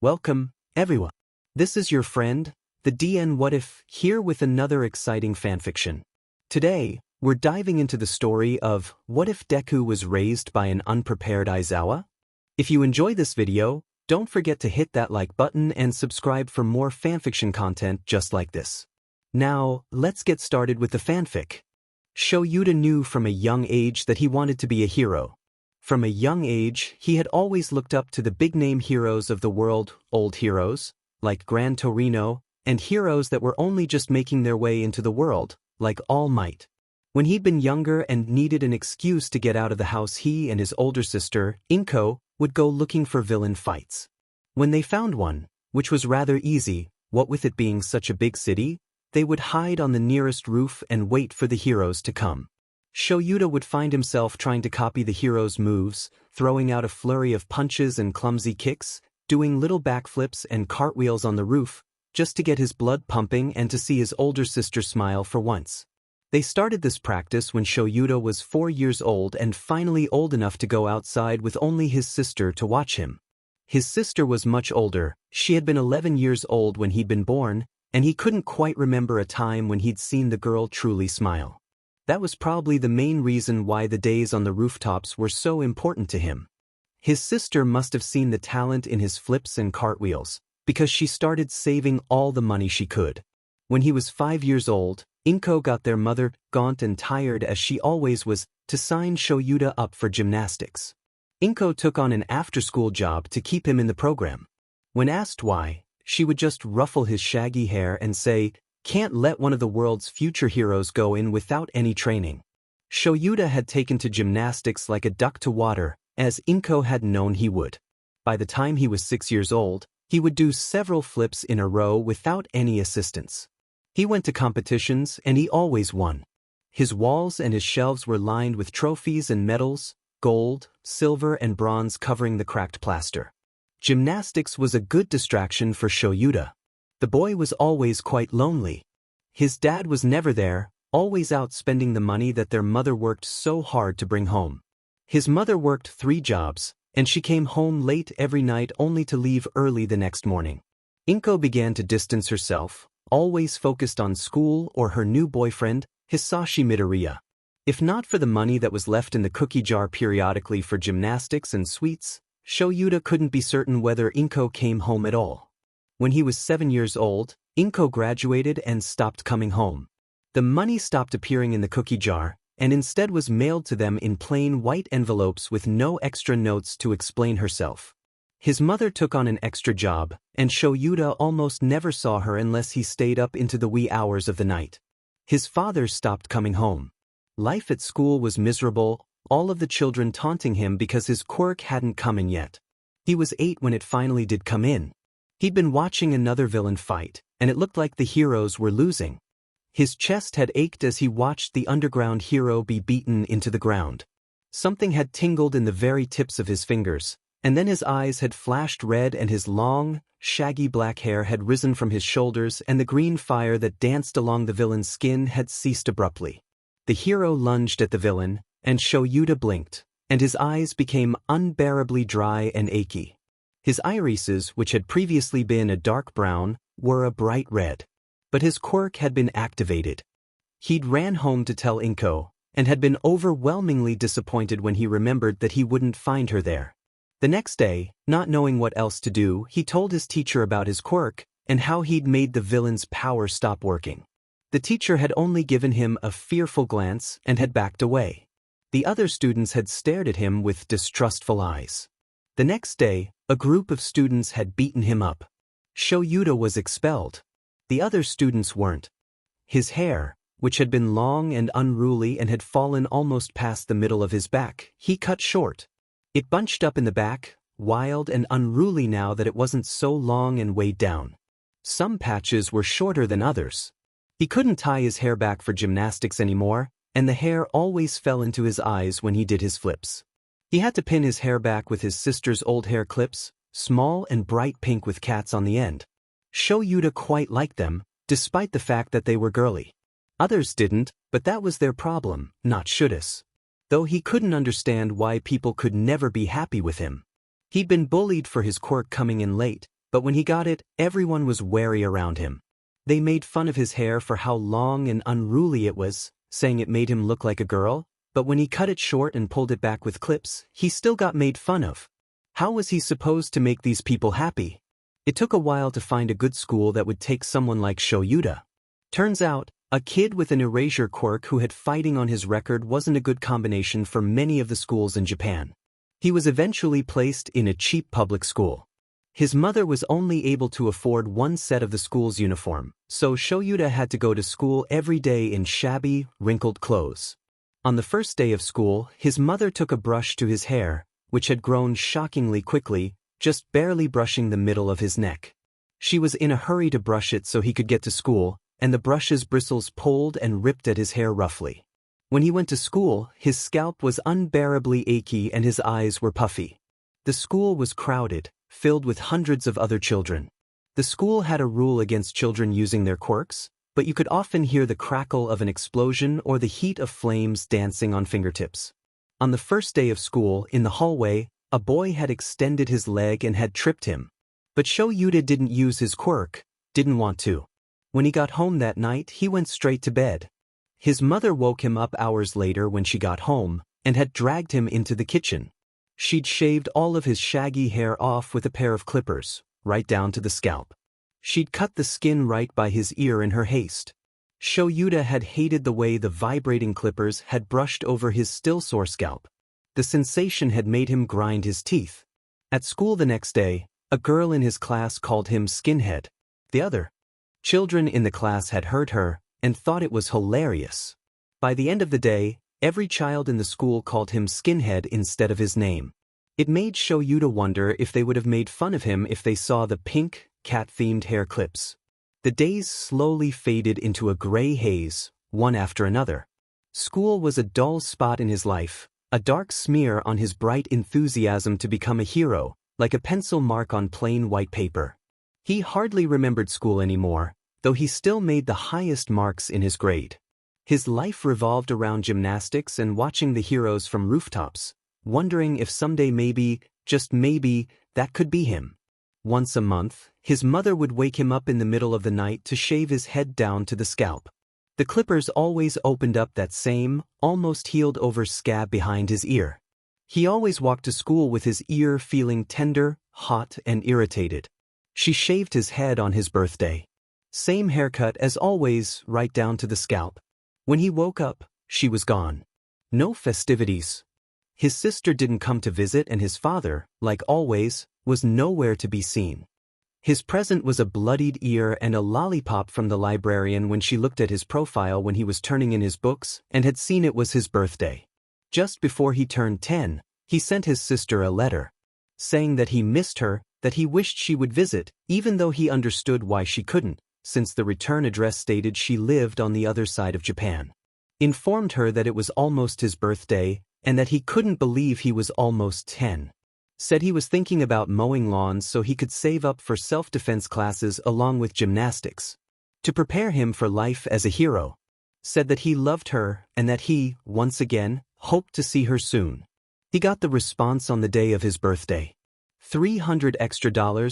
Welcome, everyone. This is your friend, the DN What If, here with another exciting fanfiction. Today, we're diving into the story of What If Deku Was Raised by an Unprepared Aizawa? If you enjoy this video, don't forget to hit that like button and subscribe for more fanfiction content just like this. Now, let's get started with the fanfic. Shoyuta knew from a young age that he wanted to be a hero. From a young age, he had always looked up to the big-name heroes of the world, old heroes, like Gran Torino, and heroes that were only just making their way into the world, like All Might. When he'd been younger and needed an excuse to get out of the house, he and his older sister, Inko, would go looking for villain fights. When they found one, which was rather easy, what with it being such a big city, they would hide on the nearest roof and wait for the heroes to come. Shoyuta would find himself trying to copy the heroes' moves, throwing out a flurry of punches and clumsy kicks, doing little backflips and cartwheels on the roof, just to get his blood pumping and to see his older sister smile for once. They started this practice when Shoyuta was 4 years old and finally old enough to go outside with only his sister to watch him. His sister was much older, she had been 11 years old when he'd been born, and he couldn't quite remember a time when he'd seen the girl truly smile. That was probably the main reason why the days on the rooftops were so important to him. His sister must have seen the talent in his flips and cartwheels, because she started saving all the money she could. When he was 5 years old, Inko got their mother, gaunt and tired as she always was, to sign Shoyuta up for gymnastics. Inko took on an after-school job to keep him in the program. When asked why, she would just ruffle his shaggy hair and say, "Can't let one of the world's future heroes go in without any training." Shoyuta had taken to gymnastics like a duck to water, as Inko had known he would. By the time he was 6 years old, he would do several flips in a row without any assistance. He went to competitions and he always won. His walls and his shelves were lined with trophies and medals, gold, silver and bronze covering the cracked plaster. Gymnastics was a good distraction for Shoyuta. The boy was always quite lonely. His dad was never there, always out spending the money that their mother worked so hard to bring home. His mother worked 3 jobs, and she came home late every night only to leave early the next morning. Inko began to distance herself, always focused on school or her new boyfriend, Hisashi Midoriya. If not for the money that was left in the cookie jar periodically for gymnastics and sweets, Shoyuta couldn't be certain whether Inko came home at all. When he was 7 years old, Inko graduated and stopped coming home. The money stopped appearing in the cookie jar, and instead was mailed to them in plain white envelopes with no extra notes to explain herself. His mother took on an extra job, and Shoyuta almost never saw her unless he stayed up into the wee hours of the night. His father stopped coming home. Life at school was miserable, all of the children taunting him because his quirk hadn't come in yet. He was 8 when it finally did come in. He'd been watching another villain fight, and it looked like the heroes were losing. His chest had ached as he watched the underground hero be beaten into the ground. Something had tingled in the very tips of his fingers, and then his eyes had flashed red and his long, shaggy black hair had risen from his shoulders and the green fire that danced along the villain's skin had ceased abruptly. The hero lunged at the villain, and Shoyuta blinked, and his eyes became unbearably dry and achy. His irises, which had previously been a dark brown, were a bright red. But his quirk had been activated. He'd ran home to tell Inko, and had been overwhelmingly disappointed when he remembered that he wouldn't find her there. The next day, not knowing what else to do, he told his teacher about his quirk, and how he'd made the villain's power stop working. The teacher had only given him a fearful glance and had backed away. The other students had stared at him with distrustful eyes. The next day, a group of students had beaten him up. Shoyuta was expelled. The other students weren't. His hair, which had been long and unruly and had fallen almost past the middle of his back, he cut short. It bunched up in the back, wild and unruly now that it wasn't so long and weighed down. Some patches were shorter than others. He couldn't tie his hair back for gymnastics anymore, and the hair always fell into his eyes when he did his flips. He had to pin his hair back with his sister's old hair clips, small and bright pink with cats on the end. Shoyuta quite liked them, despite the fact that they were girly. Others didn't, but that was their problem, not Shuda's. Though he couldn't understand why people could never be happy with him. He'd been bullied for his quirk coming in late, But when he got it, everyone was wary around him. They made fun of his hair for how long and unruly it was, saying it made him look like a girl, but when he cut it short and pulled it back with clips, he still got made fun of. How was he supposed to make these people happy? It took a while to find a good school that would take someone like Shoyuta. Turns out, a kid with an erasure quirk who had fighting on his record wasn't a good combination for many of the schools in Japan. He was eventually placed in a cheap public school. His mother was only able to afford one set of the school's uniform, so Shoyuta had to go to school every day in shabby, wrinkled clothes. On the first day of school, his mother took a brush to his hair, which had grown shockingly quickly, just barely brushing the middle of his neck. She was in a hurry to brush it so he could get to school, and the brush's bristles pulled and ripped at his hair roughly. When he went to school, his scalp was unbearably achy and his eyes were puffy. The school was crowded, filled with hundreds of other children. The school had a rule against children using their quirks, but you could often hear the crackle of an explosion or the heat of flames dancing on fingertips. On the first day of school, in the hallway, a boy had extended his leg and had tripped him. But Shoyuta didn't use his quirk, didn't want to. When he got home that night, he went straight to bed. His mother woke him up hours later when she got home, and had dragged him into the kitchen. She'd shaved all of his shaggy hair off with a pair of clippers, right down to the scalp. She'd cut the skin right by his ear in her haste. Shoyuta had hated the way the vibrating clippers had brushed over his still sore scalp. The sensation had made him grind his teeth. At school the next day, a girl in his class called him skinhead. The other children in the class had heard her and thought it was hilarious. By the end of the day, every child in the school called him skinhead instead of his name. It made Shoyuta wonder if they would have made fun of him if they saw the pink, cat-themed hair clips. The days slowly faded into a gray haze, one after another. School was a dull spot in his life, a dark smear on his bright enthusiasm to become a hero, like a pencil mark on plain white paper. He hardly remembered school anymore, though he still made the highest marks in his grade. His life revolved around gymnastics and watching the heroes from rooftops, wondering if someday maybe, just maybe, that could be him. Once a month, his mother would wake him up in the middle of the night to shave his head down to the scalp. The clippers always opened up that same, almost healed-over scab behind his ear. He always walked to school with his ear feeling tender, hot, and irritated. She shaved his head on his birthday. Same haircut as always, right down to the scalp. When he woke up, she was gone. No festivities. His sister didn't come to visit and his father, like always, was nowhere to be seen. His present was a bloodied ear and a lollipop from the librarian when she looked at his profile when he was turning in his books and had seen it was his birthday. Just before he turned 10, he sent his sister a letter, saying that he missed her, that he wished she would visit, even though he understood why she couldn't, since the return address stated she lived on the other side of Japan. Informed her that it was almost his birthday, and that he couldn't believe he was almost 10. Said he was thinking about mowing lawns so he could save up for self-defense classes along with gymnastics, to prepare him for life as a hero. Said that he loved her and that he, once again, hoped to see her soon. He got the response on the day of his birthday. $300 extra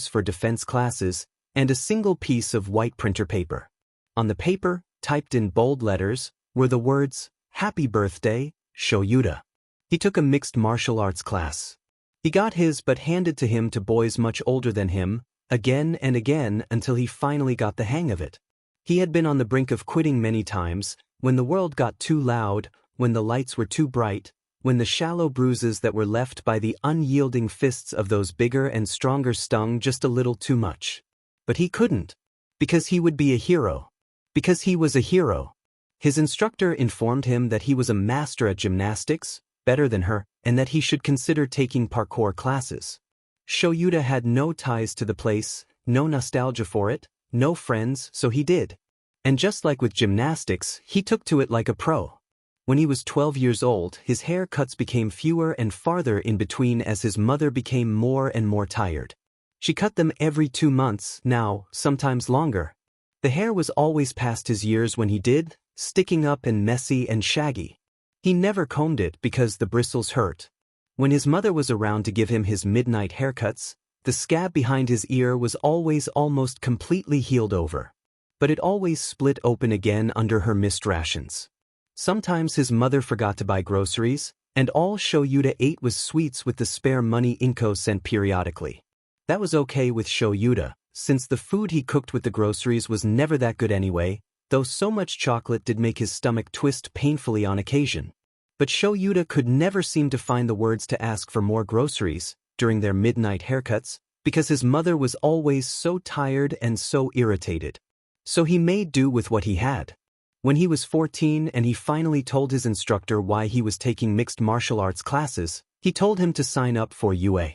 for defense classes and a single piece of white printer paper. On the paper, typed in bold letters, were the words, "Happy Birthday, Shoyuta." He took a mixed martial arts class. He got his but handed to him to boys much older than him, again and again until he finally got the hang of it. He had been on the brink of quitting many times, when the world got too loud, when the lights were too bright, when the shallow bruises that were left by the unyielding fists of those bigger and stronger stung just a little too much. But he couldn't. Because he would be a hero. Because he was a hero. His instructor informed him that he was a master at gymnastics, better than her, and that he should consider taking parkour classes. Shoyuta had no ties to the place, no nostalgia for it, no friends, so he did. And just like with gymnastics, he took to it like a pro. When he was 12 years old, his haircuts became fewer and farther in between as his mother became more and more tired. She cut them every 2 months, now, sometimes longer. The hair was always past his years when he did, sticking up and messy and shaggy. He never combed it because the bristles hurt. When his mother was around to give him his midnight haircuts, The scab behind his ear was always almost completely healed over. But it always split open again under her missed rations. Sometimes his mother forgot to buy groceries, and all Shoyuta ate was sweets with the spare money Inko sent periodically. That was okay with Shoyuta, since the food he cooked with the groceries was never that good anyway, though so much chocolate did make his stomach twist painfully on occasion. But Shoyuta could never seem to find the words to ask for more groceries during their midnight haircuts, because his mother was always so tired and so irritated. So he made do with what he had. When he was 14 and he finally told his instructor why he was taking mixed martial arts classes, he told him to sign up for UA,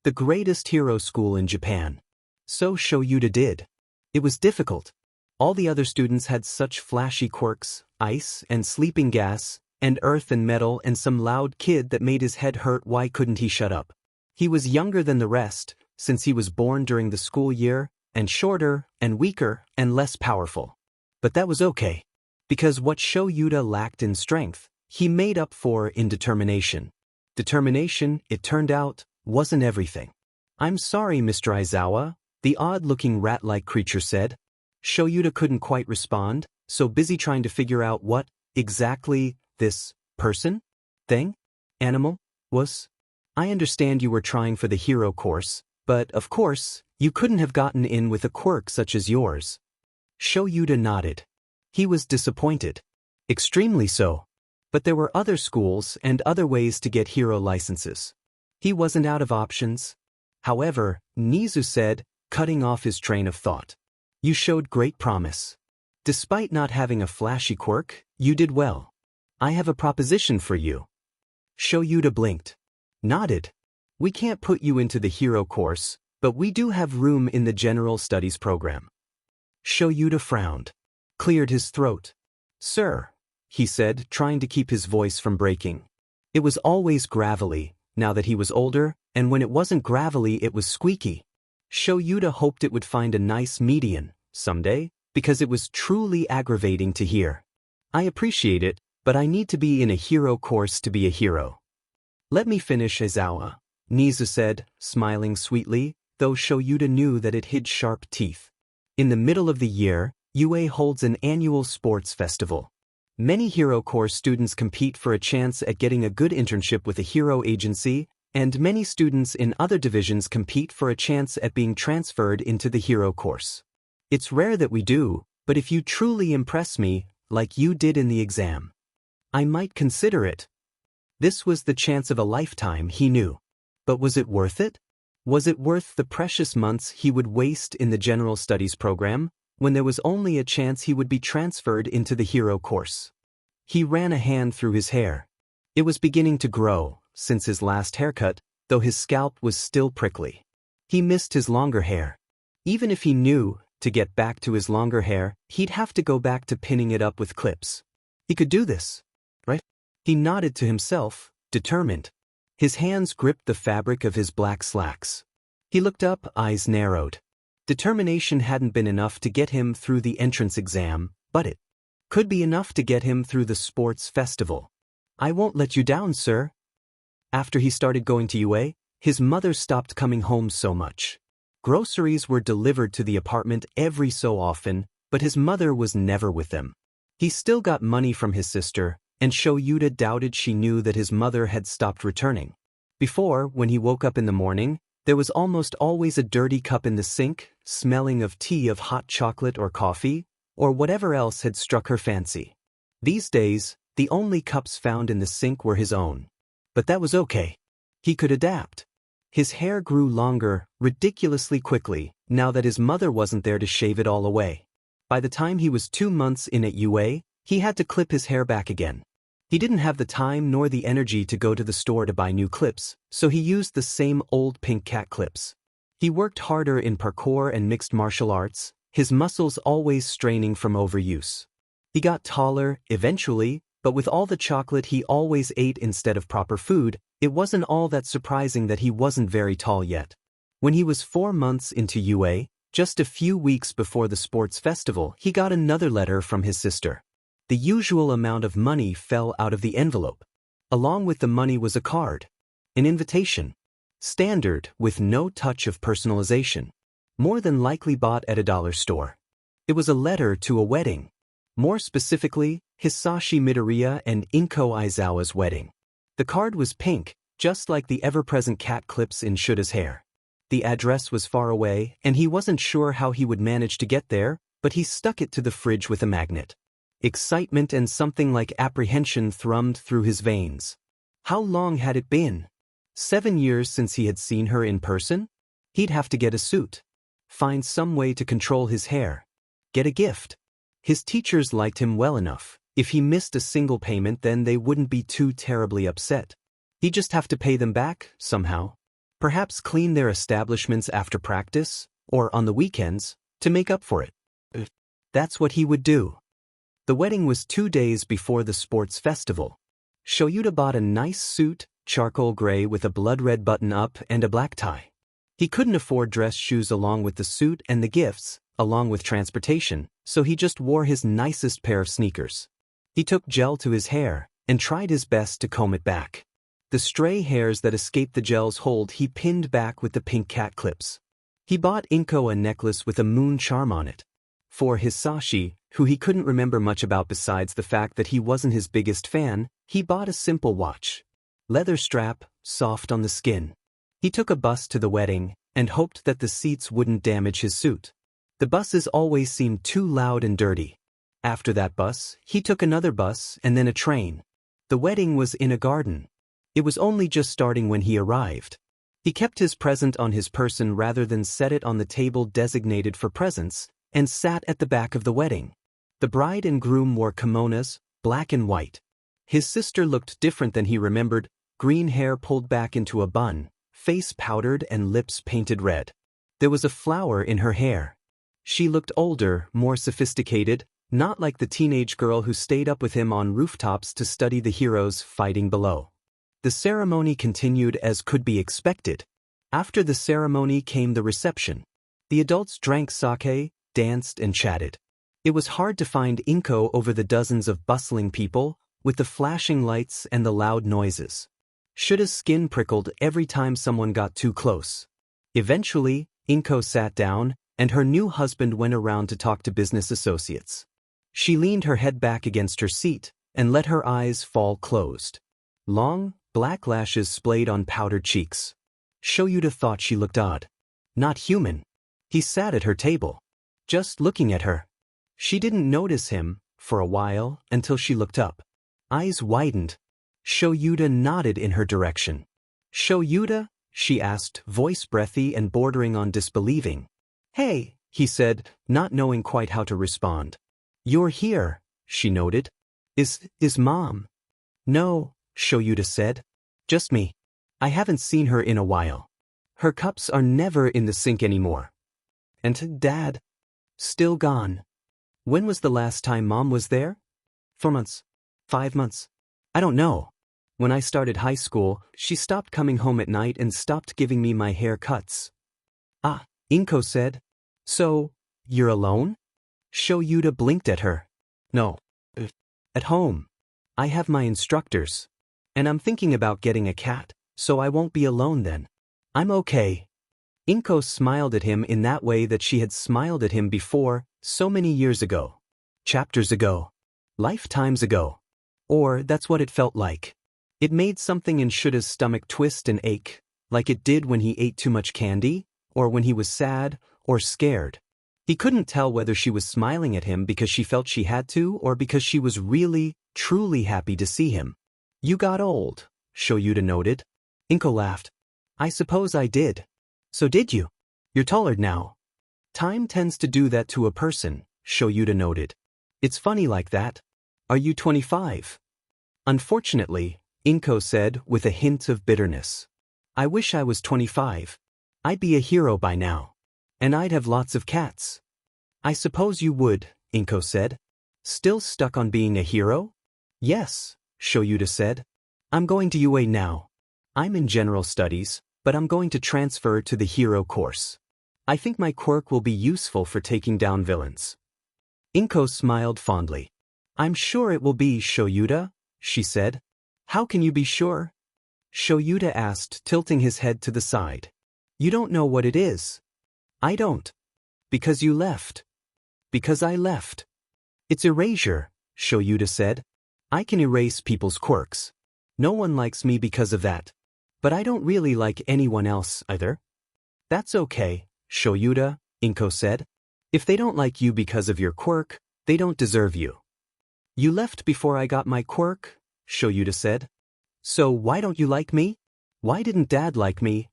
the greatest hero school in Japan. So Shoyuta did. It was difficult. All the other students had such flashy quirks, ice and sleeping gas, and earth and metal and some loud kid that made his head hurt. Why couldn't he shut up? He was younger than the rest, since he was born during the school year, and shorter, and weaker, and less powerful. But that was okay. Because what Shoyuta lacked in strength, he made up for in determination. Determination, it turned out, wasn't everything. "I'm sorry, Mr. Aizawa," the odd-looking rat-like creature said. Shoyuta couldn't quite respond, so busy trying to figure out what, exactly, this person, thing, animal, was. "I understand you were trying for the hero course, but, of course, you couldn't have gotten in with a quirk such as yours." Shoyuta nodded. He was disappointed. Extremely so. But there were other schools and other ways to get hero licenses. He wasn't out of options. However, Nizu said, cutting off his train of thought. "You showed great promise. Despite not having a flashy quirk, you did well. I have a proposition for you." Shoyuta blinked. Nodded. "We can't put you into the hero course, but we do have room in the general studies program." Shoyuta frowned. Cleared his throat. "Sir," he said, trying to keep his voice from breaking. It was always gravelly, now that he was older, and when it wasn't gravelly it was squeaky. Shoyuta hoped it would find a nice median, someday, because it was truly aggravating to hear. "I appreciate it, but I need to be in a hero course to be a hero." "Let me finish, Aizawa," Nizu said, smiling sweetly, though Shoyuta knew that it hid sharp teeth. In the middle of the year, UA holds an annual sports festival. Many hero course students compete for a chance at getting a good internship with a hero agency, and many students in other divisions compete for a chance at being transferred into the hero course. It's rare that we do, but if you truly impress me, like you did in the exam, I might consider it. This was the chance of a lifetime, he knew. But was it worth it? Was it worth the precious months he would waste in the general studies program, when there was only a chance he would be transferred into the hero course? He ran a hand through his hair. It was beginning to grow, since his last haircut, though his scalp was still prickly. He missed his longer hair. Even if he knew, to get back to his longer hair, he'd have to go back to pinning it up with clips. He could do this, right? He nodded to himself, determined. His hands gripped the fabric of his black slacks. He looked up, eyes narrowed. Determination hadn't been enough to get him through the entrance exam, but it could be enough to get him through the sports festival. "I won't let you down, sir." After he started going to UA, his mother stopped coming home so much. Groceries were delivered to the apartment every so often, but his mother was never with them. He still got money from his sister, and Shoyuta doubted she knew that his mother had stopped returning. Before, when he woke up in the morning, there was almost always a dirty cup in the sink, smelling of tea, of hot chocolate or coffee, or whatever else had struck her fancy. These days, the only cups found in the sink were his own. But that was okay. He could adapt. His hair grew longer, ridiculously quickly, now that his mother wasn't there to shave it all away. By the time he was 2 months in at UA, he had to clip his hair back again. He didn't have the time nor the energy to go to the store to buy new clips, so he used the same old pink cat clips. He worked harder in parkour and mixed martial arts, his muscles always straining from overuse. He got taller, eventually, but with all the chocolate he always ate instead of proper food, it wasn't all that surprising that he wasn't very tall yet. When he was 4 months into UA, just a few weeks before the sports festival, he got another letter from his sister. The usual amount of money fell out of the envelope. Along with the money was a card. An invitation. Standard, with no touch of personalization. More than likely bought at a dollar store. It was a letter to a wedding. More specifically, Hisashi Midoriya and Inko Aizawa's wedding. The card was pink, just like the ever-present cat clips in Shuta's hair. The address was far away, and he wasn't sure how he would manage to get there, but he stuck it to the fridge with a magnet. Excitement and something like apprehension thrummed through his veins. How long had it been? 7 years since he had seen her in person? He'd have to get a suit. Find some way to control his hair. Get a gift. His teachers liked him well enough. If he missed a single payment, then they wouldn't be too terribly upset. He'd just have to pay them back, somehow. Perhaps clean their establishments after practice, or on the weekends, to make up for it. That's what he would do. The wedding was 2 days before the sports festival. Shoyuta bought a nice suit, charcoal gray with a blood-red button-up and a black tie. He couldn't afford dress shoes along with the suit and the gifts, along with transportation, so he just wore his nicest pair of sneakers. He took gel to his hair, and tried his best to comb it back. The stray hairs that escaped the gel's hold he pinned back with the pink cat clips. He bought Inko a necklace with a moon charm on it. For Hisashi, who he couldn't remember much about besides the fact that he wasn't his biggest fan, he bought a simple watch. Leather strap, soft on the skin. He took a bus to the wedding, and hoped that the seats wouldn't damage his suit. The buses always seemed too loud and dirty. After that bus, he took another bus and then a train. The wedding was in a garden. It was only just starting when he arrived. He kept his present on his person rather than set it on the table designated for presents, and sat at the back of the wedding. The bride and groom wore kimonos, black and white. His sister looked different than he remembered, green hair pulled back into a bun, face powdered and lips painted red. There was a flower in her hair. She looked older, more sophisticated, not like the teenage girl who stayed up with him on rooftops to study the heroes fighting below. The ceremony continued as could be expected. After the ceremony came the reception. The adults drank sake, danced and chatted. It was hard to find Inko over the dozens of bustling people, with the flashing lights and the loud noises. Shuta's skin prickled every time someone got too close. Eventually, Inko sat down, and her new husband went around to talk to business associates. She leaned her head back against her seat, and let her eyes fall closed. Long, black lashes splayed on powdered cheeks. Shoyuta thought she looked odd. Not human. He sat at her table, just looking at her. She didn't notice him, for a while, until she looked up. Eyes widened. Shoyuta nodded in her direction. "Shoyuta?" she asked, voice breathy and bordering on disbelieving. "Hey," he said, not knowing quite how to respond. "You're here," she noted. Is Mom?" "No," Shoyuta said. "Just me. I haven't seen her in a while. Her cups are never in the sink anymore. And Dad? Still gone. When was the last time Mom was there? 4 months. 5 months. I don't know. When I started high school, she stopped coming home at night and stopped giving me my hair cuts." "Ah," Inko said. "So, you're alone?" Shoyuta blinked at her. "No. At home. I have my instructors. And I'm thinking about getting a cat, so I won't be alone then. I'm okay." Inko smiled at him in that way that she had smiled at him before, so many years ago. Chapters ago. Lifetimes ago. Or that's what it felt like. It made something in Shuta's stomach twist and ache, like it did when he ate too much candy, or when he was sad, or scared. He couldn't tell whether she was smiling at him because she felt she had to, or because she was really, truly happy to see him. "You got old," Shoyuta noted. Inko laughed. "I suppose I did." "So did you? You're taller now." "Time tends to do that to a person," Shoyuta noted. "It's funny like that. Are you 25? "Unfortunately," Inko said with a hint of bitterness. "I wish I was 25. I'd be a hero by now. And I'd have lots of cats." "I suppose you would," Inko said. "Still stuck on being a hero?" "Yes," Shoyuta said. "I'm going to UA now. I'm in general studies, but I'm going to transfer to the hero course. I think my quirk will be useful for taking down villains." Inko smiled fondly. "I'm sure it will be, Shoyuta," she said. "How can you be sure?" Shoyuta asked, tilting his head to the side. You don't know what it is. I don't. Because you left. Because I left. It's erasure, Shoyuta said. I can erase people's quirks. No one likes me because of that. But I don't really like anyone else either. That's okay, Shoyuta, Inko said. If they don't like you because of your quirk, they don't deserve you. You left before I got my quirk, Shoyuta said. So why don't you like me? Why didn't Dad like me?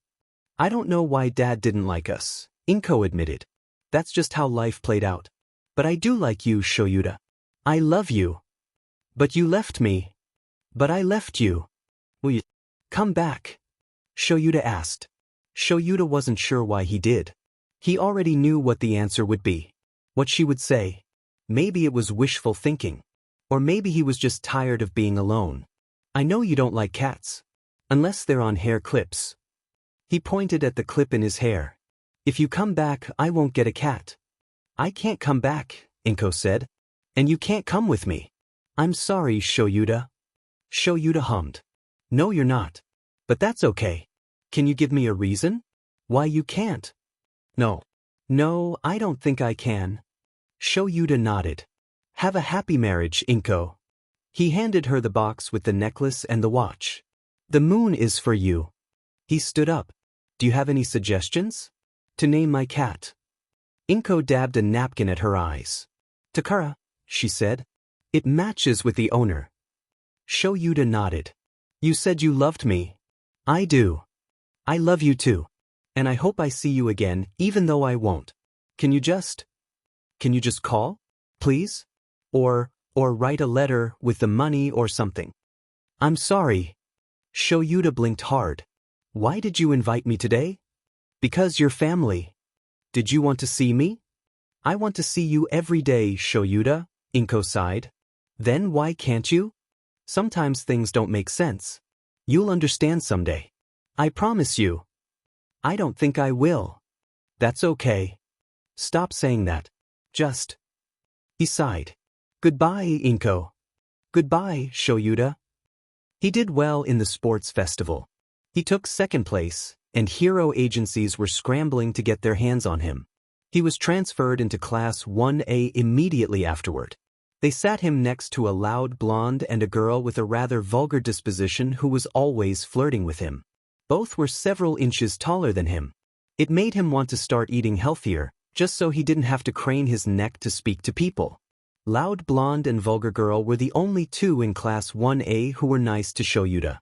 I don't know why Dad didn't like us, Inko admitted. That's just how life played out. But I do like you, Shoyuta. I love you. But you left me. But I left you. Will you come back? Shoyuta asked. Shoyuta wasn't sure why he did. He already knew what the answer would be. What she would say. Maybe it was wishful thinking. Or maybe he was just tired of being alone. I know you don't like cats. Unless they're on hair clips. He pointed at the clip in his hair. If you come back, I won't get a cat. I can't come back, Inko said. And you can't come with me. I'm sorry, Shoyuta. Shoyuta hummed. No, you're not. But that's okay. Can you give me a reason? Why you can't? No. No, I don't think I can. Shoyuta nodded. Have a happy marriage, Inko. He handed her the box with the necklace and the watch. The moon is for you. He stood up. Do you have any suggestions? To name my cat. Inko dabbed a napkin at her eyes. Takara, she said. It matches with the owner. Shoyuta nodded. You said you loved me. I do. I love you too. And I hope I see you again, even though I won't. Can you just call? Please? Or write a letter with the money or something. I'm sorry. Shoyuta blinked hard. Why did you invite me today? Because you're family. Did you want to see me? I want to see you every day, Shoyuta, Inko sighed. Then why can't you? Sometimes things don't make sense. You'll understand someday. I promise you. I don't think I will. That's okay. Stop saying that. Just. He sighed. Goodbye, Inko. Goodbye, Shoyuta. He did well in the sports festival. He took second place, and hero agencies were scrambling to get their hands on him. He was transferred into Class 1A immediately afterward. They sat him next to a loud blonde and a girl with a rather vulgar disposition who was always flirting with him. Both were several inches taller than him. It made him want to start eating healthier, just so he didn't have to crane his neck to speak to people. Loud blonde and vulgar girl were the only two in Class 1A who were nice to Shoyuta.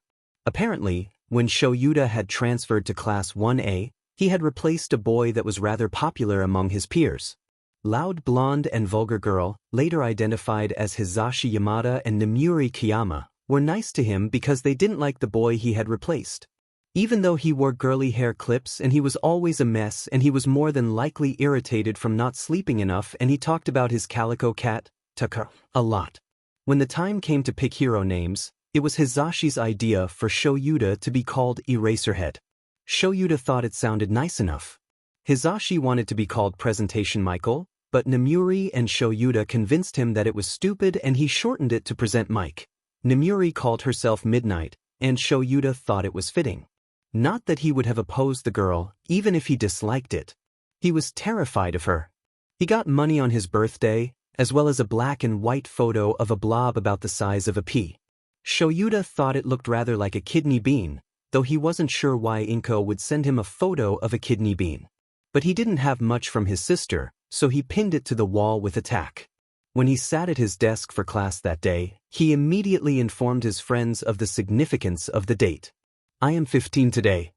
Apparently, when Shoyuta had transferred to Class 1A, he had replaced a boy that was rather popular among his peers. Loud blonde and vulgar girl, later identified as Hisashi Yamada and Namuri Kiyama, were nice to him because they didn't like the boy he had replaced. Even though he wore girly hair clips and he was always a mess and he was more than likely irritated from not sleeping enough and he talked about his calico cat, Takara, a lot. When the time came to pick hero names, it was Hisashi's idea for Shoyuta to be called Eraserhead. Shoyuta thought it sounded nice enough. Hisashi wanted to be called Presentation Michael, but Namuri and Shoyuta convinced him that it was stupid and he shortened it to Present Mike. Namuri called herself Midnight, and Shoyuta thought it was fitting. Not that he would have opposed the girl, even if he disliked it. He was terrified of her. He got money on his birthday, as well as a black and white photo of a blob about the size of a pea. Shoyuta thought it looked rather like a kidney bean, though he wasn't sure why Inko would send him a photo of a kidney bean. But he didn't have much from his sister, so he pinned it to the wall with a tack. When he sat at his desk for class that day, he immediately informed his friends of the significance of the date. I am 15 today.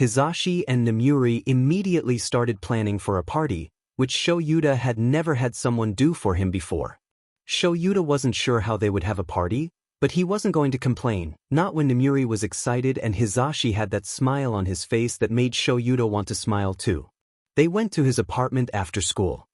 Hisashi and Namuri immediately started planning for a party, which Shoyuta had never had someone do for him before. Shoyuta wasn't sure how they would have a party, but he wasn't going to complain, not when Namuri was excited and Hisashi had that smile on his face that made Shoyuta want to smile too. They went to his apartment after school.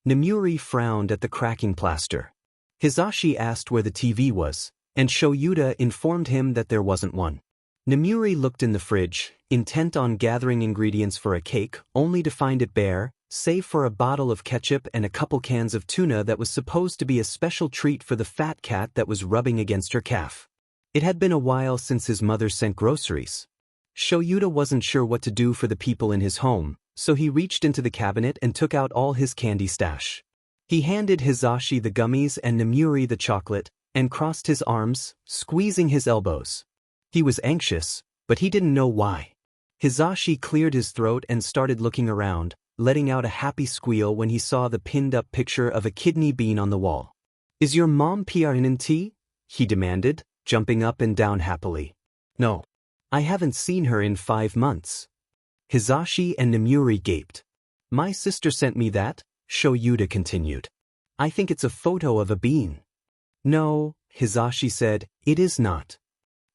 Namuri frowned at the cracking plaster. Hisashi asked where the TV was, and Shoyuta informed him that there wasn't one. Namuri looked in the fridge, intent on gathering ingredients for a cake, only to find it bare, save for a bottle of ketchup and a couple cans of tuna that was supposed to be a special treat for the fat cat that was rubbing against her calf. It had been a while since his mother sent groceries. Shoyuta wasn't sure what to do for the people in his home, so he reached into the cabinet and took out all his candy stash. He handed Hizashi the gummies and Namuri the chocolate, and crossed his arms, squeezing his elbows. He was anxious, but he didn't know why. Hizashi cleared his throat and started looking around, letting out a happy squeal when he saw the pinned-up picture of a kidney bean on the wall. "Is your mom pregnant?" he demanded, jumping up and down happily. "No. I haven't seen her in 5 months." Hizashi and Namuri gaped. "My sister sent me that," Shoyuta continued. "I think it's a photo of a bean." "No," Hizashi said, "it is not.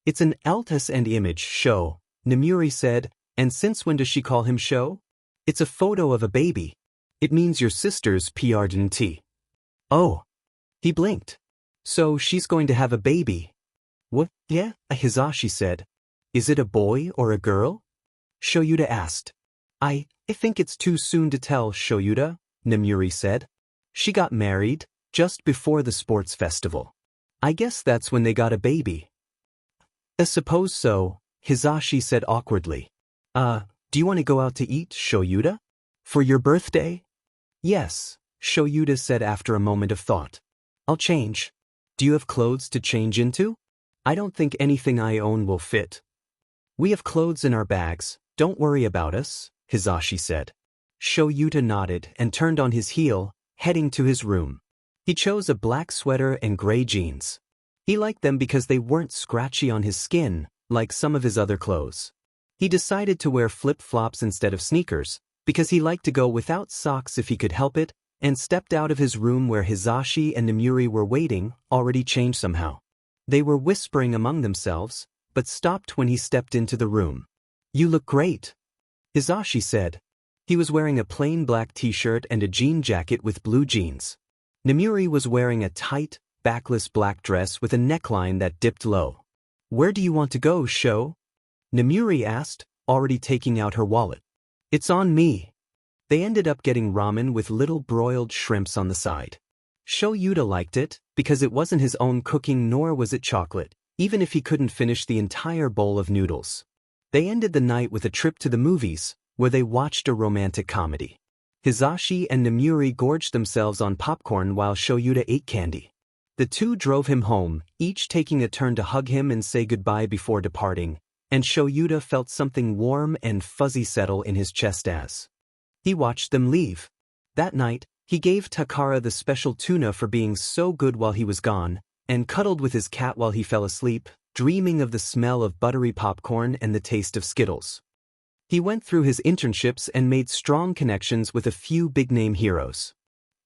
It's an altus and image show," Namuri said, "and since when does she call him show? It's a photo of a baby. It means your sister's pregnant." "Oh." He blinked. "So she's going to have a baby." "What? Yeah," Hizashi said. "Is it a boy or a girl?" Shoyuta asked. I think it's too soon to tell, Shoyuta," Namuri said. "She got married just before the sports festival. I guess that's when they got a baby." "I suppose so," Hizashi said awkwardly. Do you want to go out to eat, Shoyuta? For your birthday?" "Yes," Shoyuta said after a moment of thought. "I'll change. Do you have clothes to change into?" "I don't think anything I own will fit." "We have clothes in our bags, don't worry about us," Hizashi said. Shoyuta nodded and turned on his heel, heading to his room. He chose a black sweater and gray jeans. He liked them because they weren't scratchy on his skin, like some of his other clothes. He decided to wear flip-flops instead of sneakers, because he liked to go without socks if he could help it, and stepped out of his room where Hizashi and Namuri were waiting, already changed somehow. They were whispering among themselves, but stopped when he stepped into the room. "You look great," Hizashi said. He was wearing a plain black t-shirt and a jean jacket with blue jeans. Namuri was wearing a tight, backless black dress with a neckline that dipped low. "Where do you want to go, Sho?" Namuri asked, already taking out her wallet. "It's on me." They ended up getting ramen with little broiled shrimps on the side. Shoyuta liked it, because it wasn't his own cooking nor was it chocolate, even if he couldn't finish the entire bowl of noodles. They ended the night with a trip to the movies, where they watched a romantic comedy. Hizashi and Namuri gorged themselves on popcorn while Shoyuta ate candy. The two drove him home, each taking a turn to hug him and say goodbye before departing, and Shoyuta felt something warm and fuzzy settle in his chest as he watched them leave. That night, he gave Takara the special tuna for being so good while he was gone, and cuddled with his cat while he fell asleep, dreaming of the smell of buttery popcorn and the taste of Skittles. He went through his internships and made strong connections with a few big-name heroes.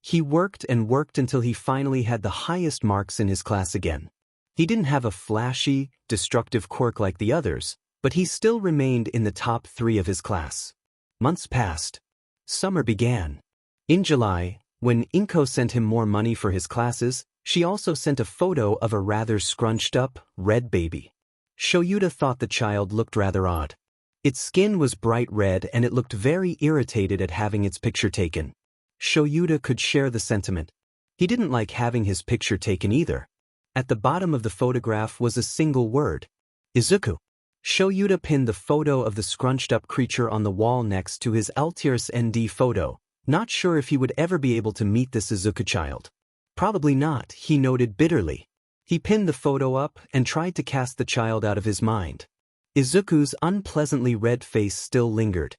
He worked and worked until he finally had the highest marks in his class again. He didn't have a flashy, destructive quirk like the others, but he still remained in the top 3 of his class. Months passed. Summer began. In July, when Inko sent him more money for his classes, she also sent a photo of a rather scrunched-up, red baby. Shoyuta thought the child looked rather odd. Its skin was bright red and it looked very irritated at having its picture taken. Shoyuta could share the sentiment. He didn't like having his picture taken either. At the bottom of the photograph was a single word: Isuku. Shoyuta pinned the photo of the scrunched-up creature on the wall next to his Altiris ND photo, not sure if he would ever be able to meet this Isuku child. Probably not, he noted bitterly. He pinned the photo up and tried to cast the child out of his mind. Izuku's unpleasantly red face still lingered.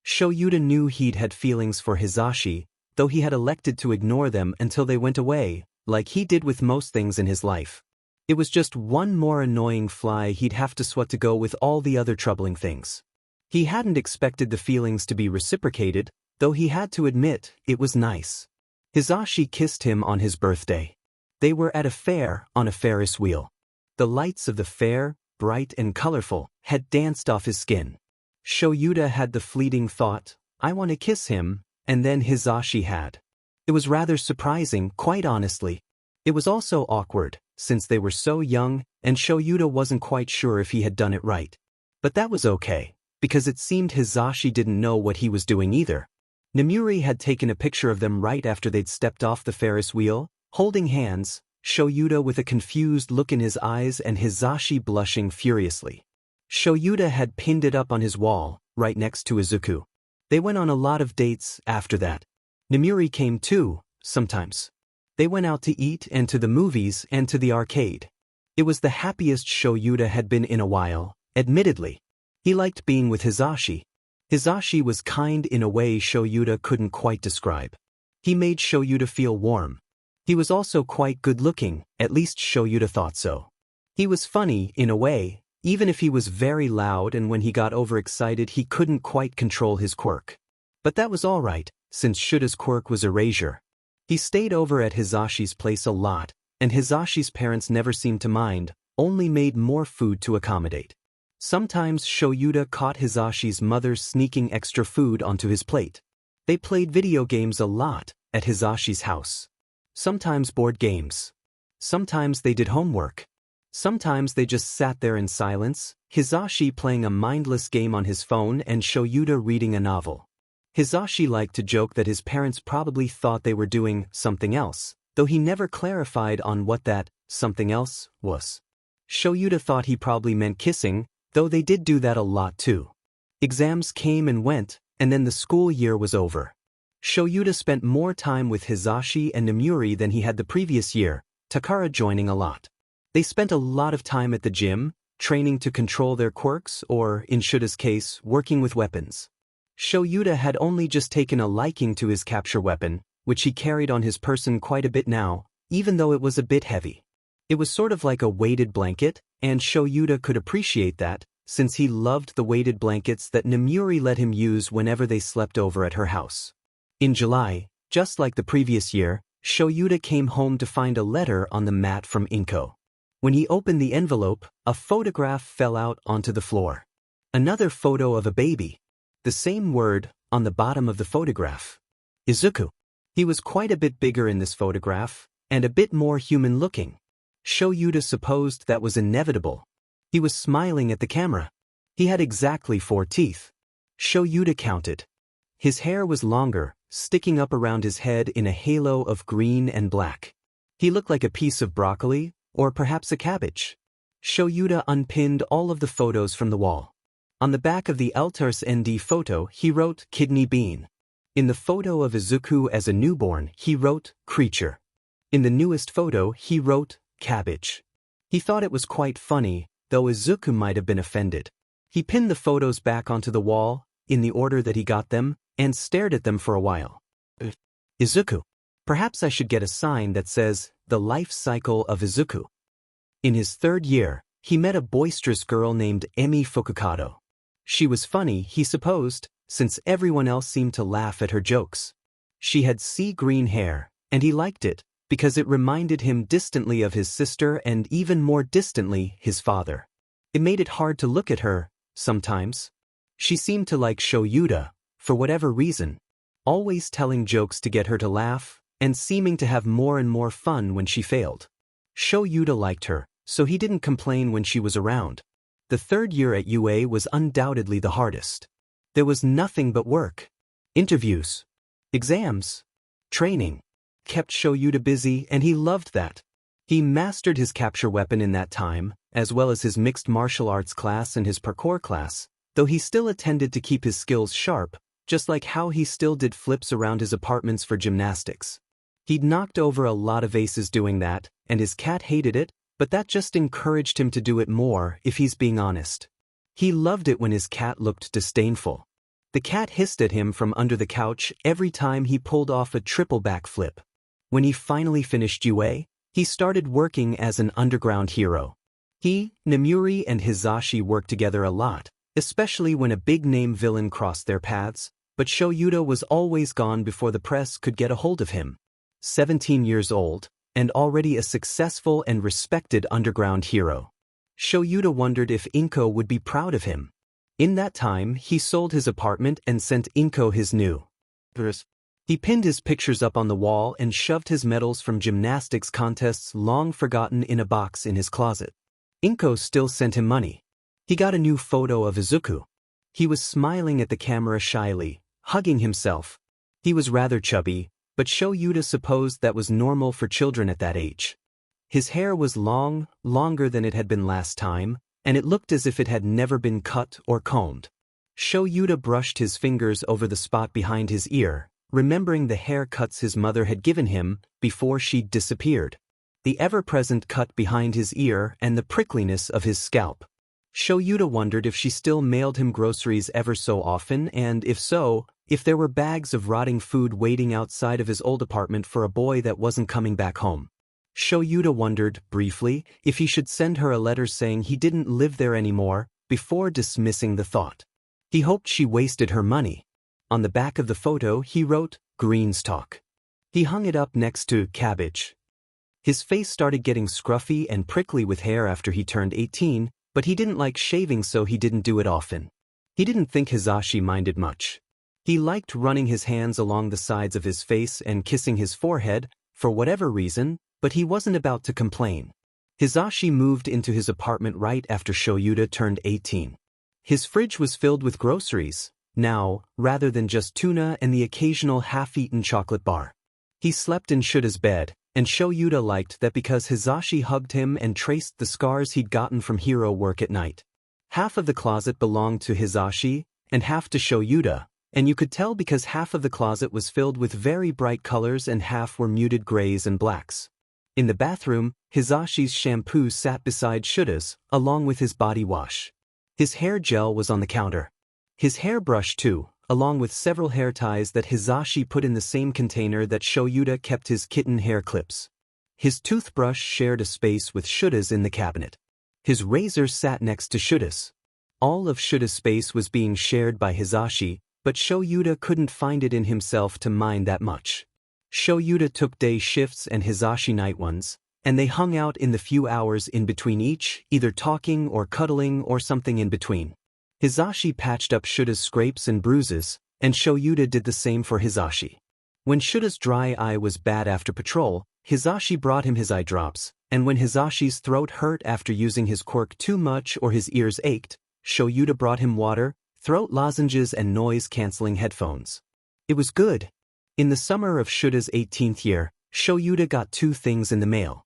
Shoyuta knew he'd had feelings for Hizashi, though he had elected to ignore them until they went away, like he did with most things in his life. It was just one more annoying fly he'd have to swat to go with all the other troubling things. He hadn't expected the feelings to be reciprocated, though he had to admit it was nice. Hizashi kissed him on his birthday. They were at a fair on a Ferris wheel. The lights of the fair, bright and colorful, had danced off his skin. Shoyuta had the fleeting thought, "I want to kiss him," and then Hizashi had. It was rather surprising, quite honestly. It was also awkward, since they were so young, and Shoyuta wasn't quite sure if he had done it right. But that was okay, because it seemed Hizashi didn't know what he was doing either. Namuri had taken a picture of them right after they'd stepped off the Ferris wheel, holding hands, Shoyuta with a confused look in his eyes and Hisashi blushing furiously. Shoyuta had pinned it up on his wall, right next to Isuku. They went on a lot of dates after that. Nemuri came too, sometimes. They went out to eat and to the movies and to the arcade. It was the happiest Shoyuta had been in a while, admittedly. He liked being with Hisashi. Hisashi was kind in a way Shoyuta couldn't quite describe. He made Shoyuta feel warm. He was also quite good-looking, at least Shoyuta thought so. He was funny, in a way, even if he was very loud and when he got overexcited he couldn't quite control his quirk. But that was alright, since Shuta's quirk was erasure. He stayed over at Hisashi's place a lot, and Hisashi's parents never seemed to mind, only made more food to accommodate. Sometimes Shoyuta caught Hisashi's mother sneaking extra food onto his plate. They played video games a lot at Hisashi's house. Sometimes board games. Sometimes they did homework. Sometimes they just sat there in silence, Hisashi playing a mindless game on his phone and Shoyuta reading a novel. Hisashi liked to joke that his parents probably thought they were doing something else, though he never clarified on what that something else was. Shoyuta thought he probably meant kissing, though they did do that a lot too. Exams came and went, and then the school year was over. Shoyuta spent more time with Hisashi and Nemuri than he had the previous year, Takara joining a lot. They spent a lot of time at the gym, training to control their quirks or, in Shuta's case, working with weapons. Shoyuta had only just taken a liking to his capture weapon, which he carried on his person quite a bit now, even though it was a bit heavy. It was sort of like a weighted blanket, and Shoyuta could appreciate that, since he loved the weighted blankets that Nemuri let him use whenever they slept over at her house. In July, just like the previous year, Shoyuta came home to find a letter on the mat from Inko. When he opened the envelope, a photograph fell out onto the floor. Another photo of a baby. The same word on the bottom of the photograph. Isuku. He was quite a bit bigger in this photograph, and a bit more human-looking. Shoyuta supposed that was inevitable. He was smiling at the camera. He had exactly 4 teeth. Shoyuta counted. His hair was longer, sticking up around his head in a halo of green and black. He looked like a piece of broccoli, or perhaps a cabbage. Shoyuta unpinned all of the photos from the wall. On the back of the Altars ND photo he wrote kidney bean. In the photo of Izuku as a newborn he wrote creature. In the newest photo he wrote cabbage. He thought it was quite funny, though Izuku might have been offended. He pinned the photos back onto the wall, in the order that he got them, and stared at them for a while. Izuku. Perhaps I should get a sign that says, the life cycle of Izuku. In his 3rd year, he met a boisterous girl named Emi Fukukado. She was funny, he supposed, since everyone else seemed to laugh at her jokes. She had sea green hair, and he liked it, because it reminded him distantly of his sister and even more distantly his father. It made it hard to look at her, sometimes. She seemed to like Shoyuta, for whatever reason, always telling jokes to get her to laugh, and seeming to have more and more fun when she failed. Shoyuta liked her, so he didn't complain when she was around. The 3rd year at UA was undoubtedly the hardest. There was nothing but work. Interviews. Exams. Training. Kept Shoyuta busy, and he loved that. He mastered his capture weapon in that time, as well as his mixed martial arts class and his parkour class, though he still attended to keep his skills sharp, just like how he still did flips around his apartments for gymnastics. He'd knocked over a lot of aces doing that, and his cat hated it, but that just encouraged him to do it more, if he's being honest. He loved it when his cat looked disdainful. The cat hissed at him from under the couch every time he pulled off a triple backflip. When he finally finished UA, he started working as an underground hero. He, Nemuri, and Hisashi worked together a lot, especially when a big-name villain crossed their paths, but Shoyuta was always gone before the press could get a hold of him. 17 years old, and already a successful and respected underground hero. Shoyuta wondered if Inko would be proud of him. In that time, he sold his apartment and sent Inko his new. He pinned his pictures up on the wall and shoved his medals from gymnastics contests long forgotten in a box in his closet. Inko still sent him money. He got a new photo of Izuku. He was smiling at the camera shyly, hugging himself. He was rather chubby, but Shoyuta supposed that was normal for children at that age. His hair was long, longer than it had been last time, and it looked as if it had never been cut or combed. Shoyuta brushed his fingers over the spot behind his ear, remembering the haircuts his mother had given him before she'd disappeared. The ever-present cut behind his ear and the prickliness of his scalp. Shoyuta wondered if she still mailed him groceries ever so often, and if so, if there were bags of rotting food waiting outside of his old apartment for a boy that wasn't coming back home. Shoyuta wondered, briefly, if he should send her a letter saying he didn't live there anymore, before dismissing the thought. He hoped she wasted her money. On the back of the photo he wrote, "Greenstalk." He hung it up next to "cabbage." His face started getting scruffy and prickly with hair after he turned 18, but he didn't like shaving, so he didn't do it often. He didn't think Hisashi minded much. He liked running his hands along the sides of his face and kissing his forehead, for whatever reason, but he wasn't about to complain. Hisashi moved into his apartment right after Shoyuta turned 18. His fridge was filled with groceries, now, rather than just tuna and the occasional half-eaten chocolate bar. He slept in Shuta's bed, and Shoyuta liked that because Hisashi hugged him and traced the scars he'd gotten from hero work at night. Half of the closet belonged to Hisashi, and half to Shoyuta, and you could tell because half of the closet was filled with very bright colors and half were muted grays and blacks. In the bathroom, Hisashi's shampoo sat beside Shuta's, along with his body wash. His hair gel was on the counter. His hairbrush too, along with several hair ties that Hisashi put in the same container that Shoyuta kept his kitten hair clips. His toothbrush shared a space with Shuta's in the cabinet. His razor sat next to Shuta's. All of Shuta's space was being shared by Hisashi, but Shoyuta couldn't find it in himself to mind that much. Shoyuta took day shifts and Hisashi night ones, and they hung out in the few hours in between each, either talking or cuddling or something in between. Hisashi patched up Shuta's scrapes and bruises, and Shoyuta did the same for Hisashi. When Shuta's dry eye was bad after patrol, Hisashi brought him his eye drops, and when Hisashi's throat hurt after using his quirk too much or his ears ached, Shoyuta brought him water, throat lozenges and noise-canceling headphones. It was good. In the summer of Shuta's 18th year, Shoyuta got two things in the mail.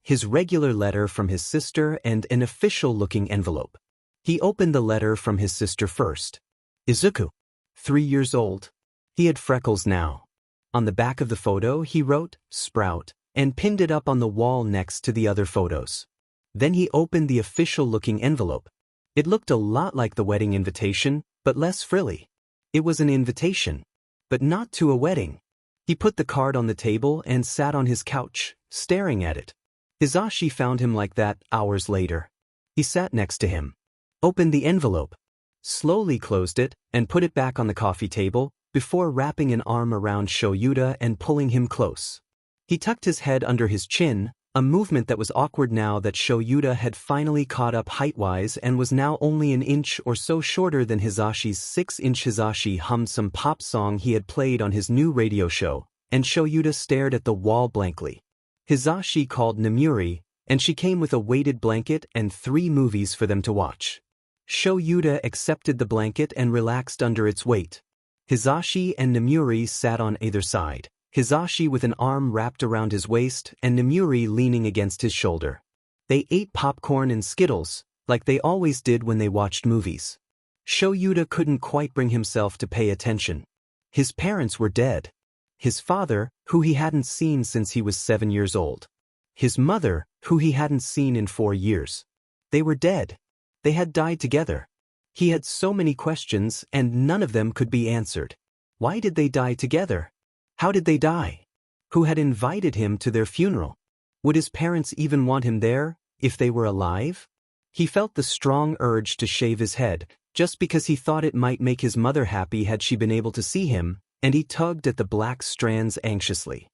His regular letter from his sister and an official-looking envelope. He opened the letter from his sister first. Isuku. 3 years old. He had freckles now. On the back of the photo he wrote, "Sprout," and pinned it up on the wall next to the other photos. Then he opened the official-looking envelope. It looked a lot like the wedding invitation, but less frilly. It was an invitation, but not to a wedding. He put the card on the table and sat on his couch, staring at it. Hisashi found him like that hours later. He sat next to him, opened the envelope, slowly closed it, and put it back on the coffee table, before wrapping an arm around Shoyuta and pulling him close. He tucked his head under his chin, a movement that was awkward now that Shoyuta had finally caught up height-wise and was now only an inch or so shorter than Hisashi's 6-inch. Hisashi hummed some pop song he had played on his new radio show, and Shoyuta stared at the wall blankly. Hisashi called Namuri, and she came with a weighted blanket and 3 movies for them to watch. Shoyuta accepted the blanket and relaxed under its weight. Hisashi and Namuri sat on either side, Hisashi with an arm wrapped around his waist and Namuri leaning against his shoulder. They ate popcorn and Skittles, like they always did when they watched movies. Shoyuta couldn't quite bring himself to pay attention. His parents were dead. His father, who he hadn't seen since he was 7 years old. His mother, who he hadn't seen in 4 years. They were dead. They had died together. He had so many questions and none of them could be answered. Why did they die together? How did they die? Who had invited him to their funeral? Would his parents even want him there, if they were alive? He felt the strong urge to shave his head, just because he thought it might make his mother happy had she been able to see him, and he tugged at the black strands anxiously.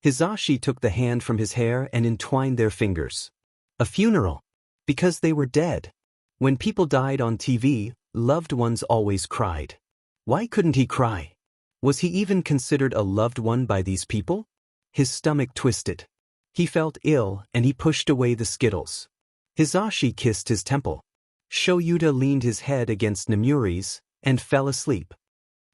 Hisashi took the hand from his hair and entwined their fingers. A funeral. Because they were dead. When people died on TV, loved ones always cried. Why couldn't he cry? Was he even considered a loved one by these people? His stomach twisted. He felt ill and he pushed away the Skittles. Hisashi kissed his temple. Shoyuta leaned his head against Namuri's and fell asleep.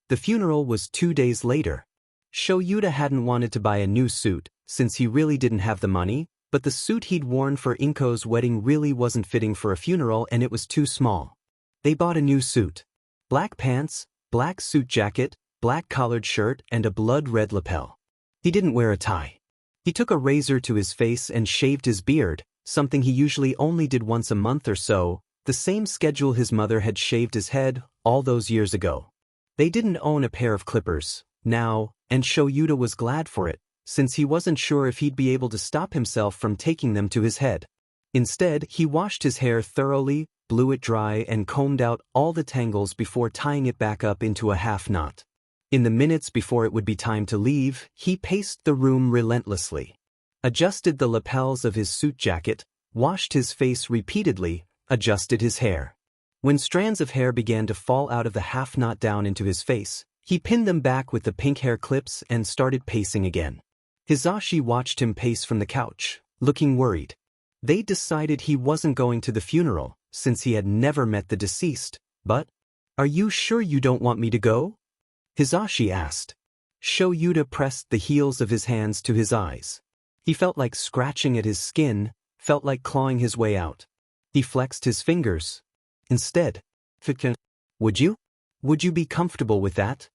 The funeral was 2 days later. Shoyuta hadn't wanted to buy a new suit, since he really didn't have the money, but the suit he'd worn for Inko's wedding really wasn't fitting for a funeral and it was too small. They bought a new suit. Black pants, black suit jacket, black collared shirt and a blood-red lapel. He didn't wear a tie. He took a razor to his face and shaved his beard, something he usually only did once a month or so, the same schedule his mother had shaved his head all those years ago. They didn't own a pair of clippers now, and Shoyuta was glad for it, since he wasn't sure if he'd be able to stop himself from taking them to his head. Instead, he washed his hair thoroughly, blew it dry and combed out all the tangles before tying it back up into a half knot. In the minutes before it would be time to leave, he paced the room relentlessly. Adjusted the lapels of his suit jacket, washed his face repeatedly, adjusted his hair. When strands of hair began to fall out of the half knot down into his face, he pinned them back with the pink hair clips and started pacing again. Hisashi watched him pace from the couch, looking worried. They decided he wasn't going to the funeral, since he had never met the deceased, but, "Are you sure you don't want me to go?" Hisashi asked. Shoyuta pressed the heels of his hands to his eyes. He felt like scratching at his skin, felt like clawing his way out. He flexed his fingers. Instead, "Would you? Would you be comfortable with that?"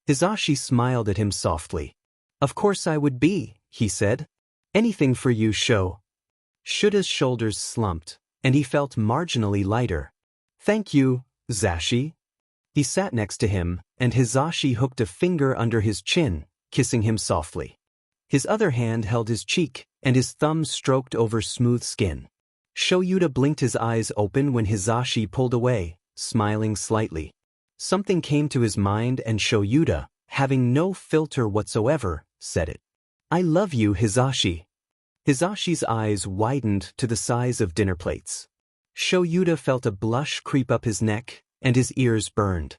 Hisashi smiled at him softly. "Of course I would be," he said. "Anything for you, Sho." Shuta's shoulders slumped, and he felt marginally lighter. "Thank you, Zashi." He sat next to him, and Hisashi hooked a finger under his chin, kissing him softly. His other hand held his cheek, and his thumb stroked over smooth skin. Shoyuta blinked his eyes open when Hisashi pulled away, smiling slightly. Something came to his mind and Shoyuta, having no filter whatsoever, said it. "I love you, Hisashi." Hisashi's eyes widened to the size of dinner plates. Shoyuta felt a blush creep up his neck, and his ears burned.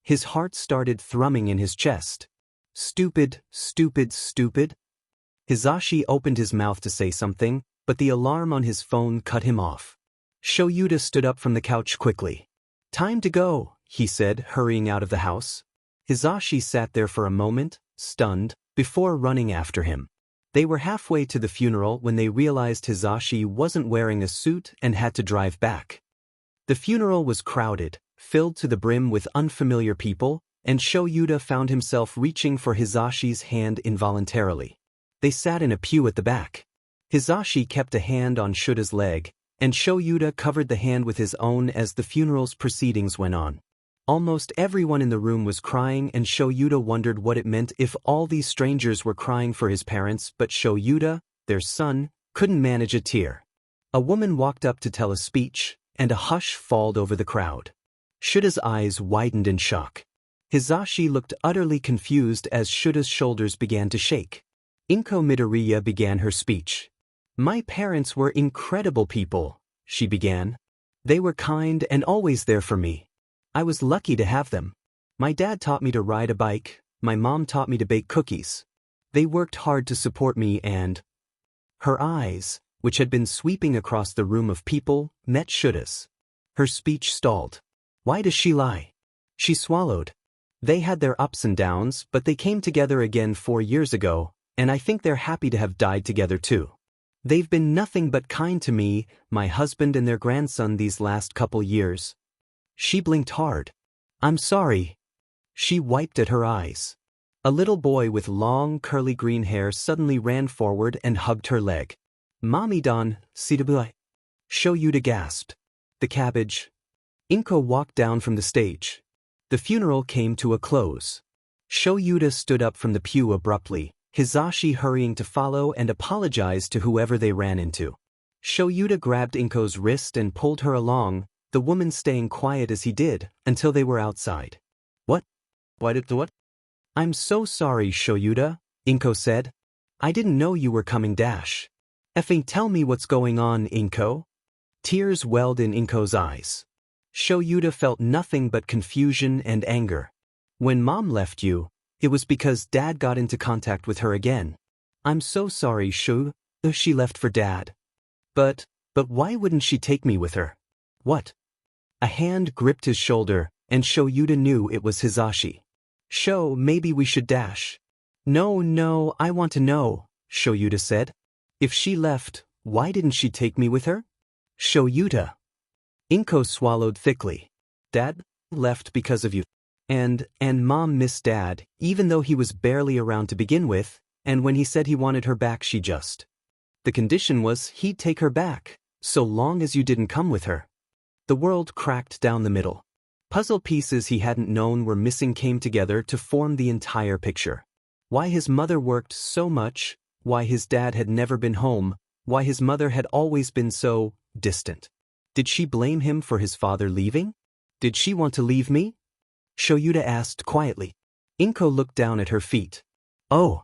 His heart started thrumming in his chest. "Stupid, stupid, stupid." Hisashi opened his mouth to say something, but the alarm on his phone cut him off. Shoyuta stood up from the couch quickly. "Time to go," he said, hurrying out of the house. Hisashi sat there for a moment, stunned, before running after him. They were halfway to the funeral when they realized Hisashi wasn't wearing a suit and had to drive back. The funeral was crowded, filled to the brim with unfamiliar people, and Shoyuta found himself reaching for Hisashi's hand involuntarily. They sat in a pew at the back. Hisashi kept a hand on Shuta's leg, and Shoyuta covered the hand with his own as the funeral's proceedings went on. Almost everyone in the room was crying, and Shoyuta wondered what it meant if all these strangers were crying for his parents, but Shoyuta, their son, couldn't manage a tear. A woman walked up to tell a speech, and a hush falled over the crowd. Shuta's eyes widened in shock. Hisashi looked utterly confused as Shuta's shoulders began to shake. Inko Midoriya began her speech. "My parents were incredible people," she began. "They were kind and always there for me. I was lucky to have them. My dad taught me to ride a bike, my mom taught me to bake cookies. They worked hard to support me and—" Her eyes, which had been sweeping across the room of people, met Shuta's. Her speech stalled. Why does she lie? She swallowed. They had their ups and downs, but they came together again 4 years ago, and I think they're happy to have died together too. They've been nothing but kind to me, my husband and their grandson these last couple years. She blinked hard. "I'm sorry." She wiped at her eyes. A little boy with long, curly green hair suddenly ran forward and hugged her leg. "Mommy-don, sitabu." Shoyuta gasped. "The cabbage." Inko walked down from the stage. The funeral came to a close. Shoyuta stood up from the pew abruptly, Hisashi hurrying to follow and apologize to whoever they ran into. Shoyuta grabbed Inko's wrist and pulled her along, the woman staying quiet as he did, until they were outside. "What? Why did what?" "I'm so sorry, Shoyuta," Inko said. "I didn't know you were coming dash. Effing tell me what's going on, Inko." Tears welled in Inko's eyes. Shoyuta felt nothing but confusion and anger. "When Mom left you, it was because Dad got into contact with her again. I'm so sorry, Sho, she left for Dad. But why wouldn't she take me with her?" "What?" A hand gripped his shoulder, and Shoyuta knew it was Hisashi. "Sho, maybe we should dash." No, I want to know," Shoyuta said. "If she left, Why didn't she take me with her? Shoyuta. Inko swallowed thickly. Dad left because of you. And Mom missed Dad, even though he was barely around to begin with, and when he said he wanted her back she just. The condition was he'd take her back, so long as you didn't come with her. The world cracked down the middle. Puzzle pieces he hadn't known were missing came together to form the entire picture. Why his mother worked so much, why his dad had never been home, why his mother had always been so distant. Did she blame him for his father leaving? Did she want to leave me? Shoyuta asked quietly. Inko looked down at her feet. Oh.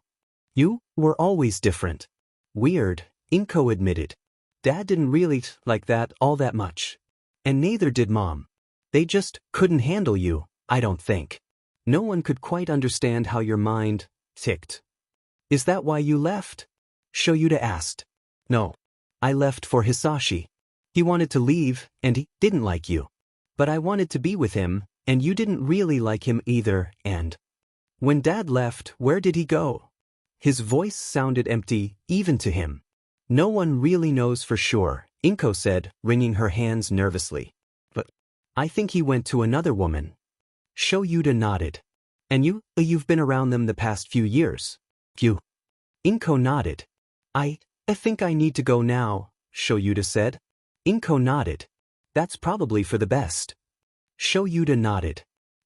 You were always different. Weird, Inko admitted. Dad didn't really like that all that much. And neither did Mom. They just couldn't handle you, I don't think. No one could quite understand how your mind ticked. Is that why you left? Shoyuta asked. No. I left for Hisashi. He wanted to leave, and he didn't like you. But I wanted to be with him, and you didn't really like him either, and... When Dad left, where did he go? His voice sounded empty, even to him. No one really knows for sure, Inko said, wringing her hands nervously. But I think he went to another woman. Shoyuta nodded. And you've been around them the past few years. You. Inko nodded. I think I need to go now, Shoyuta said. Inko nodded. That's probably for the best. Shoyuta nodded.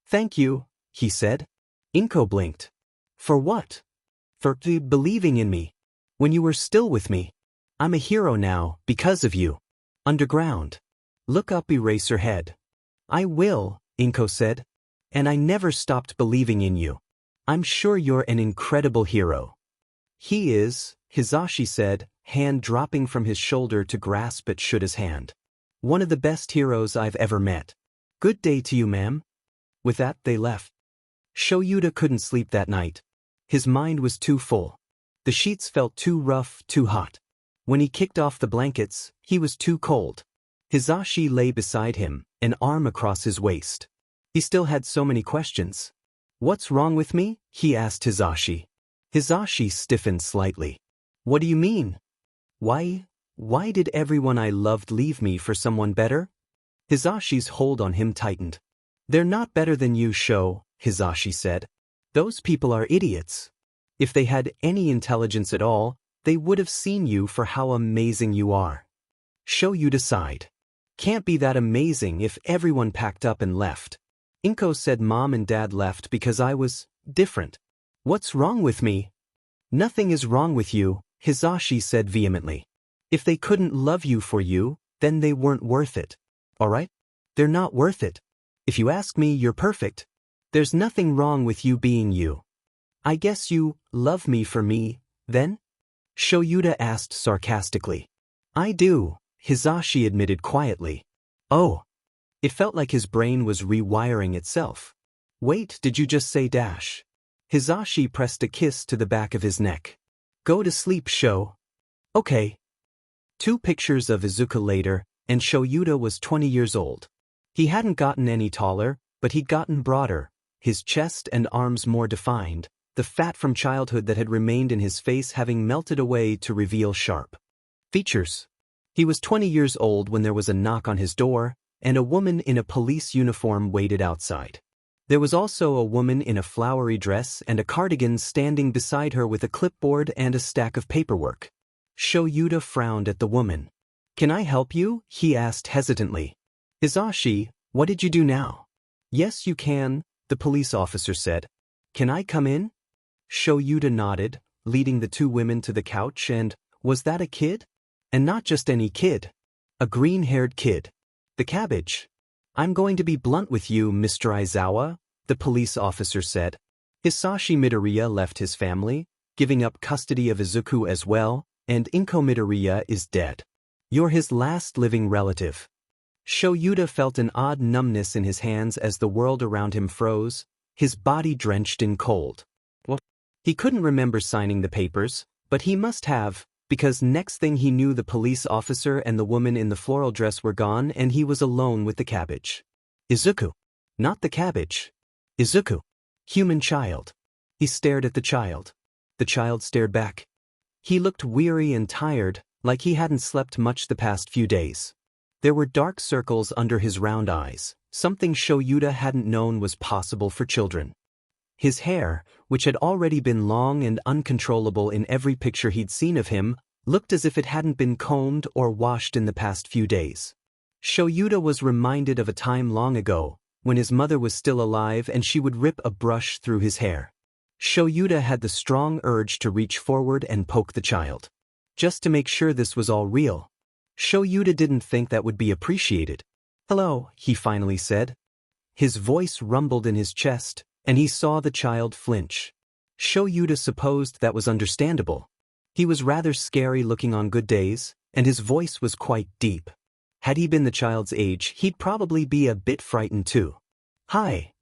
Thank you, he said. Inko blinked. For what? For believing in me. When you were still with me. I'm a hero now, because of you. Underground. Look up, erase her head. I will, Inko said. And I never stopped believing in you. I'm sure you're an incredible hero. He is, Hisashi said, hand dropping from his shoulder to grasp at Shuta's hand. One of the best heroes I've ever met. Good day to you, ma'am. With that, they left. Shoyuta couldn't sleep that night. His mind was too full. The sheets felt too rough, too hot. When he kicked off the blankets, he was too cold. Hisashi lay beside him, an arm across his waist. He still had so many questions. What's wrong with me? He asked Hisashi. Hisashi stiffened slightly. What do you mean? Why did everyone I loved leave me for someone better? Hisashi's hold on him tightened. They're not better than you, Sho, Hisashi said. Those people are idiots. If they had any intelligence at all, they would have seen you for how amazing you are. Shoyuta sighed. Can't be that amazing if everyone packed up and left. Inko said Mom and Dad left because I was different. What's wrong with me? Nothing is wrong with you, Hisashi said vehemently. If they couldn't love you for you, then they weren't worth it. Alright? They're not worth it. If you ask me, you're perfect. There's nothing wrong with you being you. I guess you love me for me, then? Shoyuta asked sarcastically. I do, Hisashi admitted quietly. Oh. It felt like his brain was rewiring itself. Wait, did you just say dash? Hisashi pressed a kiss to the back of his neck. Go to sleep, Sho. Okay. 2 pictures of Isuku later, and Shoyuta was 20 years old. He hadn't gotten any taller, but he'd gotten broader, his chest and arms more defined, the fat from childhood that had remained in his face having melted away to reveal sharp features. He was 20 years old when there was a knock on his door, and a woman in a police uniform waited outside. There was also a woman in a flowery dress and a cardigan standing beside her with a clipboard and a stack of paperwork. Shoyuta frowned at the woman. Can I help you? He asked hesitantly. Hisashi, what did you do now? Yes, you can, the police officer said. Can I come in? Shoyuta nodded, leading the 2 women to the couch, and was that a kid? And not just any kid. A green-haired kid. The cabbage. I'm going to be blunt with you, Mr. Aizawa, the police officer said. Hisashi Midoriya left his family, giving up custody of Isuku as well, and Inko Midoriya is dead. You're his last living relative. Shoyuta felt an odd numbness in his hands as the world around him froze, his body drenched in cold. What? He couldn't remember signing the papers, but he must have, because next thing he knew the police officer and the woman in the floral dress were gone and he was alone with the cabbage. Isuku. Not the cabbage. Isuku. Human child. He stared at the child. The child stared back. He looked weary and tired, like he hadn't slept much the past few days. There were dark circles under his round eyes, something Shoyuta hadn't known was possible for children. His hair, which had already been long and uncontrollable in every picture he'd seen of him, looked as if it hadn't been combed or washed in the past few days. Shoyuta was reminded of a time long ago, when his mother was still alive and she would rip a brush through his hair. Shoyuta had the strong urge to reach forward and poke the child, just to make sure this was all real. Shoyuta didn't think that would be appreciated. "Hello," he finally said. His voice rumbled in his chest, and he saw the child flinch. Shoyuta supposed that was understandable. He was rather scary looking on good days, and his voice was quite deep. Had he been the child's age, he'd probably be a bit frightened too. "Hi,"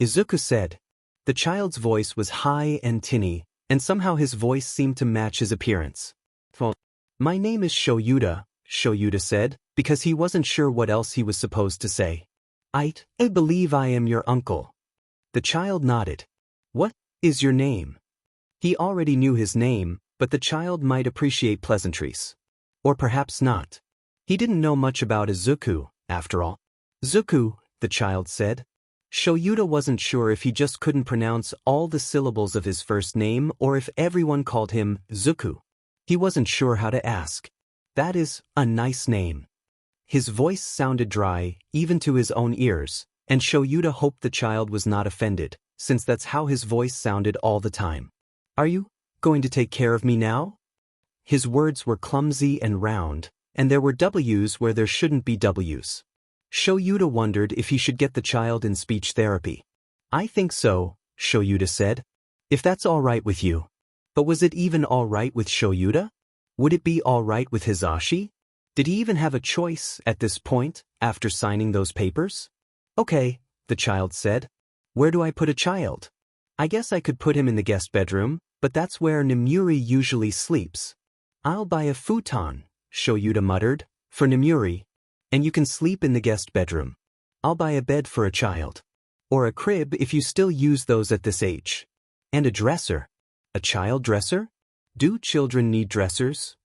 Isuku said. The child's voice was high and tinny, and somehow his voice seemed to match his appearance. "My name is Shoyuta," Shoyuta said, because he wasn't sure what else he was supposed to say. I believe I am your uncle." The child nodded. "What is your name?" He already knew his name, but the child might appreciate pleasantries. Or perhaps not. He didn't know much about Isuku, after all. "Zuku," the child said. Shoyuta wasn't sure if he just couldn't pronounce all the syllables of his first name or if everyone called him Zuku. He wasn't sure how to ask. "That is a nice name." His voice sounded dry, even to his own ears, and Shoyuta hoped the child was not offended, since that's how his voice sounded all the time. "Are you going to take care of me now?" His words were clumsy and round, and there were W's where there shouldn't be W's. Shoyuta wondered if he should get the child in speech therapy. "I think so," Shoyuta said. "If that's all right with you." But was it even all right with Shoyuta? Would it be all right with Hisashi? Did he even have a choice at this point, after signing those papers? "Okay," the child said. "Where do I put a child?" "I guess I could put him in the guest bedroom, but that's where Nemuri usually sleeps." "I'll buy a futon," Shoyuta muttered, "for Nemuri. And you can sleep in the guest bedroom. I'll buy a bed for a child. Or a crib if you still use those at this age. And a dresser." "A child dresser? Do children need dressers?"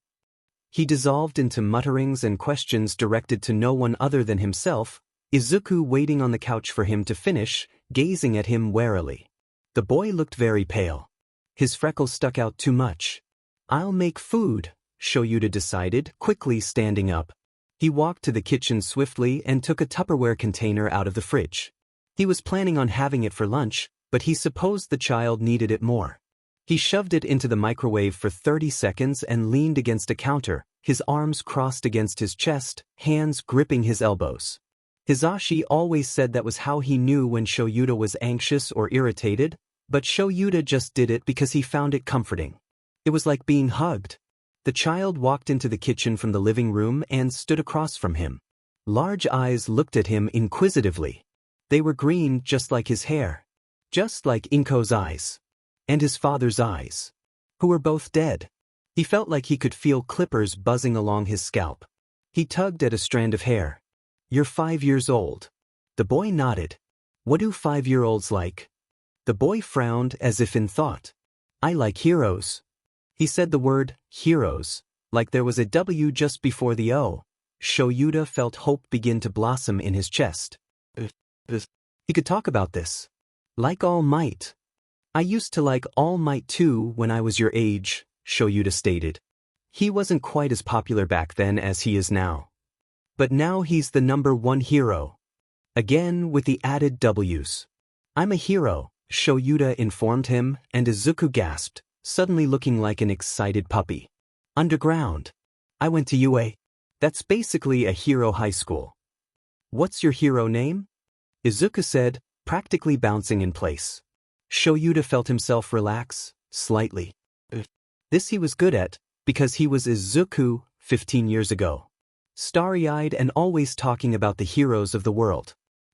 He dissolved into mutterings and questions directed to no one other than himself, Isuku waiting on the couch for him to finish, gazing at him warily. The boy looked very pale. His freckles stuck out too much. "I'll make food," Shoyuta decided, quickly standing up. He walked to the kitchen swiftly and took a Tupperware container out of the fridge. He was planning on having it for lunch, but he supposed the child needed it more. He shoved it into the microwave for 30 seconds and leaned against a counter, his arms crossed against his chest, hands gripping his elbows. Hisashi always said that was how he knew when Shoyuta was anxious or irritated, but Shoyuta just did it because he found it comforting. It was like being hugged. The child walked into the kitchen from the living room and stood across from him. Large eyes looked at him inquisitively. They were green just like his hair. Just like Inko's eyes. And his father's eyes. Who were both dead. He felt like he could feel clippers buzzing along his scalp. He tugged at a strand of hair. "You're 5 years old." The boy nodded. "What do 5-year-olds like?" The boy frowned as if in thought. "I like heroes." He said the word, heroes, like there was a W just before the O. Shoyuta felt hope begin to blossom in his chest. He could talk about this. "Like All Might." "I used to like All Might too when I was your age," Shoyuta stated. He wasn't quite as popular back then as he is now. But now he's the #1 hero. Again with the added W's. "I'm a hero," Shoyuta informed him, and Izuku gasped, suddenly looking like an excited puppy. "Underground. I went to UA. That's basically a hero high school." "What's your hero name?" Izuku said, practically bouncing in place. Shoyuta felt himself relax, slightly. This he was good at, because he was Izuku 15 years ago. Starry-eyed and always talking about the heroes of the world.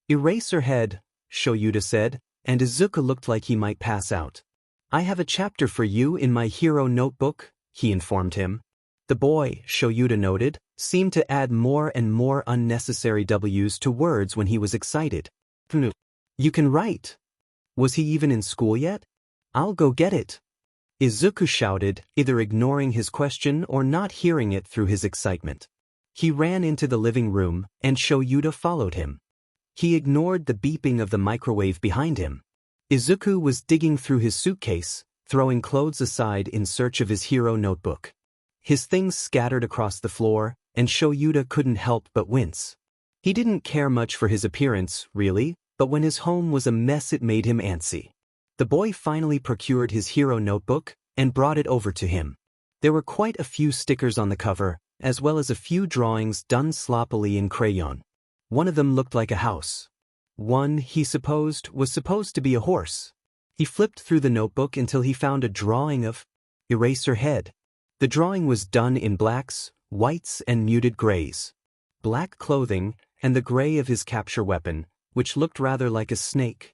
"Eraserhead," Shoyuta said, and Izuku looked like he might pass out. "I have a chapter for you in my hero notebook," he informed him. The boy, Shoyuta noted, seemed to add more and more unnecessary W's to words when he was excited. "You can write." Was he even in school yet? "I'll go get it." Izuku shouted, either ignoring his question or not hearing it through his excitement. He ran into the living room, and Shoyuta followed him. He ignored the beeping of the microwave behind him. Izuku was digging through his suitcase, throwing clothes aside in search of his hero notebook. His things scattered across the floor, and Shoyuta couldn't help but wince. He didn't care much for his appearance, really, but when his home was a mess it made him antsy. The boy finally procured his hero notebook and brought it over to him. There were quite a few stickers on the cover, as well as a few drawings done sloppily in crayon. One of them looked like a house. One, he supposed, was supposed to be a horse. He flipped through the notebook until he found a drawing of Eraserhead. The drawing was done in blacks, whites, and muted grays. Black clothing, and the gray of his capture weapon, which looked rather like a snake.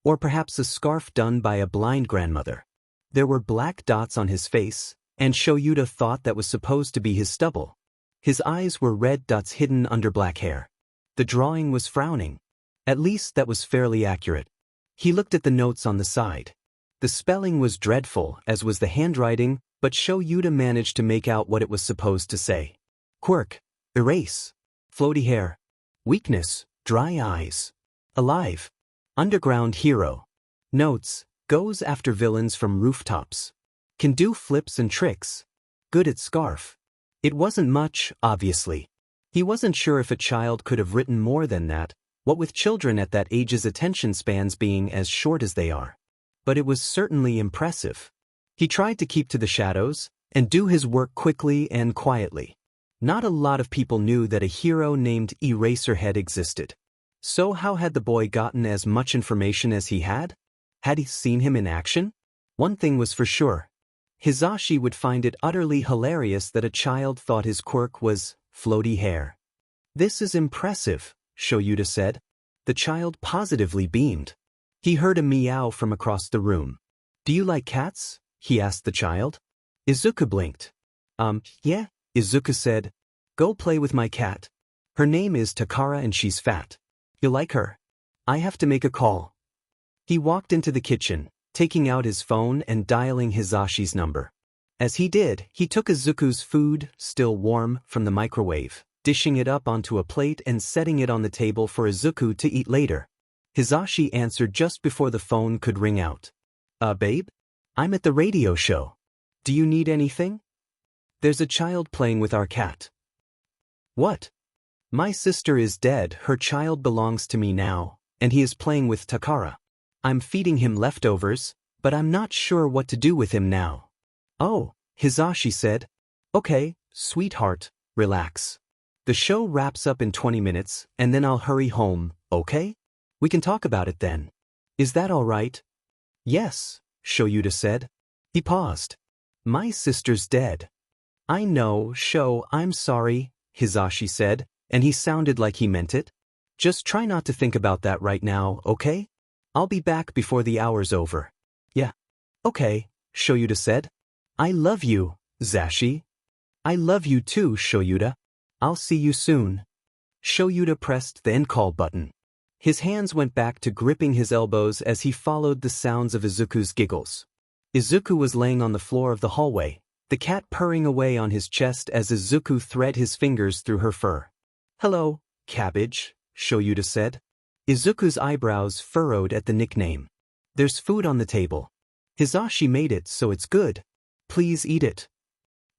Or perhaps a scarf done by a blind grandmother. There were black dots on his face, and Shoyuta thought that was supposed to be his stubble. His eyes were red dots hidden under black hair. The drawing was frowning. At least that was fairly accurate. He looked at the notes on the side. The spelling was dreadful, as was the handwriting, but Shoyuta managed to make out what it was supposed to say. Quirk, erase. Floaty hair. Weakness, dry eyes. Alive. Underground hero. Notes, goes after villains from rooftops. Can do flips and tricks. Good at scarf. It wasn't much, obviously. He wasn't sure if a child could have written more than that, what with children at that age's attention spans being as short as they are. But it was certainly impressive. He tried to keep to the shadows, and do his work quickly and quietly. Not a lot of people knew that a hero named Eraserhead existed. So how had the boy gotten as much information as he had? Had he seen him in action? One thing was for sure. Hizashi would find it utterly hilarious that a child thought his quirk was floaty hair. This is impressive, Shoyuta said. The child positively beamed. He heard a meow from across the room. Do you like cats? He asked the child. Izuku blinked. Yeah, Izuku said. Go play with my cat. Her name is Takara and she's fat. You like her? I have to make a call. He walked into the kitchen, taking out his phone and dialing Hizashi's number. As he did, he took Izuku's food, still warm, from the microwave, dishing it up onto a plate and setting it on the table for Izuku to eat later. Hizashi answered just before the phone could ring out. Babe? I'm at the radio show. Do you need anything? There's a child playing with our cat. What? My sister is dead, her child belongs to me now, and he is playing with Takara. I'm feeding him leftovers, but I'm not sure what to do with him now. Oh, Hizashi said. Okay, sweetheart, relax. The show wraps up in 20 minutes, and then I'll hurry home, okay? We can talk about it then. Is that all right? Yes, Shoyuta said. He paused. My sister's dead. I know, I'm sorry, Hizashi said, and he sounded like he meant it. Just try not to think about that right now, okay? I'll be back before the hour's over. Yeah. Okay, Shoyuta said. I love you, Zashi. I love you too, Shoyuta. I'll see you soon. Shoyuta pressed the end call button. His hands went back to gripping his elbows as he followed the sounds of Izuku's giggles. Izuku was laying on the floor of the hallway, the cat purring away on his chest as Izuku thread his fingers through her fur. Hello, cabbage, Shoyuta said. Izuku's eyebrows furrowed at the nickname. There's food on the table. Hizashi made it, so it's good. Please eat it.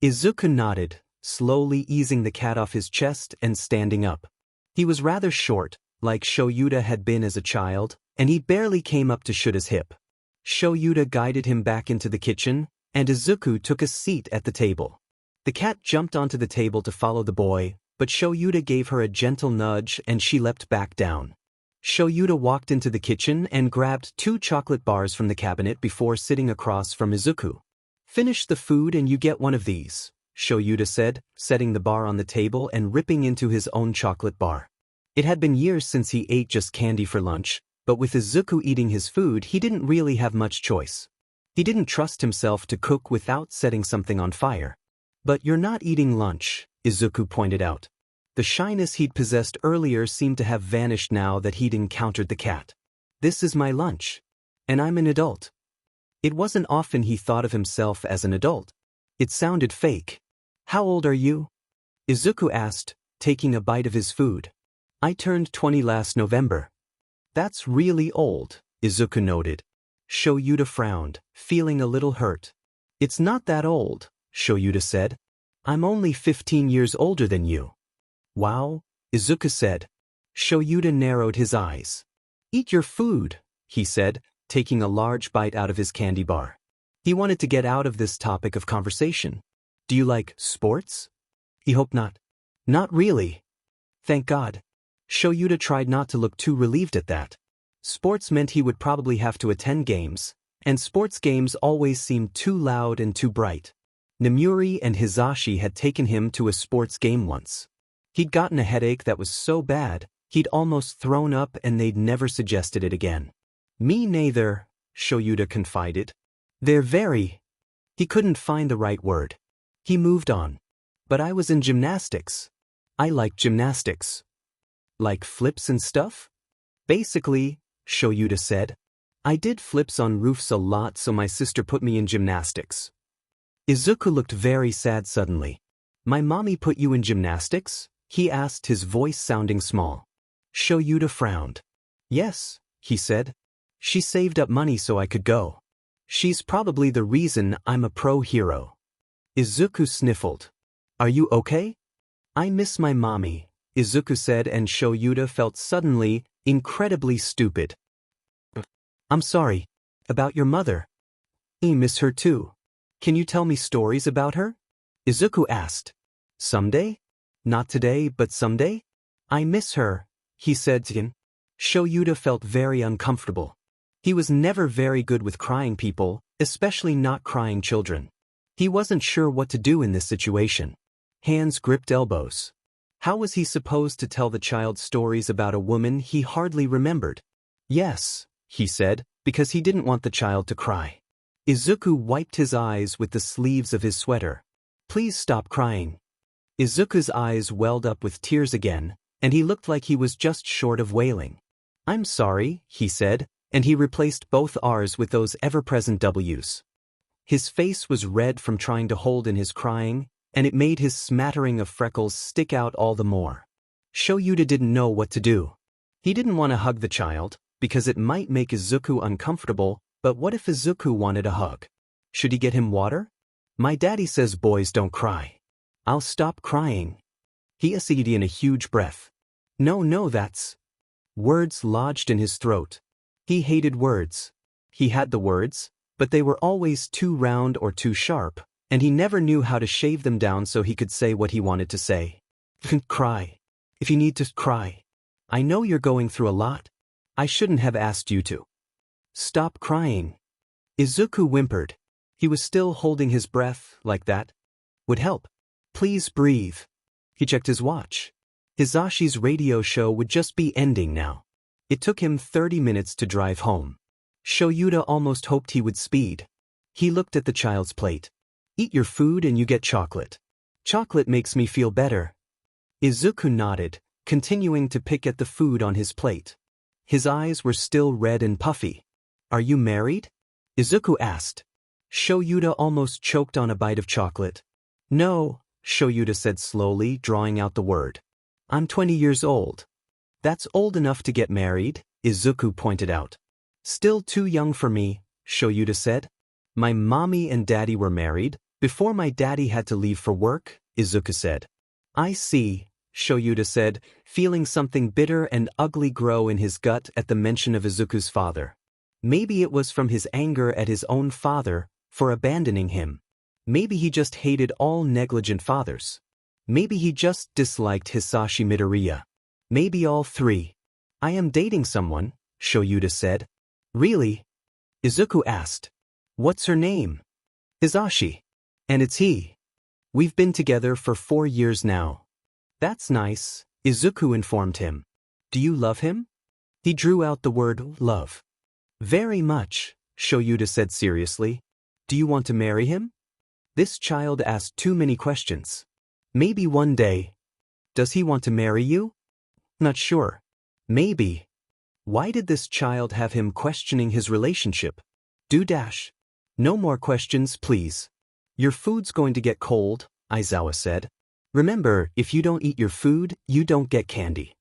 Izuku nodded, slowly easing the cat off his chest and standing up. He was rather short, like Shoyuta had been as a child, and he barely came up to Shuta's hip. Shoyuta guided him back into the kitchen, and Izuku took a seat at the table. The cat jumped onto the table to follow the boy, but Shoyuta gave her a gentle nudge and she leapt back down. Shoyuta walked into the kitchen and grabbed 2 chocolate bars from the cabinet before sitting across from Izuku. Finish the food and you get one of these, Shoyuta said, setting the bar on the table and ripping into his own chocolate bar. It had been years since he ate just candy for lunch, but with Izuku eating his food he didn't really have much choice. He didn't trust himself to cook without setting something on fire. But you're not eating lunch, Izuku pointed out. The shyness he'd possessed earlier seemed to have vanished now that he'd encountered the cat. This is my lunch. And I'm an adult. It wasn't often he thought of himself as an adult. It sounded fake. How old are you? Izuku asked, taking a bite of his food. I turned 20 last November. That's really old, Izuku noted. Shoyuta frowned, feeling a little hurt. It's not that old, Shoyuta said. I'm only 15 years older than you. Wow, Izuku said. Shoyuta narrowed his eyes. Eat your food, he said, taking a large bite out of his candy bar. He wanted to get out of this topic of conversation. Do you like sports? He hoped not. Not really. Thank God. Shoyuta tried not to look too relieved at that. Sports meant he would probably have to attend games, and sports games always seemed too loud and too bright. Namuri and Hisashi had taken him to a sports game once. He'd gotten a headache that was so bad, he'd almost thrown up and they'd never suggested it again. Me neither, Shoyuta confided. They're very... He couldn't find the right word. He moved on. But I was in gymnastics. I like gymnastics. Like flips and stuff? Basically, Shoyuta said. I did flips on roofs a lot, so my sister put me in gymnastics. Izuku looked very sad suddenly. My mommy put you in gymnastics? He asked, his voice sounding small. Shoyuta frowned. Yes, he said. She saved up money so I could go. She's probably the reason I'm a pro hero. Izuku sniffled. Are you okay? I miss my mommy, Izuku said, and Shoyuta felt suddenly incredibly stupid. I'm sorry. About your mother. I miss her too. Can you tell me stories about her? Izuku asked. Someday? Not today, but someday? I miss her, he said to him. Shoyuta felt very uncomfortable. He was never very good with crying people, especially not crying children. He wasn't sure what to do in this situation. Hands gripped elbows. How was he supposed to tell the child stories about a woman he hardly remembered? Yes, he said, because he didn't want the child to cry. Izuku wiped his eyes with the sleeves of his sweater. Please stop crying. Izuku's eyes welled up with tears again, and he looked like he was just short of wailing. I'm sorry, he said, and he replaced both R's with those ever-present W's. His face was red from trying to hold in his crying, and it made his smattering of freckles stick out all the more. Shoyuta didn't know what to do. He didn't want to hug the child, because it might make Izuku uncomfortable, but what if Izuku wanted a hug? Should he get him water? My daddy says boys don't cry. I'll stop crying. He said in a huge breath. No, that's... Words lodged in his throat. He hated words. He had the words, but they were always too round or too sharp, and he never knew how to shave them down so he could say what he wanted to say. Cry. If you need to cry. I know you're going through a lot. I shouldn't have asked you to. Stop crying. Izuku whimpered. He was still holding his breath like that. Would help. Please breathe. He checked his watch. Hisashi's radio show would just be ending now. It took him 30 minutes to drive home. Shoyuta almost hoped he would speed. He looked at the child's plate. Eat your food and you get chocolate. Chocolate makes me feel better. Izuku nodded, continuing to pick at the food on his plate. His eyes were still red and puffy. Are you married? Izuku asked. Shoyuta almost choked on a bite of chocolate. No, Shoyuta said slowly, drawing out the word. I'm 20 years old. That's old enough to get married, Izuku pointed out. Still too young for me, Shoyuta said. My mommy and daddy were married, before my daddy had to leave for work, Izuku said. I see, Shoyuta said, feeling something bitter and ugly grow in his gut at the mention of Izuku's father. Maybe it was from his anger at his own father for abandoning him. Maybe he just hated all negligent fathers. Maybe he just disliked Hisashi Midoriya. Maybe all three. I am dating someone, Shoyuta said. Really? Izuku asked. What's her name? Hisashi. And it's he. We've been together for 4 years now. That's nice, Izuku informed him. Do you love him? He drew out the word love. Very much, Shoyuta said seriously. Do you want to marry him? This child asked too many questions. Maybe one day. Does he want to marry you? Not sure. Maybe. Why did this child have him questioning his relationship? No more questions, please. Your food's going to get cold, Aizawa said. Remember, if you don't eat your food, you don't get candy.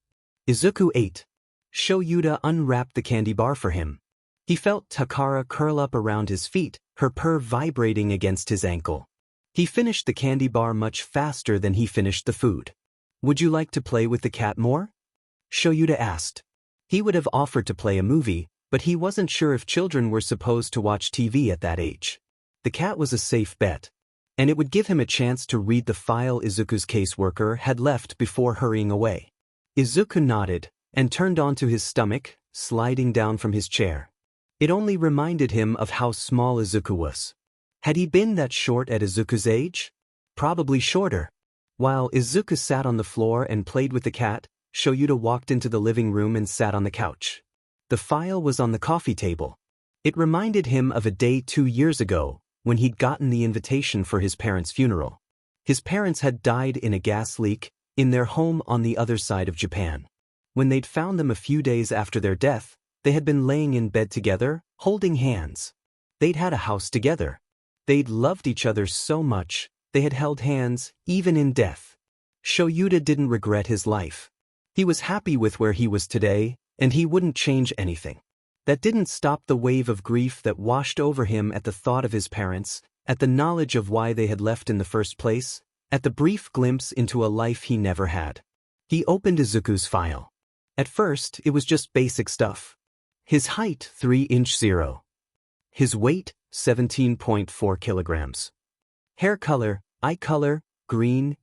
Izuku ate. Shoyuta unwrapped the candy bar for him. He felt Takara curl up around his feet, her purr vibrating against his ankle. He finished the candy bar much faster than he finished the food. Would you like to play with the cat more? Shoyuta asked. He would have offered to play a movie, but he wasn't sure if children were supposed to watch TV at that age. The cat was a safe bet, and it would give him a chance to read the file Izuku's caseworker had left before hurrying away. Izuku nodded and turned onto his stomach, sliding down from his chair. It only reminded him of how small Izuku was. Had he been that short at Izuku's age? Probably shorter. While Izuku sat on the floor and played with the cat, Shoyuta walked into the living room and sat on the couch. The file was on the coffee table. It reminded him of a day 2 years ago, when he'd gotten the invitation for his parents' funeral. His parents had died in a gas leak, in their home on the other side of Japan. When they'd found them a few days after their death, they had been laying in bed together, holding hands. They'd had a house together. They'd loved each other so much, they had held hands, even in death. Shoyuta didn't regret his life. He was happy with where he was today, and he wouldn't change anything. That didn't stop the wave of grief that washed over him at the thought of his parents, at the knowledge of why they had left in the first place, at the brief glimpse into a life he never had. He opened Izuku's file. At first, it was just basic stuff. His height 3'0". His weight 17.4 kilograms. Hair color, eye color, green.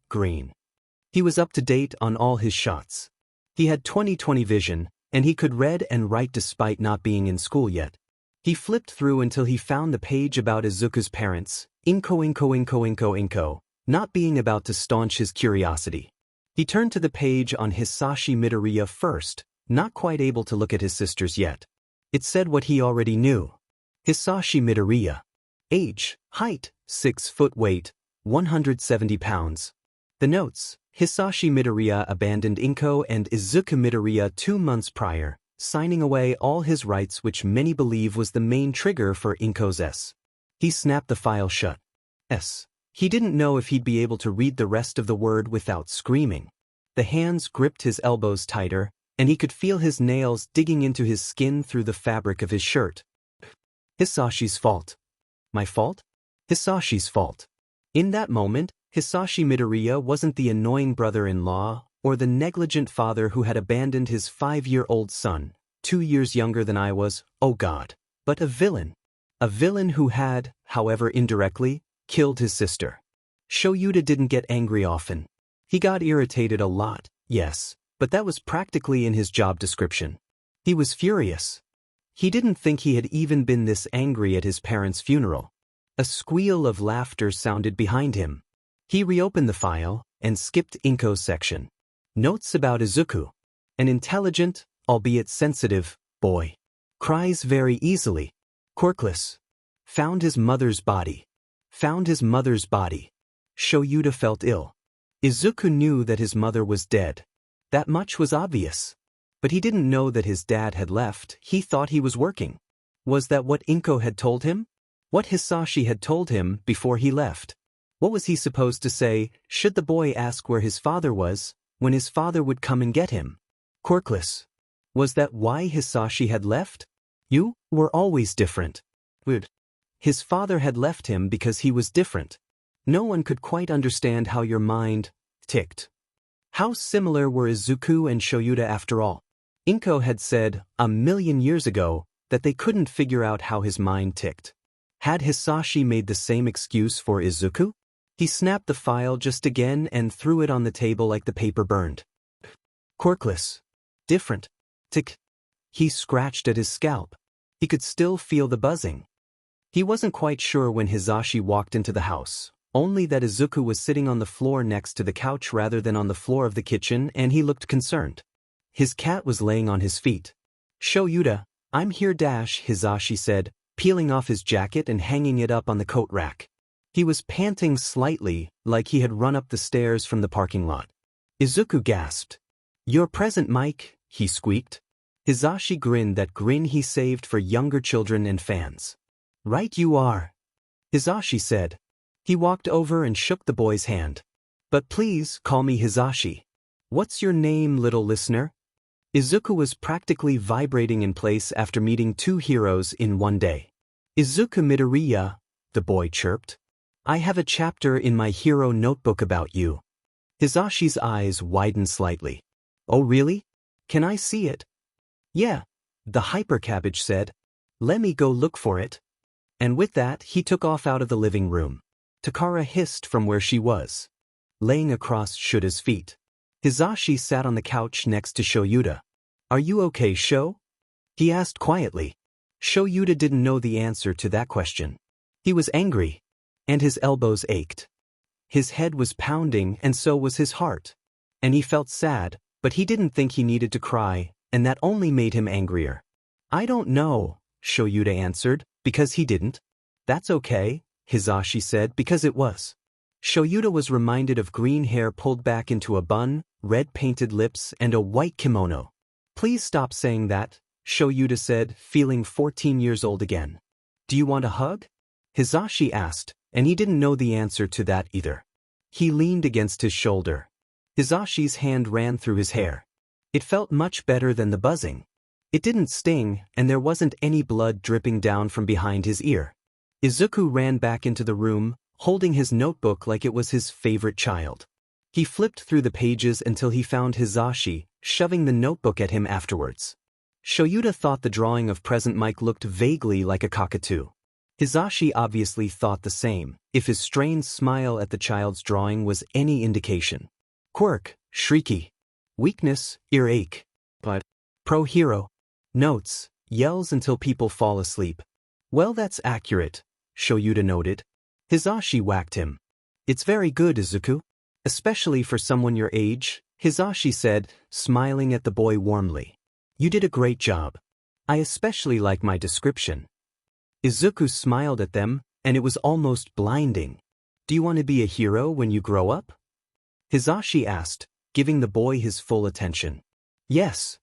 He was up to date on all his shots. He had 20/20 vision, and he could read and write despite not being in school yet. He flipped through until he found the page about Izuku's parents, Inko, not being about to staunch his curiosity. He turned to the page on Hisashi Midoriya first, not quite able to look at his sisters yet. It said what he already knew. Hisashi Midoriya. Age, height, 6 foot, weight, 170 pounds. The notes: Hisashi Midoriya abandoned Inko and Izuku Midoriya 2 months prior, signing away all his rights, which many believe was the main trigger for Inko's S. He snapped the file shut. S. He didn't know if he'd be able to read the rest of the word without screaming. The hands gripped his elbows tighter, and he could feel his nails digging into his skin through the fabric of his shirt. Hisashi's fault. My fault? Hisashi's fault. In that moment, Hisashi Midoriya wasn't the annoying brother-in-law or the negligent father who had abandoned his 5-year-old son, 2 years younger than I was, oh God, but a villain. A villain who had, however indirectly, killed his sister. Shoyuta didn't get angry often. He got irritated a lot, yes, but that was practically in his job description. He was furious. He didn't think he had even been this angry at his parents' funeral. A squeal of laughter sounded behind him. He reopened the file and skipped Inko's section. Notes about Izuku. An intelligent, albeit sensitive, boy. Cries very easily. Quirkless. Found his mother's body. Shoyuta felt ill. Izuku knew that his mother was dead. That much was obvious. But he didn't know that his dad had left. He thought he was working. Was that what Inko had told him? What Hisashi had told him before he left? What was he supposed to say, should the boy ask where his father was, when his father would come and get him? Quirkless. Was that why Hisashi had left? You were always different. Weird. His father had left him because he was different. No one could quite understand how your mind ticked. How similar were Izuku and Shoyuta after all? Inko had said, 1,000,000 years ago, that they couldn't figure out how his mind ticked. Had Hisashi made the same excuse for Izuku? He snapped the file just again and threw it on the table like the paper burned. Quirkless. Different. Tick. He scratched at his scalp. He could still feel the buzzing. He wasn't quite sure when Hisashi walked into the house, only that Izuku was sitting on the floor next to the couch rather than on the floor of the kitchen, and he looked concerned. His cat was laying on his feet. Shoyuta, I'm here. Hisashi said, peeling off his jacket and hanging it up on the coat rack. He was panting slightly, like he had run up the stairs from the parking lot. Izuku gasped. You're present, Mike, he squeaked. Hisashi grinned, that grin he saved for younger children and fans. Right you are, Hisashi said. He walked over and shook the boy's hand. But please call me Hisashi. What's your name, little listener? Izuku was practically vibrating in place after meeting two heroes in one day. Izuku Midoriya, the boy chirped. I have a chapter in my hero notebook about you. Hisashi's eyes widened slightly. Oh really? Can I see it? Yeah, the hyper cabbage said. Let me go look for it. And with that he took off out of the living room. Takara hissed from where she was, laying across Shuta's feet. Hisashi sat on the couch next to Shoyuta. Are you okay, Sho? He asked quietly. Shoyuta didn't know the answer to that question. He was angry, and his elbows ached. His head was pounding and so was his heart. And he felt sad, but he didn't think he needed to cry, and that only made him angrier. I don't know, Shoyuta answered, because he didn't. That's okay, Hisashi said, because it was. Shoyuta was reminded of green hair pulled back into a bun, red painted lips, and a white kimono. Please stop saying that, Shoyuta said, feeling 14 years old again. Do you want a hug? Hisashi asked, and he didn't know the answer to that either. He leaned against his shoulder. Hisashi's hand ran through his hair. It felt much better than the buzzing. It didn't sting, and there wasn't any blood dripping down from behind his ear. Izuku ran back into the room, holding his notebook like it was his favorite child. He flipped through the pages until he found Hisashi, shoving the notebook at him afterwards. Shoyuta thought the drawing of present Mike looked vaguely like a cockatoo. Hisashi obviously thought the same, if his strained smile at the child's drawing was any indication. Quirk, shrieky. Weakness, earache. But pro-hero. Notes, yells until people fall asleep. Well, that's accurate, Shoyuta noted. Hisashi whacked him. It's very good, Izuku. Especially for someone your age, Hisashi said, smiling at the boy warmly. You did a great job. I especially like my description. Izuku smiled at them, and it was almost blinding. Do you want to be a hero when you grow up? Hisashi asked, giving the boy his full attention. Yes.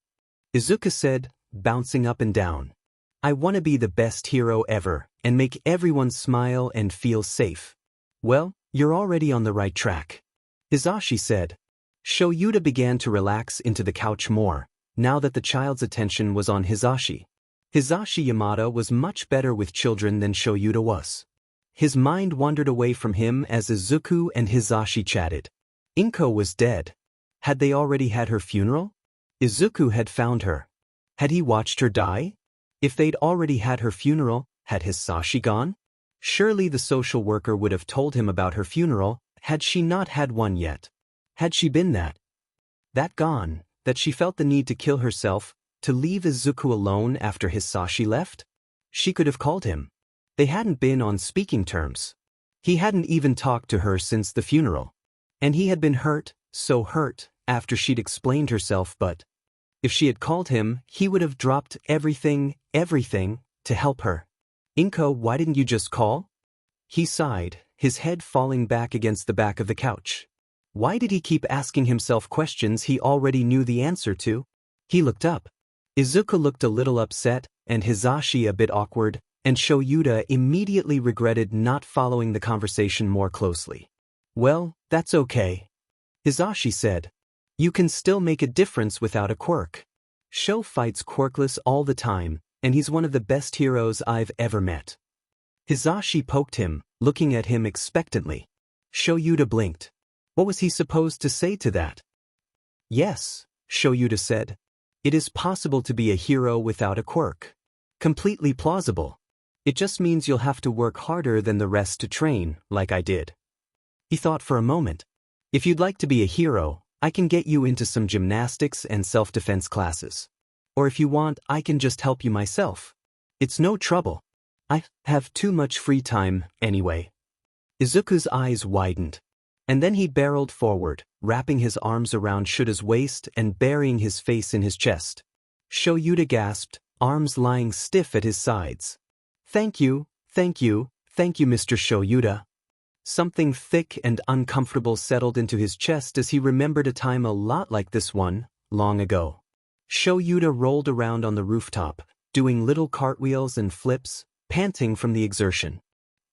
Izuku said, bouncing up and down. I want to be the best hero ever, and make everyone smile and feel safe. Well, you're already on the right track. Hisashi said. Shoyuta began to relax into the couch more, now that the child's attention was on Hisashi. Hisashi Yamada was much better with children than Shoyuta was. His mind wandered away from him as Izuku and Hisashi chatted. Inko was dead. Had they already had her funeral? Izuku had found her. Had he watched her die? If they'd already had her funeral, had Hisashi gone? Surely the social worker would have told him about her funeral, had she not had one yet. Had she been that gone, that she felt the need to kill herself, to leave Izuku alone after Hisashi left? She could have called him. They hadn't been on speaking terms. He hadn't even talked to her since the funeral. And he had been hurt, so hurt, after she'd explained herself, but if she had called him, he would have dropped everything, to help her. Inko, why didn't you just call? He sighed, his head falling back against the back of the couch. Why did he keep asking himself questions he already knew the answer to? He looked up. Izuku looked a little upset, and Hisashi a bit awkward, and Shoyuta immediately regretted not following the conversation more closely. Well, that's okay. Hisashi said. You can still make a difference without a quirk. Sho fights quirkless all the time, and he's one of the best heroes I've ever met. Hisashi poked him, looking at him expectantly. Shoyuta blinked. What was he supposed to say to that? Yes, Shoyuta said. It is possible to be a hero without a quirk. Completely plausible. It just means you'll have to work harder than the rest to train, like I did. He thought for a moment. If you'd like to be a hero, I can get you into some gymnastics and self-defense classes. Or if you want, I can just help you myself. It's no trouble. I have too much free time, anyway. Izuku's eyes widened. And then he barreled forward, wrapping his arms around Shuta's waist and burying his face in his chest. Shoyuta gasped, arms lying stiff at his sides. Thank you, Mr. Shoyuta. Something thick and uncomfortable settled into his chest as he remembered a time a lot like this one, long ago. Shoyuta rolled around on the rooftop, doing little cartwheels and flips, panting from the exertion.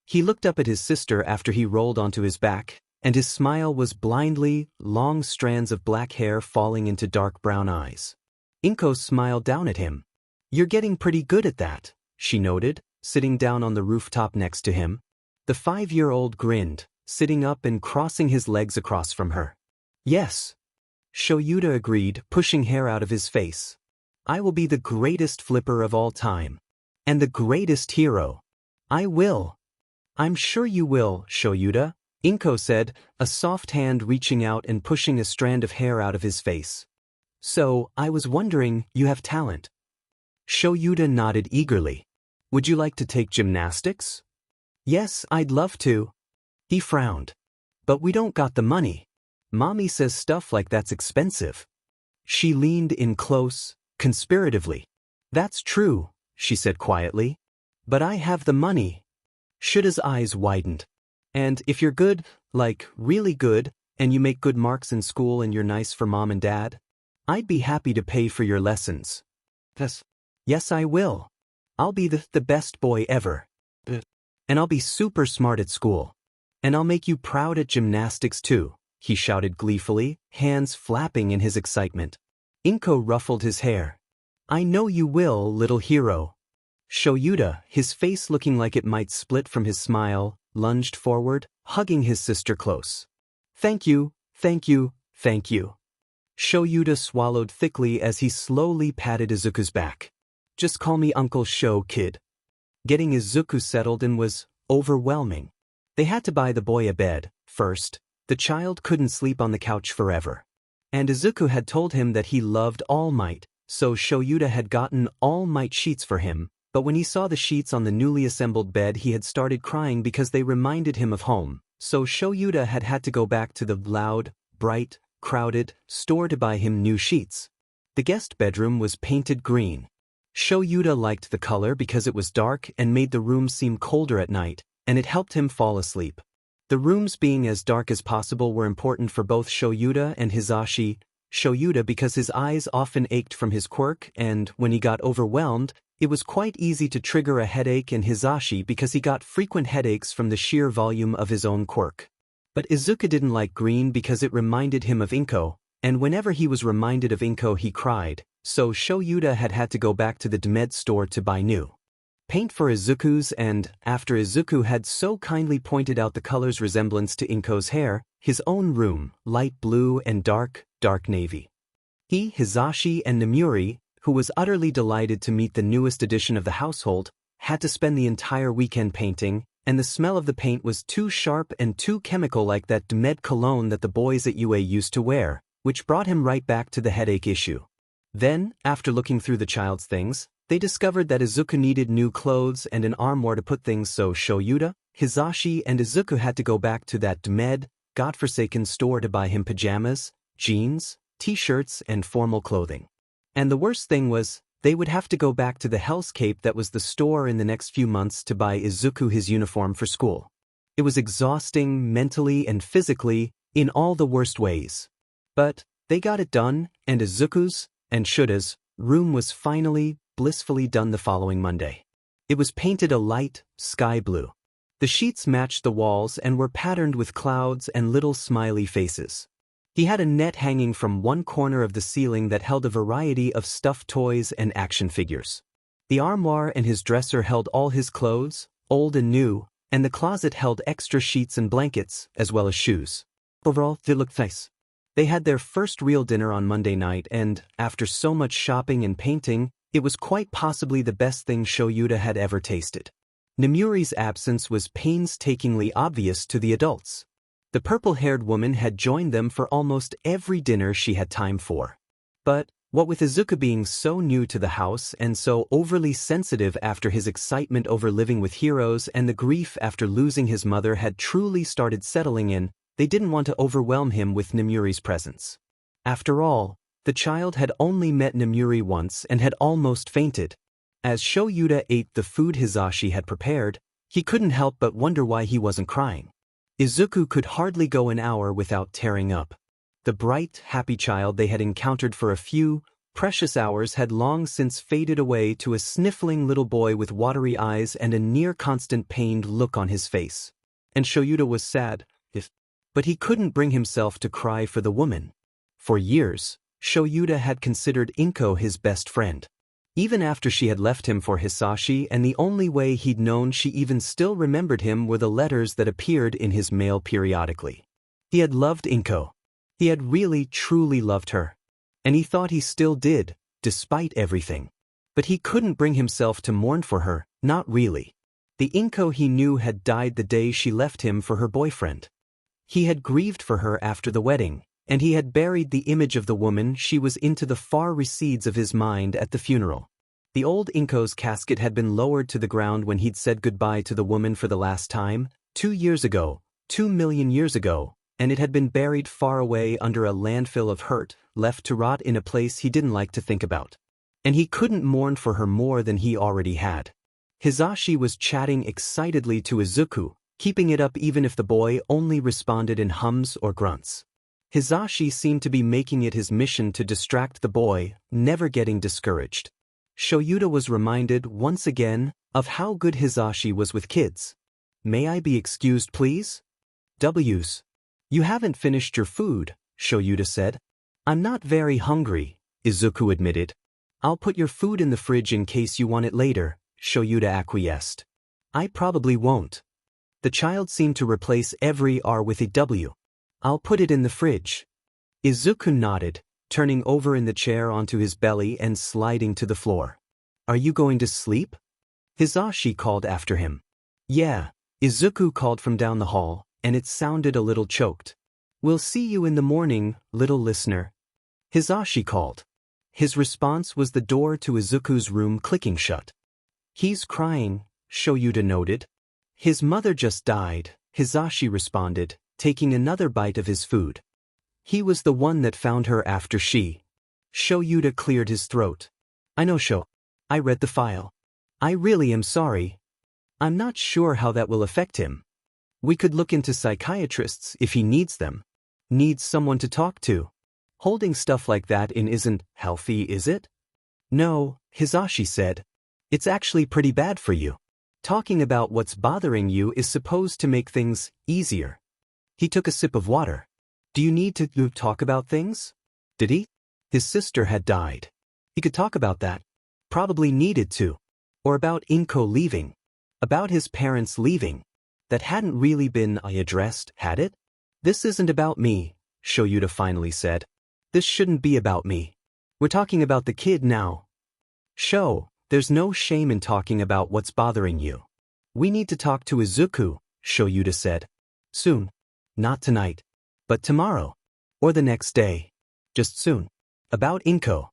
He looked up at his sister after he rolled onto his back, and his smile was blindly, long strands of black hair falling into dark brown eyes. Inko smiled down at him. "You're getting pretty good at that," she noted, sitting down on the rooftop next to him. The 5-year-old grinned, sitting up and crossing his legs across from her. "Yes," Shoyuta agreed, pushing hair out of his face. "I will be the greatest flipper of all time. And the greatest hero. I will." "I'm sure you will, Shoyuta," Inko said, a soft hand reaching out and pushing a strand of hair out of his face. "So, I was wondering, you have talent." Shoyuta nodded eagerly. "Would you like to take gymnastics?" "Yes, I'd love to." He frowned. "But we don't got the money. Mommy says stuff like that's expensive." She leaned in close, conspiratively. "That's true," she said quietly. "But I have the money." Shuda's eyes widened. "And if you're good, like really good, and you make good marks in school and you're nice for mom and dad, I'd be happy to pay for your lessons." Yes, I will. I'll be the best boy ever. And I'll be super smart at school. And I'll make you proud at gymnastics too," he shouted gleefully, hands flapping in his excitement. Inko ruffled his hair. "I know you will, little hero." Shoyuta, his face looking like it might split from his smile, lunged forward, hugging his sister close. "Thank you, thank you, thank you." Shoyuta swallowed thickly as he slowly patted Izuku's back. "Just call me Uncle Sho, kid." Getting Izuku settled in was overwhelming. They had to buy the boy a bed, first. The child couldn't sleep on the couch forever. And Izuku had told him that he loved All Might, so Shoyuta had gotten All Might sheets for him, but when he saw the sheets on the newly assembled bed he had started crying because they reminded him of home, so Shoyuta had to go back to the loud, bright, crowded store to buy him new sheets. The guest bedroom was painted green. Shoyuta liked the color because it was dark and made the room seem colder at night, and it helped him fall asleep. The rooms being as dark as possible were important for both Shoyuta and Hisashi. Shoyuta because his eyes often ached from his quirk, and when he got overwhelmed, it was quite easy to trigger a headache, and Hisashi because he got frequent headaches from the sheer volume of his own quirk. But Izuku didn't like green because it reminded him of Inko, and whenever he was reminded of Inko he cried, so Shoyuta had to go back to the Demed store to buy new paint for Izuku's, and after Izuku had so kindly pointed out the color's resemblance to Inko's hair, his own room, light blue and dark navy. He, Hisashi, and Namuri, who was utterly delighted to meet the newest addition of the household, had to spend the entire weekend painting, and the smell of the paint was too sharp and too chemical like that Demed cologne that the boys at UA used to wear, which brought him right back to the headache issue. Then, after looking through the child's things, they discovered that Izuku needed new clothes and an armoire to put things, so Shoyuta, Hisashi, and Izuku had to go back to that Demed, godforsaken store to buy him pajamas, jeans, t-shirts, and formal clothing. And the worst thing was, they would have to go back to the hellscape that was the store in the next few months to buy Izuku his uniform for school. It was exhausting mentally and physically, in all the worst ways. But they got it done, and Izuku's, and Shuda's, room was finally, blissfully done the following Monday. It was painted a light, sky blue. The sheets matched the walls and were patterned with clouds and little smiley faces. He had a net hanging from one corner of the ceiling that held a variety of stuffed toys and action figures. The armoire and his dresser held all his clothes, old and new, and the closet held extra sheets and blankets, as well as shoes. Overall, they looked nice. They had their first real dinner on Monday night, and, after so much shopping and painting, it was quite possibly the best thing Shoyuta had ever tasted. Namuri's absence was painstakingly obvious to the adults. The purple-haired woman had joined them for almost every dinner she had time for. But, what with Izuku being so new to the house and so overly sensitive after his excitement over living with heroes and the grief after losing his mother had truly started settling in, they didn't want to overwhelm him with Namuri's presence. After all, the child had only met Namuri once and had almost fainted. As Shoyuta ate the food Hisashi had prepared, he couldn't help but wonder why he wasn't crying. Izuku could hardly go an hour without tearing up. The bright, happy child they had encountered for a few precious hours had long since faded away to a sniffling little boy with watery eyes and a near-constant pained look on his face. And Shoyuta was sad, but he couldn't bring himself to cry for the woman. For years, Shoyuta had considered Inko his best friend. Even after she had left him for Hisashi, and the only way he'd known she even still remembered him were the letters that appeared in his mail periodically. He had loved Inko. He had really, truly loved her. And he thought he still did, despite everything. But he couldn't bring himself to mourn for her, not really. The Inko he knew had died the day she left him for her boyfriend. He had grieved for her after the wedding, and he had buried the image of the woman she was into the far recedes of his mind at the funeral. The old Inko's casket had been lowered to the ground when he'd said goodbye to the woman for the last time, 2 years ago, 2 million years ago, and it had been buried far away under a landfill of hurt, left to rot in a place he didn't like to think about. And he couldn't mourn for her more than he already had. Hisashi was chatting excitedly to Isuku, keeping it up even if the boy only responded in hums or grunts. Hisashi seemed to be making it his mission to distract the boy, never getting discouraged. Shoyuta was reminded once again of how good Hisashi was with kids. "May I be excused, please?" "W's. You haven't finished your food," Shoyuta said. "I'm not very hungry," Isuku admitted. "I'll put your food in the fridge in case you want it later," Shoyuta acquiesced. "I probably won't." The child seemed to replace every R with a W. "I'll put it in the fridge." Isuku nodded, turning over in the chair onto his belly and sliding to the floor. "Are you going to sleep?" Hisashi called after him. "Yeah," Isuku called from down the hall, and it sounded a little choked. "We'll see you in the morning, little listener," Hisashi called. His response was the door to Izuku's room clicking shut. "He's crying," Shoyuta noted. "His mother just died," Hisashi responded, taking another bite of his food. "He was the one that found her after she..." Shoyuta cleared his throat. "I know, I read the file. I really am sorry. I'm not sure how that will affect him. We could look into psychiatrists if he needs them. Needs someone to talk to. Holding stuff like that in isn't healthy, is it?" "No," Hisashi said. "It's actually pretty bad for you. Talking about what's bothering you is supposed to make things easier." He took a sip of water. "Do you need to talk about things?" "Did he?" His sister had died. He could talk about that. Probably needed to. Or about Inko leaving. About his parents leaving. That hadn't really been addressed, had it? "This isn't about me," Shoyuta finally said. "This shouldn't be about me. We're talking about the kid now." There's no shame in talking about what's bothering you. "We need to talk to Isuku," Shoyuta said. "Soon. Not tonight. But tomorrow. Or the next day. Just soon. About Inko."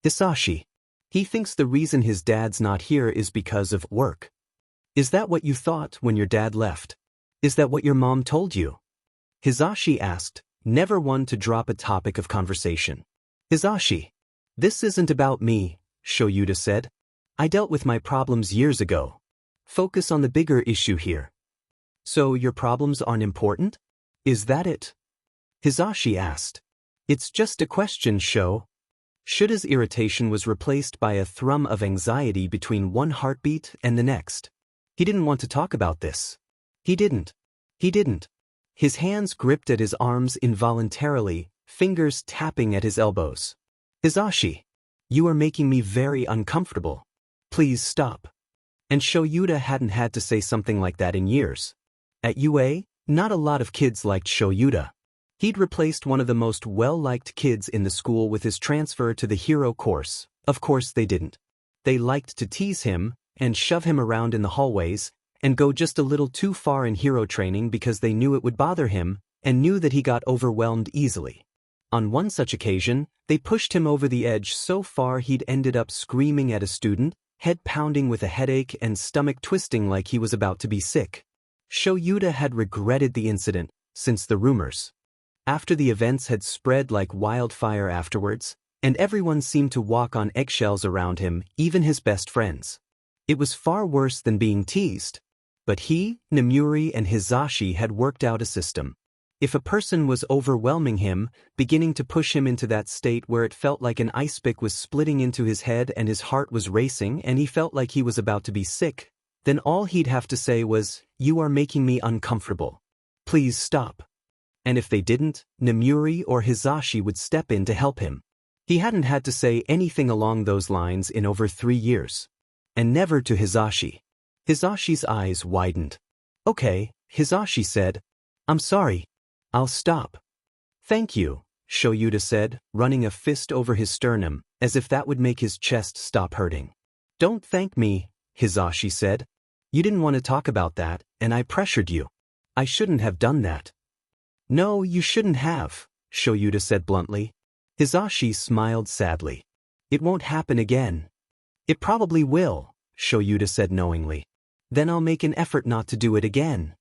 "Hisashi. He thinks the reason his dad's not here is because of work." "Is that what you thought when your dad left? Is that what your mom told you?" Hisashi asked, never one to drop a topic of conversation. "Hisashi. This isn't about me," Shoyuta said. "I dealt with my problems years ago. Focus on the bigger issue here." "So your problems aren't important? Is that it?" Hisashi asked. "It's just a question, Sho." Shuta's irritation was replaced by a thrum of anxiety between one heartbeat and the next. He didn't want to talk about this. He didn't. His hands gripped at his arms involuntarily, fingers tapping at his elbows. "Hisashi. You are making me very uncomfortable. Please stop." And Shoyuta hadn't had to say something like that in years. At UA, not a lot of kids liked Shoyuta. He'd replaced one of the most well-liked kids in the school with his transfer to the hero course. Of course they didn't. They liked to tease him, and shove him around in the hallways, and go just a little too far in hero training because they knew it would bother him, and knew that he got overwhelmed easily. On one such occasion, they pushed him over the edge so far he'd ended up screaming at a student, head pounding with a headache and stomach twisting like he was about to be sick. Shoyuta had regretted the incident, since the rumors. After the events had spread like wildfire afterwards, and everyone seemed to walk on eggshells around him, even his best friends. It was far worse than being teased. But he, Namuri, and Hisashi had worked out a system. If a person was overwhelming him, beginning to push him into that state where it felt like an ice pick was splitting into his head and his heart was racing and he felt like he was about to be sick, then all he'd have to say was, "You are making me uncomfortable. Please stop." And if they didn't, Nemuri or Hisashi would step in to help him. He hadn't had to say anything along those lines in over 3 years. And never to Hisashi. Hisashi's eyes widened. "Okay," Hisashi said. "I'm sorry. I'll stop." "Thank you," Shoyuta said, running a fist over his sternum, as if that would make his chest stop hurting. "Don't thank me," Hisashi said. "You didn't want to talk about that, and I pressured you. I shouldn't have done that." "No, you shouldn't have," Shoyuta said bluntly. Hisashi smiled sadly. "It won't happen again." "It probably will," Shoyuta said knowingly. "Then I'll make an effort not to do it again."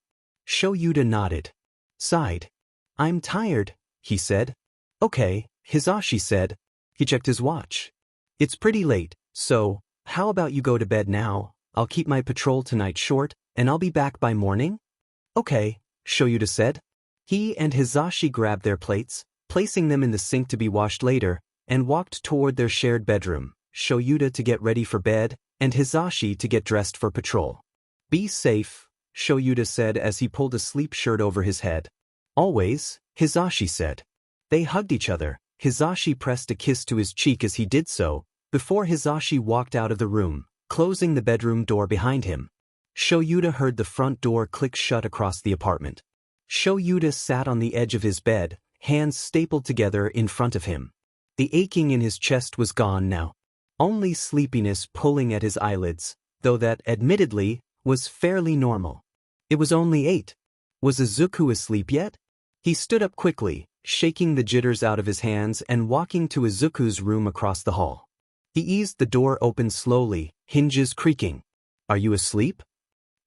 Shoyuta nodded. Sighed. "I'm tired," he said. "Okay," Hisashi said. He checked his watch. "It's pretty late, so, how about you go to bed now? I'll keep my patrol tonight short, and I'll be back by morning?" "Okay," Shoyuta said. He and Hisashi grabbed their plates, placing them in the sink to be washed later, and walked toward their shared bedroom, Shoyuta to get ready for bed, and Hisashi to get dressed for patrol. "Be safe," Shoyuta said as he pulled a sleep shirt over his head. "Always," Hisashi said. They hugged each other. Hisashi pressed a kiss to his cheek as he did so, before Hisashi walked out of the room, closing the bedroom door behind him. Shoyuta heard the front door click shut across the apartment. Shoyuta sat on the edge of his bed, hands stapled together in front of him. The aching in his chest was gone now. Only sleepiness pulling at his eyelids, though that, admittedly, was fairly normal. It was only 8. Was Isuku asleep yet? He stood up quickly, shaking the jitters out of his hands and walking to Izuku's room across the hall. He eased the door open slowly, hinges creaking. "Are you asleep?"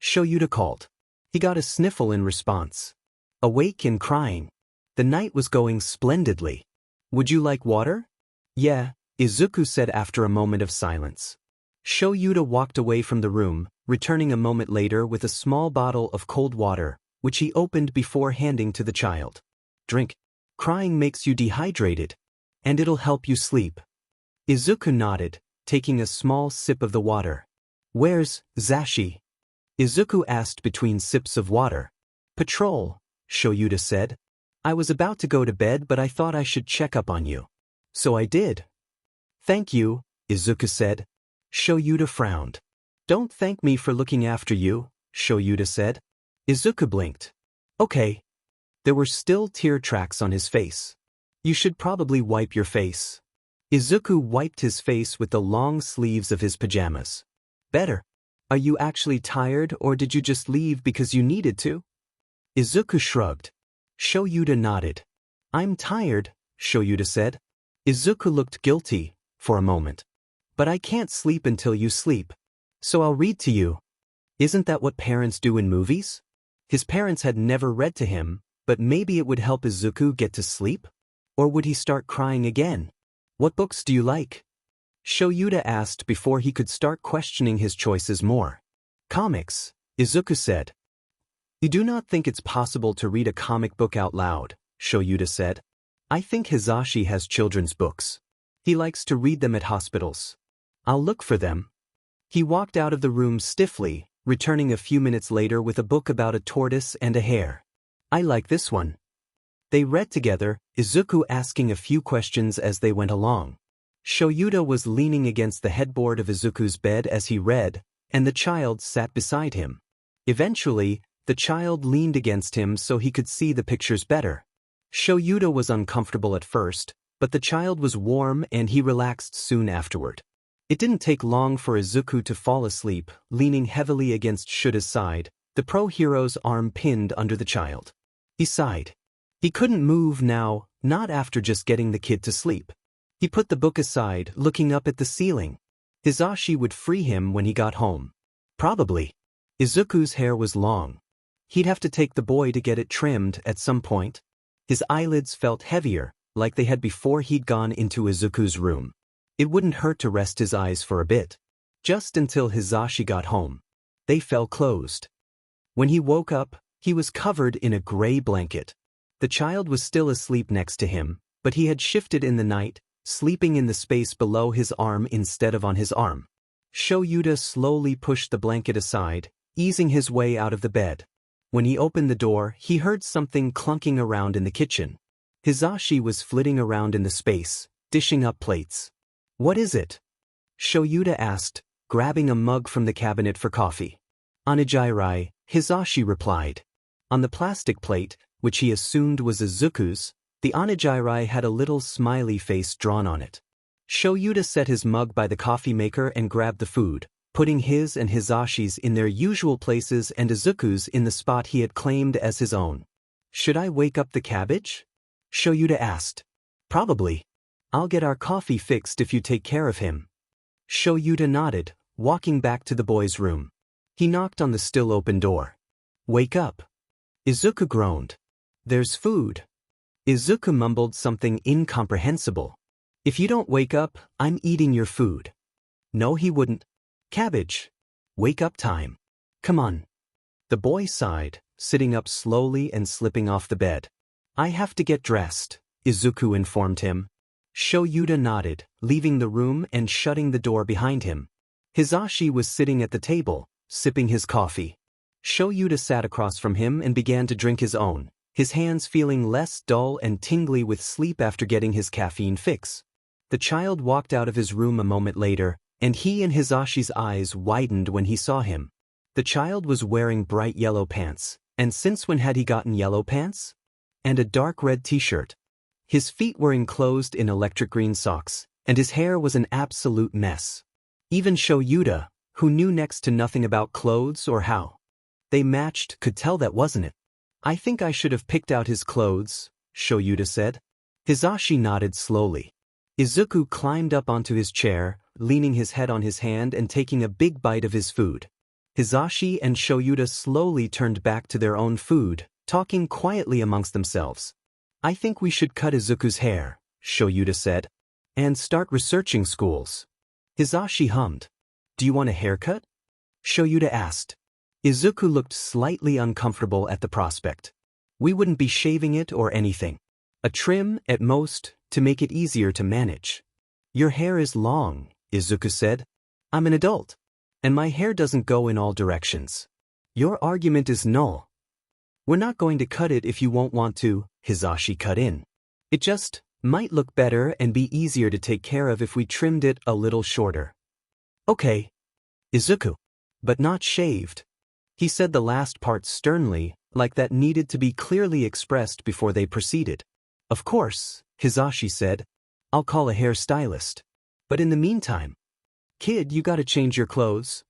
Shoyuta called. He got a sniffle in response. Awake and crying. The night was going splendidly. "Would you like water?" "Yeah," Izuku said after a moment of silence. Shoyuta walked away from the room, returning a moment later with a small bottle of cold water, which he opened before handing to the child. "Drink. Crying makes you dehydrated, and it'll help you sleep." Izuku nodded, taking a small sip of the water. "Where's Zashi?" Izuku asked between sips of water. "Patrol," Shoyuta said. "I was about to go to bed but I thought I should check up on you. So I did." "Thank you," Izuku said. Shoyuta frowned. "Don't thank me for looking after you," Shoyuta said. Izuku blinked. "Okay." There were still tear tracks on his face. "You should probably wipe your face." Izuku wiped his face with the long sleeves of his pajamas. "Better. Are you actually tired or did you just leave because you needed to?" Izuku shrugged. Shoyuta nodded. "I'm tired," Shoyuta said. Izuku looked guilty, for a moment. "But I can't sleep until you sleep. So I'll read to you." Isn't that what parents do in movies? His parents had never read to him, but maybe it would help Izuku get to sleep? Or would he start crying again? "What books do you like?" Shoyuta asked before he could start questioning his choices more. "Comics," Izuku said. "You do not think it's possible to read a comic book out loud," Shoyuta said. "I think Hisashi has children's books. He likes to read them at hospitals. I'll look for them." He walked out of the room stiffly, returning a few minutes later with a book about a tortoise and a hare. "I like this one." They read together, Izuku asking a few questions as they went along. Shoyuta was leaning against the headboard of Izuku's bed as he read, and the child sat beside him. Eventually, the child leaned against him so he could see the pictures better. Shoyuta was uncomfortable at first, but the child was warm and he relaxed soon afterward. It didn't take long for Izuku to fall asleep, leaning heavily against Shuta's side, the pro-hero's arm pinned under the child. He sighed. He couldn't move now, not after just getting the kid to sleep. He put the book aside, looking up at the ceiling. Hisashi would free him when he got home. Probably. Izuku's hair was long. He'd have to take the boy to get it trimmed at some point. His eyelids felt heavier, like they had before he'd gone into Izuku's room. It wouldn't hurt to rest his eyes for a bit. Just until Hisashi got home. They fell closed. When he woke up, he was covered in a gray blanket. The child was still asleep next to him, but he had shifted in the night, sleeping in the space below his arm instead of on his arm. Shoyuta slowly pushed the blanket aside, easing his way out of the bed. When he opened the door, he heard something clunking around in the kitchen. Hizashi was flitting around in the space, dishing up plates. "What is it?" Shoyuta asked, grabbing a mug from the cabinet for coffee. "Onigirai," Hizashi replied. On the plastic plate, which he assumed was Izuku's, the onigirai had a little smiley face drawn on it. Shoyuta set his mug by the coffee maker and grabbed the food, putting his and Hizashi's in their usual places and Izuku's in the spot he had claimed as his own. "Should I wake up the cabbage?" Shoyuta asked. "Probably. I'll get our coffee fixed if you take care of him." Shoyuta nodded, walking back to the boy's room. He knocked on the still open door. "Wake up." Izuku groaned. "There's food." Izuku mumbled something incomprehensible. "If you don't wake up, I'm eating your food." No, he wouldn't. "Cabbage. Wake up time. Come on." The boy sighed, sitting up slowly and slipping off the bed. "I have to get dressed," Izuku informed him. Shoyuta nodded, leaving the room and shutting the door behind him. Hizashi was sitting at the table, sipping his coffee. Shoyuta sat across from him and began to drink his own, his hands feeling less dull and tingly with sleep after getting his caffeine fix. The child walked out of his room a moment later, and he and Hizashi's eyes widened when he saw him. The child was wearing bright yellow pants, and since when had he gotten yellow pants? And a dark red t-shirt. His feet were enclosed in electric green socks, and his hair was an absolute mess. Even Shoyuta, who knew next to nothing about clothes or how they matched, could tell that wasn't it. "I think I should have picked out his clothes," Shoyuta said. Hizashi nodded slowly. Izuku climbed up onto his chair, leaning his head on his hand and taking a big bite of his food. Hizashi and Shoyuta slowly turned back to their own food, talking quietly amongst themselves. "I think we should cut Izuku's hair," Shoyuta said, "and start researching schools." Hizashi hummed. "Do you want a haircut?" Shoyuta asked. Izuku looked slightly uncomfortable at the prospect. "We wouldn't be shaving it or anything. A trim, at most, to make it easier to manage." "Your hair is long," Izuku said. "I'm an adult, and my hair doesn't go in all directions." "Your argument is null." "We're not going to cut it if you won't want to," Hizashi cut in. "It just might look better and be easier to take care of if we trimmed it a little shorter." "Okay." Izuku. "But not shaved." He said the last part sternly, like that needed to be clearly expressed before they proceeded. "Of course," Hizashi said. "I'll call a hairstylist. But in the meantime, kid, you gotta change your clothes."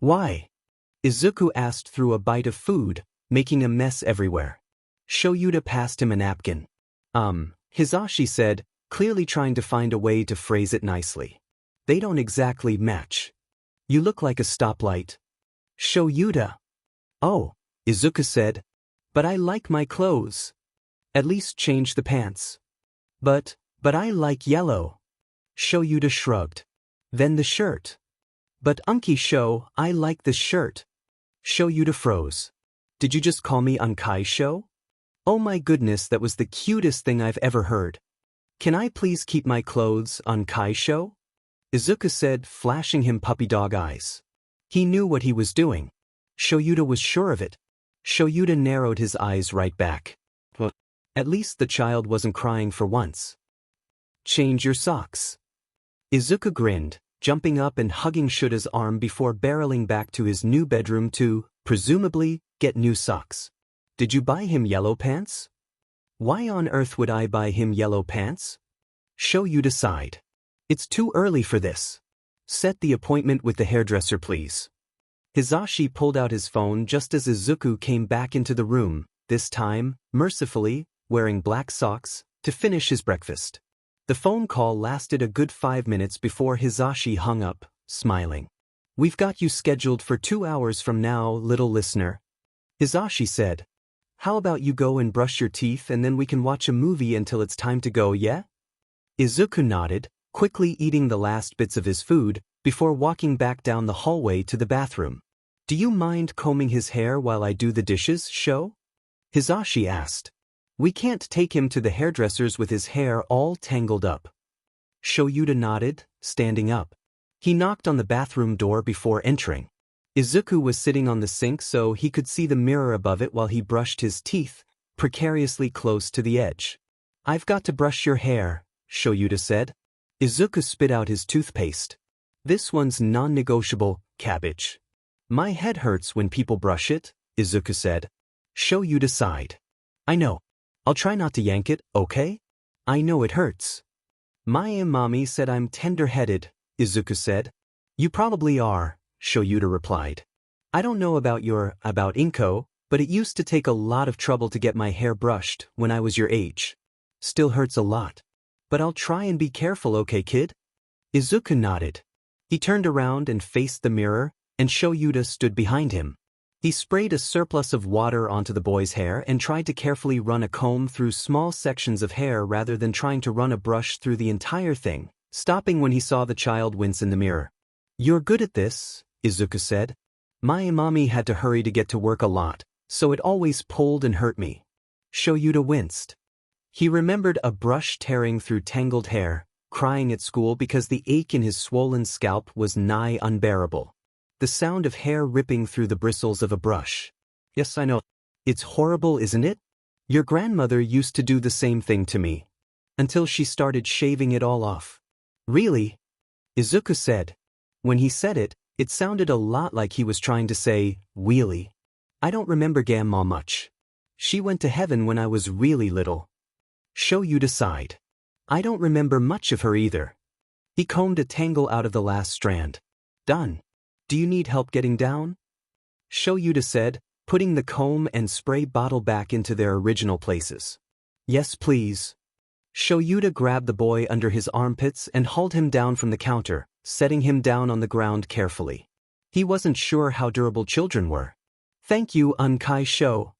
"Why?" Izuku asked through a bite of food, making a mess everywhere. Shoyuta passed him a napkin. Hizashi said, clearly trying to find a way to phrase it nicely. "They don't exactly match. You look like a stoplight." Shoyuta. "Oh," Izuku said. "But I like my clothes." "At least change the pants." But I like yellow." Shoyuta shrugged. "Then the shirt." "But Unki Sho, I like the shirt." Shoyuta froze. "Did you just call me Unkai Sho?" "Oh my goodness, that was the cutest thing I've ever heard." "Can I please keep my clothes, Unkai Sho?" Izuku said, flashing him puppy dog eyes. He knew what he was doing. Shoyuta was sure of it. Shoyuta narrowed his eyes right back. Well, at least the child wasn't crying for once. "Change your socks." Izuku grinned, jumping up and hugging Shuta's arm before barreling back to his new bedroom to, presumably, get new socks. "Did you buy him yellow pants?" "Why on earth would I buy him yellow pants?" Shoyuta sighed. "It's too early for this. Set the appointment with the hairdresser, please." Hizashi pulled out his phone just as Izuku came back into the room, this time, mercifully, wearing black socks, to finish his breakfast. The phone call lasted a good 5 minutes before Hizashi hung up, smiling. "We've got you scheduled for 2 hours from now, little listener." Hizashi said. "How about you go and brush your teeth and then we can watch a movie until it's time to go, yeah?" Izuku nodded, quickly eating the last bits of his food, before walking back down the hallway to the bathroom. "Do you mind combing his hair while I do the dishes, Sho?" Hizashi asked. We can't take him to the hairdresser's with his hair all tangled up. Shoyuta nodded, standing up. He knocked on the bathroom door before entering. Izuku was sitting on the sink so he could see the mirror above it while he brushed his teeth, precariously close to the edge. "I've got to brush your hair," Shoyuta said. Izuku spit out his toothpaste. "This one's non-negotiable, cabbage." "My head hurts when people brush it," Izuku said. Shoyuta sighed. "I know. I'll try not to yank it, okay? I know it hurts." "My mommy said I'm tender-headed," Izuku said. "You probably are," Shoyuta replied. "I don't know about Inko, but it used to take a lot of trouble to get my hair brushed when I was your age. Still hurts a lot. But I'll try and be careful, okay, kid?" Izuku nodded. He turned around and faced the mirror, and Shoyuta stood behind him. He sprayed a surplus of water onto the boy's hair and tried to carefully run a comb through small sections of hair rather than trying to run a brush through the entire thing, stopping when he saw the child wince in the mirror. "You're good at this," Izuku said. "My mommy had to hurry to get to work a lot, so it always pulled and hurt me." Shoyuta winced. He remembered a brush tearing through tangled hair, crying at school because the ache in his swollen scalp was nigh unbearable. The sound of hair ripping through the bristles of a brush. "Yes, I know. It's horrible, isn't it? Your grandmother used to do the same thing to me. Until she started shaving it all off." "Really?" Izuku said. When he said it, it sounded a lot like he was trying to say, "Wheelie." "I don't remember Grandma much. She went to heaven when I was really little." Shoyuta sighed. "I don't remember much of her either." He combed a tangle out of the last strand. "Done. Do you need help getting down?" Shoyuta said, putting the comb and spray bottle back into their original places. "Yes, please." Shoyuta grabbed the boy under his armpits and hauled him down from the counter, setting him down on the ground carefully. He wasn't sure how durable children were. "Thank you, Unkai Sho."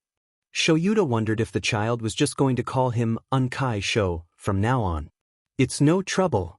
Shoyuta wondered if the child was just going to call him Unkai Sho from now on. "It's no trouble."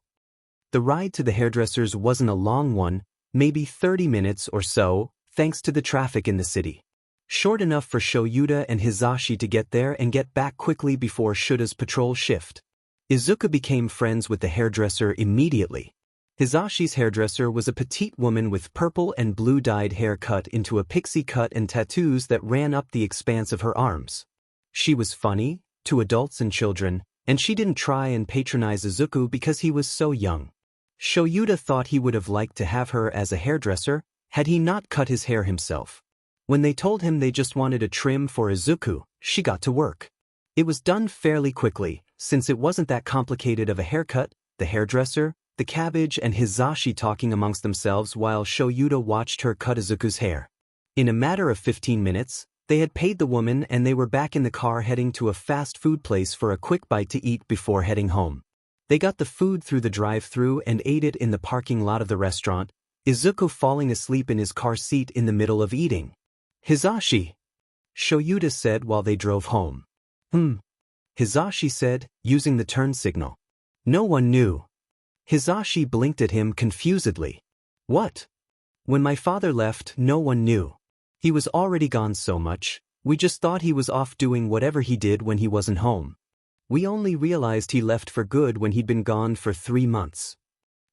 The ride to the hairdresser's wasn't a long one, maybe 30 minutes or so, thanks to the traffic in the city. Short enough for Shoyuta and Hizashi to get there and get back quickly before Shuta's patrol shift. Izuku became friends with the hairdresser immediately. Hizashi's hairdresser was a petite woman with purple and blue dyed hair cut into a pixie cut and tattoos that ran up the expanse of her arms. She was funny, to adults and children, and she didn't try and patronize Izuku because he was so young. Shoyuta thought he would have liked to have her as a hairdresser, had he not cut his hair himself. When they told him they just wanted a trim for Izuku, she got to work. It was done fairly quickly, since it wasn't that complicated of a haircut. The hairdresser, the cabbage and Hizashi talking amongst themselves while Shoyuta watched her cut Izuku's hair. In a matter of 15 minutes, they had paid the woman and they were back in the car heading to a fast food place for a quick bite to eat before heading home. They got the food through the drive-thru and ate it in the parking lot of the restaurant, Izuku falling asleep in his car seat in the middle of eating. "Hizashi," Shoyuta said while they drove home. Hizashi said, using the turn signal. No one knew. Hizashi blinked at him confusedly. "What?" "When my father left, no one knew. He was already gone so much, we just thought he was off doing whatever he did when he wasn't home. We only realized he left for good when he'd been gone for 3 months.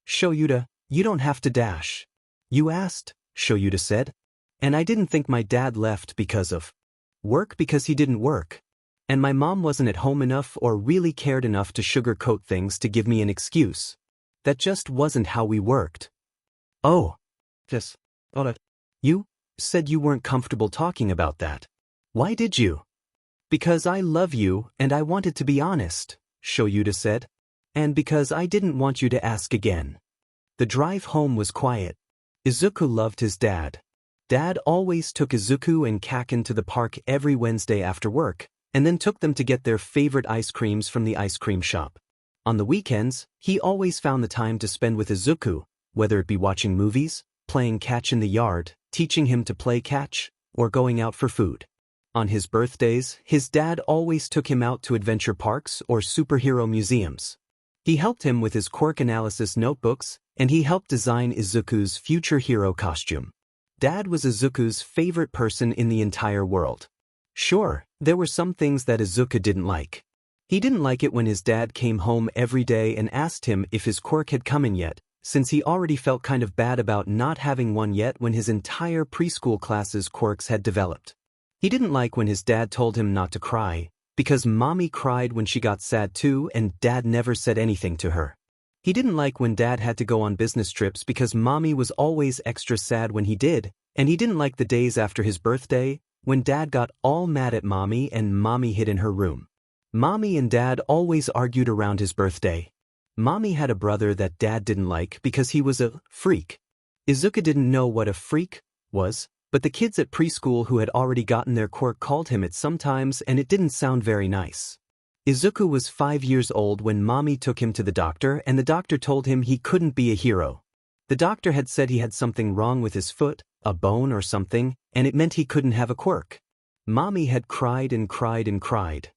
"Shoyuta, you don't have to dash." "You asked," Shoyuta said. "And I didn't think my dad left because of work because he didn't work. And my mom wasn't at home enough or really cared enough to sugarcoat things to give me an excuse. That just wasn't how we worked." "Oh. Just. You said you weren't comfortable talking about that. Why did you?" "Because I love you and I wanted to be honest," Shoyuta said. "And because I didn't want you to ask again." The drive home was quiet. Izuku loved his dad. Dad always took Izuku and Kaken to the park every Wednesday after work, and then took them to get their favorite ice creams from the ice cream shop. On the weekends, he always found the time to spend with Izuku, whether it be watching movies, playing catch in the yard, teaching him to play catch, or going out for food. On his birthdays, his dad always took him out to adventure parks or superhero museums. He helped him with his quirk analysis notebooks, and he helped design Izuku's future hero costume. Dad was Izuku's favorite person in the entire world. Sure, there were some things that Izuku didn't like. He didn't like it when his dad came home every day and asked him if his quirk had come in yet, since he already felt kind of bad about not having one yet when his entire preschool class's quirks had developed. He didn't like when his dad told him not to cry, because mommy cried when she got sad too and dad never said anything to her. He didn't like when dad had to go on business trips because mommy was always extra sad when he did, and he didn't like the days after his birthday, when dad got all mad at mommy and mommy hid in her room. Mommy and dad always argued around his birthday. Mommy had a brother that dad didn't like because he was a freak. Izuku didn't know what a freak was, but the kids at preschool who had already gotten their quirk called him it sometimes and it didn't sound very nice. Izuku was 5 years old when mommy took him to the doctor and the doctor told him he couldn't be a hero. The doctor had said he had something wrong with his foot, a bone or something, and it meant he couldn't have a quirk. Mommy had cried and cried and cried.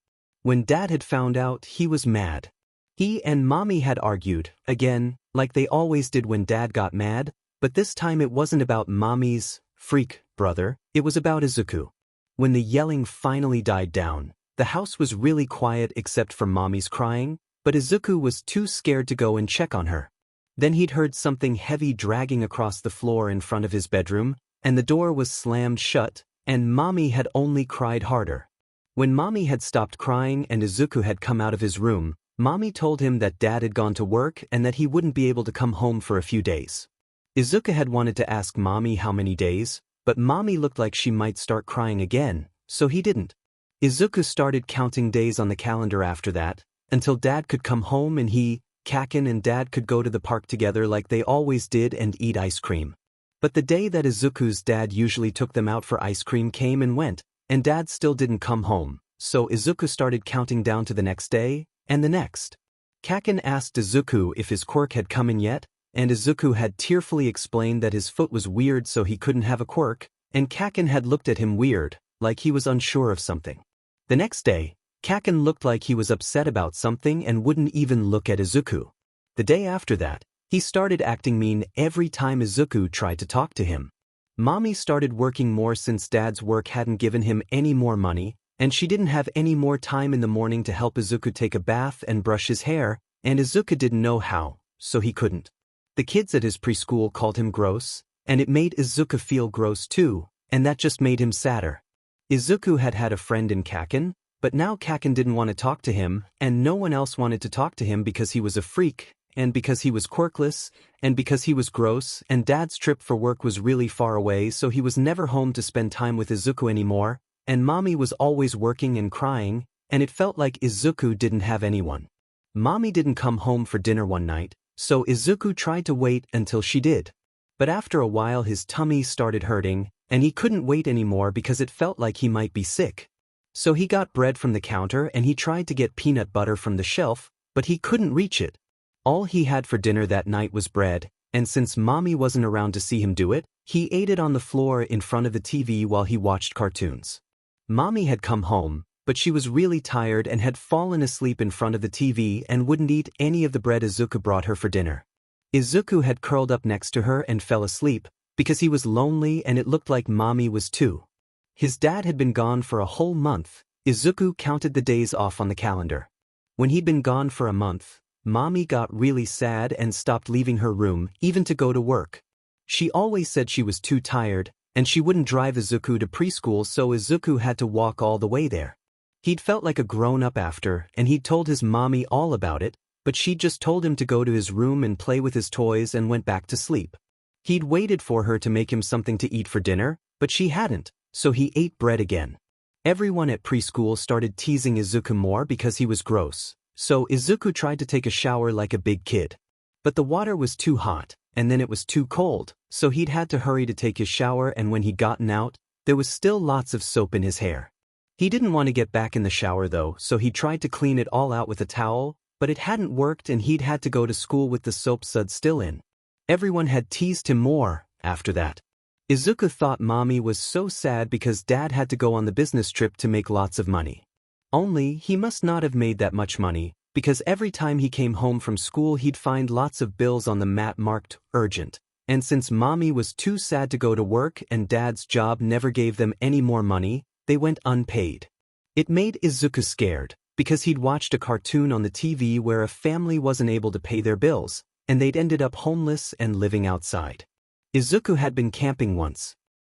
When dad had found out, he was mad. He and mommy had argued, again, like they always did when dad got mad, but this time it wasn't about mommy's freak brother, it was about Isuku. When the yelling finally died down, the house was really quiet except for mommy's crying, but Isuku was too scared to go and check on her. Then he'd heard something heavy dragging across the floor in front of his bedroom, and the door was slammed shut, and mommy had only cried harder. When mommy had stopped crying and Isuku had come out of his room, mommy told him that dad had gone to work and that he wouldn't be able to come home for a few days. Izuku had wanted to ask mommy how many days, but mommy looked like she might start crying again, so he didn't. Izuku started counting days on the calendar after that, until dad could come home and he, Kaken and dad could go to the park together like they always did and eat ice cream. But the day that Izuku's dad usually took them out for ice cream came and went, and dad still didn't come home, so Izuku started counting down to the next day, and the next. Kaken asked Izuku if his quirk had come in yet, and Isuku had tearfully explained that his foot was weird so he couldn't have a quirk, and Kaken had looked at him weird, like he was unsure of something. The next day, Kaken looked like he was upset about something and wouldn't even look at Isuku. The day after that, he started acting mean every time Isuku tried to talk to him. Mommy started working more since dad's work hadn't given him any more money, and she didn't have any more time in the morning to help Isuku take a bath and brush his hair, and Isuku didn't know how, so he couldn't. The kids at his preschool called him gross, and it made Isuku feel gross too, and that just made him sadder. Isuku had had a friend in Kaken, but now Kaken didn't want to talk to him, and no one else wanted to talk to him because he was a freak, and because he was quirkless, and because he was gross, and dad's trip for work was really far away so he was never home to spend time with Isuku anymore, and mommy was always working and crying, and it felt like Isuku didn't have anyone. Mommy didn't come home for dinner one night, so Isuku tried to wait until she did. But after a while his tummy started hurting, and he couldn't wait anymore because it felt like he might be sick. So he got bread from the counter and he tried to get peanut butter from the shelf, but he couldn't reach it. All he had for dinner that night was bread, and since mommy wasn't around to see him do it, he ate it on the floor in front of the TV while he watched cartoons. Mommy had come home, but she was really tired and had fallen asleep in front of the TV and wouldn't eat any of the bread Isuku brought her for dinner. Isuku had curled up next to her and fell asleep, because he was lonely and it looked like mommy was too. His dad had been gone for a whole month. Isuku counted the days off on the calendar. When he'd been gone for a month, mommy got really sad and stopped leaving her room, even to go to work. She always said she was too tired, and she wouldn't drive Isuku to preschool so Isuku had to walk all the way there. He'd felt like a grown-up after, and he'd told his mommy all about it, but she'd just told him to go to his room and play with his toys and went back to sleep. He'd waited for her to make him something to eat for dinner, but she hadn't, so he ate bread again. Everyone at preschool started teasing Isuku more because he was gross, so Isuku tried to take a shower like a big kid. But the water was too hot, and then it was too cold, so he'd had to hurry to take his shower, and when he'd gotten out, there was still lots of soap in his hair. He didn't want to get back in the shower though, so he tried to clean it all out with a towel, but it hadn't worked and he'd had to go to school with the soap suds still in. Everyone had teased him more after that. Isuku thought mommy was so sad because dad had to go on the business trip to make lots of money. Only, he must not have made that much money, because every time he came home from school he'd find lots of bills on the mat marked urgent, and since mommy was too sad to go to work and dad's job never gave them any more money, they went unpaid. It made Izuku scared, because he'd watched a cartoon on the TV where a family wasn't able to pay their bills, and they'd ended up homeless and living outside. Izuku had been camping once.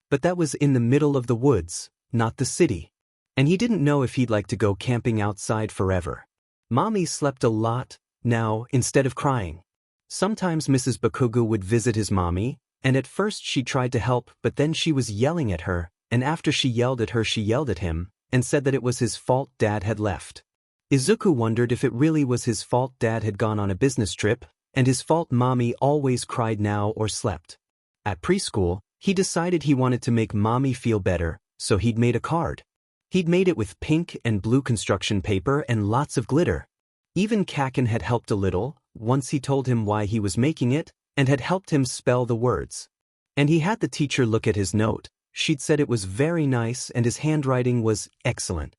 But that was in the middle of the woods, not the city. And he didn't know if he'd like to go camping outside forever. Mommy slept a lot, now, instead of crying. Sometimes Mrs. Bakugo would visit his mommy, and at first she tried to help, but then she was yelling at her, and after she yelled at her she yelled at him, and said that it was his fault Dad had left. Izuku wondered if it really was his fault Dad had gone on a business trip, and his fault Mommy always cried now or slept. At preschool, he decided he wanted to make Mommy feel better, so he'd made a card. He'd made it with pink and blue construction paper and lots of glitter. Even Kaken had helped a little, once he told him why he was making it, and had helped him spell the words. And he had the teacher look at his note. She'd said it was very nice and his handwriting was excellent.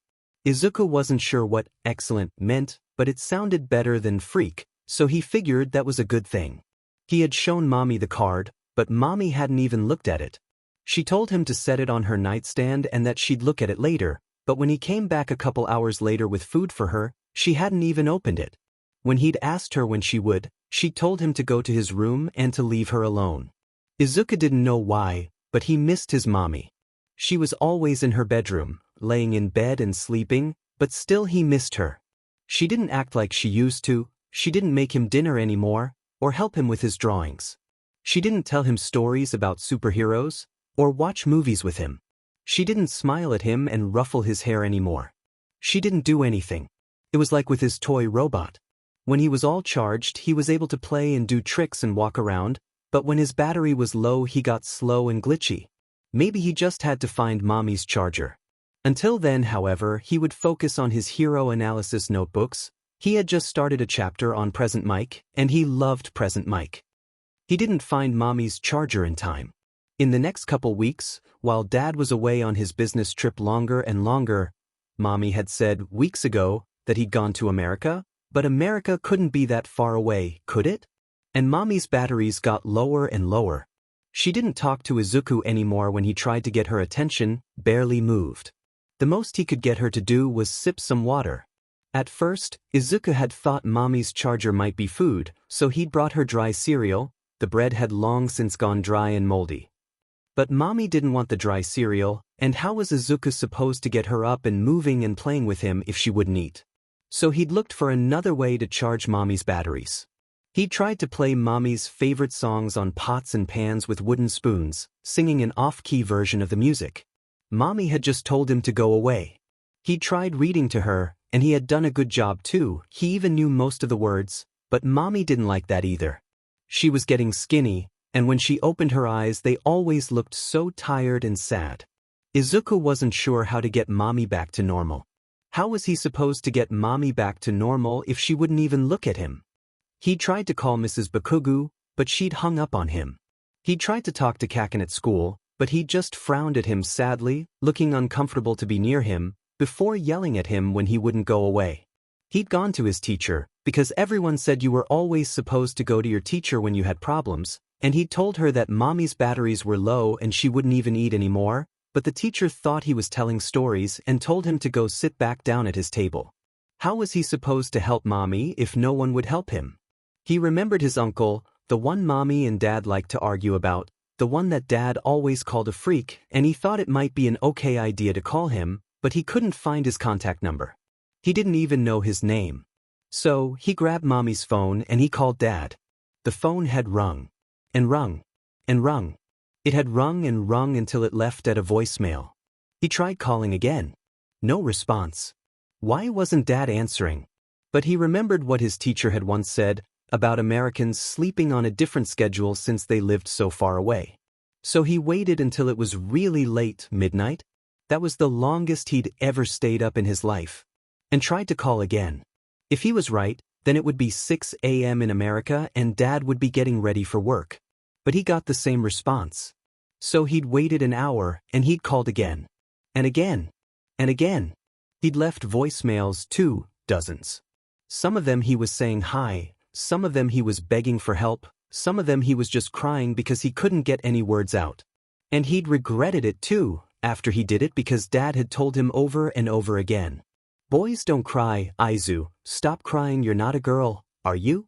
Izuku wasn't sure what excellent meant, but it sounded better than freak, so he figured that was a good thing. He had shown Mommy the card, but Mommy hadn't even looked at it. She told him to set it on her nightstand and that she'd look at it later, but when he came back a couple hours later with food for her, she hadn't even opened it. When he'd asked her when she would, she told him to go to his room and to leave her alone. Izuku didn't know why, but he missed his Mommy. She was always in her bedroom, laying in bed and sleeping, but still he missed her. She didn't act like she used to, she didn't make him dinner anymore, or help him with his drawings. She didn't tell him stories about superheroes, or watch movies with him. She didn't smile at him and ruffle his hair anymore. She didn't do anything. It was like with his toy robot. When he was all charged, he was able to play and do tricks and walk around, but when his battery was low he got slow and glitchy. Maybe he just had to find Mommy's charger. Until then, however, he would focus on his hero analysis notebooks. He had just started a chapter on Present Mike, and he loved Present Mike. He didn't find Mommy's charger in time. In the next couple weeks, while Dad was away on his business trip longer and longer, Mommy had said weeks ago that he'd gone to America, but America couldn't be that far away, could it? And Mommy's batteries got lower and lower. She didn't talk to Izuku anymore when he tried to get her attention, barely moved. The most he could get her to do was sip some water. At first, Izuku had thought Mommy's charger might be food, so he'd brought her dry cereal. The bread had long since gone dry and moldy. But Mommy didn't want the dry cereal, and how was Izuku supposed to get her up and moving and playing with him if she wouldn't eat? So he'd looked for another way to charge Mommy's batteries. He'd tried to play Mommy's favorite songs on pots and pans with wooden spoons, singing an off-key version of the music. Mommy had just told him to go away. He'd tried reading to her, and he had done a good job too. He even knew most of the words, but Mommy didn't like that either. She was getting skinny, and when she opened her eyes they always looked so tired and sad. Izuku wasn't sure how to get Mommy back to normal. How was he supposed to get Mommy back to normal if she wouldn't even look at him? He tried to call Mrs. Bakugo, but she'd hung up on him. He tried to talk to Kaken at school, but he just frowned at him sadly, looking uncomfortable to be near him, before yelling at him when he wouldn't go away. He'd gone to his teacher, because everyone said you were always supposed to go to your teacher when you had problems, and he'd told her that Mommy's batteries were low and she wouldn't even eat anymore, but the teacher thought he was telling stories and told him to go sit back down at his table. How was he supposed to help Mommy if no one would help him? He remembered his uncle, the one Mommy and Dad liked to argue about, the one that Dad always called a freak, and he thought it might be an okay idea to call him, but he couldn't find his contact number. He didn't even know his name. So, he grabbed Mommy's phone and he called Dad. The phone had rung. And rung. And rung. It had rung and rung until it left at a voicemail. He tried calling again. No response. Why wasn't Dad answering? But he remembered what his teacher had once said about Americans sleeping on a different schedule since they lived so far away. So he waited until it was really late, midnight. That was the longest he'd ever stayed up in his life. And tried to call again. If he was right, then it would be 6 a.m. in America and Dad would be getting ready for work. But he got the same response. So he'd waited an hour and he'd called again. And again. And again. He'd left voicemails too, dozens. Some of them he was saying hi, some of them he was begging for help, some of them he was just crying because he couldn't get any words out. And he'd regretted it too, after he did it because Dad had told him over and over again. Boys don't cry, Aizu, stop crying, you're not a girl, are you?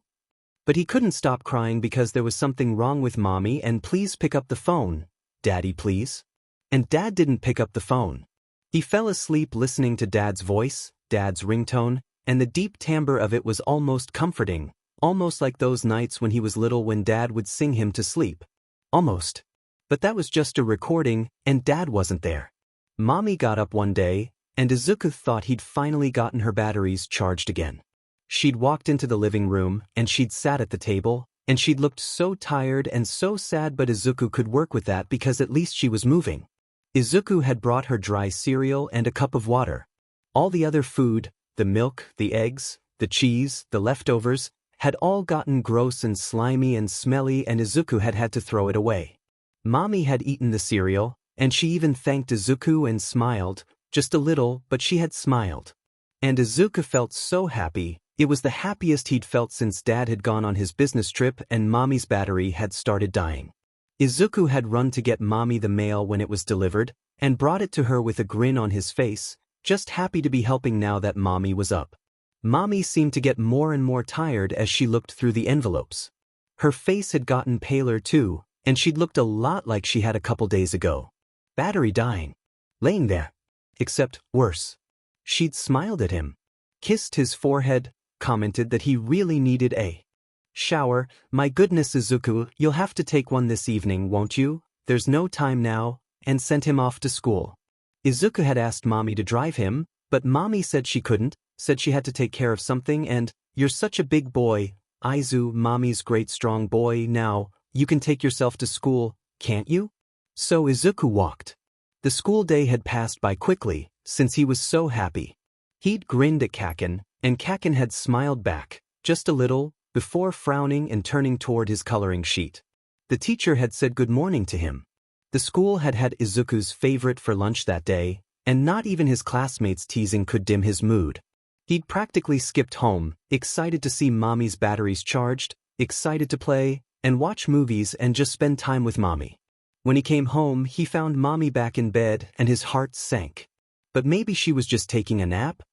But he couldn't stop crying because there was something wrong with Mommy and please pick up the phone, Daddy please. And Dad didn't pick up the phone. He fell asleep listening to Dad's voice, Dad's ringtone, and the deep timbre of it was almost comforting, almost like those nights when he was little when Dad would sing him to sleep. Almost. But that was just a recording, and Dad wasn't there. Mommy got up one day, and Isuku thought he'd finally gotten her batteries charged again. She'd walked into the living room, and she'd sat at the table, and she'd looked so tired and so sad, but Isuku could work with that because at least she was moving. Isuku had brought her dry cereal and a cup of water. All the other food, the milk, the eggs, the cheese, the leftovers, had all gotten gross and slimy and smelly, and Isuku had had to throw it away. Mommy had eaten the cereal, and she even thanked Isuku and smiled, just a little, but she had smiled. And Isuku felt so happy. It was the happiest he'd felt since Dad had gone on his business trip and Mommy's battery had started dying. Isuku had run to get Mommy the mail when it was delivered, and brought it to her with a grin on his face, just happy to be helping now that Mommy was up. Mommy seemed to get more and more tired as she looked through the envelopes. Her face had gotten paler too, and she'd looked a lot like she had a couple days ago. Battery dying. Laying there. Except worse. She'd smiled at him, kissed his forehead, commented that he really needed a shower. My goodness, Isuku, you'll have to take one this evening, won't you? There's no time now, and sent him off to school. Isuku had asked Mommy to drive him, but Mommy said she couldn't, said she had to take care of something, and, you're such a big boy, Aizu, Mommy's great strong boy, now, you can take yourself to school, can't you? So Isuku walked. The school day had passed by quickly, since he was so happy. He'd grinned at Kaken, and Kaken had smiled back, just a little, before frowning and turning toward his coloring sheet. The teacher had said good morning to him. The school had had Izuku's favorite for lunch that day, and not even his classmates' teasing could dim his mood. He'd practically skipped home, excited to see Mommy's batteries charged, excited to play, and watch movies and just spend time with Mommy. When he came home, he found Mommy back in bed and his heart sank. But maybe she was just taking a nap?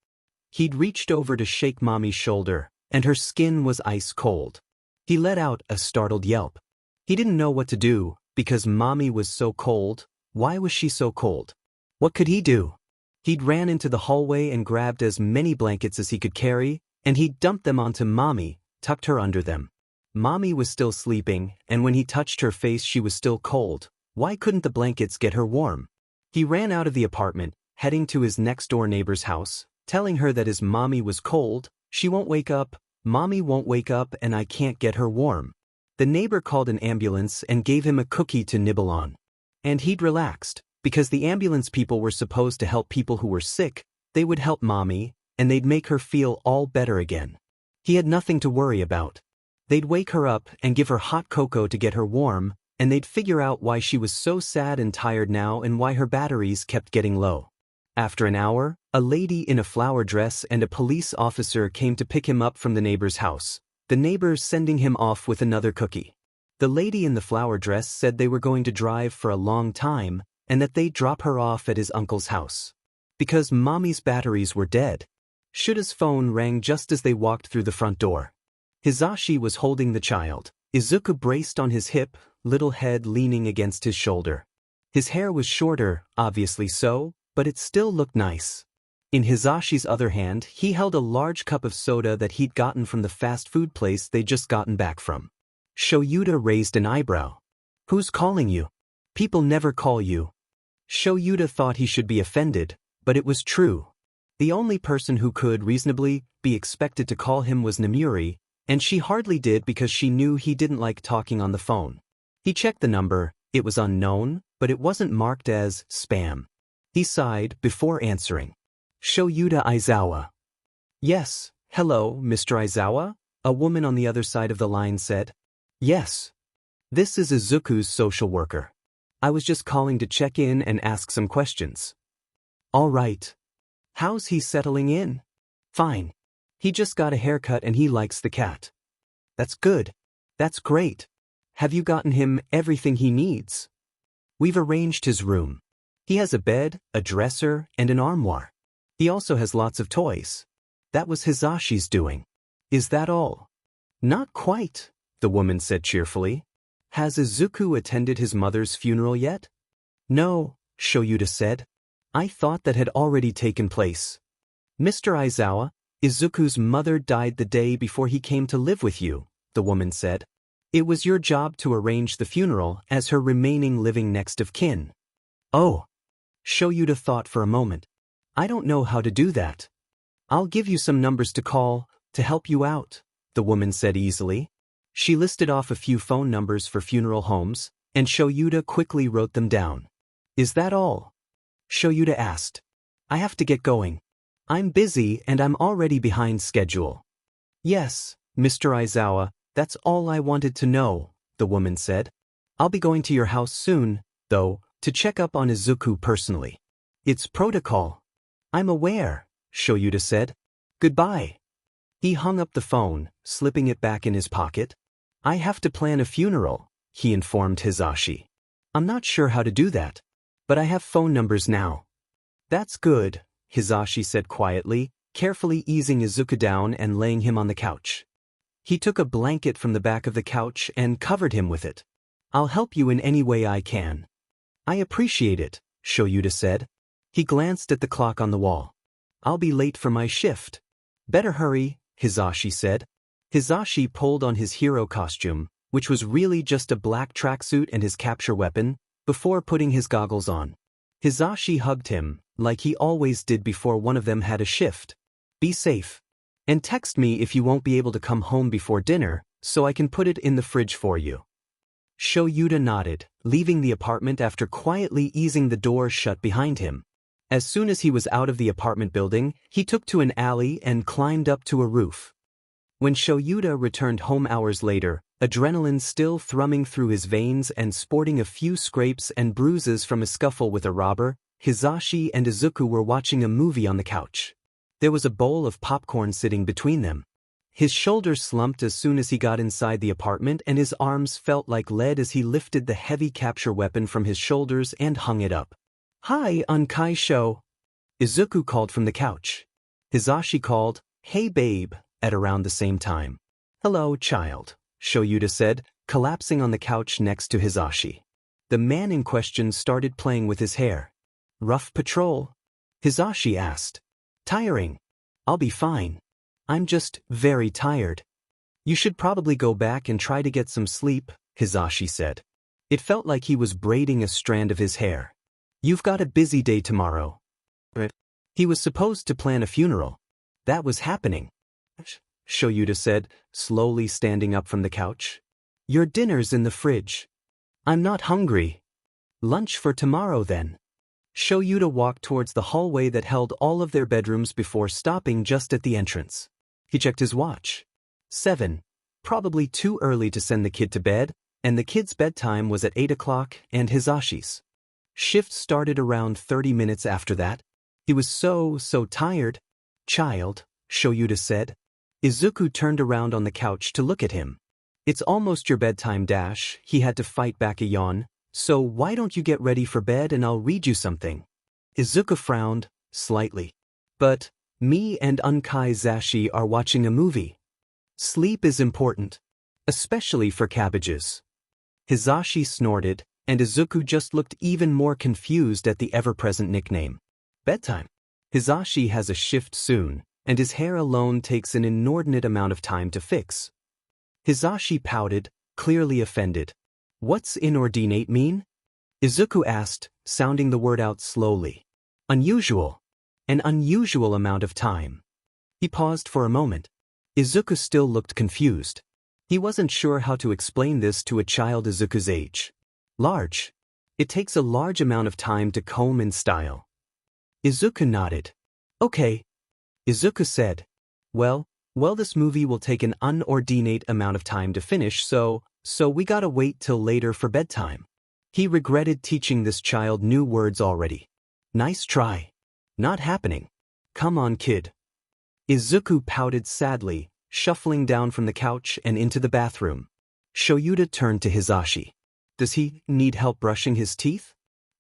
He'd reached over to shake Mommy's shoulder, and her skin was ice cold. He let out a startled yelp. He didn't know what to do, because Mommy was so cold. Why was she so cold? What could he do? He'd ran into the hallway and grabbed as many blankets as he could carry, and he'd dumped them onto Mommy, tucked her under them. Mommy was still sleeping, and when he touched her face she was still cold. Why couldn't the blankets get her warm? He ran out of the apartment, heading to his next-door neighbor's house, telling her that his Mommy was cold, she won't wake up, Mommy won't wake up, and I can't get her warm. The neighbor called an ambulance and gave him a cookie to nibble on. And he'd relaxed, because the ambulance people were supposed to help people who were sick. They would help Mommy, and they'd make her feel all better again. He had nothing to worry about. They'd wake her up and give her hot cocoa to get her warm, and they'd figure out why she was so sad and tired now and why her batteries kept getting low. After an hour, a lady in a flower dress and a police officer came to pick him up from the neighbor's house, the neighbor sending him off with another cookie. The lady in the flower dress said they were going to drive for a long time and that they'd drop her off at his uncle's house. Because Mommy's batteries were dead. Shuta's phone rang just as they walked through the front door. Hizashi was holding the child. Izuku braced on his hip, little head leaning against his shoulder. His hair was shorter, obviously so, but it still looked nice. In Hizashi's other hand, he held a large cup of soda that he'd gotten from the fast food place they'd just gotten back from. Shoyuta raised an eyebrow. Who's calling you? People never call you. Shoyuta thought he should be offended, but it was true. The only person who could reasonably be expected to call him was Namuri, and she hardly did because she knew he didn't like talking on the phone. He checked the number, it was unknown, but it wasn't marked as spam. He sighed before answering. Shoyuta Aizawa. Yes, hello, Mr. Aizawa? A woman on the other side of the line said. Yes. This is Izuku's social worker. I was just calling to check in and ask some questions. All right. How's he settling in? Fine. He just got a haircut and he likes the cat. That's good. That's great. Have you gotten him everything he needs? We've arranged his room. He has a bed, a dresser, and an armoire. He also has lots of toys. That was Hisashi's doing. Is that all? Not quite, the woman said cheerfully. Has Izuku attended his mother's funeral yet? No, Shoyuta said. I thought that had already taken place. Mr. Aizawa, Izuku's mother died the day before he came to live with you, the woman said. It was your job to arrange the funeral as her remaining living next of kin. Oh. Shoyuta thought for a moment. I don't know how to do that. I'll give you some numbers to call, to help you out, the woman said easily. She listed off a few phone numbers for funeral homes, and Shoyuta quickly wrote them down. Is that all? Shoyuta asked. I have to get going. I'm busy and I'm already behind schedule. Yes, Mr. Aizawa, that's all I wanted to know, the woman said. I'll be going to your house soon, though, to check up on Izuku personally. It's protocol. I'm aware, Shoyuta said. Goodbye. He hung up the phone, slipping it back in his pocket. I have to plan a funeral, he informed Hisashi. I'm not sure how to do that, but I have phone numbers now. That's good, Hisashi said quietly, carefully easing Izuku down and laying him on the couch. He took a blanket from the back of the couch and covered him with it. I'll help you in any way I can. I appreciate it, Shoyuta said. He glanced at the clock on the wall. I'll be late for my shift. Better hurry, Hisashi said. Hisashi pulled on his hero costume, which was really just a black tracksuit and his capture weapon, before putting his goggles on. Hisashi hugged him, like he always did before one of them had a shift. Be safe. And text me if you won't be able to come home before dinner, so I can put it in the fridge for you. Shoyuta nodded, leaving the apartment after quietly easing the door shut behind him. As soon as he was out of the apartment building, he took to an alley and climbed up to a roof. When Shoyuta returned home hours later, adrenaline still thrumming through his veins and sporting a few scrapes and bruises from a scuffle with a robber, Hisashi and Izuku were watching a movie on the couch. There was a bowl of popcorn sitting between them. His shoulders slumped as soon as he got inside the apartment and his arms felt like lead as he lifted the heavy capture weapon from his shoulders and hung it up. Hi, Unkai-sho. Izuku called from the couch. Hisashi called, Hey babe, at around the same time. Hello, child, Shoyuta said, collapsing on the couch next to Hisashi. The man in question started playing with his hair. Rough patrol? Hisashi asked. Tiring. I'll be fine. I'm just very tired. You should probably go back and try to get some sleep, Hisashi said. It felt like he was braiding a strand of his hair. You've got a busy day tomorrow. But he was supposed to plan a funeral. That was happening. Shoyuta said, slowly standing up from the couch. Your dinner's in the fridge. I'm not hungry. Lunch for tomorrow then. Shoyuta walked towards the hallway that held all of their bedrooms before stopping just at the entrance. He checked his watch. 7. Probably too early to send the kid to bed, and the kid's bedtime was at 8 o'clock and Hisashi's. Shift started around 30 minutes after that. He was so tired. Child, Shoyuta said. Izuku turned around on the couch to look at him. It's almost your bedtime, he had to fight back a yawn. So why don't you get ready for bed and I'll read you something? Izuku frowned, slightly. But, me and Unkai Zashi are watching a movie. Sleep is important. Especially for cabbages. Hisashi snorted, and Izuku just looked even more confused at the ever-present nickname. Bedtime. Hisashi has a shift soon, and his hair alone takes an inordinate amount of time to fix. Hisashi pouted, clearly offended. What's inordinate mean? Izuku asked, sounding the word out slowly. Unusual. An unusual amount of time. He paused for a moment. Izuku still looked confused. He wasn't sure how to explain this to a child Izuku's age. Large. It takes a large amount of time to comb and style. Izuku nodded. Okay. Izuku said. Well, this movie will take an unordinate amount of time to finish, so we gotta wait till later for bedtime. He regretted teaching this child new words already. Nice try. Not happening. Come on, kid. Izuku pouted sadly, shuffling down from the couch and into the bathroom. Shoyuta turned to Hisashi. Does he need help brushing his teeth?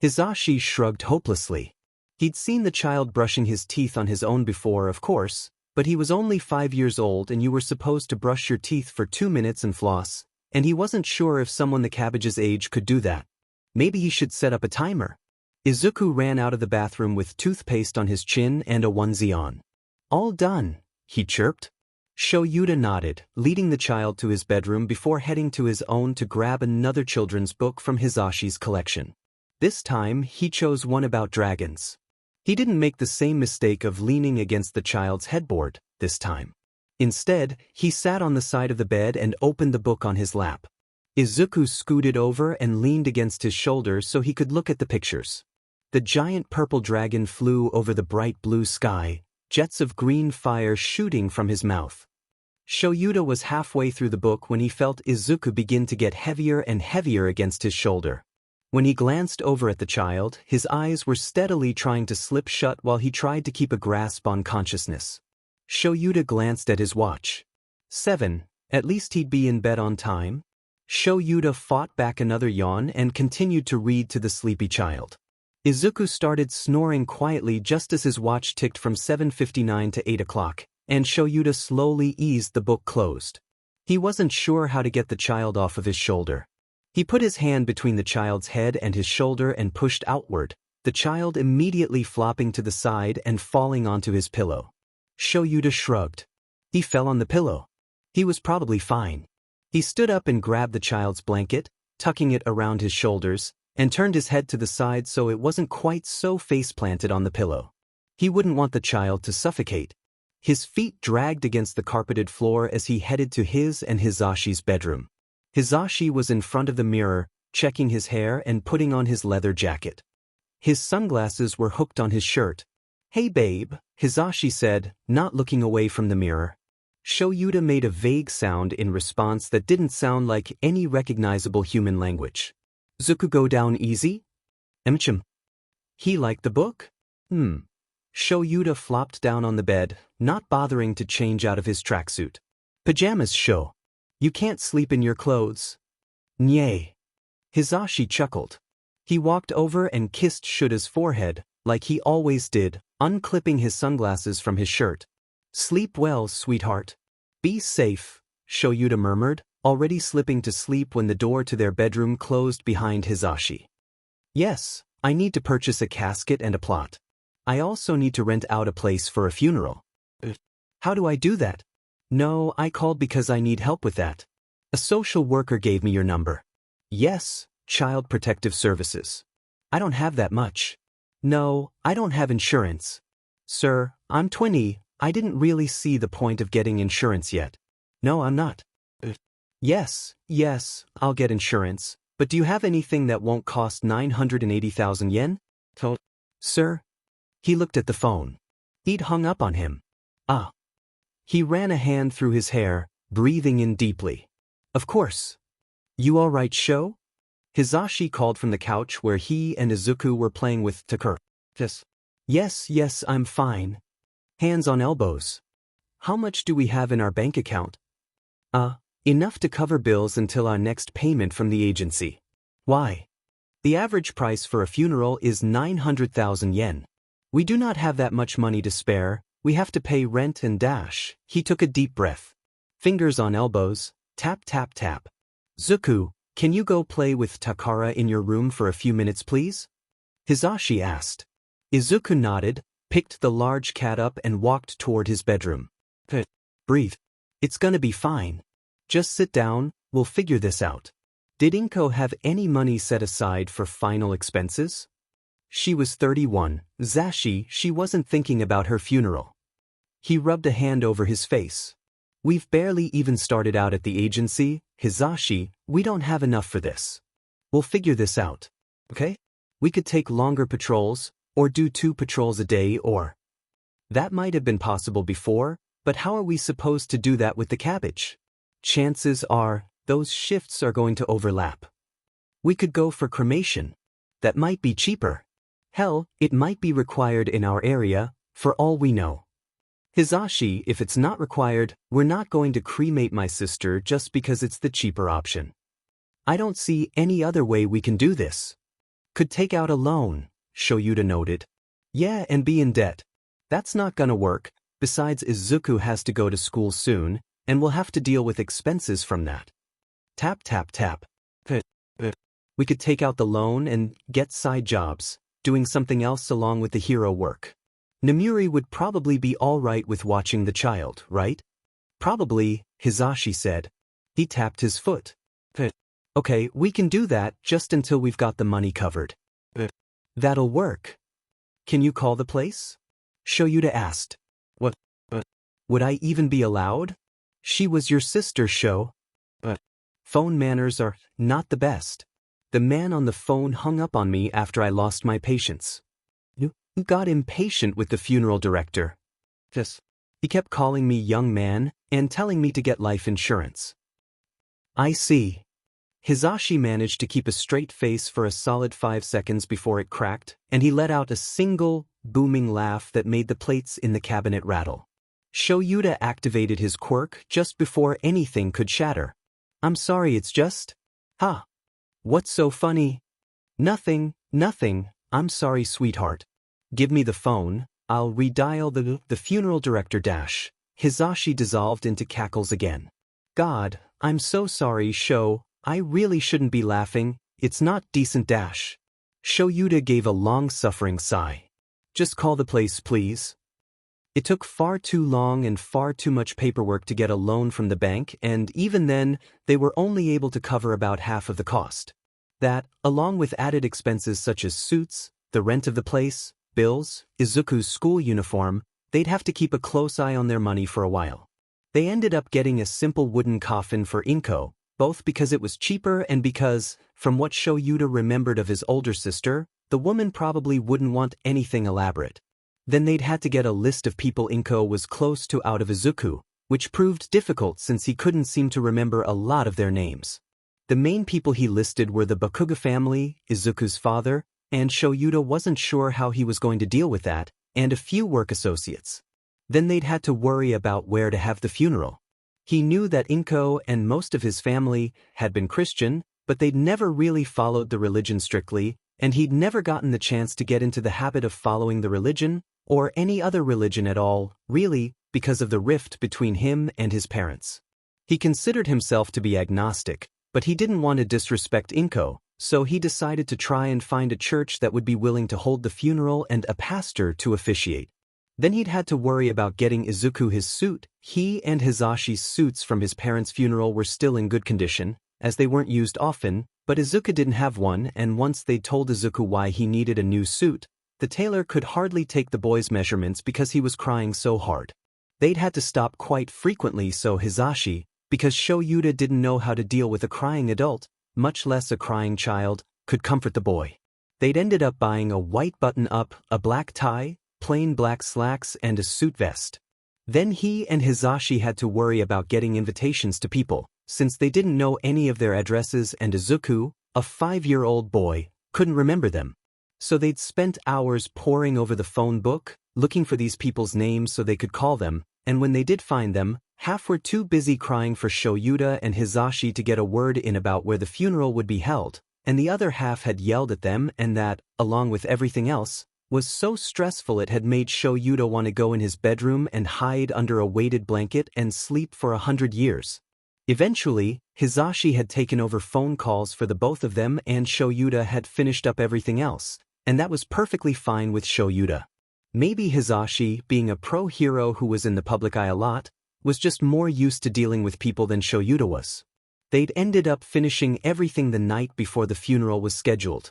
Hisashi shrugged hopelessly. He'd seen the child brushing his teeth on his own before, of course, but he was only 5 years old and you were supposed to brush your teeth for 2 minutes and floss, and he wasn't sure if someone the cabbage's age could do that. Maybe he should set up a timer. Izuku ran out of the bathroom with toothpaste on his chin and a onesie on. All done, he chirped. Shoyuta nodded, leading the child to his bedroom before heading to his own to grab another children's book from Hisashi's collection. This time, he chose one about dragons. He didn't make the same mistake of leaning against the child's headboard, this time. Instead, he sat on the side of the bed and opened the book on his lap. Izuku scooted over and leaned against his shoulder so he could look at the pictures. The giant purple dragon flew over the bright blue sky, jets of green fire shooting from his mouth. Shoyuta was halfway through the book when he felt Izuku begin to get heavier and heavier against his shoulder. When he glanced over at the child, his eyes were steadily trying to slip shut while he tried to keep a grasp on consciousness. Shoyuta glanced at his watch. 7, at least he'd be in bed on time. Shoyuta fought back another yawn and continued to read to the sleepy child. Izuku started snoring quietly just as his watch ticked from 7:59 to 8 o'clock, and Shoyuta slowly eased the book closed. He wasn't sure how to get the child off of his shoulder. He put his hand between the child's head and his shoulder and pushed outward, the child immediately flopping to the side and falling onto his pillow. Shoyuta shrugged. He fell on the pillow. He was probably fine. He stood up and grabbed the child's blanket, tucking it around his shoulders, and turned his head to the side so it wasn't quite so face-planted on the pillow. He wouldn't want the child to suffocate. His feet dragged against the carpeted floor as he headed to his and Hisashi's bedroom. Hisashi was in front of the mirror, checking his hair and putting on his leather jacket. His sunglasses were hooked on his shirt. "Hey babe," Hisashi said, not looking away from the mirror. Shoyuta made a vague sound in response that didn't sound like any recognizable human language. "Zuku go down easy?" "Emchim." "He liked the book?" Shoyuta flopped down on the bed, not bothering to change out of his tracksuit. "Pajamas, Sho. You can't sleep in your clothes." "Nye." Hisashi chuckled. He walked over and kissed Shuta's forehead, like he always did, unclipping his sunglasses from his shirt. "Sleep well, sweetheart." "Be safe," Shoyuta murmured, already slipping to sleep when the door to their bedroom closed behind Hisashi. "Yes, I need to purchase a casket and a plot. I also need to rent out a place for a funeral." "How do I do that?" "No, I called because I need help with that. A social worker gave me your number." "Yes, Child Protective Services." "I don't have that much." "No, I don't have insurance." "Sir, I'm 20, I didn't really see the point of getting insurance yet." "No, I'm not." Yes, I'll get insurance, but do you have anything that won't cost 980,000 yen? "Sir?" He looked at the phone. He'd hung up on him. "Ah." He ran a hand through his hair, breathing in deeply. "Of course." "You all right, Sho?" Hisashi called from the couch where he and Izuku were playing with Takur. Yes, I'm fine." Hands on elbows. "How much do we have in our bank account?" Enough to cover bills until our next payment from the agency." "Why?" "The average price for a funeral is 900,000 yen. We do not have that much money to spare. We have to pay rent and dash." He took a deep breath. Fingers on elbows, tap tap tap. "Zuku, can you go play with Takara in your room for a few minutes please?" Hisashi asked. Izuku nodded, picked the large cat up and walked toward his bedroom. "Breathe. It's gonna be fine. Just sit down, we'll figure this out." Did Inko have any money set aside for final expenses? She was 31, Zashi, she wasn't thinking about her funeral. He rubbed a hand over his face. "We've barely even started out at the agency, Hisashi, we don't have enough for this. We'll figure this out. Okay? We could take longer patrols, or do 2 patrols a day or..." That might have been possible before, but how are we supposed to do that with the cabbage? Chances are, those shifts are going to overlap. We could go for cremation. That might be cheaper. Hell, it might be required in our area, for all we know. "Hisashi, if it's not required, we're not going to cremate my sister just because it's the cheaper option. I don't see any other way we can do this." Could take out a loan, Shoyuta noted. Yeah, and be in debt. That's not gonna work. Besides, Izuku has to go to school soon, and we'll have to deal with expenses from that. Tap tap tap. We could take out the loan and get side jobs, doing something else along with the hero work. Namuri would probably be alright with watching the child, right? Probably, Hisashi said. He tapped his foot. Okay, we can do that just until we've got the money covered. That'll work. Can you call the place? Shoyuta asked. What? Would I even be allowed? She was your sister, Sho. Phone manners are not the best. The man on the phone hung up on me after I lost my patience. You got impatient with the funeral director. He kept calling me young man and telling me to get life insurance. I see. Hisashi managed to keep a straight face for a solid 5 seconds before it cracked, and he let out a single, booming laugh that made the plates in the cabinet rattle. Shoyuta activated his quirk just before anything could shatter. I'm sorry, it's just... Ha! What's so funny? Nothing. I'm sorry, sweetheart. Give me the phone, I'll redial the funeral director dash. Hisashi dissolved into cackles again. God, I'm so sorry, Sho. I really shouldn't be laughing, it's not decent dash. Shoyuta gave a long-suffering sigh. Just call the place, please. It took far too long and far too much paperwork to get a loan from the bank, and even then, they were only able to cover about half of the cost. That, along with added expenses such as suits, the rent of the place, bills, Izuku's school uniform, they'd have to keep a close eye on their money for a while. They ended up getting a simple wooden coffin for Inko, both because it was cheaper and because, from what Shoyuta remembered of his older sister, the woman probably wouldn't want anything elaborate. Then they'd had to get a list of people Inko was close to out of Izuku, which proved difficult since he couldn't seem to remember a lot of their names. The main people he listed were the Bakuga family, Izuku's father, and Shoyuta wasn't sure how he was going to deal with that, and a few work associates. Then they'd had to worry about where to have the funeral. He knew that Inko and most of his family had been Christian, but they'd never really followed the religion strictly, and he'd never gotten the chance to get into the habit of following the religion, or any other religion at all, really, because of the rift between him and his parents. He considered himself to be agnostic, but he didn't want to disrespect Inko, so he decided to try and find a church that would be willing to hold the funeral and a pastor to officiate. Then he'd had to worry about getting Izuku his suit. He and Hisashi's suits from his parents' funeral were still in good condition, as they weren't used often, but Izuku didn't have one, and once they'd told Izuku why he needed a new suit, the tailor could hardly take the boy's measurements because he was crying so hard. They'd had to stop quite frequently so Hisashi, because Shoyuta didn't know how to deal with a crying adult, much less a crying child, could comfort the boy. They'd ended up buying a white button-up, a black tie, plain black slacks, and a suit vest. Then he and Hisashi had to worry about getting invitations to people, since they didn't know any of their addresses and Izuku, a 5-year-old boy, couldn't remember them. So they'd spent hours poring over the phone book, looking for these people's names so they could call them, and when they did find them, half were too busy crying for Shoyuta and Hisashi to get a word in about where the funeral would be held, and the other half had yelled at them, and that, along with everything else, was so stressful it had made Shoyuta want to go in his bedroom and hide under a weighted blanket and sleep for 100 years. Eventually, Hisashi had taken over phone calls for the both of them and Shoyuta had finished up everything else, and that was perfectly fine with Shoyuta. Maybe Hisashi, being a pro-hero who was in the public eye a lot, was just more used to dealing with people than Shoyuta was. They'd ended up finishing everything the night before the funeral was scheduled.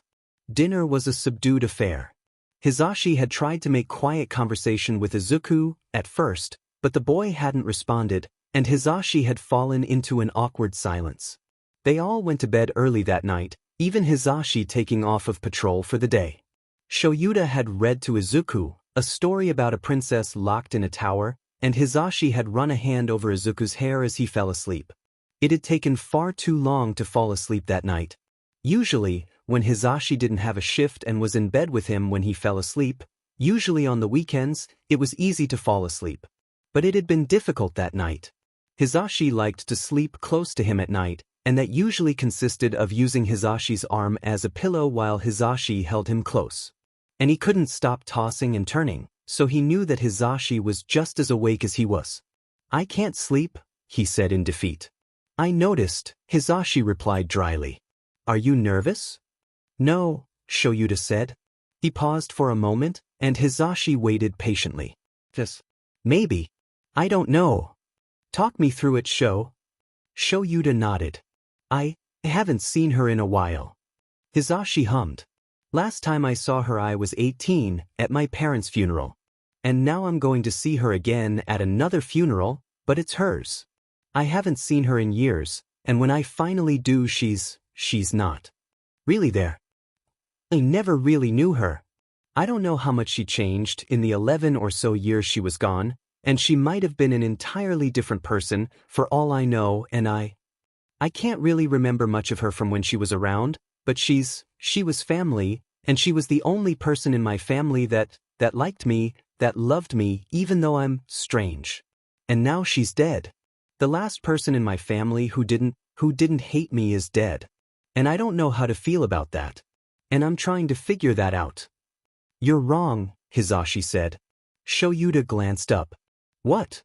Dinner was a subdued affair. Hisashi had tried to make quiet conversation with Izuku at first, but the boy hadn't responded, and Hisashi had fallen into an awkward silence. They all went to bed early that night, even Hisashi taking off of patrol for the day. Shoyuta had read to Izuku a story about a princess locked in a tower, and Hisashi had run a hand over Izuku's hair as he fell asleep. It had taken far too long to fall asleep that night. Usually, when Hisashi didn't have a shift and was in bed with him when he fell asleep, usually on the weekends, it was easy to fall asleep. But it had been difficult that night. Hisashi liked to sleep close to him at night, and that usually consisted of using Hisashi's arm as a pillow while Hisashi held him close. And he couldn't stop tossing and turning, so he knew that Hisashi was just as awake as he was. "I can't sleep," he said in defeat. "I noticed," Hisashi replied dryly. "Are you nervous?" "No," Shoyuta said. He paused for a moment, and Hisashi waited patiently. "Just maybe. I don't know. Talk me through it, Shoyuta nodded. "I haven't seen her in a while." Hisashi hummed. "Last time I saw her I was 18, at my parents' funeral. And now I'm going to see her again at another funeral, but it's hers. I haven't seen her in years, and when I finally do she's not really there. I never really knew her. I don't know how much she changed in the 11 or so years she was gone, and she might have been an entirely different person, for all I know, and I can't really remember much of her from when she was around, but she was family, and she was the only person in my family that liked me, that loved me, even though I'm strange. And now she's dead. The last person in my family who didn't hate me is dead. And I don't know how to feel about that. And I'm trying to figure that out." "You're wrong," Hisashi said. Shoyuta glanced up. "What?"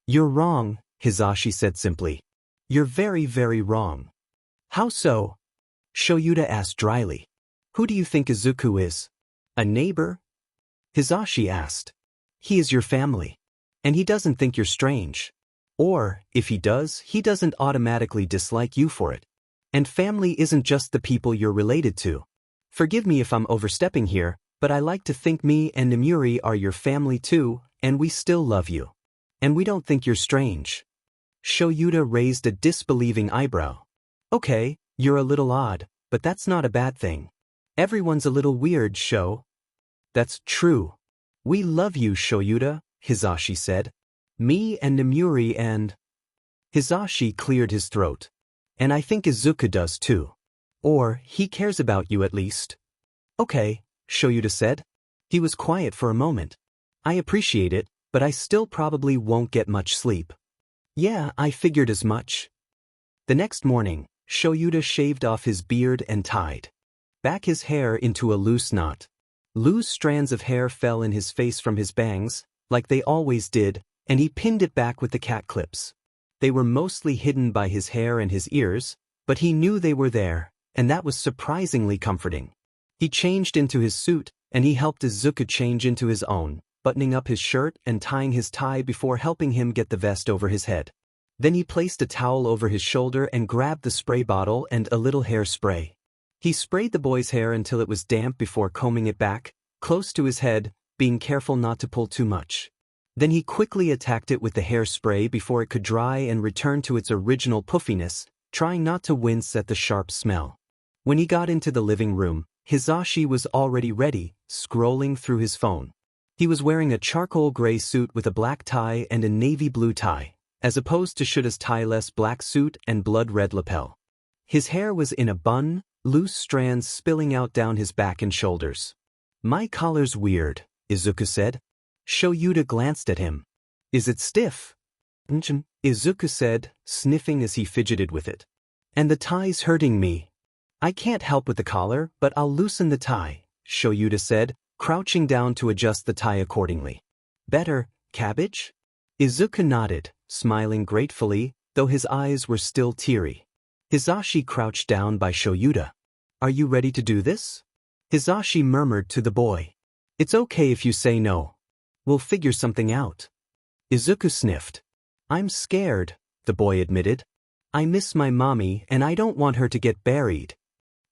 "You're wrong," Hisashi said simply. "You're very, very wrong." "How so?" Shoyuta asked dryly. "Who do you think Isuku is? A neighbor?" Hisashi asked. "He is your family. And he doesn't think you're strange. Or, if he does, he doesn't automatically dislike you for it. And family isn't just the people you're related to. Forgive me if I'm overstepping here, but I like to think me and Nemuri are your family too, and we still love you. And we don't think you're strange." Shoyuta raised a disbelieving eyebrow. "Okay, you're a little odd, but that's not a bad thing. Everyone's a little weird, "That's true. We love you, Shoyuta," Hisashi said. "Me and Nemuri and—" Hisashi cleared his throat. "And I think Izuku does too. Or, he cares about you at least." "Okay," Shoyuta said. He was quiet for a moment. "I appreciate it, but I still probably won't get much sleep." "Yeah, I figured as much." The next morning, Shoyuta shaved off his beard and tied back his hair into a loose knot. Loose strands of hair fell in his face from his bangs, like they always did, and he pinned it back with the cat clips. They were mostly hidden by his hair and his ears, but he knew they were there, and that was surprisingly comforting. He changed into his suit, and he helped Izuku change into his own, buttoning up his shirt and tying his tie before helping him get the vest over his head. Then he placed a towel over his shoulder and grabbed the spray bottle and a little hairspray. He sprayed the boy's hair until it was damp before combing it back, close to his head, being careful not to pull too much. Then he quickly attacked it with the hairspray before it could dry and return to its original puffiness, trying not to wince at the sharp smell. When he got into the living room, Hisashi was already ready, scrolling through his phone. He was wearing a charcoal gray suit with a black tie and a navy blue tie, as opposed to Shuta's tie-less black suit and blood-red lapel. His hair was in a bun, loose strands spilling out down his back and shoulders. "My collar's weird," Izuku said. Shoyuta glanced at him. "Is it stiff?" Izuku said, sniffing as he fidgeted with it. "And the tie's hurting me." "I can't help with the collar, but I'll loosen the tie," Shoyuta said, crouching down to adjust the tie accordingly. "Better, cabbage?" Izuku nodded, smiling gratefully, though his eyes were still teary. Hisashi crouched down by Shoyuta. "Are you ready to do this?" Hisashi murmured to the boy. "It's okay if you say no. We'll figure something out." Izuku sniffed. "I'm scared," the boy admitted. "I miss my mommy and I don't want her to get buried."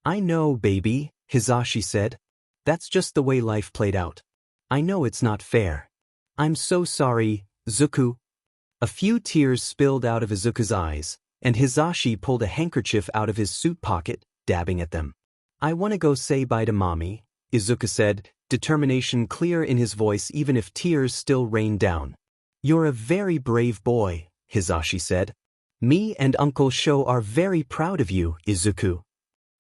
"I know, baby," Hisashi said. "That's just the way life played out. I know it's not fair. I'm so sorry, Zuku." A few tears spilled out of Izuku's eyes, and Hisashi pulled a handkerchief out of his suit pocket, dabbing at them. "I want to go say bye to mommy," Izuku said, determination clear in his voice even if tears still rained down. "You're a very brave boy," Hisashi said. "Me and Uncle Sho are very proud of you, Izuku."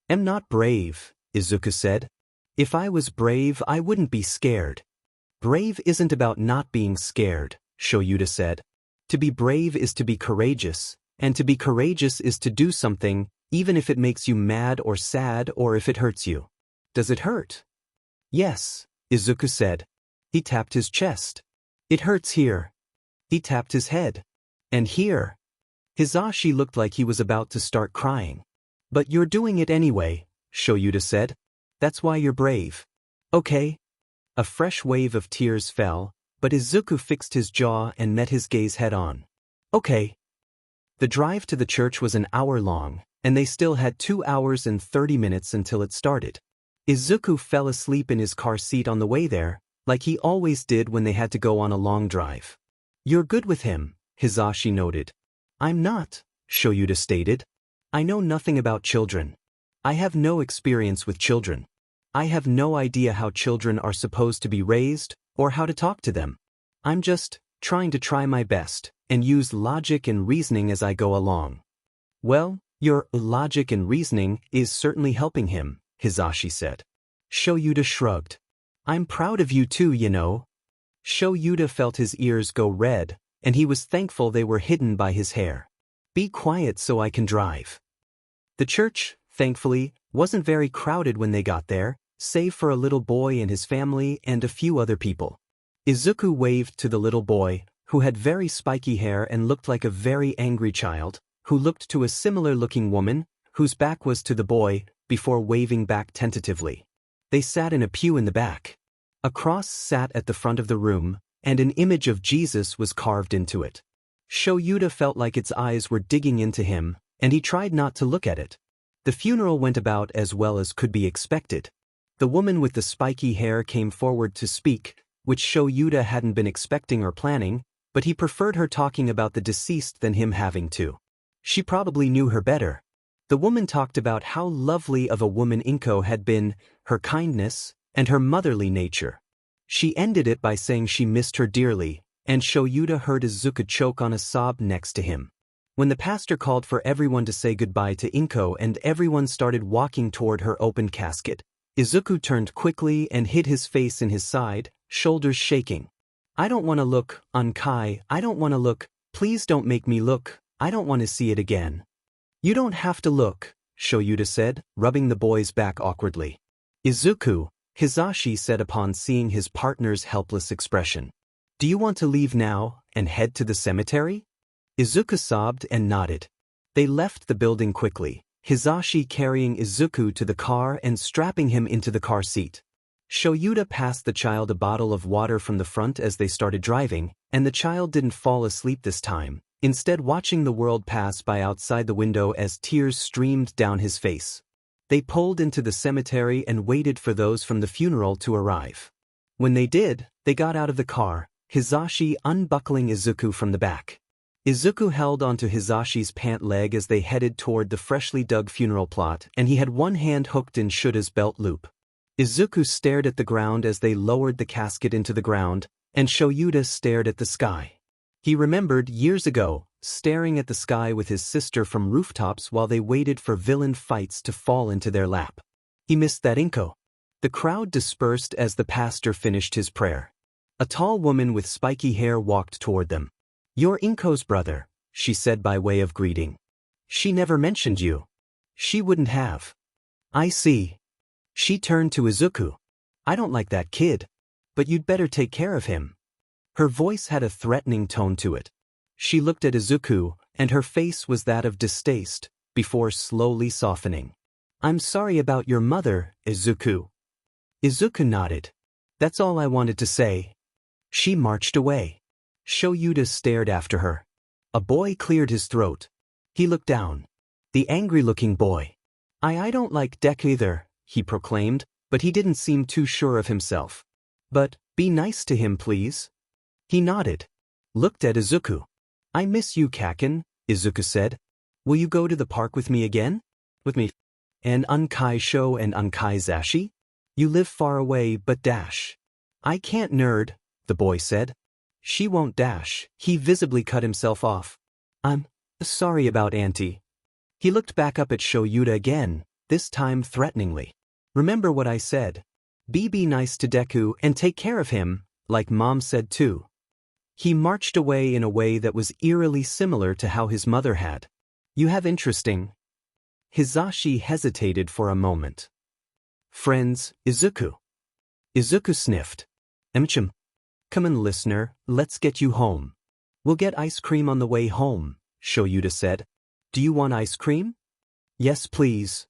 "I'm not brave," Izuku said. "If I was brave, I wouldn't be scared." "Brave isn't about not being scared," Shoyuta said. "To be brave is to be courageous, And to be courageous is to do something, even if it makes you mad or sad or if it hurts you. Does it hurt? Yes, Isuku said. He tapped his chest. It hurts here. He tapped his head. And here. Hisashi looked like he was about to start crying. But you're doing it anyway, Shoyuta said. That's why you're brave. Okay. A fresh wave of tears fell, but Izuku fixed his jaw and met his gaze head-on. Okay. The drive to the church was an hour long, and they still had 2 hours and 30 minutes until it started. Izuku fell asleep in his car seat on the way there, like he always did when they had to go on a long drive. You're good with him, Hisashi noted. I'm not, Shoyuta stated. I know nothing about children. I have no experience with children. I have no idea how children are supposed to be raised, or how to talk to them. I'm just trying to try my best, and use logic and reasoning as I go along. Well, your logic and reasoning is certainly helping him, Hisashi said. Shoyuta shrugged. I'm proud of you too, you know. Shoyuta felt his ears go red, and he was thankful they were hidden by his hair. Be quiet so I can drive. The church, thankfully, wasn't very crowded when they got there, save for a little boy and his family and a few other people. Izuku waved to the little boy, who had very spiky hair and looked like a very angry child, who looked to a similar-looking woman, whose back was to the boy, before waving back tentatively. They sat in a pew in the back. A cross sat at the front of the room, and an image of Jesus was carved into it. Shoyuta felt like its eyes were digging into him, and he tried not to look at it. The funeral went about as well as could be expected. The woman with the spiky hair came forward to speak, which Shoyuta hadn't been expecting or planning, but he preferred her talking about the deceased than him having to. She probably knew her better. The woman talked about how lovely of a woman Inko had been, her kindness, and her motherly nature. She ended it by saying she missed her dearly, and Shoyuta heard Izuku choke on a sob next to him. When the pastor called for everyone to say goodbye to Inko and everyone started walking toward her open casket, Izuku turned quickly and hid his face in his side, shoulders shaking. I don't want to look, Unkai, I don't want to look, please don't make me look, I don't want to see it again. You don't have to look, Shoyuta said, rubbing the boy's back awkwardly. Izuku, Hisashi said upon seeing his partner's helpless expression. Do you want to leave now, and head to the cemetery? Izuku sobbed and nodded. They left the building quickly, Hisashi carrying Izuku to the car and strapping him into the car seat. Shoyuta passed the child a bottle of water from the front as they started driving, and the child didn't fall asleep this time, instead watching the world pass by outside the window as tears streamed down his face. They pulled into the cemetery and waited for those from the funeral to arrive. When they did, they got out of the car, Hisashi unbuckling Izuku from the back. Izuku held onto Hisashi's pant leg as they headed toward the freshly dug funeral plot, and he had one hand hooked in Shuta's belt loop. Izuku stared at the ground as they lowered the casket into the ground, and Shoyuta stared at the sky. He remembered years ago, staring at the sky with his sister from rooftops while they waited for villain fights to fall into their lap. He missed that Inko. The crowd dispersed as the pastor finished his prayer. A tall woman with spiky hair walked toward them. You're Inko's brother, she said by way of greeting. She never mentioned you. She wouldn't have. I see. She turned to Izuku. I don't like that kid. But you'd better take care of him. Her voice had a threatening tone to it. She looked at Izuku, and her face was that of distaste, before slowly softening. I'm sorry about your mother, Izuku. Izuku nodded. That's all I wanted to say. She marched away. Shoyuta stared after her. A boy cleared his throat. He looked down. The angry-looking boy. I don't like Deku either, he proclaimed, but he didn't seem too sure of himself. But, be nice to him please. He nodded. Looked at Izuku. I miss you, Kaken, Izuku said. Will you go to the park with me again? With me? And Unkai Sho and Unkai Zashi? You live far away but dash. I can't nerd, the boy said. She won't dash. He visibly cut himself off. I'm sorry about Auntie. He looked back up at Shoyuta again, this time threateningly. Remember what I said. Be nice to Deku and take care of him, like Mom said too. He marched away in a way that was eerily similar to how his mother had. You have interesting. Hisashi hesitated for a moment. Friends, Isuku. Isuku sniffed. Emchim. Come on, listener, let's get you home. We'll get ice cream on the way home, Shoyuta said. Do you want ice cream? Yes, please.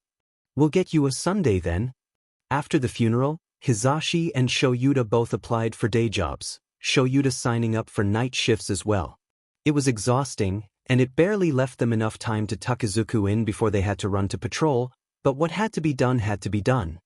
We'll get you a sundae then. After the funeral, Hisashi and Shoyuta both applied for day jobs, Shoyuta signing up for night shifts as well. It was exhausting, and it barely left them enough time to tuck Izuku in before they had to run to patrol, but what had to be done had to be done.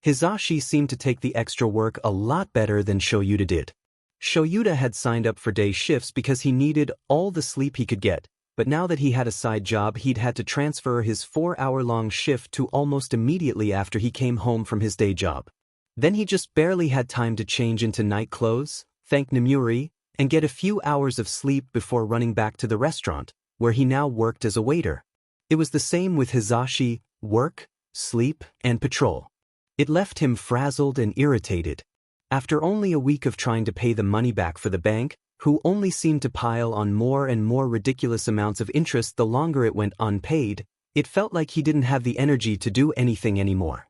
Hisashi seemed to take the extra work a lot better than Shoyuta did. Shoyuta had signed up for day shifts because he needed all the sleep he could get, but now that he had a side job he'd had to transfer his 4-hour-long shift to almost immediately after he came home from his day job. Then he just barely had time to change into night clothes, thank Nemuri, and get a few hours of sleep before running back to the restaurant, where he now worked as a waiter. It was the same with Hisashi: work, sleep, and patrol. It left him frazzled and irritated. After only a week of trying to pay the money back for the bank, who only seemed to pile on more and more ridiculous amounts of interest the longer it went unpaid, it felt like he didn't have the energy to do anything anymore.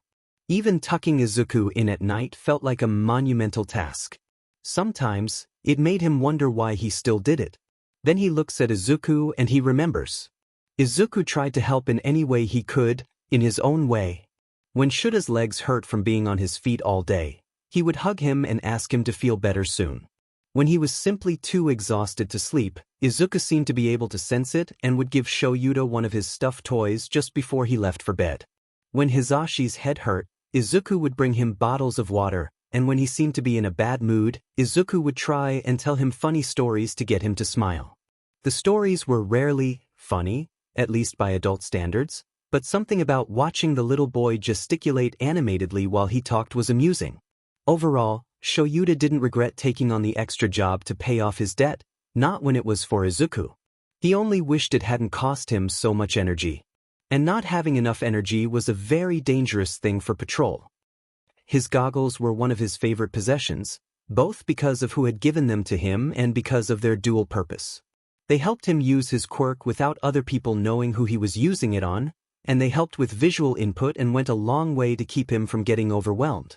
Even tucking Izuku in at night felt like a monumental task. Sometimes, it made him wonder why he still did it. Then he looks at Izuku and he remembers. Izuku tried to help in any way he could, in his own way. When Shuta's legs hurt from being on his feet all day, he would hug him and ask him to feel better soon. When he was simply too exhausted to sleep, Izuku seemed to be able to sense it and would give Shoyuta one of his stuffed toys just before he left for bed. When Hisashi's head hurt, Izuku would bring him bottles of water, and when he seemed to be in a bad mood, Izuku would try and tell him funny stories to get him to smile. The stories were rarely funny, at least by adult standards, but something about watching the little boy gesticulate animatedly while he talked was amusing. Overall, Shoyuta didn't regret taking on the extra job to pay off his debt, not when it was for Izuku. He only wished it hadn't cost him so much energy. And not having enough energy was a very dangerous thing for patrol. His goggles were one of his favorite possessions, both because of who had given them to him and because of their dual purpose. They helped him use his quirk without other people knowing who he was using it on, and they helped with visual input and went a long way to keep him from getting overwhelmed.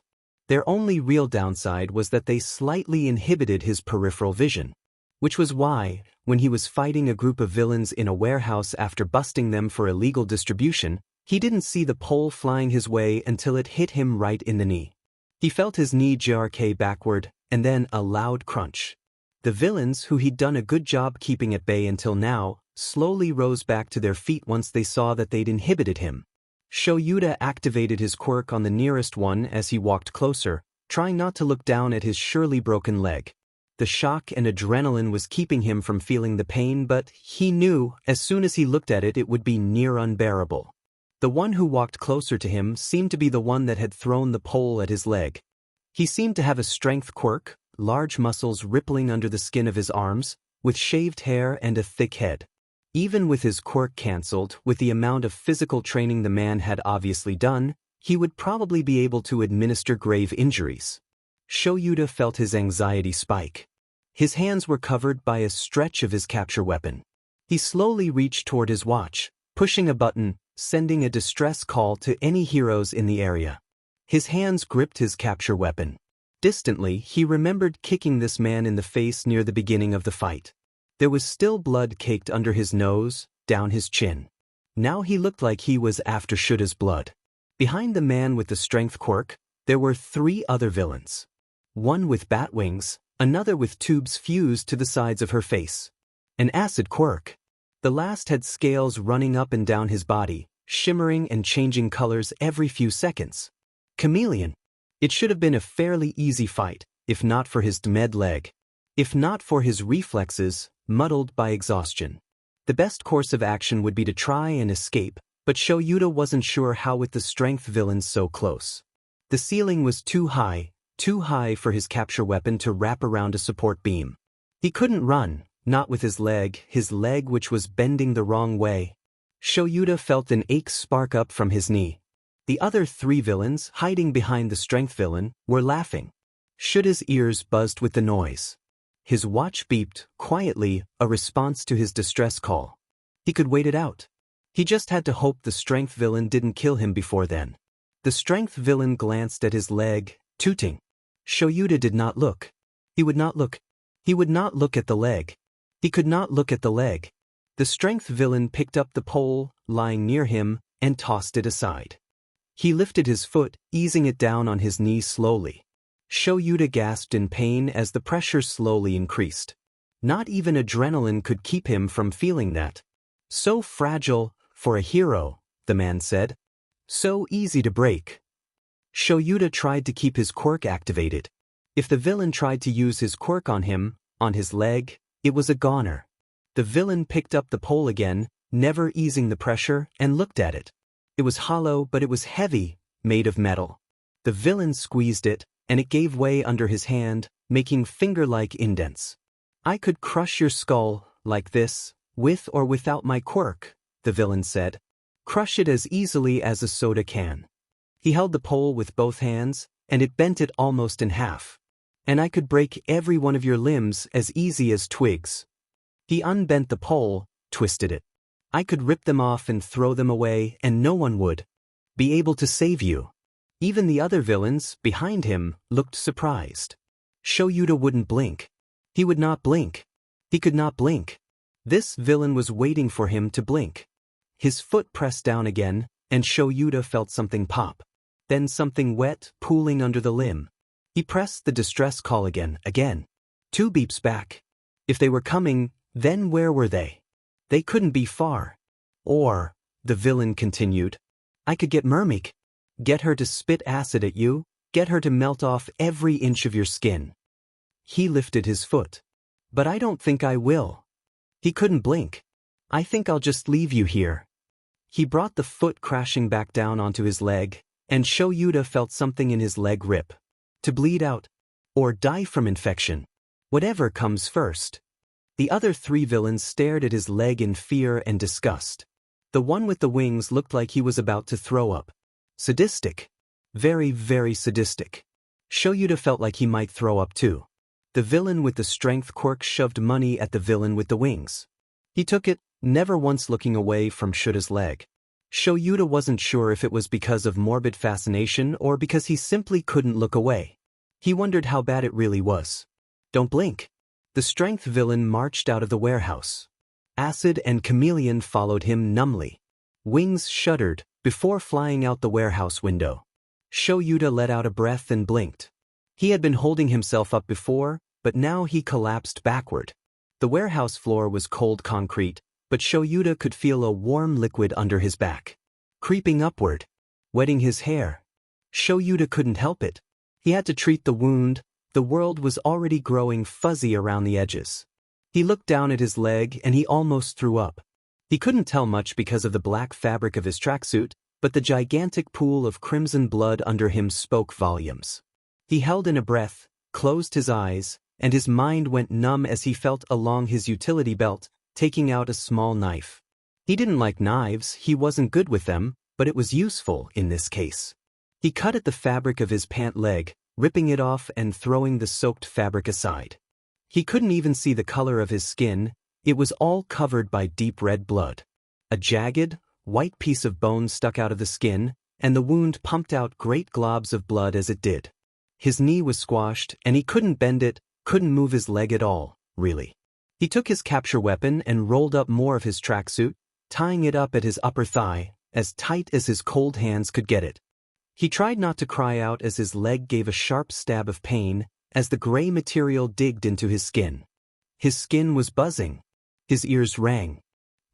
Their only real downside was that they slightly inhibited his peripheral vision, which was why, when he was fighting a group of villains in a warehouse after busting them for illegal distribution, he didn't see the pole flying his way until it hit him right in the knee. He felt his knee jerk backward, and then a loud crunch. The villains, who he'd done a good job keeping at bay until now, slowly rose back to their feet once they saw that they'd inhibited him. Shoyuta activated his quirk on the nearest one as he walked closer, trying not to look down at his surely broken leg. The shock and adrenaline was keeping him from feeling the pain, but he knew, as soon as he looked at it, it would be near unbearable. The one who walked closer to him seemed to be the one that had thrown the pole at his leg. He seemed to have a strength quirk, large muscles rippling under the skin of his arms, with shaved hair and a thick head. Even with his quirk cancelled, with the amount of physical training the man had obviously done, he would probably be able to administer grave injuries. Shoyuta felt his anxiety spike. His hands were covered by a stretch of his capture weapon. He slowly reached toward his watch, pushing a button, sending a distress call to any heroes in the area. His hands gripped his capture weapon. Distantly, he remembered kicking this man in the face near the beginning of the fight. There was still blood caked under his nose, down his chin. Now he looked like he was after Shuta's blood. Behind the man with the strength quirk, there were 3 other villains. One with bat wings, another with tubes fused to the sides of her face. An acid quirk. The last had scales running up and down his body, shimmering and changing colors every few seconds. Chameleon. It should have been a fairly easy fight, if not for his dead leg. If not for his reflexes, muddled by exhaustion. The best course of action would be to try and escape, but Shoyuta wasn't sure how with the strength villains so close. The ceiling was too high for his capture weapon to wrap around a support beam. He couldn't run, not with his leg which was bending the wrong way. Shoyuta felt an ache spark up from his knee. The other 3 villains, hiding behind the strength villain, were laughing. Shuta's ears buzzed with the noise. His watch beeped, quietly, a response to his distress call. He could wait it out. He just had to hope the strength villain didn't kill him before then. The strength villain glanced at his leg, tooting. Shoyuta did not look. He would not look. He would not look at the leg. He could not look at the leg. The strength villain picked up the pole, lying near him, and tossed it aside. He lifted his foot, easing it down on his knee slowly. Shoyuta gasped in pain as the pressure slowly increased. Not even adrenaline could keep him from feeling that. So fragile, for a hero, the man said. So easy to break. Shoyuta tried to keep his quirk activated. If the villain tried to use his quirk on him, on his leg, it was a goner. The villain picked up the pole again, never easing the pressure, and looked at it. It was hollow, but it was heavy, made of metal. The villain squeezed it, and it gave way under his hand, making finger-like indents. I could crush your skull, like this, with or without my quirk, the villain said. Crush it as easily as a soda can. He held the pole with both hands, and it bent it almost in half. And I could break every one of your limbs as easy as twigs. He unbent the pole, twisted it. I could rip them off and throw them away, and no one would be able to save you. Even the other villains, behind him, looked surprised. Shoyuta wouldn't blink. He would not blink. He could not blink. This villain was waiting for him to blink. His foot pressed down again, and Shoyuta felt something pop. Then something wet, pooling under the limb. He pressed the distress call again. 2 beeps back. If they were coming, then where were they? They couldn't be far. Or, the villain continued, I could get Mermeek. Get her to spit acid at you, get her to melt off every inch of your skin. He lifted his foot. But I don't think I will. He couldn't blink. I think I'll just leave you here. He brought the foot crashing back down onto his leg, and Shoyuta felt something in his leg rip. To bleed out. Or die from infection. Whatever comes first. The other 3 villains stared at his leg in fear and disgust. The one with the wings looked like he was about to throw up. Sadistic. Very, very sadistic. Shoyuta felt like he might throw up too. The villain with the strength quirk shoved money at the villain with the wings. He took it, never once looking away from Shuta's leg. Shoyuta wasn't sure if it was because of morbid fascination or because he simply couldn't look away. He wondered how bad it really was. Don't blink. The strength villain marched out of the warehouse. Acid and Chameleon followed him numbly. Wings shuddered before flying out the warehouse window. Shoyuta let out a breath and blinked. He had been holding himself up before, but now he collapsed backward. The warehouse floor was cold concrete, but Shoyuta could feel a warm liquid under his back. Creeping upward. Wetting his hair. Shoyuta couldn't help it. He had to treat the wound. The world was already growing fuzzy around the edges. He looked down at his leg and he almost threw up. He couldn't tell much because of the black fabric of his tracksuit, but the gigantic pool of crimson blood under him spoke volumes. He held in a breath, closed his eyes, and his mind went numb as he felt along his utility belt, taking out a small knife. He didn't like knives, he wasn't good with them, but it was useful in this case. He cut at the fabric of his pant leg, ripping it off and throwing the soaked fabric aside. He couldn't even see the color of his skin, it was all covered by deep red blood. A jagged, white piece of bone stuck out of the skin, and the wound pumped out great globs of blood as it did. His knee was squashed, and he couldn't bend it, couldn't move his leg at all, really. He took his capture weapon and rolled up more of his tracksuit, tying it up at his upper thigh, as tight as his cold hands could get it. He tried not to cry out as his leg gave a sharp stab of pain, as the gray material digged into his skin. His skin was buzzing. His ears rang.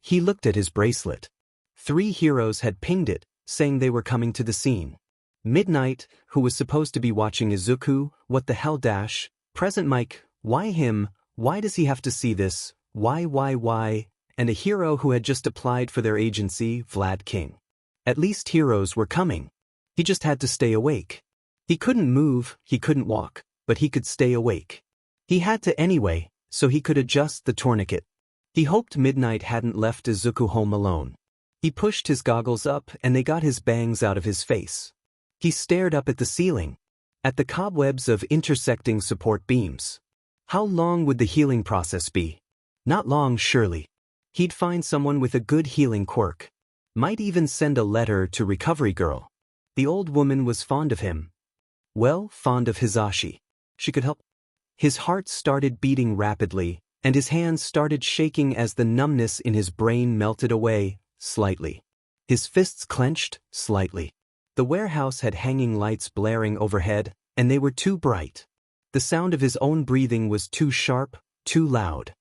He looked at his bracelet. 3 heroes had pinged it, saying they were coming to the scene. Midnight, who was supposed to be watching Isuku, what the hell dash, Present Mike, why him, why does he have to see this, why, and a hero who had just applied for their agency, Vlad King. At least heroes were coming. He just had to stay awake. He couldn't move, he couldn't walk, but he could stay awake. He had to anyway, so he could adjust the tourniquet. He hoped Midnight hadn't left Isuku home alone. He pushed his goggles up and they got his bangs out of his face. He stared up at the ceiling, at the cobwebs of intersecting support beams. How long would the healing process be? Not long, surely. He'd find someone with a good healing quirk. Might even send a letter to Recovery Girl. The old woman was fond of him. Well, fond of Hisashi. She could help. His heart started beating rapidly, and his hands started shaking as the numbness in his brain melted away, slightly. His fists clenched, slightly. The warehouse had hanging lights blaring overhead, and they were too bright. The sound of his own breathing was too sharp, too loud.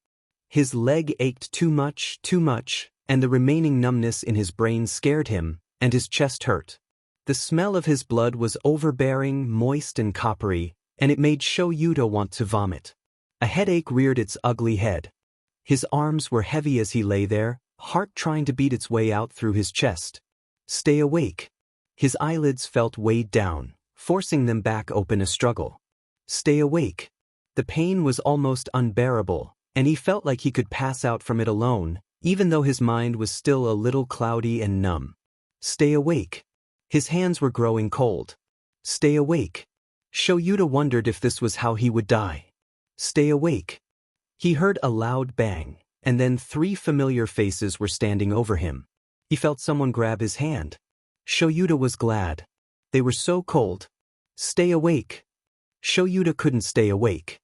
His leg ached too much, and the remaining numbness in his brain scared him, and his chest hurt. The smell of his blood was overbearing, moist and coppery, and it made Yuta want to vomit. A headache reared its ugly head. His arms were heavy as he lay there, heart trying to beat its way out through his chest. Stay awake. His eyelids felt weighed down, forcing them back open a struggle. Stay awake. The pain was almost unbearable, and he felt like he could pass out from it alone, even though his mind was still a little cloudy and numb. Stay awake. His hands were growing cold. Stay awake. Yuta wondered if this was how he would die. Stay awake. He heard a loud bang, and then 3 familiar faces were standing over him. He felt someone grab his hand. Yuta was glad. They were so cold. Stay awake. Yuta couldn't stay awake.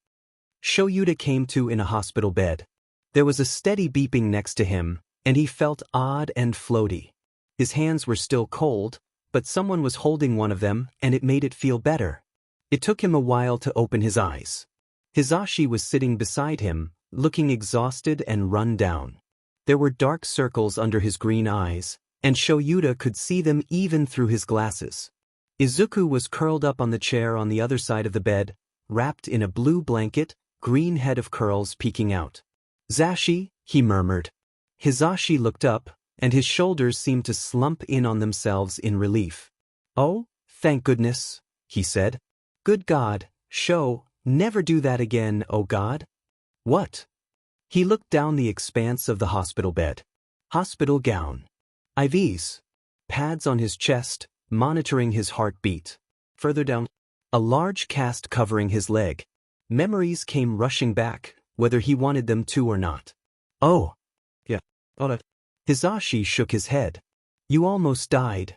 Yuta came to in a hospital bed. There was a steady beeping next to him, and he felt odd and floaty. His hands were still cold, but someone was holding one of them, and it made it feel better. It took him a while to open his eyes. Hisashi was sitting beside him, looking exhausted and run down. There were dark circles under his green eyes, and Yuta could see them even through his glasses. Isuku was curled up on the chair on the other side of the bed, wrapped in a blue blanket, green head of curls peeking out. "Zashi," he murmured. Hisashi looked up, and his shoulders seemed to slump in on themselves in relief. "Oh, thank goodness," he said. "Good God, never do that again, oh God." "What?" He looked down the expanse of the hospital bed. Hospital gown. IVs. Pads on his chest, monitoring his heartbeat. Further down, a large cast covering his leg. Memories came rushing back, whether he wanted them to or not. "Oh. Yeah. Alright." Hisashi shook his head. "You almost died."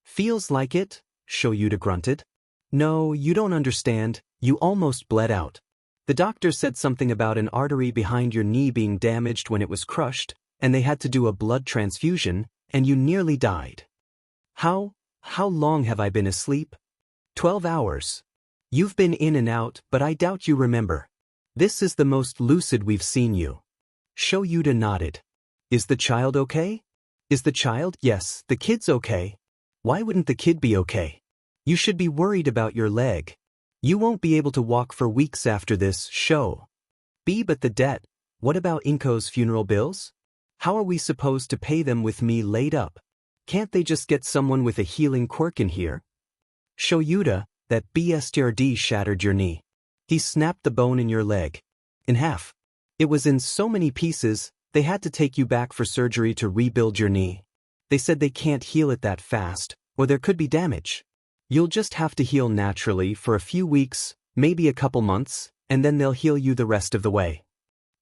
"Feels like it," Yuta grunted. "No, you don't understand, you almost bled out. The doctor said something about an artery behind your knee being damaged when it was crushed, and they had to do a blood transfusion, and you nearly died." How long have I been asleep?" 12 hours. You've been in and out, but I doubt you remember. This is the most lucid we've seen you." Yuta nodded. "Is the child okay?" "Is the child? Yes, the kid's okay." "Why wouldn't the kid be okay?" "You should be worried about your leg. You won't be able to walk for weeks after this show." But the debt, what about Inko's funeral bills? How are we supposed to pay them with me laid up? Can't they just get someone with a healing quirk in here?" "Yuta, that BSTRD shattered your knee. He snapped the bone in your leg. In half. It was in so many pieces, they had to take you back for surgery to rebuild your knee. They said they can't heal it that fast, or there could be damage. You'll just have to heal naturally for a few weeks, maybe a couple months, and then they'll heal you the rest of the way."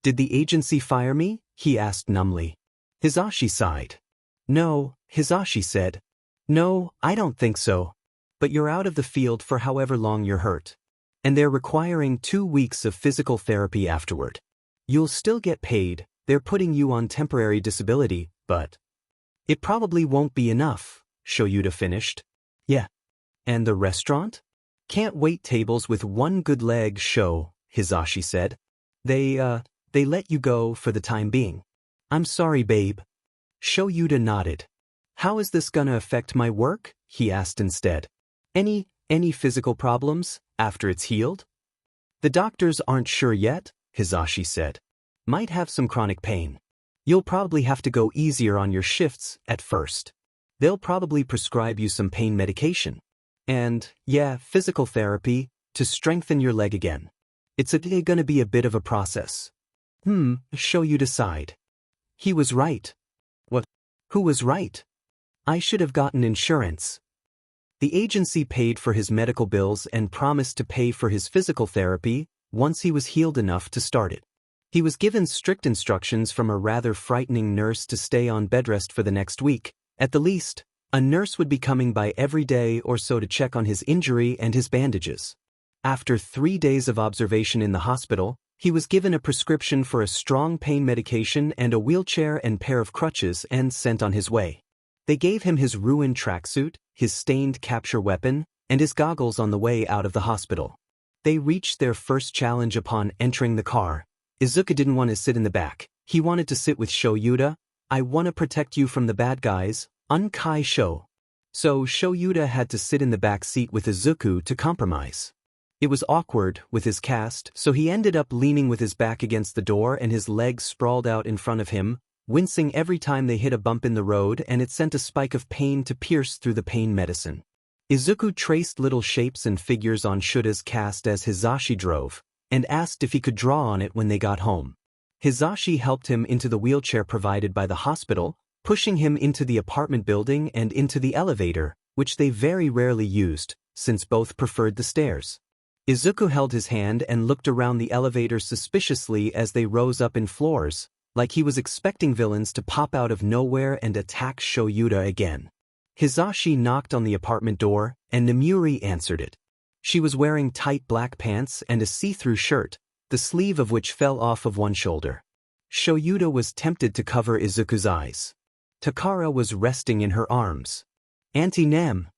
"Did the agency fire me?" he asked numbly. Hisashi sighed. "No," Hisashi said. "No, I don't think so. But you're out of the field for however long you're hurt. And they're requiring 2 weeks of physical therapy afterward. You'll still get paid, they're putting you on temporary disability, but it probably won't be enough," Yuta finished. "Yeah. And the restaurant? Can't wait tables with one good leg, Hisashi said. They let you go for the time being." "I'm sorry, babe." Yuta nodded. "How is this gonna affect my work?" he asked instead. Any physical problems after it's healed?" "The doctors aren't sure yet," Hisashi said. "Might have some chronic pain. You'll probably have to go easier on your shifts at first. They'll probably prescribe you some pain medication. And, yeah, physical therapy to strengthen your leg again. It's gonna be a bit of a process." Yuta sighed. He was right. "What? Who was right?" "I should have gotten insurance." The agency paid for his medical bills and promised to pay for his physical therapy, once he was healed enough to start it. He was given strict instructions from a rather frightening nurse to stay on bedrest for the next week. At the least, a nurse would be coming by every day or so to check on his injury and his bandages. After 3 days of observation in the hospital, he was given a prescription for a strong pain medication and a wheelchair and pair of crutches and sent on his way. They gave him his ruined tracksuit, his stained capture weapon, and his goggles on the way out of the hospital. They reached their first challenge upon entering the car. Izuku didn't want to sit in the back. He wanted to sit with Shoyuta. I want to protect you from the bad guys, Unkai Sho. So Shoyuta had to sit in the back seat with Izuku to compromise. It was awkward with his cast, so he ended up leaning with his back against the door and his legs sprawled out in front of him, wincing every time they hit a bump in the road, and it sent a spike of pain to pierce through the pain medicine. Izuku traced little shapes and figures on Shuta's cast as Hizashi drove, and asked if he could draw on it when they got home. Hizashi helped him into the wheelchair provided by the hospital, pushing him into the apartment building and into the elevator, which they very rarely used, since both preferred the stairs. Izuku held his hand and looked around the elevator suspiciously as they rose up in floors, like he was expecting villains to pop out of nowhere and attack Shoyuta again. Hizashi knocked on the apartment door, and Nemuri answered it. She was wearing tight black pants and a see-through shirt, the sleeve of which fell off of one shoulder. Shoyuta was tempted to cover Izuku's eyes. Takara was resting in her arms. "Auntie Nem!"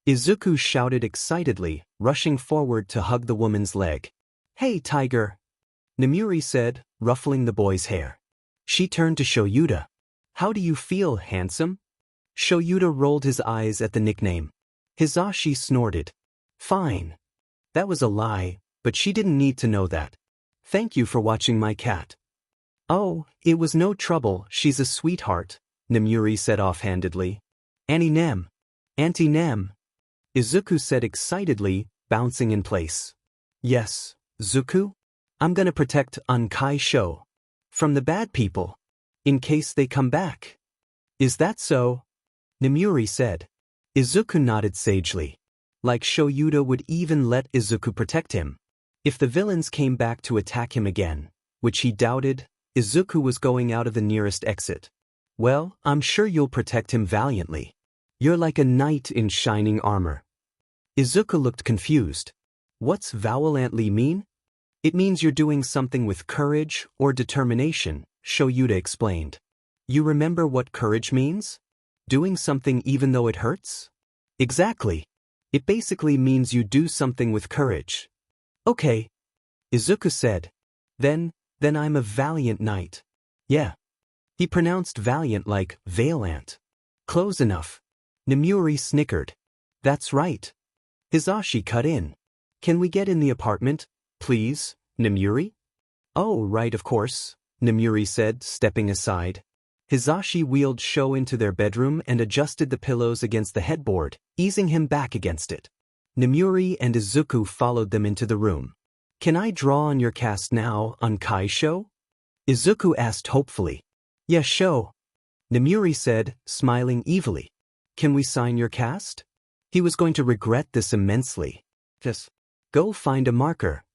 Izuku shouted excitedly, rushing forward to hug the woman's leg. "Hey, Tiger!" Nemuri said, ruffling the boy's hair. She turned to Shoyuta. "How do you feel, handsome?" Shoyuta rolled his eyes at the nickname. Hizashi snorted. "Fine." That was a lie, but she didn't need to know that. "Thank you for watching my cat." "Oh, it was no trouble, she's a sweetheart," Nemuri said offhandedly. "Auntie Nem." "Auntie Nem," Izuku said excitedly, bouncing in place. "Yes, Zuku? I'm gonna protect Unkai Sho from the bad people, in case they come back." "Is that so?" Nemuri said. Izuku nodded sagely. Like Shoyuta would even let Izuku protect him. If the villains came back to attack him again, which he doubted, Izuku was going out of the nearest exit. "Well, I'm sure you'll protect him valiantly. You're like a knight in shining armor." Izuku looked confused. "What's valiantly mean?" "It means you're doing something with courage or determination," Shoyuta explained. "You remember what courage means? Doing something even though it hurts?" "Exactly. It basically means you do something with courage." "Okay," Izuku said. Then I'm a valiant knight." "Yeah." He pronounced valiant like valiant. "Close enough." Nemuri snickered. "That's right." Hizashi cut in. "Can we get in the apartment, please, Nemuri?" "Oh, right, of course," Nemuri said, stepping aside. Hizashi wheeled Sho into their bedroom and adjusted the pillows against the headboard, easing him back against it. Nemuri and Izuku followed them into the room. "Can I draw on your cast now, Unkai Sho?" Izuku asked hopefully. "Yeah, Sho," Nemuri said, smiling evilly. "Can we sign your cast?" He was going to regret this immensely. "Just go find a marker."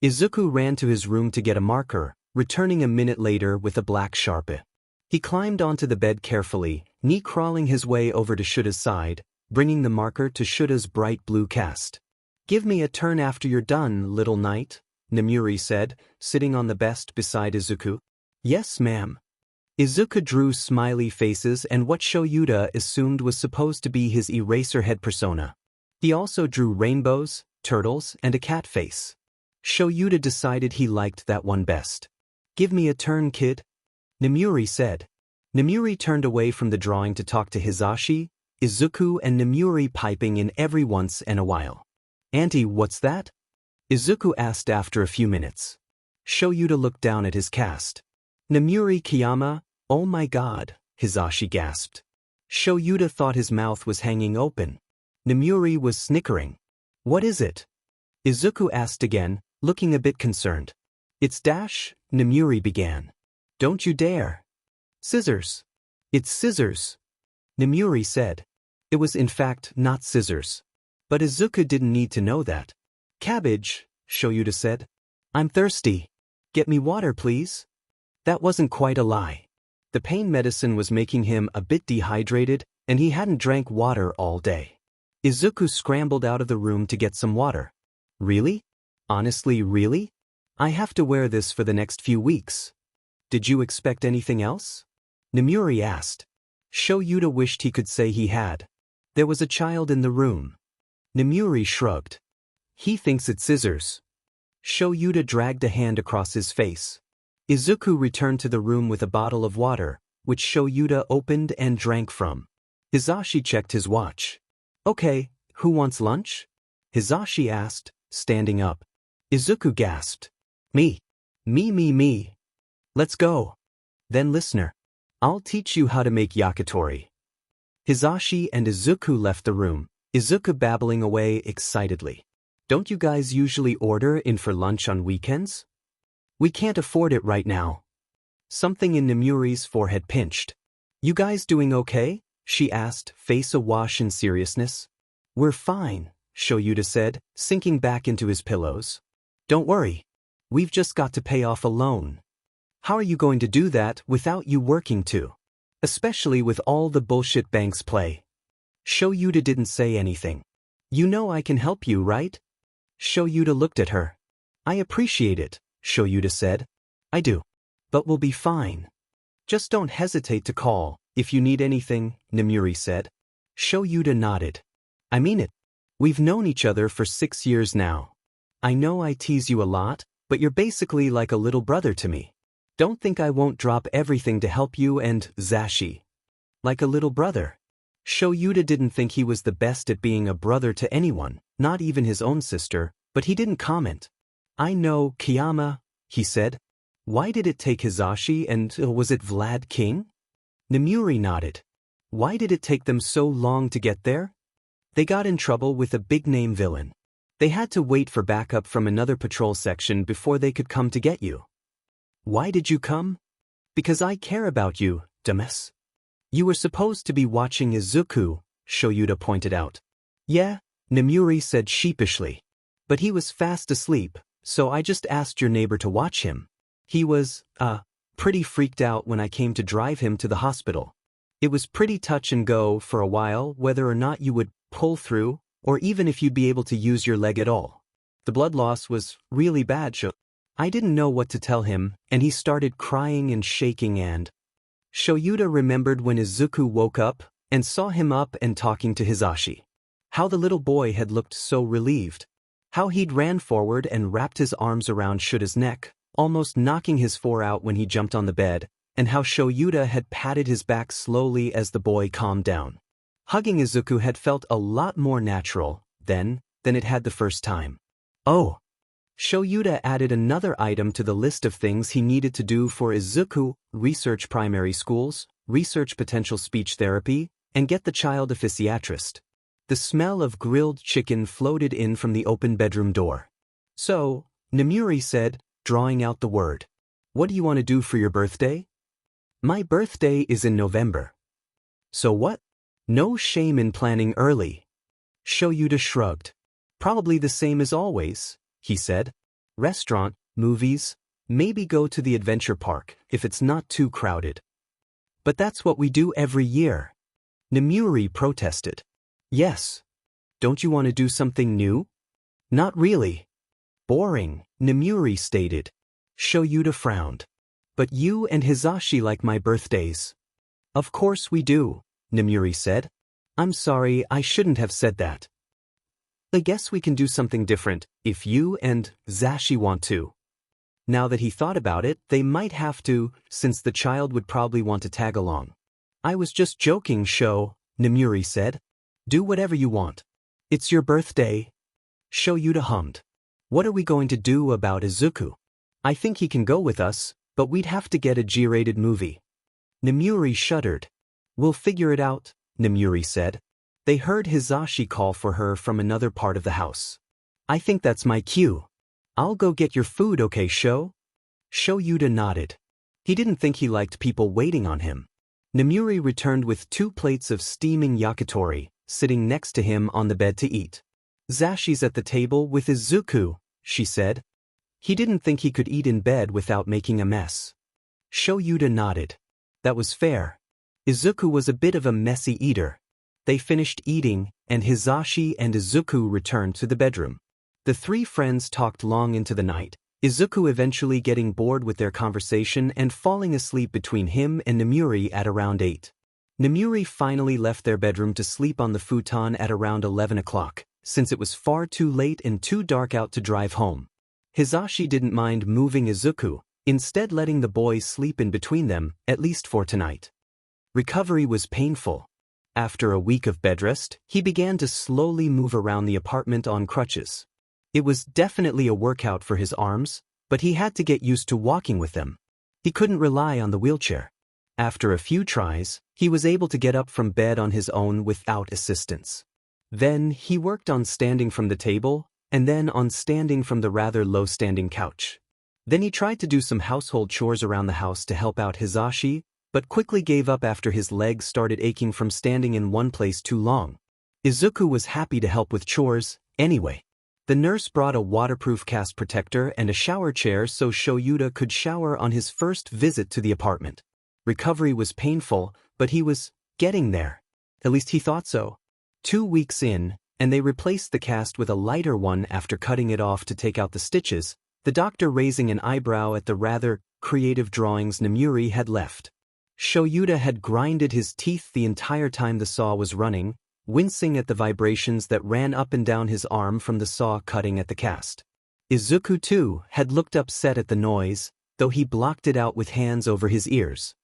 Izuku ran to his room to get a marker, returning a minute later with a black Sharpie. He climbed onto the bed carefully, knee-crawling his way over to Shuta's side, bringing the marker to Shuta's bright blue cast. "Give me a turn after you're done, little knight," Nemuri said, sitting on the best beside Izuku. "Yes, ma'am." Izuku drew smiley faces and what Shoyuta assumed was supposed to be his Eraserhead persona. He also drew rainbows, turtles, and a cat face. Shoyuta decided he liked that one best. "Give me a turn, kid," Nemuri said. Nemuri turned away from the drawing to talk to Hizashi, Izuku and Nemuri piping in every once in a while. "Auntie, what's that?" Izuku asked after a few minutes. Shoyuta looked down at his cast. "Nemuri Kiyama, oh my god," Hizashi gasped. Shoyuta thought his mouth was hanging open. Nemuri was snickering. "What is it?" Izuku asked again, looking a bit concerned. "It's dash," Nemuri began. "Don't you dare." "Scissors." "It's scissors," Nemuri said. It was in fact not scissors. But Izuku didn't need to know that. "Cabbage," Shoyuta said. I'm thirsty. Get me water, please. That wasn't quite a lie. The pain medicine was making him a bit dehydrated, and he hadn't drank water all day. Izuku scrambled out of the room to get some water. Really? Honestly, really? I have to wear this for the next few weeks. Did you expect anything else? Nemuri asked. Sho Yuta wished he could say he had. There was a child in the room. Nemuri shrugged. He thinks it's scissors. Sho Yuta dragged a hand across his face. Izuku returned to the room with a bottle of water, which Sho Yuta opened and drank from. Hisashi checked his watch. Okay, who wants lunch? Hisashi asked, standing up. Izuku gasped. Me. Me. Let's go. Then listener. I'll teach you how to make yakitori. Hisashi and Izuku left the room, Izuku babbling away excitedly. Don't you guys usually order in for lunch on weekends? We can't afford it right now. Something in Nemuri's forehead pinched. You guys doing okay? She asked, face awash in seriousness. We're fine, Sho Yuta said, sinking back into his pillows. Don't worry. We've just got to pay off a loan. How are you going to do that without you working too? Especially with all the bullshit banks play. Sho Yuta didn't say anything. You know I can help you, right? Sho Yuta looked at her. I appreciate it, Sho Yuta said. I do. But we'll be fine. Just don't hesitate to call, if you need anything, Nemuri said. Sho Yuta nodded. I mean it. We've known each other for 6 years now. I know I tease you a lot, but you're basically like a little brother to me. Don't think I won't drop everything to help you and Zashi. Like a little brother. Sho Yuta didn't think he was the best at being a brother to anyone, not even his own sister, but he didn't comment. I know, Kiyama, he said. Why did it take Hisashi and was it Vlad King? Nemuri nodded. Why did it take them so long to get there? They got in trouble with a big-name villain. They had to wait for backup from another patrol section before they could come to get you. Why did you come? Because I care about you, dumbass. You were supposed to be watching Izuku, Sho Yuta pointed out. Yeah, Nemuri said sheepishly. But he was fast asleep, so I just asked your neighbor to watch him. He was, pretty freaked out when I came to drive him to the hospital. It was pretty touch and go for a while whether or not you would pull through, or even if you'd be able to use your leg at all. The blood loss was really bad, Sho. I didn't know what to tell him, and he started crying and shaking and... Sho Yuta remembered when Izuku woke up and saw him up and talking to Hisashi. How the little boy had looked so relieved. How he'd ran forward and wrapped his arms around Shuta's neck, almost knocking his fore out when he jumped on the bed, and how Sho Yuta had patted his back slowly as the boy calmed down. Hugging Izuku had felt a lot more natural then than it had the first time. Oh! Sho Yuta added another item to the list of things he needed to do for Izuku: research primary schools, research potential speech therapy, and get the child a physiatrist. The smell of grilled chicken floated in from the open bedroom door. So, Nemuri said, drawing out the word. What do you want to do for your birthday? My birthday is in November. So what? No shame in planning early. Sho Yuta shrugged. Probably the same as always, he said. Restaurant, movies, maybe go to the adventure park if it's not too crowded. But that's what we do every year. Nemuri protested. Yes. Don't you want to do something new? Not really. Boring, Nemuri stated. Sho Yuta frowned. But you and Hisashi like my birthdays. Of course we do, Nemuri said. I'm sorry, I shouldn't have said that. I guess we can do something different, if you and Zashi want to. Now that he thought about it, they might have to, since the child would probably want to tag along. I was just joking, Sho, Nemuri said. Do whatever you want. It's your birthday. Sho Yuta hummed. What are we going to do about Izuku? I think he can go with us, but we'd have to get a G-rated movie. Nemuri shuddered. We'll figure it out, Nemuri said. They heard Hisashi call for her from another part of the house. I think that's my cue. I'll go get your food, okay, Sho? Sho Yuta nodded. He didn't think he liked people waiting on him. Nemuri returned with 2 plates of steaming yakitori, sitting next to him on the bed to eat. Zashi's at the table with Izuku, she said. He didn't think he could eat in bed without making a mess. Shoyuda nodded. That was fair. Izuku was a bit of a messy eater. They finished eating, and Hisashi and Izuku returned to the bedroom. The three friends talked long into the night, Izuku eventually getting bored with their conversation and falling asleep between him and Nemuri at around 8. Nemuri finally left their bedroom to sleep on the futon at around 11 o'clock, since it was far too late and too dark out to drive home. Hisashi didn't mind moving Izuku, instead letting the boys sleep in between them, at least for tonight. Recovery was painful. After a week of bedrest, he began to slowly move around the apartment on crutches. It was definitely a workout for his arms, but he had to get used to walking with them. He couldn't rely on the wheelchair. After a few tries, he was able to get up from bed on his own without assistance. Then he worked on standing from the table, and then on standing from the rather low-standing couch. Then he tried to do some household chores around the house to help out Hisashi, but quickly gave up after his legs started aching from standing in one place too long. Izuku was happy to help with chores, anyway. The nurse brought a waterproof cast protector and a shower chair so Shoyuda could shower on his first visit to the apartment. Recovery was painful, but he was getting there. At least he thought so. 2 weeks in, and they replaced the cast with a lighter one after cutting it off to take out the stitches, the doctor raising an eyebrow at the rather creative drawings Nemuri had left. Shoyuda had grinded his teeth the entire time the saw was running, wincing at the vibrations that ran up and down his arm from the saw cutting at the cast. Izuku, too, had looked upset at the noise, though he blocked it out with hands over his ears.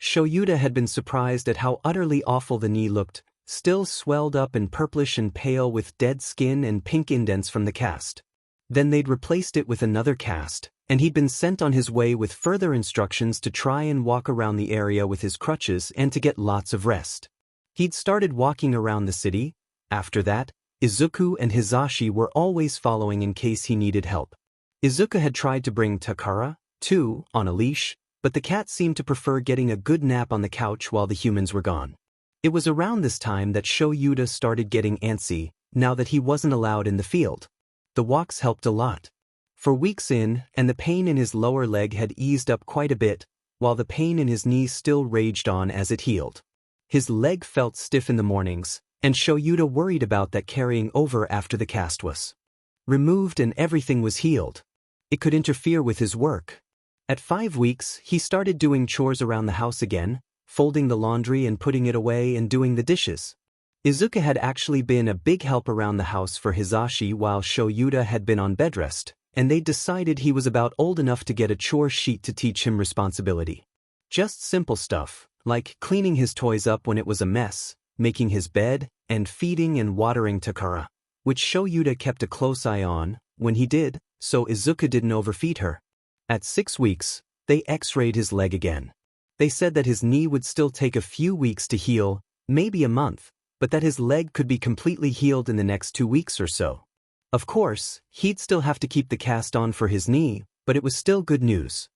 Shoyuda had been surprised at how utterly awful the knee looked, still swelled up and purplish and pale with dead skin and pink indents from the cast. Then they'd replaced it with another cast, and he'd been sent on his way with further instructions to try and walk around the area with his crutches and to get lots of rest. He'd started walking around the city. After that, Izuku and Hisashi were always following in case he needed help. Izuku had tried to bring Takara, too, on a leash, but the cat seemed to prefer getting a good nap on the couch while the humans were gone. It was around this time that Shoyuda started getting antsy, now that he wasn't allowed in the field. The walks helped a lot. For weeks in, and the pain in his lower leg had eased up quite a bit, while the pain in his knee still raged on as it healed. His leg felt stiff in the mornings, and Shoyuda worried about that carrying over after the cast was removed and everything was healed. It could interfere with his work. At 5 weeks, he started doing chores around the house again, folding the laundry and putting it away and doing the dishes. Izuku had actually been a big help around the house for Hisashi while Shoyuda had been on bedrest, and they decided he was about old enough to get a chore sheet to teach him responsibility. Just simple stuff, like cleaning his toys up when it was a mess, making his bed, and feeding and watering Takara, which Shoyuda kept a close eye on when he did, so Izuku didn't overfeed her. At 6 weeks, they x-rayed his leg again. They said that his knee would still take a few weeks to heal, maybe a month, but that his leg could be completely healed in the next 2 weeks or so. Of course, he'd still have to keep the cast on for his knee, but it was still good news.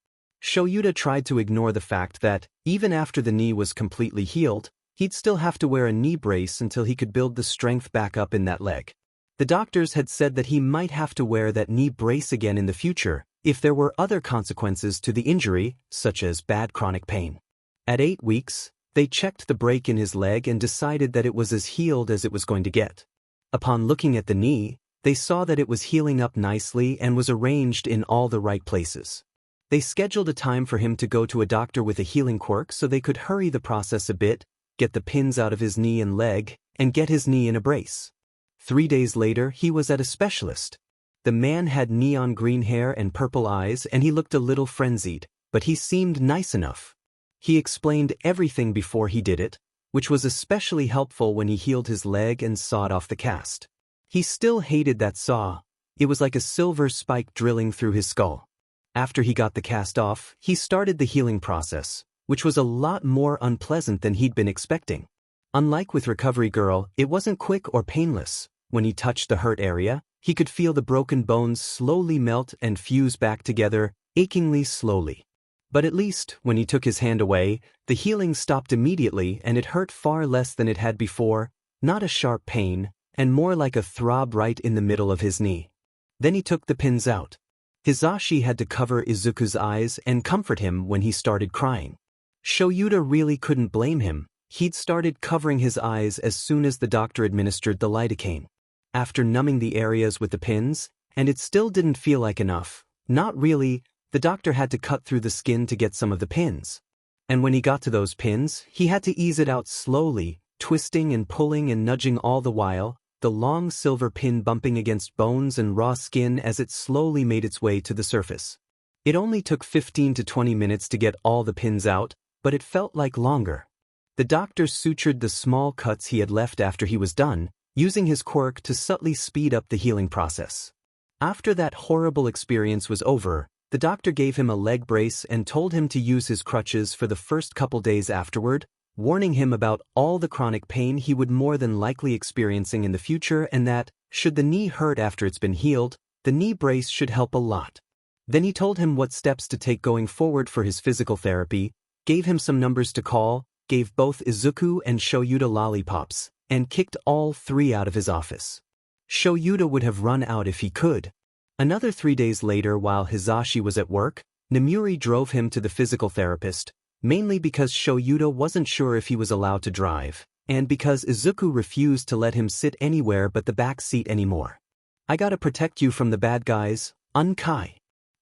Shoyuda tried to ignore the fact that, even after the knee was completely healed, he'd still have to wear a knee brace until he could build the strength back up in that leg. The doctors had said that he might have to wear that knee brace again in the future if there were other consequences to the injury, such as bad chronic pain. At 8 weeks, they checked the break in his leg and decided that it was as healed as it was going to get. Upon looking at the knee, they saw that it was healing up nicely and was arranged in all the right places. They scheduled a time for him to go to a doctor with a healing quirk so they could hurry the process a bit, get the pins out of his knee and leg, and get his knee in a brace. 3 days later, he was at a specialist. The man had neon green hair and purple eyes, and he looked a little frenzied, but he seemed nice enough. He explained everything before he did it, which was especially helpful when he healed his leg and sawed off the cast. He still hated that saw. It was like a silver spike drilling through his skull. After he got the cast off, he started the healing process, which was a lot more unpleasant than he'd been expecting. Unlike with Recovery Girl, it wasn't quick or painless. When he touched the hurt area, he could feel the broken bones slowly melt and fuse back together, achingly slowly. But at least, when he took his hand away, the healing stopped immediately and it hurt far less than it had before, not a sharp pain, and more like a throb right in the middle of his knee. Then he took the pins out. Hisashi had to cover Izuku's eyes and comfort him when he started crying. Shoyuta really couldn't blame him. He'd started covering his eyes as soon as the doctor administered the lidocaine. After numbing the areas with the pins, and it still didn't feel like enough, not really, the doctor had to cut through the skin to get some of the pins. And when he got to those pins, he had to ease it out slowly, twisting and pulling and nudging all the while, the long silver pin bumping against bones and raw skin as it slowly made its way to the surface. It only took 15 to 20 minutes to get all the pins out, but it felt like longer. The doctor sutured the small cuts he had left after he was done, using his quirk to subtly speed up the healing process. After that horrible experience was over, the doctor gave him a leg brace and told him to use his crutches for the first couple days afterward, warning him about all the chronic pain he would more than likely experiencing in the future and that, should the knee hurt after it's been healed, the knee brace should help a lot. Then he told him what steps to take going forward for his physical therapy, gave him some numbers to call, gave both Izuku and Shoyuta lollipops, and kicked all three out of his office. Shoyuta would have run out if he could. Another 3 days later, while Hisashi was at work, Nemuri drove him to the physical therapist, mainly because Shoyuta wasn't sure if he was allowed to drive, and because Izuku refused to let him sit anywhere but the back seat anymore. "I gotta protect you from the bad guys, Unkai.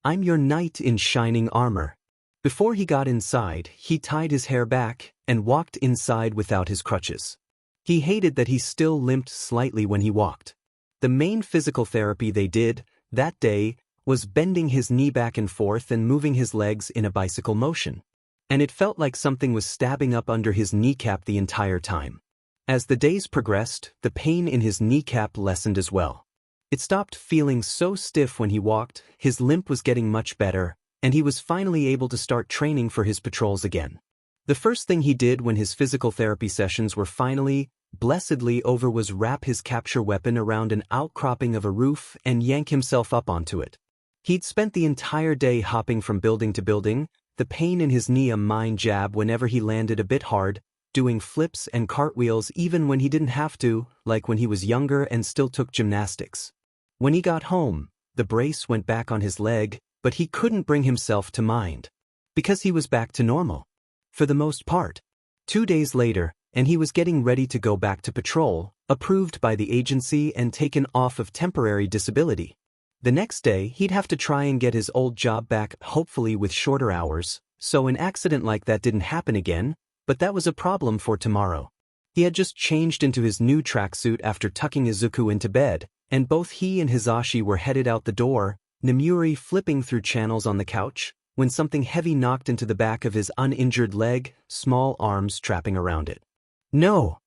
I'm your knight in shining armor." Before he got inside, he tied his hair back and walked inside without his crutches. He hated that he still limped slightly when he walked. The main physical therapy they did that day was bending his knee back and forth and moving his legs in a bicycle motion. And it felt like something was stabbing up under his kneecap the entire time. As the days progressed, the pain in his kneecap lessened as well. It stopped feeling so stiff when he walked, his limp was getting much better, and he was finally able to start training for his patrols again. The first thing he did when his physical therapy sessions were finally, blessedly over was wrap his capture weapon around an outcropping of a roof and yank himself up onto it. He'd spent the entire day hopping from building to building, the pain in his knee a mind jab whenever he landed a bit hard, doing flips and cartwheels even when he didn't have to, like when he was younger and still took gymnastics. When he got home, the brace went back on his leg, but he couldn't bring himself to mind. Because he was back to normal. For the most part. 2 days later, and he was getting ready to go back to patrol, approved by the agency and taken off of temporary disability. The next day, he'd have to try and get his old job back, hopefully with shorter hours, so an accident like that didn't happen again, but that was a problem for tomorrow. He had just changed into his new tracksuit after tucking Izuku into bed, and both he and Hisashi were headed out the door, Nemuri flipping through channels on the couch, when something heavy knocked into the back of his uninjured leg, small arms trapping around it. "No!"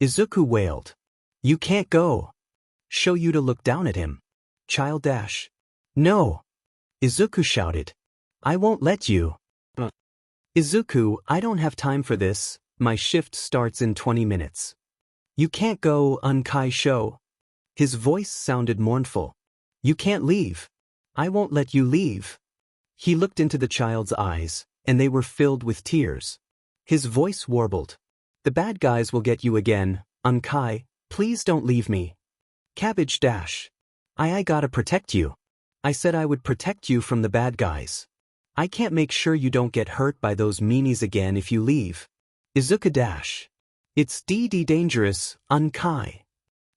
Izuku wailed. "You can't go." Shoyuta looked down at him. "Child dash." "No!" Izuku shouted. "I won't let you." "Izuku, I don't have time for this, my shift starts in 20 minutes. You can't go, Unkai Sho." His voice sounded mournful. "You can't leave. I won't let you leave." He looked into the child's eyes, and they were filled with tears. His voice warbled. "The bad guys will get you again, Unkai, please don't leave me." "Cabbage dash. I gotta protect you. I said I would protect you from the bad guys. I can't make sure you don't get hurt by those meanies again if you leave." Izuku dash. "It's dangerous, Unkai."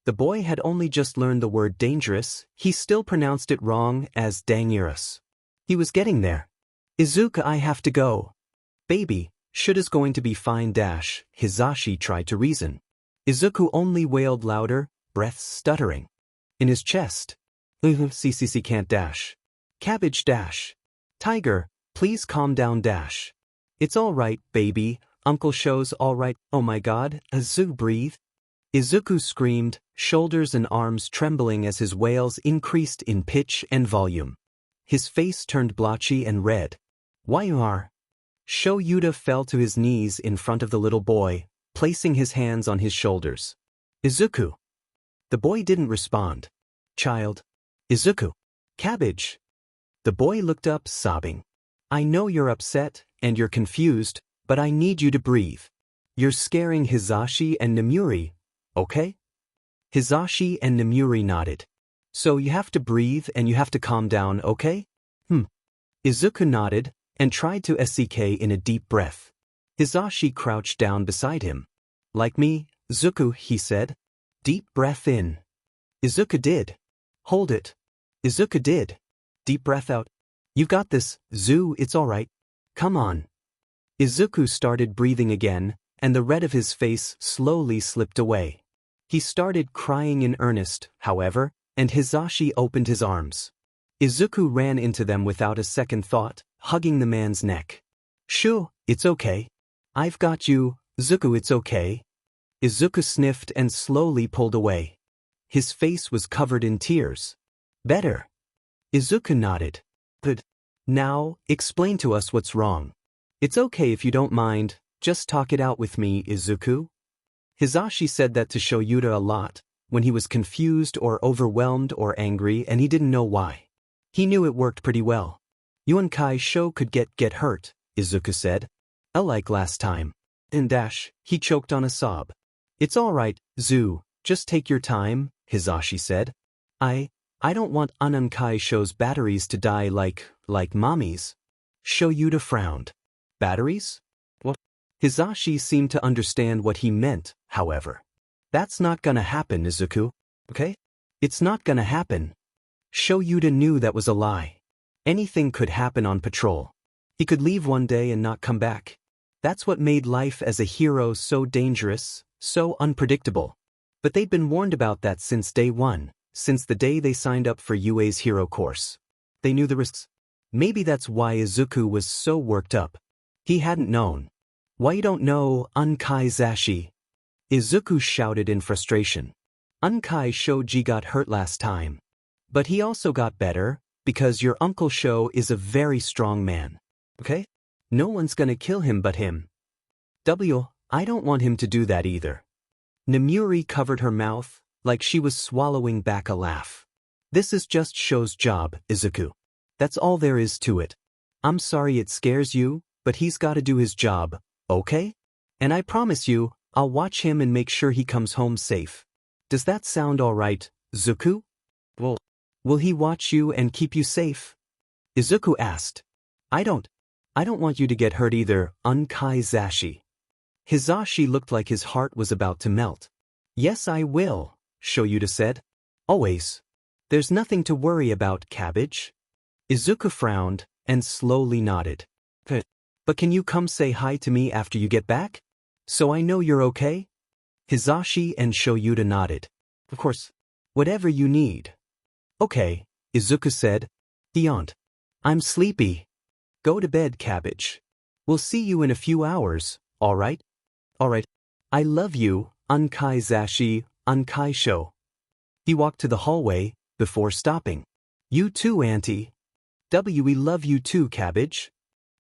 The boy had only just learned the word dangerous, he still pronounced it wrong as dangerous. He was getting there. "Izuku, I have to go." "Baby, shoulda's going to be fine dash," Hisashi tried to reason. Izuku only wailed louder, breath stuttering. In his chest. "CCC can't dash. Cabbage dash. Tiger, please calm down dash. It's all right, baby, Uncle Sho's all right, oh my god, Izuku breathe." Izuku screamed, shoulders and arms trembling as his wails increased in pitch and volume. His face turned blotchy and red. "Why you are?" Shoyuta fell to his knees in front of the little boy, placing his hands on his shoulders. "Izuku." The boy didn't respond. "Child." "Izuku." "Cabbage." The boy looked up, sobbing. "I know you're upset, and you're confused, but I need you to breathe. You're scaring Hisashi and Nemuri, okay?" Hisashi and Nemuri nodded. "So you have to breathe and you have to calm down, okay?" Izuku nodded, and tried to SEK in a deep breath. Hisashi crouched down beside him. Like me, Zuku, he said. Deep breath in. Izuku did. Hold it. Izuku did. Deep breath out. You got this, Zu, it's alright. Come on. Izuku started breathing again, and the red of his face slowly slipped away. He started crying in earnest, however, and Hisashi opened his arms. Izuku ran into them without a second thought, hugging the man's neck. Shoo, it's okay. I've got you, Zuku, it's okay. Izuku sniffed and slowly pulled away. His face was covered in tears. Better. Izuku nodded. Good. Now, explain to us what's wrong. It's okay if you don't mind, just talk it out with me, Izuku. Hisashi said that to Shoyuta a lot, when he was confused or overwhelmed or angry and he didn't know why. He knew it worked pretty well. Yuankai Sho could get hurt, Izuku said. Like last time. He choked on a sob. It's alright, Zu, just take your time, Hisashi said. I don't want Unkai Sho's batteries to die like mommy's. Shoyuta frowned. Batteries? What? Hisashi seemed to understand what he meant, however. That's not gonna happen, Izuku. Okay? It's not gonna happen. Shoyuta knew that was a lie. Anything could happen on patrol. He could leave one day and not come back. That's what made life as a hero so dangerous, so unpredictable. But they'd been warned about that since day one, since the day they signed up for UA's hero course. They knew the risks. Maybe that's why Izuku was so worked up. He hadn't known. Why you don't know, Unkai Zashi? Izuku shouted in frustration. Unkai Shoji got hurt last time. But he also got better, because your Uncle Sho is a very strong man. Okay? No one's gonna kill him but him. I don't want him to do that either. Nemuri covered her mouth, like she was swallowing back a laugh. This is just Sho's job, Izuku. That's all there is to it. I'm sorry it scares you, but he's gotta do his job, okay? And I promise you, I'll watch him and make sure he comes home safe. Does that sound alright, Zuku? Well, will he watch you and keep you safe? Izuku asked. I don't want you to get hurt either, Unkai Zashi. Hisashi looked like his heart was about to melt. Yes, I will, Shoyuta said. Always. There's nothing to worry about, Cabbage. Izuku frowned and slowly nodded. But can you come say hi to me after you get back? So I know you're okay? Hisashi and Shoyuta nodded. Of course. Whatever you need. Okay, Izuku said. He yawned. I'm sleepy. Go to bed, Cabbage. We'll see you in a few hours, alright? Alright. I love you, Unkai Zashi, Unkai Sho. He walked to the hallway, before stopping. You too, Auntie. We love you too, Cabbage.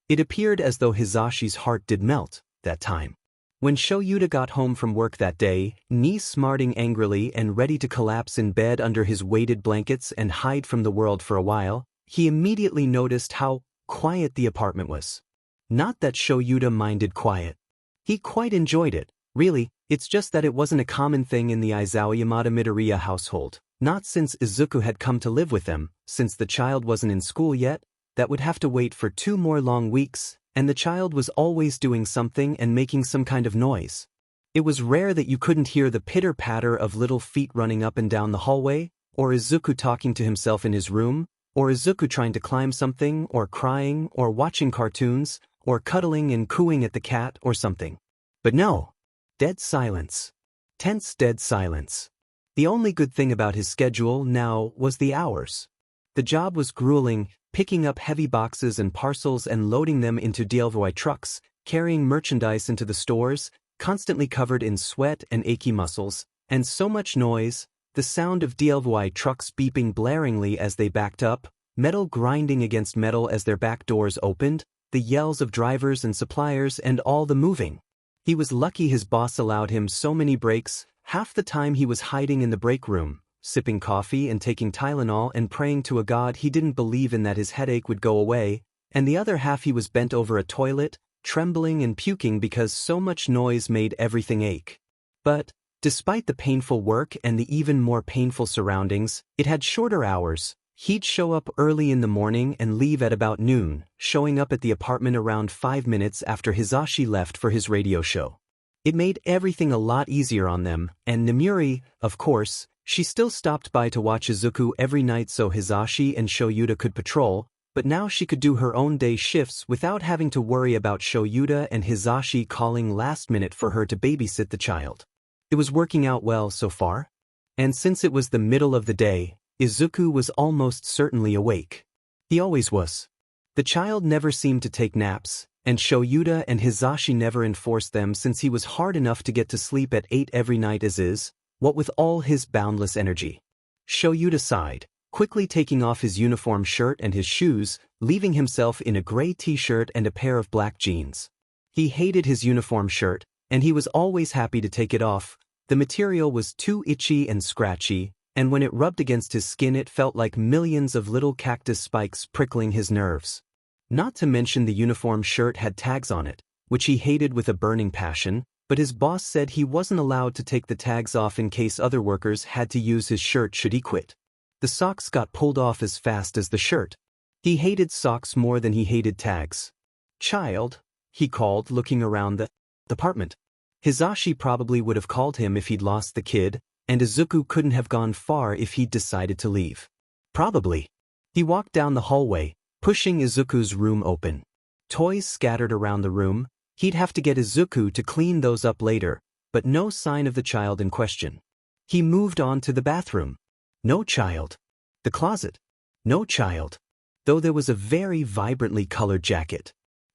It appeared as though Hisashi's heart did melt, that time. When Shoyuta got home from work that day, niece smarting angrily and ready to collapse in bed under his weighted blankets and hide from the world for a while, he immediately noticed how quiet the apartment was. Not that Shoyuta minded quiet. He quite enjoyed it, really. It's just that it wasn't a common thing in the Aizawa Yamada Midoriya household, not since Izuku had come to live with them, since the child wasn't in school yet, that would have to wait for 2 more long weeks, and the child was always doing something and making some kind of noise. It was rare that you couldn't hear the pitter-patter of little feet running up and down the hallway, or Izuku talking to himself in his room, or Izuku trying to climb something, or crying, or watching cartoons, or cuddling and cooing at the cat or something. But no. Dead silence. Tense dead silence. The only good thing about his schedule now was the hours. The job was grueling, picking up heavy boxes and parcels and loading them into DLVY trucks, carrying merchandise into the stores, constantly covered in sweat and achy muscles, and so much noise, the sound of DLVY trucks beeping blaringly as they backed up, metal grinding against metal as their back doors opened, the yells of drivers and suppliers and all the moving. He was lucky his boss allowed him so many breaks. Half the time he was hiding in the break room, sipping coffee and taking Tylenol and praying to a god he didn't believe in that his headache would go away, and the other half he was bent over a toilet, trembling and puking because so much noise made everything ache. But, despite the painful work and the even more painful surroundings, it had shorter hours, He'd show up early in the morning and leave at about noon, showing up at the apartment around 5 minutes after Hisashi left for his radio show. It made everything a lot easier on them, and Nemuri, of course, she still stopped by to watch Izuku every night so Hisashi and Shoyuta could patrol, but now she could do her own day shifts without having to worry about Shoyuta and Hisashi calling last minute for her to babysit the child. It was working out well so far. And since it was the middle of the day, Izuku was almost certainly awake. He always was. The child never seemed to take naps, and Shoyuta and Hisashi never enforced them since he was hard enough to get to sleep at 8 every night as is, what with all his boundless energy. Shoyuta sighed, quickly taking off his uniform shirt and his shoes, leaving himself in a gray t-shirt and a pair of black jeans. He hated his uniform shirt, and he was always happy to take it off. The material was too itchy and scratchy, and when it rubbed against his skin it felt like millions of little cactus spikes prickling his nerves. Not to mention the uniform shirt had tags on it, which he hated with a burning passion, but his boss said he wasn't allowed to take the tags off in case other workers had to use his shirt should he quit. The socks got pulled off as fast as the shirt. He hated socks more than he hated tags. "Child," he called, looking around the apartment. Hisashi probably would have called him if he'd lost the kid, and Izuku couldn't have gone far if he'd decided to leave. Probably. He walked down the hallway, pushing Izuku's room open. Toys scattered around the room. He'd have to get Izuku to clean those up later, but no sign of the child in question. He moved on to the bathroom. No child. The closet. No child. Though there was a very vibrantly colored jacket.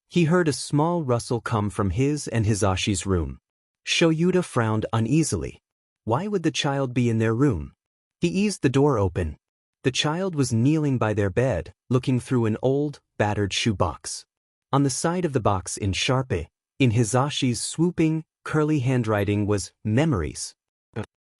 He heard a small rustle come from his and Hisashi's room. Shoyuta frowned uneasily. Why would the child be in their room? He eased the door open. The child was kneeling by their bed, looking through an old, battered shoebox. On the side of the box in Sharpe, in Hisashi's swooping, curly handwriting was "Memories."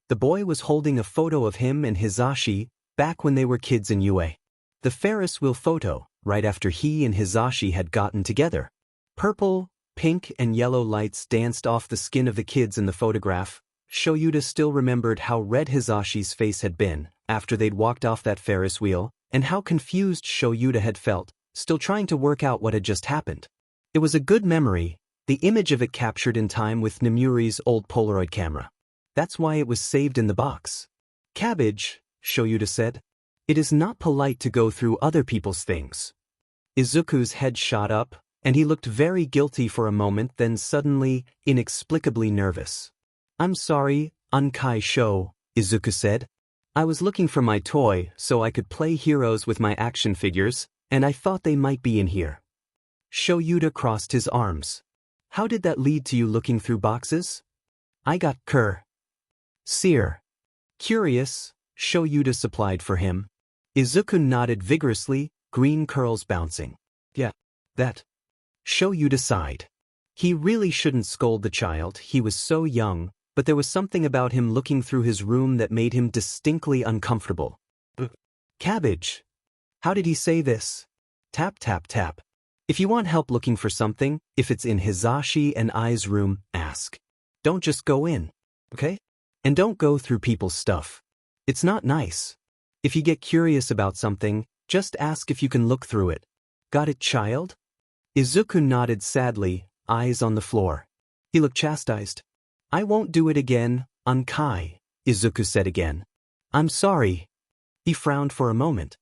The boy was holding a photo of him and Hisashi, back when they were kids in UA. The Ferris wheel photo, right after he and Hisashi had gotten together. Purple, pink and yellow lights danced off the skin of the kids in the photograph. Shoyuta still remembered how red Hisashi's face had been after they'd walked off that Ferris wheel, and how confused Shoyuta had felt, still trying to work out what had just happened. It was a good memory, the image of it captured in time with Nemuri's old Polaroid camera. That's why it was saved in the box. "Cabbage," Shoyuta said. "It is not polite to go through other people's things." Izuku's head shot up, and he looked very guilty for a moment, then suddenly, inexplicably nervous. "I'm sorry, Unkai Sho," Izuku said. "I was looking for my toy so I could play heroes with my action figures, and I thought they might be in here." Shoyuta crossed his arms. "How did that lead to you looking through boxes?" "I got Seer. Curious," Shoyuta supplied for him. Izuku nodded vigorously, green curls bouncing. "Yeah, that." Shoyuta sighed. He really shouldn't scold the child, he was so young, but there was something about him looking through his room that made him distinctly uncomfortable. "Cabbage. How did he say this?" "Tap tap tap. If you want help looking for something, if it's in Hisashi and I's room, ask. Don't just go in. Okay? And don't go through people's stuff. It's not nice. If you get curious about something, just ask if you can look through it. Got it, child?" Izuku nodded sadly, eyes on the floor. He looked chastised. "I won't do it again, Unkai," Izuku said again. "I'm sorry." He frowned for a moment.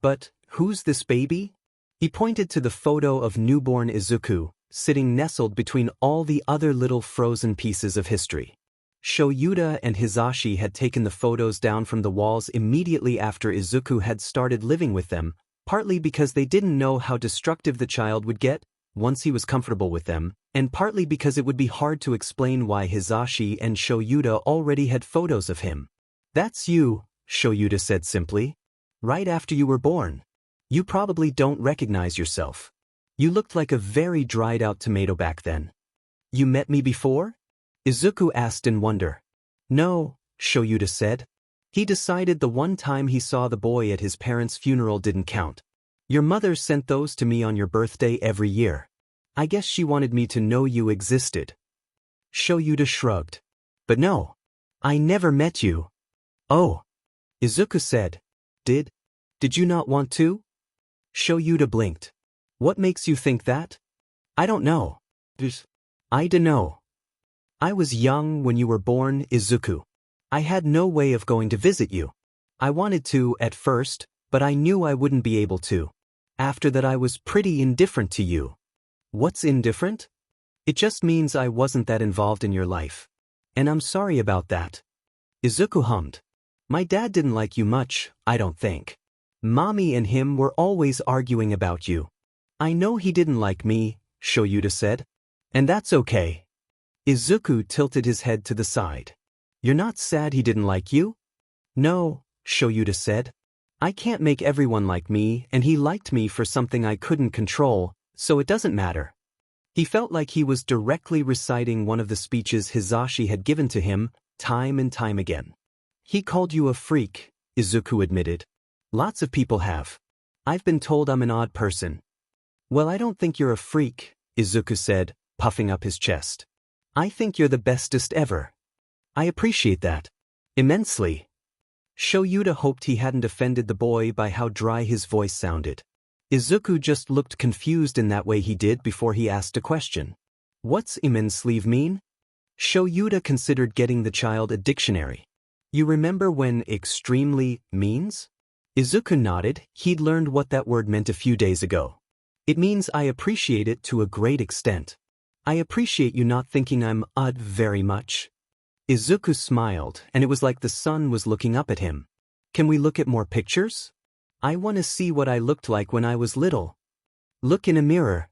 "But, who's this baby?" He pointed to the photo of newborn Izuku, sitting nestled between all the other little frozen pieces of history. Shoyuta and Hisashi had taken the photos down from the walls immediately after Izuku had started living with them, partly because they didn't know how destructive the child would get once he was comfortable with them, and partly because it would be hard to explain why Hisashi and Shoyuta already had photos of him. "That's you," Shoyuta said simply. "Right after you were born. You probably don't recognize yourself. You looked like a very dried-out tomato back then." "You met me before?" Izuku asked in wonder. "No," Shoyuta said. He decided the one time he saw the boy at his parents' funeral didn't count. "Your mother sent those to me on your birthday every year. I guess she wanted me to know you existed." Shoyuta shrugged. "But no. I never met you." "Oh," Izuku said. "Did Did you not want to? Shoyuta blinked. What makes you think that? I don't know. I dunno. I was young when you were born, Izuku. I had no way of going to visit you. I wanted to at first, but I knew I wouldn't be able to. After that I was pretty indifferent to you. What's indifferent? It just means I wasn't that involved in your life. And I'm sorry about that. Izuku hummed. My dad didn't like you much, I don't think. Mommy and him were always arguing about you. I know he didn't like me, Shoyuta said. And that's okay. Izuku tilted his head to the side. You're not sad he didn't like you? No, Shoyuta said. I can't make everyone like me, and he liked me for something I couldn't control, so it doesn't matter. He felt like he was directly reciting one of the speeches Hisashi had given to him, time and time again. He called you a freak, Izuku admitted. Lots of people have. I've been told I'm an odd person. Well, I don't think you're a freak, Izuku said, puffing up his chest. I think you're the bestest ever. I appreciate that. Immensely. Shoyuta hoped he hadn't offended the boy by how dry his voice sounded. Izuku just looked confused in that way he did before he asked a question. What's immensely mean? Shoyuta considered getting the child a dictionary. You remember when extremely means? Izuku nodded. He'd learned what that word meant a few days ago. It means I appreciate it to a great extent. I appreciate you not thinking I'm odd very much. Izuku smiled, and it was like the sun was looking up at him. Can we look at more pictures? I want to see what I looked like when I was little. Look in a mirror.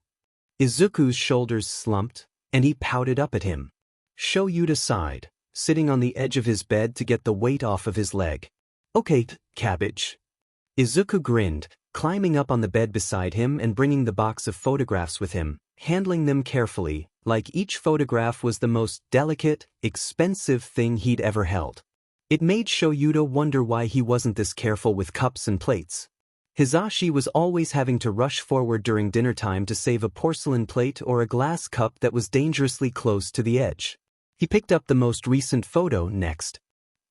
Izuku's shoulders slumped, and he pouted up at him. Shoyuta sighed, sitting on the edge of his bed to get the weight off of his leg. Okay, cabbage. Izuku grinned, climbing up on the bed beside him and bringing the box of photographs with him, handling them carefully, like each photograph was the most delicate, expensive thing he'd ever held. It made Shoyuta wonder why he wasn't this careful with cups and plates. Hisashi was always having to rush forward during dinner time to save a porcelain plate or a glass cup that was dangerously close to the edge. He picked up the most recent photo next.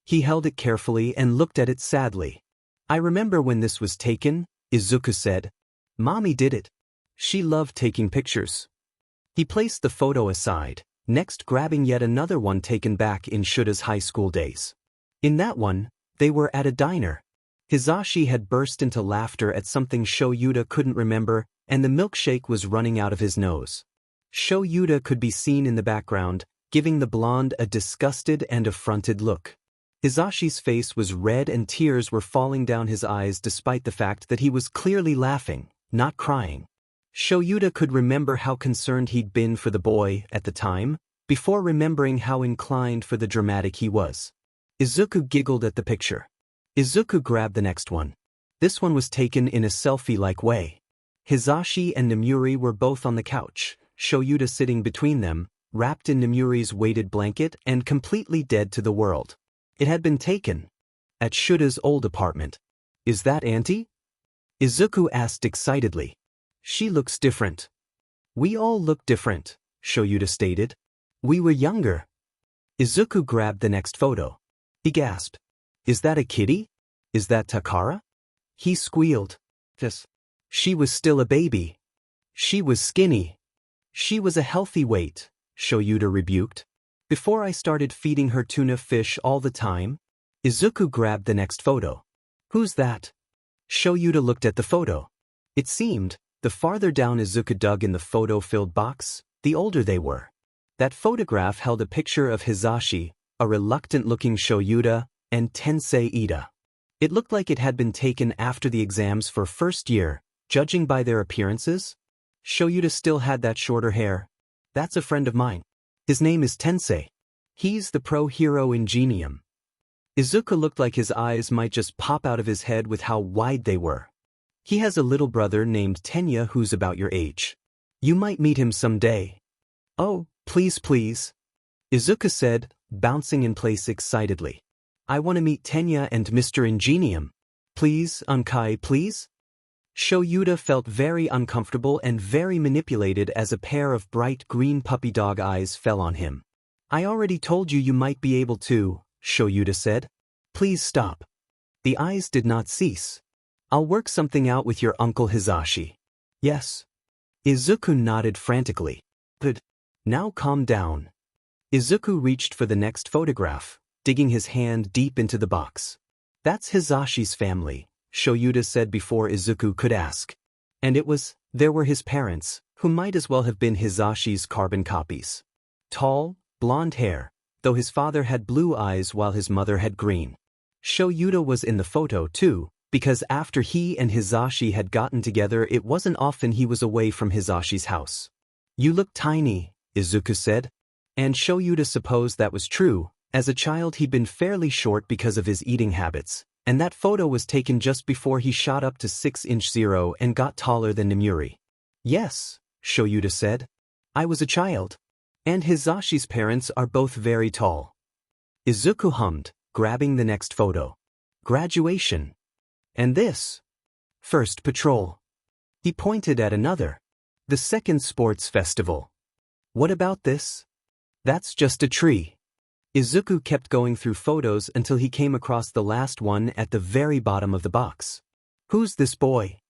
He held it carefully and looked at it sadly. I remember when this was taken, Izuku said. Mommy did it. She loved taking pictures. He placed the photo aside, next grabbing yet another one taken back in Shuta's high school days. In that one, they were at a diner. Hisashi had burst into laughter at something Shoyuta couldn't remember, and the milkshake was running out of his nose. Shoyuta could be seen in the background, giving the blonde a disgusted and affronted look. Hisashi's face was red and tears were falling down his eyes despite the fact that he was clearly laughing, not crying. Shoyuta could remember how concerned he'd been for the boy at the time, before remembering how inclined for the dramatic he was. Izuku giggled at the picture. Izuku grabbed the next one. This one was taken in a selfie-like way. Hisashi and Nemuri were both on the couch, Shoyuta sitting between them, wrapped in Nemuri's weighted blanket and completely dead to the world. It had been taken at Shuta's old apartment. Is that Auntie? Izuku asked excitedly. She looks different. We all look different, Shoyuta stated. We were younger. Izuku grabbed the next photo. He gasped. Is that a kitty? Is that Takara? He squealed. Yes. She was still a baby. She was skinny. She was a healthy weight, Shoyuta rebuked. Before I started feeding her tuna fish all the time. Izuku grabbed the next photo. Who's that? Shoyuta looked at the photo. It seemed, the farther down Izuku dug in the photo-filled box, the older they were. That photograph held a picture of Hisashi, a reluctant-looking Shoyuta, and Tensei Ida. It looked like it had been taken after the exams for first year, judging by their appearances. Shoyuta still had that shorter hair. That's a friend of mine. His name is Tensei. He's the pro-hero ingenium. Izuku looked like his eyes might just pop out of his head with how wide they were. He has a little brother named Tenya who's about your age. You might meet him someday. Oh, please, please. Izuku said, bouncing in place excitedly. I want to meet Tenya and Mr. Ingenium. Please, Unkai, please? Shoyuta felt very uncomfortable and very manipulated as a pair of bright green puppy dog eyes fell on him. I already told you might be able to, Shoyuta said. Please stop. The eyes did not cease. I'll work something out with your Uncle Hizashi. Yes. Izuku nodded frantically. Good. Now calm down. Izuku reached for the next photograph, digging his hand deep into the box. That's Hizashi's family, Shoyuta said before Izuku could ask. And there were his parents, who might as well have been Hizashi's carbon copies. Tall, blonde hair, though his father had blue eyes while his mother had green. Shoyuta was in the photo too, because after he and Hizashi had gotten together it wasn't often he was away from Hizashi's house. You look tiny, Izuku said. And Shoyuta supposed that was true. As a child he'd been fairly short because of his eating habits, and that photo was taken just before he shot up to 6'0" and got taller than Nemuri. Yes, Shoyuta said. I was a child. And Hizashi's parents are both very tall. Izuku hummed, grabbing the next photo. Graduation. And this? First patrol. He pointed at another. The second sports festival. What about this? That's just a tree. Izuku kept going through photos until he came across the last one at the very bottom of the box. Who's this boy?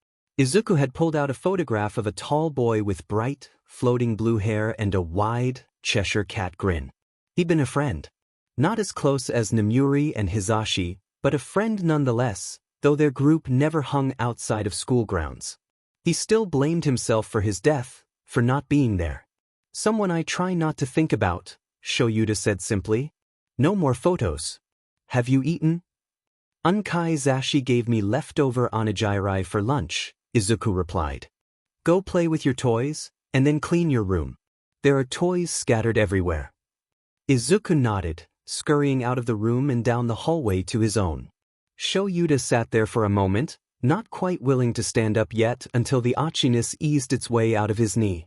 Izuku had pulled out a photograph of a tall boy with bright, floating blue hair and a wide, Cheshire cat grin. He'd been a friend. Not as close as Nemuri and Hizashi, but a friend nonetheless, though their group never hung outside of school grounds. He still blamed himself for his death, for not being there. Someone I try not to think about, Shoyuta said simply. No more photos. Have you eaten? Unkai Zashi gave me leftover onigiri for lunch, Izuku replied. Go play with your toys, and then clean your room. There are toys scattered everywhere. Izuku nodded, scurrying out of the room and down the hallway to his own. Shoyuta sat there for a moment, not quite willing to stand up yet until the itchiness eased its way out of his knee.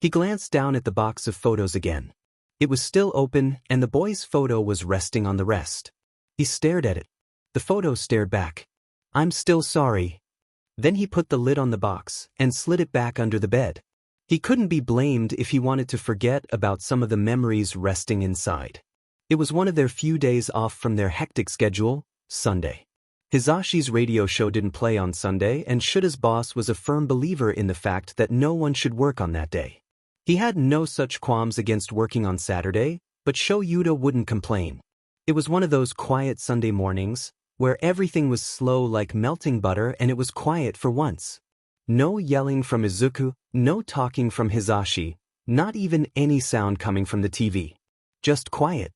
He glanced down at the box of photos again. It was still open, and the boy's photo was resting on the rest. He stared at it. The photo stared back. I'm still sorry. Then he put the lid on the box and slid it back under the bed. He couldn't be blamed if he wanted to forget about some of the memories resting inside. It was one of their few days off from their hectic schedule, Sunday. Hizashi's radio show didn't play on Sunday, and Shuta's boss was a firm believer in the fact that no one should work on that day. He had no such qualms against working on Saturday, but Shoyuta wouldn't complain. It was one of those quiet Sunday mornings, where everything was slow like melting butter and it was quiet for once. No yelling from Izuku, no talking from Hizashi, not even any sound coming from the TV. Just quiet.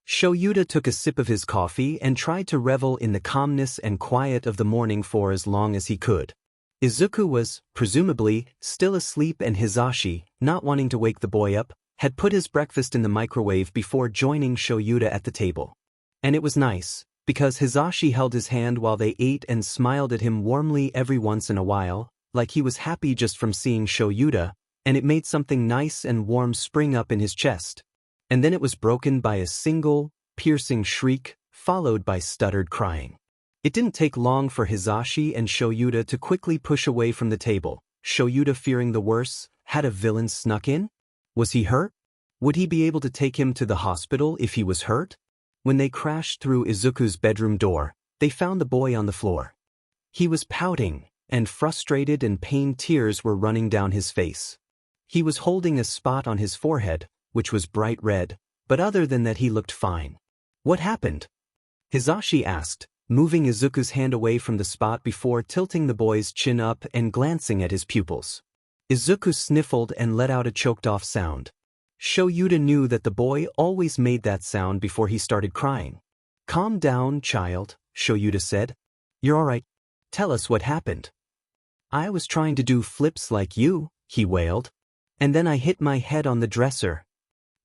Shoyuta took a sip of his coffee and tried to revel in the calmness and quiet of the morning for as long as he could. Izuku was, presumably, still asleep, and Hizashi, not wanting to wake the boy up, had put his breakfast in the microwave before joining Shoyuta at the table. And it was nice, because Hizashi held his hand while they ate and smiled at him warmly every once in a while, like he was happy just from seeing Shoyuta, and it made something nice and warm spring up in his chest. And then it was broken by a single, piercing shriek, followed by stuttered crying. It didn't take long for Hizashi and Shoyuta to quickly push away from the table. Shoyuta, fearing the worst, had a villain snuck in? Was he hurt? Would he be able to take him to the hospital if he was hurt? When they crashed through Izuku's bedroom door, they found the boy on the floor. He was pouting, and frustrated, and pain tears were running down his face. He was holding a spot on his forehead, which was bright red, but other than that he looked fine. What happened? Hizashi asked, moving Izuku's hand away from the spot before tilting the boy's chin up and glancing at his pupils. Izuku sniffled and let out a choked-off sound. Shoyuta knew that the boy always made that sound before he started crying. Calm down, child, Shoyuta said. You're all right. Tell us what happened. I was trying to do flips like you, he wailed. And then I hit my head on the dresser.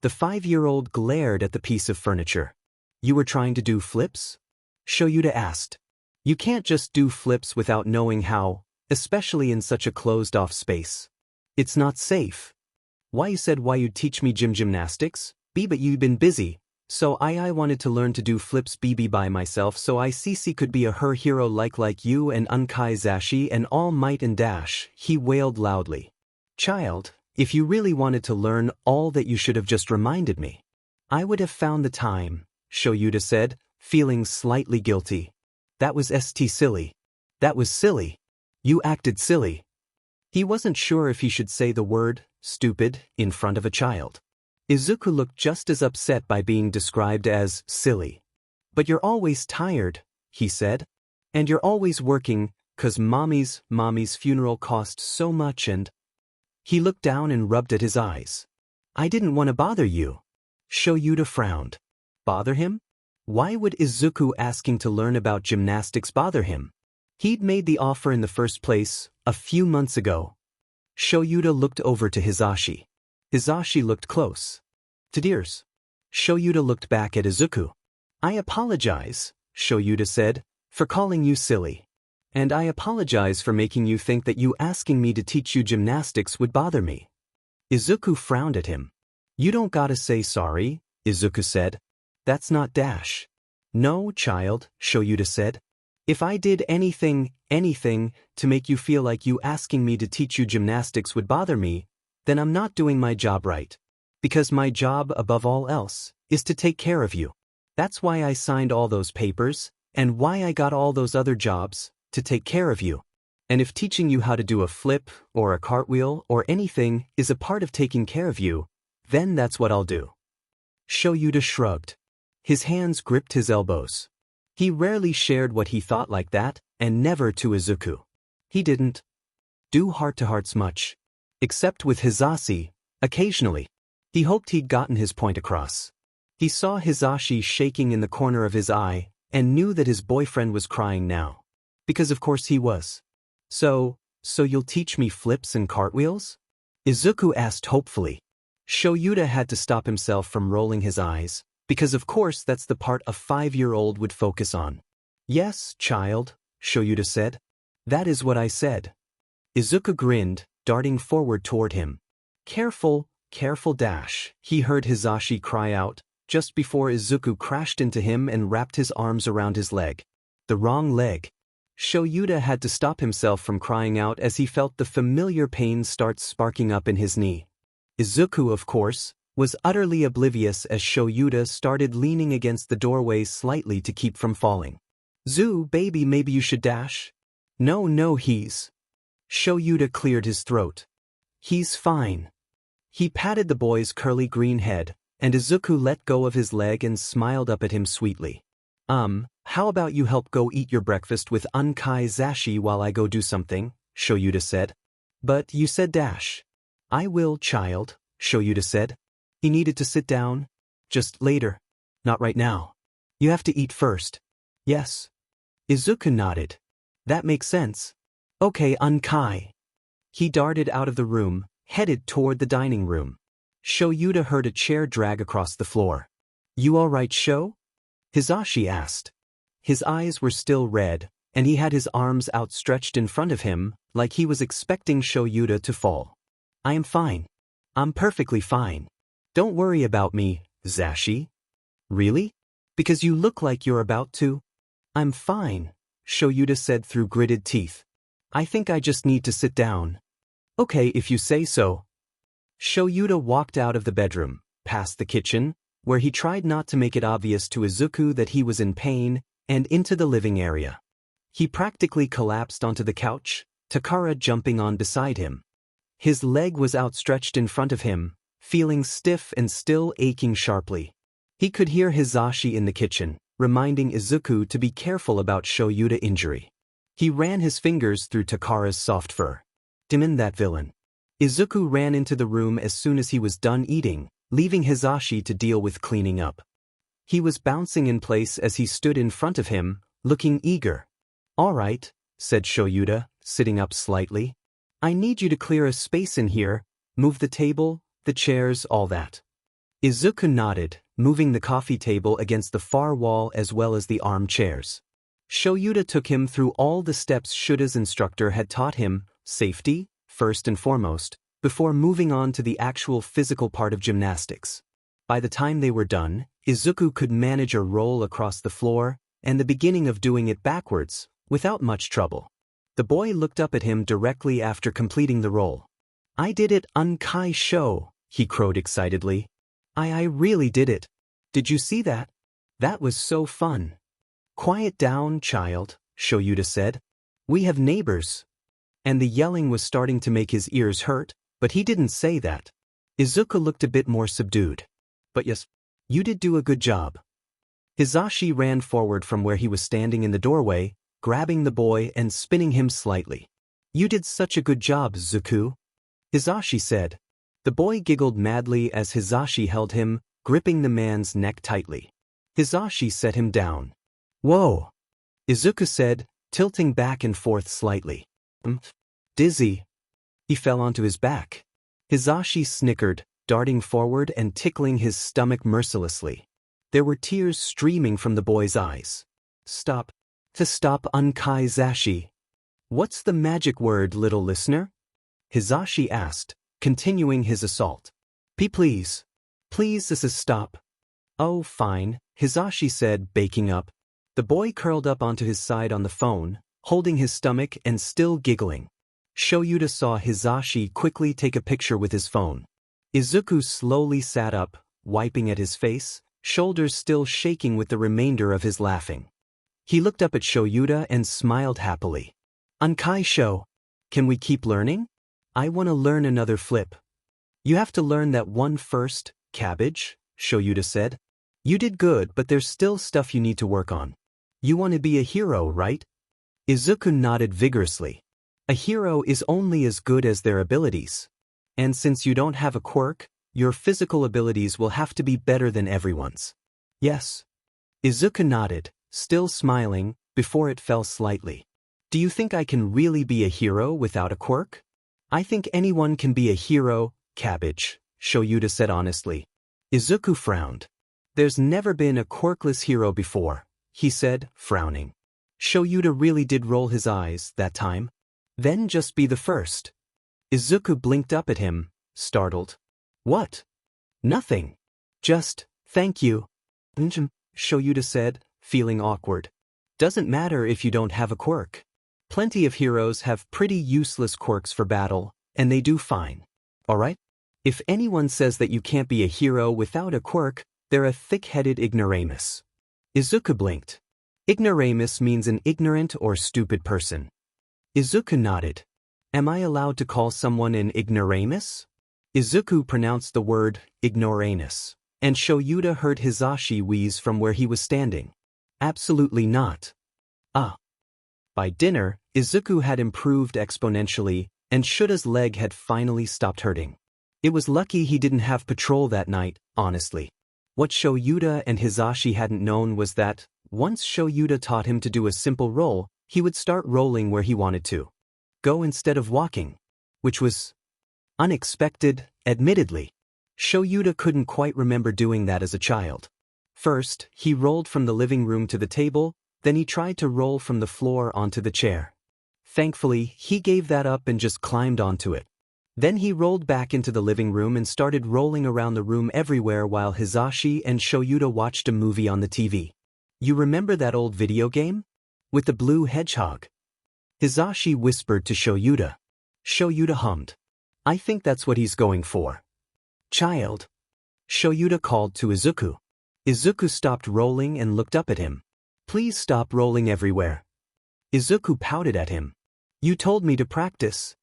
The 5-year-old glared at the piece of furniture. You were trying to do flips? Shoyuta asked. You can't just do flips without knowing how, especially in such a closed-off space. It's not safe. Why you said why you'd teach me gymnastics? But you've been busy, so I wanted to learn to do flips by myself so I could be a her hero like you and Unkai Zashi and all might and dash, he wailed loudly. Child, if you really wanted to learn all that you should have just reminded me. I would have found the time, Shoyuta said, feeling slightly guilty. That was silly. That was silly. You acted silly. He wasn't sure if he should say the word, stupid, in front of a child. Izuku looked just as upset by being described as silly. But you're always tired, he said. And you're always working, 'cause mommy's funeral cost so much and… He looked down and rubbed at his eyes. I didn't want to bother you. Shoyuta frowned. Bother him? Why would Izuku asking to learn about gymnastics bother him? He'd made the offer in the first place, a few months ago. Shoyuta looked over to Hisashi. Hisashi looked close. To dears. Shoyuta looked back at Izuku. I apologize, Shoyuta said, for calling you silly. And I apologize for making you think that you asking me to teach you gymnastics would bother me. Izuku frowned at him. You don't gotta say sorry, Izuku said. That's not dash. No, child, Shoyuta said. If I did anything to make you feel like you asking me to teach you gymnastics would bother me, then I'm not doing my job right. Because my job, above all else, is to take care of you. That's why I signed all those papers, and why I got all those other jobs, to take care of you. And if teaching you how to do a flip, or a cartwheel, or anything, is a part of taking care of you, then that's what I'll do. Shoyuta shrugged. His hands gripped his elbows. He rarely shared what he thought like that, and never to Izuku. He didn't do heart-to-hearts much. Except with Hisashi, occasionally. He hoped he'd gotten his point across. He saw Hisashi shaking in the corner of his eye, and knew that his boyfriend was crying now. Because of course he was. So you'll teach me flips and cartwheels? Izuku asked hopefully. Shoyuta had to stop himself from rolling his eyes, because of course that's the part a 5-year-old would focus on. Yes, child, Shoyuta said. That is what I said. Izuku grinned, darting forward toward him. Careful dash, he heard Hisashi cry out, just before Izuku crashed into him and wrapped his arms around his leg. The wrong leg. Shoyuta had to stop himself from crying out as he felt the familiar pain start sparking up in his knee. Izuku, of course, was utterly oblivious as Shoyuta started leaning against the doorway slightly to keep from falling. Zoo, baby, maybe you should dash? No, he's… Shoyuta cleared his throat. He's fine. He patted the boy's curly green head, and Izuku let go of his leg and smiled up at him sweetly. How about you help go eat your breakfast with Unkai Zashi while I go do something, Shoyuta said. But you said dash. I will, child, Shoyuta said. He needed to sit down. Just later. Not right now. You have to eat first. Yes. Izuku nodded. That makes sense. Okay, Unkai. He darted out of the room, headed toward the dining room. Shoyuta heard a chair drag across the floor. You alright, Sho? Hisashi asked. His eyes were still red, and he had his arms outstretched in front of him, like he was expecting Shoyuta to fall. I am fine. I'm perfectly fine. Don't worry about me, Zashi. Really? Because you look like you're about to? I'm fine, Shoyuta said through gritted teeth. I think I just need to sit down. Okay, if you say so. Shoyuta walked out of the bedroom, past the kitchen, where he tried not to make it obvious to Izuku that he was in pain, and into the living area. He practically collapsed onto the couch, Takara jumping on beside him. His leg was outstretched in front of him, feeling stiff and still aching sharply. He could hear Hisashi in the kitchen, reminding Izuku to be careful about Shoyuta injury. He ran his fingers through Takara's soft fur. Demon that villain. Izuku ran into the room as soon as he was done eating, leaving Hisashi to deal with cleaning up. He was bouncing in place as he stood in front of him, looking eager. All right, said Shoyuta, sitting up slightly. I need you to clear a space in here, move the table, the chairs, all that. Izuku nodded, moving the coffee table against the far wall as well as the armchairs. Shoyuta took him through all the steps Shuta's instructor had taught him, safety, first and foremost, before moving on to the actual physical part of gymnastics. By the time they were done, Izuku could manage a roll across the floor, and the beginning of doing it backwards, without much trouble. The boy looked up at him directly after completing the roll. I did it, Unkai Sho, he crowed excitedly. I really did it. Did you see that? That was so fun. Quiet down, child, Shoyuta said. We have neighbors. And the yelling was starting to make his ears hurt, but he didn't say that. Izuku looked a bit more subdued. But yes, you did do a good job. Hizashi ran forward from where he was standing in the doorway, grabbing the boy and spinning him slightly. You did such a good job, Izuku, Hizashi said. The boy giggled madly as Hizashi held him, gripping the man's neck tightly. Hizashi set him down. Whoa, Izuku said, tilting back and forth slightly. Dizzy. He fell onto his back. Hizashi snickered, darting forward and tickling his stomach mercilessly. There were tears streaming from the boy's eyes. Stop. To stop Unkaizashi. What's the magic word, little listener? Hizashi asked, continuing his assault. Please. Please, this is stop. Oh, fine, Hizashi said, baking up. The boy curled up onto his side on the phone, holding his stomach and still giggling. Shoyuta saw Hizashi quickly take a picture with his phone. Izuku slowly sat up, wiping at his face, shoulders still shaking with the remainder of his laughing. He looked up at Shoyuta and smiled happily. Unkai Sho, can we keep learning? I want to learn another flip. You have to learn that one first, cabbage, Shoyuta said. You did good, but there's still stuff you need to work on. You want to be a hero, right? Izuku nodded vigorously. A hero is only as good as their abilities. And since you don't have a quirk, your physical abilities will have to be better than everyone's. Yes. Izuku nodded, still smiling, before it fell slightly. Do you think I can really be a hero without a quirk? I think anyone can be a hero, cabbage, Shoyuta said honestly. Izuku frowned. There's never been a quirkless hero before, he said, frowning. Shoyuta really did roll his eyes that time. Then just be the first. Izuku blinked up at him, startled. What? Nothing. Just, thank you. Shoyuta said, feeling awkward. Doesn't matter if you don't have a quirk. Plenty of heroes have pretty useless quirks for battle, and they do fine. Alright? If anyone says that you can't be a hero without a quirk, they're a thick-headed ignoramus. Izuku blinked. Ignoramus means an ignorant or stupid person. Izuku nodded. Am I allowed to call someone an ignoramus? Izuku pronounced the word ignoramus, and Shoyuta heard Hizashi wheeze from where he was standing. Absolutely not. By dinner, Izuku had improved exponentially, and Shuta's leg had finally stopped hurting. It was lucky he didn't have patrol that night, honestly. What Shoyuta and Hizashi hadn't known was that, once Shoyuta taught him to do a simple roll, he would start rolling where he wanted to. Go instead of walking. Which was unexpected, admittedly. Shoyuta couldn't quite remember doing that as a child. First, he rolled from the living room to the table, then he tried to roll from the floor onto the chair. Thankfully, he gave that up and just climbed onto it. Then he rolled back into the living room and started rolling around the room everywhere while Hizashi and Shoyuta watched a movie on the TV. You remember that old video game? With the blue hedgehog? Hizashi whispered to Shoyuta. Shoyuta hummed. I think that's what he's going for. Child. Shoyuta called to Izuku. Izuku stopped rolling and looked up at him. Please stop rolling everywhere. Izuku pouted at him. You told me to practice.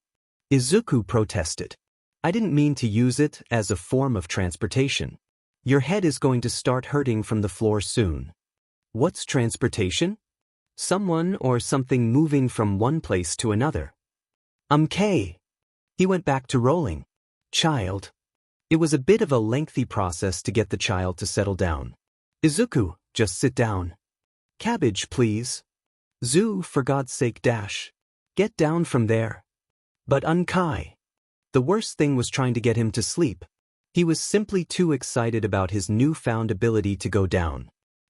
Izuku protested. I didn't mean to use it as a form of transportation. Your head is going to start hurting from the floor soon. What's transportation? Someone or something moving from one place to another. K. He went back to rolling. Child. It was a bit of a lengthy process to get the child to settle down. Izuku, just sit down. Cabbage, please. Zoo, for God's sake, dash. Get down from there. But Unkai. The worst thing was trying to get him to sleep. He was simply too excited about his newfound ability to go down.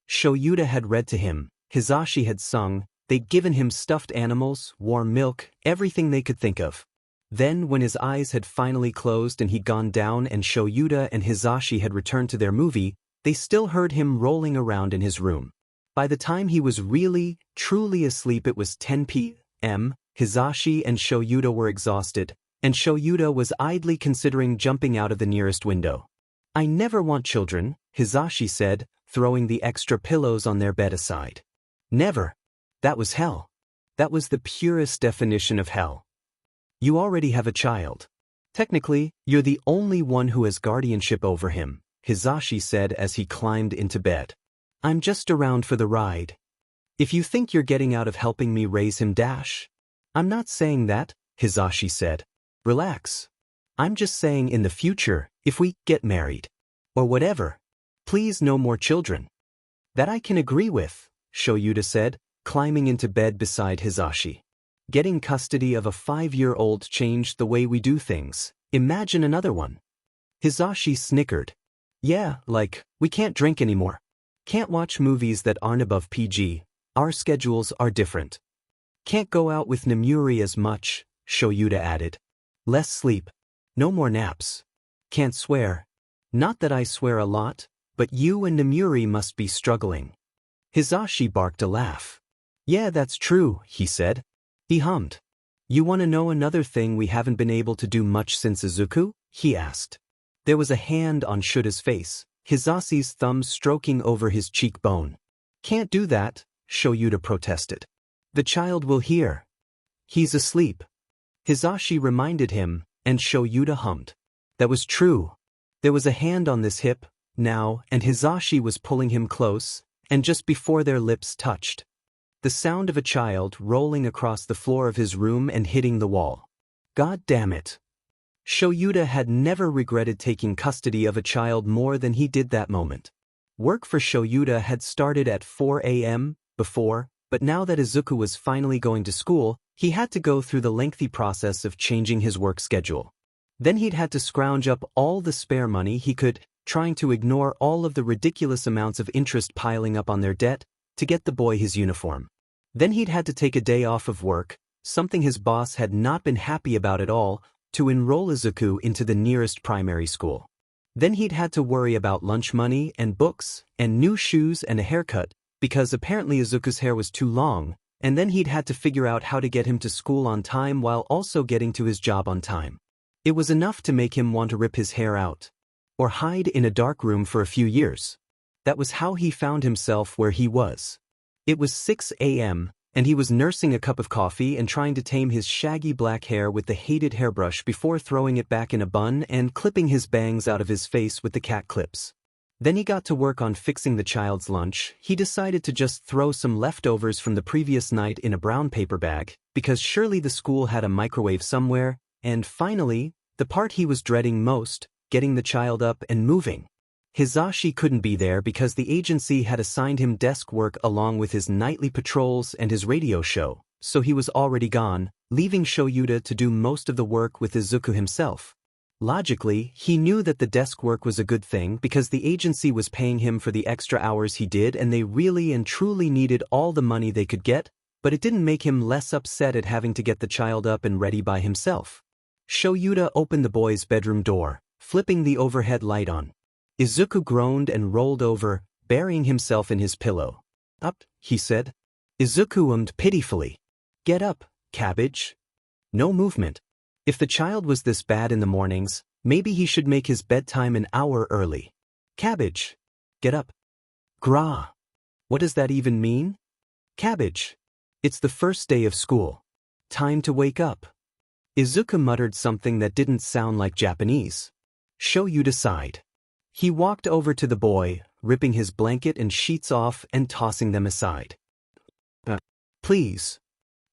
Shoyuta had read to him, Hizashi had sung, they'd given him stuffed animals, warm milk, everything they could think of. Then, when his eyes had finally closed and he'd gone down and Shoyuta and Hizashi had returned to their movie, they still heard him rolling around in his room. By the time he was really, truly asleep it was 10 p.m., Hizashi and Shoyuta were exhausted, and Shoyuta was idly considering jumping out of the nearest window. I never want children, Hizashi said, throwing the extra pillows on their bed aside. Never. That was hell. That was the purest definition of hell. You already have a child. Technically, you're the only one who has guardianship over him, Hisashi said as he climbed into bed. I'm just around for the ride. If you think you're getting out of helping me raise him, I'm not saying that, Hisashi said. Relax. I'm just saying in the future, if we get married. Or whatever. Please no more children. That I can agree with, Shoyuta said, climbing into bed beside Hisashi. Getting custody of a 5-year-old changed the way we do things. Imagine another one. Hisashi snickered. Yeah, like, we can't drink anymore. Can't watch movies that aren't above PG. Our schedules are different. Can't go out with Namuri as much, Shoyuta added. Less sleep. No more naps. Can't swear. Not that I swear a lot, but you and Namuri must be struggling. Hisashi barked a laugh. Yeah, that's true, he said. He hummed. You want to know another thing we haven't been able to do much since Isuku? He asked. There was a hand on Shuta's face, Hisashi's thumb stroking over his cheekbone. Can't do that, Shoyuta protested. The child will hear. He's asleep. Hisashi reminded him, and Shoyuta hummed. That was true. There was a hand on this hip, now, and Hisashi was pulling him close, and just before their lips touched. The sound of a child rolling across the floor of his room and hitting the wall. God damn it. Shoyuta had never regretted taking custody of a child more than he did that moment. Work for Shoyuta had started at 4 a.m. before, but now that Izuku was finally going to school, he had to go through the lengthy process of changing his work schedule. Then he'd had to scrounge up all the spare money he could, trying to ignore all of the ridiculous amounts of interest piling up on their debt, to get the boy his uniform. Then he'd had to take a day off of work, something his boss had not been happy about at all, to enroll Izuku into the nearest primary school. Then he'd had to worry about lunch money and books, and new shoes and a haircut, because apparently Izuku's hair was too long, and then he'd had to figure out how to get him to school on time while also getting to his job on time. It was enough to make him want to rip his hair out. Or hide in a dark room for a few years. That was how he found himself where he was. It was 6 a.m., and he was nursing a cup of coffee and trying to tame his shaggy black hair with the hated hairbrush before throwing it back in a bun and clipping his bangs out of his face with the cat clips. Then he got to work on fixing the child's lunch. He decided to just throw some leftovers from the previous night in a brown paper bag, because surely the school had a microwave somewhere, and finally, the part he was dreading most, getting the child up and moving. Hisashi couldn't be there because the agency had assigned him desk work along with his nightly patrols and his radio show, so he was already gone, leaving Shoyuta to do most of the work with Izuku himself. Logically, he knew that the desk work was a good thing because the agency was paying him for the extra hours he did and they really and truly needed all the money they could get, but it didn't make him less upset at having to get the child up and ready by himself. Shoyuta opened the boy's bedroom door, flipping the overhead light on. Izuku groaned and rolled over, burying himself in his pillow. Up, he said. Izuku ummed pitifully. Get up, cabbage. No movement. If the child was this bad in the mornings, maybe he should make his bedtime an hour early. Cabbage. Get up. Gra. What does that even mean? Cabbage. It's the first day of school. Time to wake up. Izuku muttered something that didn't sound like Japanese. Shoyuta sighed. He walked over to the boy, ripping his blanket and sheets off and tossing them aside. Please.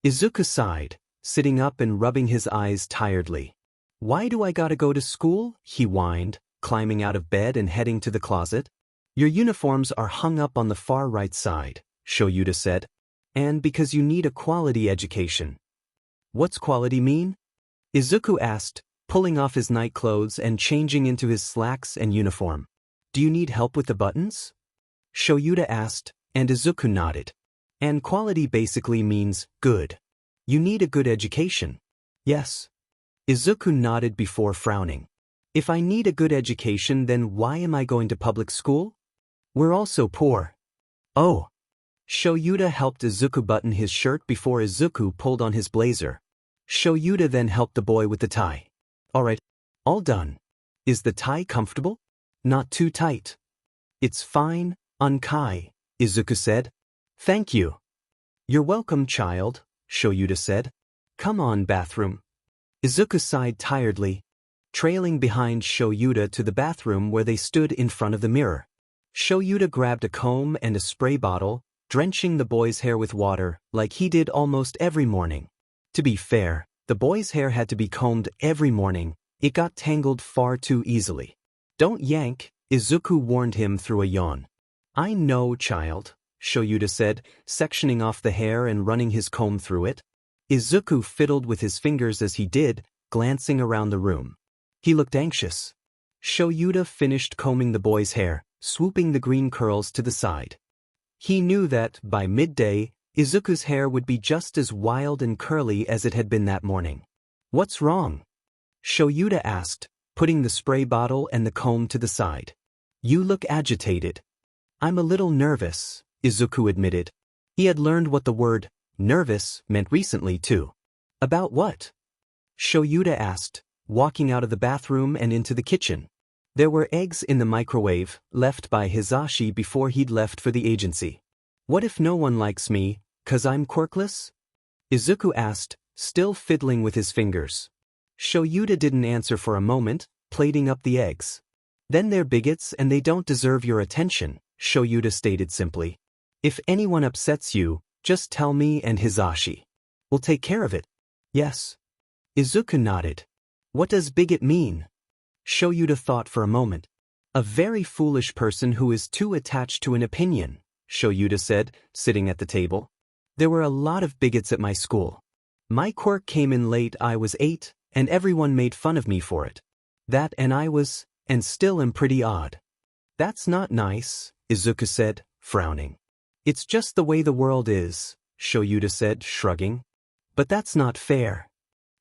Izuku sighed, sitting up and rubbing his eyes tiredly. Why do I gotta go to school? He whined, climbing out of bed and heading to the closet. Your uniforms are hung up on the far right side, Shoyuta said. And because you need a quality education. What's quality mean? Izuku asked, pulling off his night clothes and changing into his slacks and uniform. Do you need help with the buttons? Shoyuta asked, and Izuku nodded. And quality basically means good. You need a good education. Yes. Izuku nodded before frowning. If I need a good education, then why am I going to public school? We're also poor. Oh. Shoyuta helped Izuku button his shirt before Izuku pulled on his blazer. Shoyuta then helped the boy with the tie. All right, all done. Is the tie comfortable? Not too tight. It's fine, Unkai, Izuku said. Thank you. You're welcome, child, Shoyuta said. Come on, bathroom. Izuku sighed tiredly, trailing behind Shoyuta to the bathroom where they stood in front of the mirror. Shoyuta grabbed a comb and a spray bottle, drenching the boy's hair with water, like he did almost every morning. To be fair, the boy's hair had to be combed every morning. It got tangled far too easily. Don't yank, Izuku warned him through a yawn. I know, child, Shoyuta said, sectioning off the hair and running his comb through it. Izuku fiddled with his fingers as he did, glancing around the room. He looked anxious. Shoyuta finished combing the boy's hair, swooping the green curls to the side. He knew that, by midday, Izuku's hair would be just as wild and curly as it had been that morning. What's wrong? Shoyuta asked, putting the spray bottle and the comb to the side. You look agitated. I'm a little nervous, Izuku admitted. He had learned what the word nervous meant recently too. About what? Shoyuta asked, walking out of the bathroom and into the kitchen. There were eggs in the microwave, left by Hisashi before he'd left for the agency. What if no one likes me, 'cause I'm quirkless? Izuku asked, still fiddling with his fingers. Shoyuta didn't answer for a moment, plating up the eggs. Then they're bigots and they don't deserve your attention, Shoyuta stated simply. If anyone upsets you, just tell me and Hisashi. We'll take care of it. Yes. Izuku nodded. What does bigot mean? Shoyuta thought for a moment. A very foolish person who is too attached to an opinion, Shoyuta said, sitting at the table. There were a lot of bigots at my school. My quirk came in late. I was 8, and everyone made fun of me for it. That and I was, and still am pretty odd. That's not nice, Izuku said, frowning. It's just the way the world is, Shoyuta said, shrugging. But that's not fair.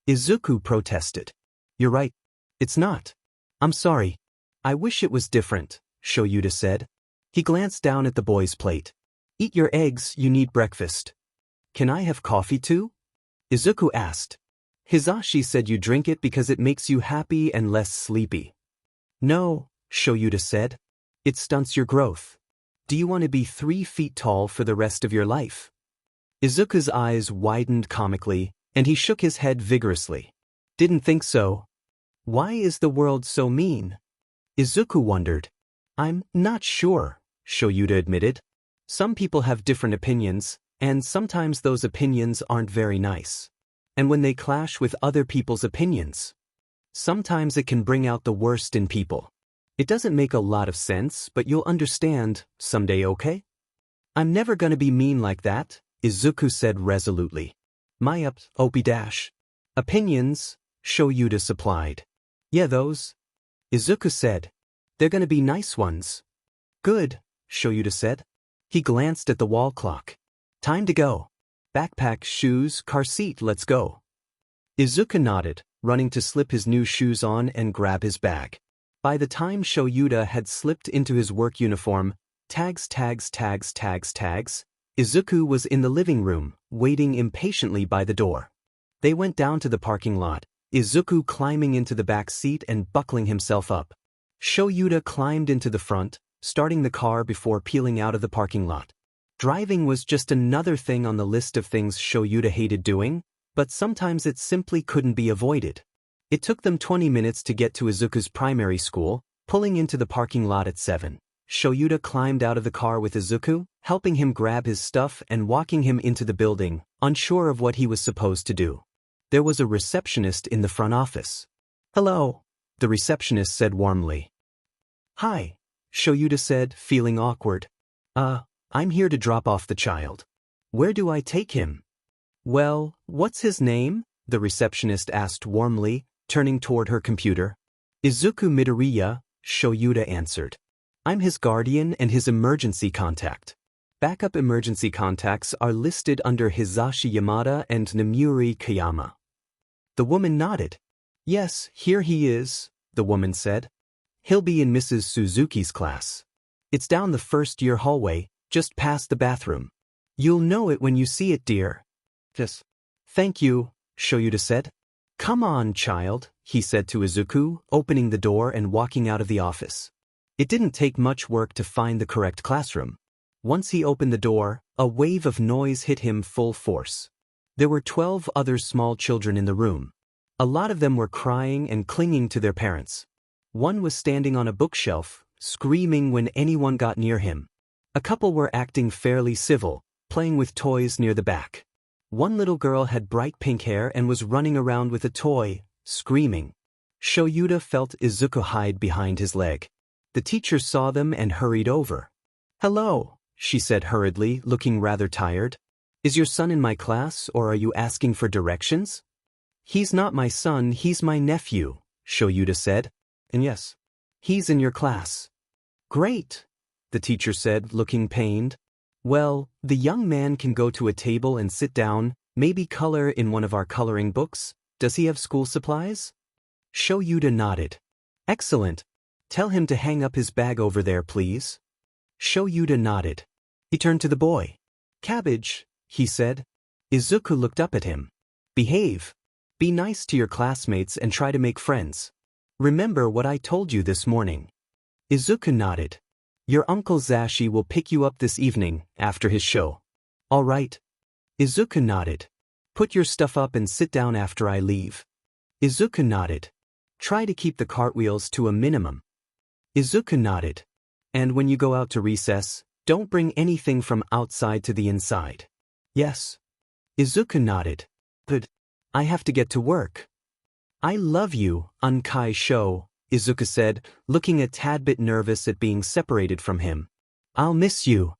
Izuku protested. You're right. It's not. I'm sorry. I wish it was different, Shoyuta said. He glanced down at the boy's plate. Eat your eggs, you need breakfast. Can I have coffee too? Izuku asked. Hisashi said you drink it because it makes you happy and less sleepy. No, Shoyuta said. It stunts your growth. Do you want to be 3 feet tall for the rest of your life? Izuku's eyes widened comically, and he shook his head vigorously. Didn't think so. Why is the world so mean? Izuku wondered. I'm not sure, Shoyuta admitted. Some people have different opinions, and sometimes those opinions aren't very nice. And when they clash with other people's opinions, sometimes it can bring out the worst in people. It doesn't make a lot of sense, but you'll understand someday, okay? I'm never gonna be mean like that, Izuku said resolutely. My opinions, Shoyuta supplied. Yeah, those, Izuku said. They're gonna be nice ones. Good, Shoyuta said. He glanced at the wall clock. Time to go. Backpack, shoes, car seat, let's go. Izuku nodded, running to slip his new shoes on and grab his bag. By the time Shoyuta had slipped into his work uniform, tags, Izuku was in the living room, waiting impatiently by the door. They went down to the parking lot, Izuku climbing into the back seat and buckling himself up. Shoyuta climbed into the front, starting the car before peeling out of the parking lot. Driving was just another thing on the list of things Shoyuta hated doing, but sometimes it simply couldn't be avoided. It took them 20 minutes to get to Izuku's primary school, pulling into the parking lot at 7. Shoyuta climbed out of the car with Izuku, helping him grab his stuff and walking him into the building, unsure of what he was supposed to do. There was a receptionist in the front office. Hello, the receptionist said warmly. Hi, Shoyuta said, feeling awkward. I'm here to drop off the child. Where do I take him? Well, what's his name? The receptionist asked warmly, turning toward her computer. Izuku Midoriya, Shoyuta answered. I'm his guardian and his emergency contact. Backup emergency contacts are listed under Hisashi Yamada and Namuri Kayama. The woman nodded. Yes, here he is, the woman said. He'll be in Mrs. Suzuki's class. It's down the first-year hallway, just past the bathroom. You'll know it when you see it, dear. Yes. Thank you, Shoyuta said. Come on, child, he said to Izuku, opening the door and walking out of the office. It didn't take much work to find the correct classroom. Once he opened the door, a wave of noise hit him full force. There were 12 other small children in the room. A lot of them were crying and clinging to their parents. One was standing on a bookshelf, screaming when anyone got near him. A couple were acting fairly civil, playing with toys near the back. One little girl had bright pink hair and was running around with a toy, screaming. Shoyuta felt Izuku hide behind his leg. The teacher saw them and hurried over. "Hello," she said hurriedly, looking rather tired. "Is your son in my class, or are you asking for directions?" "He's not my son, he's my nephew," Shoyuta said. "And yes, he's in your class." "Great," the teacher said, looking pained. "Well, the young man can go to a table and sit down, maybe color in one of our coloring books. Does he have school supplies?" Shoyuta nodded. "Excellent. Tell him to hang up his bag over there, please." Shoyuta nodded. He turned to the boy. "Cabbage," he said. Izuku looked up at him. "Behave. Be nice to your classmates and try to make friends. Remember what I told you this morning." Izuku nodded. "Your Uncle Zashi will pick you up this evening, after his show." "All right." Izuku nodded. "Put your stuff up and sit down after I leave." Izuku nodded. "Try to keep the cartwheels to a minimum." Izuku nodded. "And when you go out to recess, don't bring anything from outside to the inside." "Yes." Izuku nodded. "Good. I have to get to work." "I love you, Unkai Sho," Izuku said, looking a tad bit nervous at being separated from him. "I'll miss you."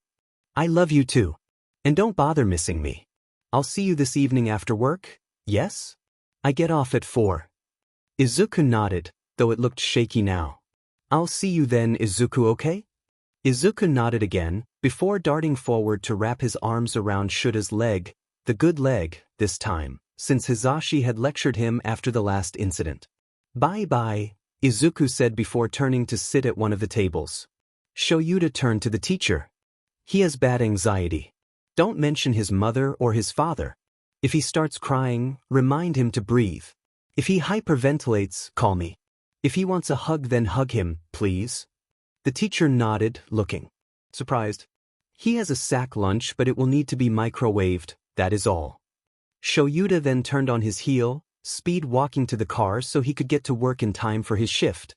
"I love you too. And don't bother missing me. I'll see you this evening after work, yes? I get off at 4. Izuku nodded, though it looked shaky now. "I'll see you then, Izuku, okay?" Izuku nodded again, before darting forward to wrap his arms around Shuta's leg, the good leg, this time, since Hizashi had lectured him after the last incident. "Bye-bye," Izuku said before turning to sit at one of the tables. Shoyuta turned to the teacher. "He has bad anxiety. Don't mention his mother or his father. If he starts crying, remind him to breathe. If he hyperventilates, call me. If he wants a hug, then hug him, please." The teacher nodded, looking surprised. "He has a sack lunch, but it will need to be microwaved, that is all." Shoyuta then turned on his heel, speed walking to the car so he could get to work in time for his shift.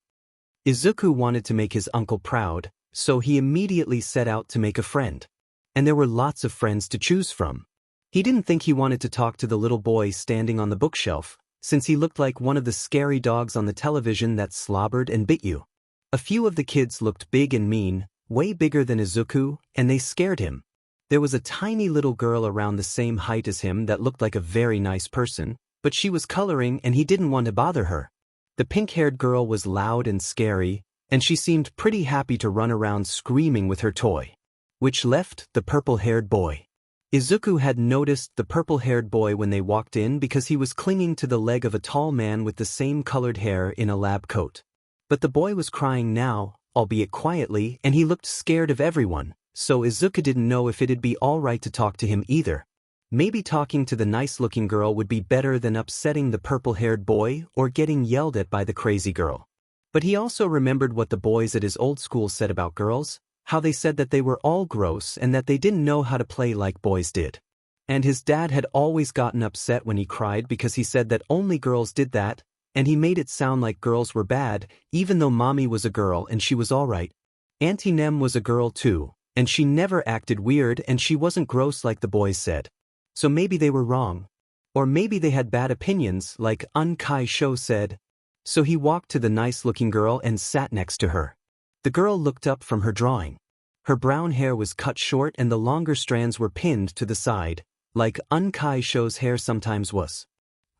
Izuku wanted to make his uncle proud, so he immediately set out to make a friend. And there were lots of friends to choose from. He didn't think he wanted to talk to the little boy standing on the bookshelf, since he looked like one of the scary dogs on the television that slobbered and bit you. A few of the kids looked big and mean, way bigger than Izuku, and they scared him. There was a tiny little girl around the same height as him that looked like a very nice person, but she was coloring and he didn't want to bother her. The pink-haired girl was loud and scary, and she seemed pretty happy to run around screaming with her toy. Which left the purple-haired boy. Izuku had noticed the purple-haired boy when they walked in because he was clinging to the leg of a tall man with the same colored hair in a lab coat. But the boy was crying now, albeit quietly, and he looked scared of everyone, so Izuku didn't know if it'd be all right to talk to him either. Maybe talking to the nice-looking girl would be better than upsetting the purple-haired boy or getting yelled at by the crazy girl. But he also remembered what the boys at his old school said about girls, how they said that they were all gross and that they didn't know how to play like boys did. And his dad had always gotten upset when he cried because he said that only girls did that, and he made it sound like girls were bad, even though mommy was a girl and she was alright. Auntie Nem was a girl too, and she never acted weird and she wasn't gross like the boys said. So maybe they were wrong. Or maybe they had bad opinions, like Unkai Sho said. So he walked to the nice-looking girl and sat next to her. The girl looked up from her drawing. Her brown hair was cut short and the longer strands were pinned to the side, like Unkai Sho's hair sometimes was.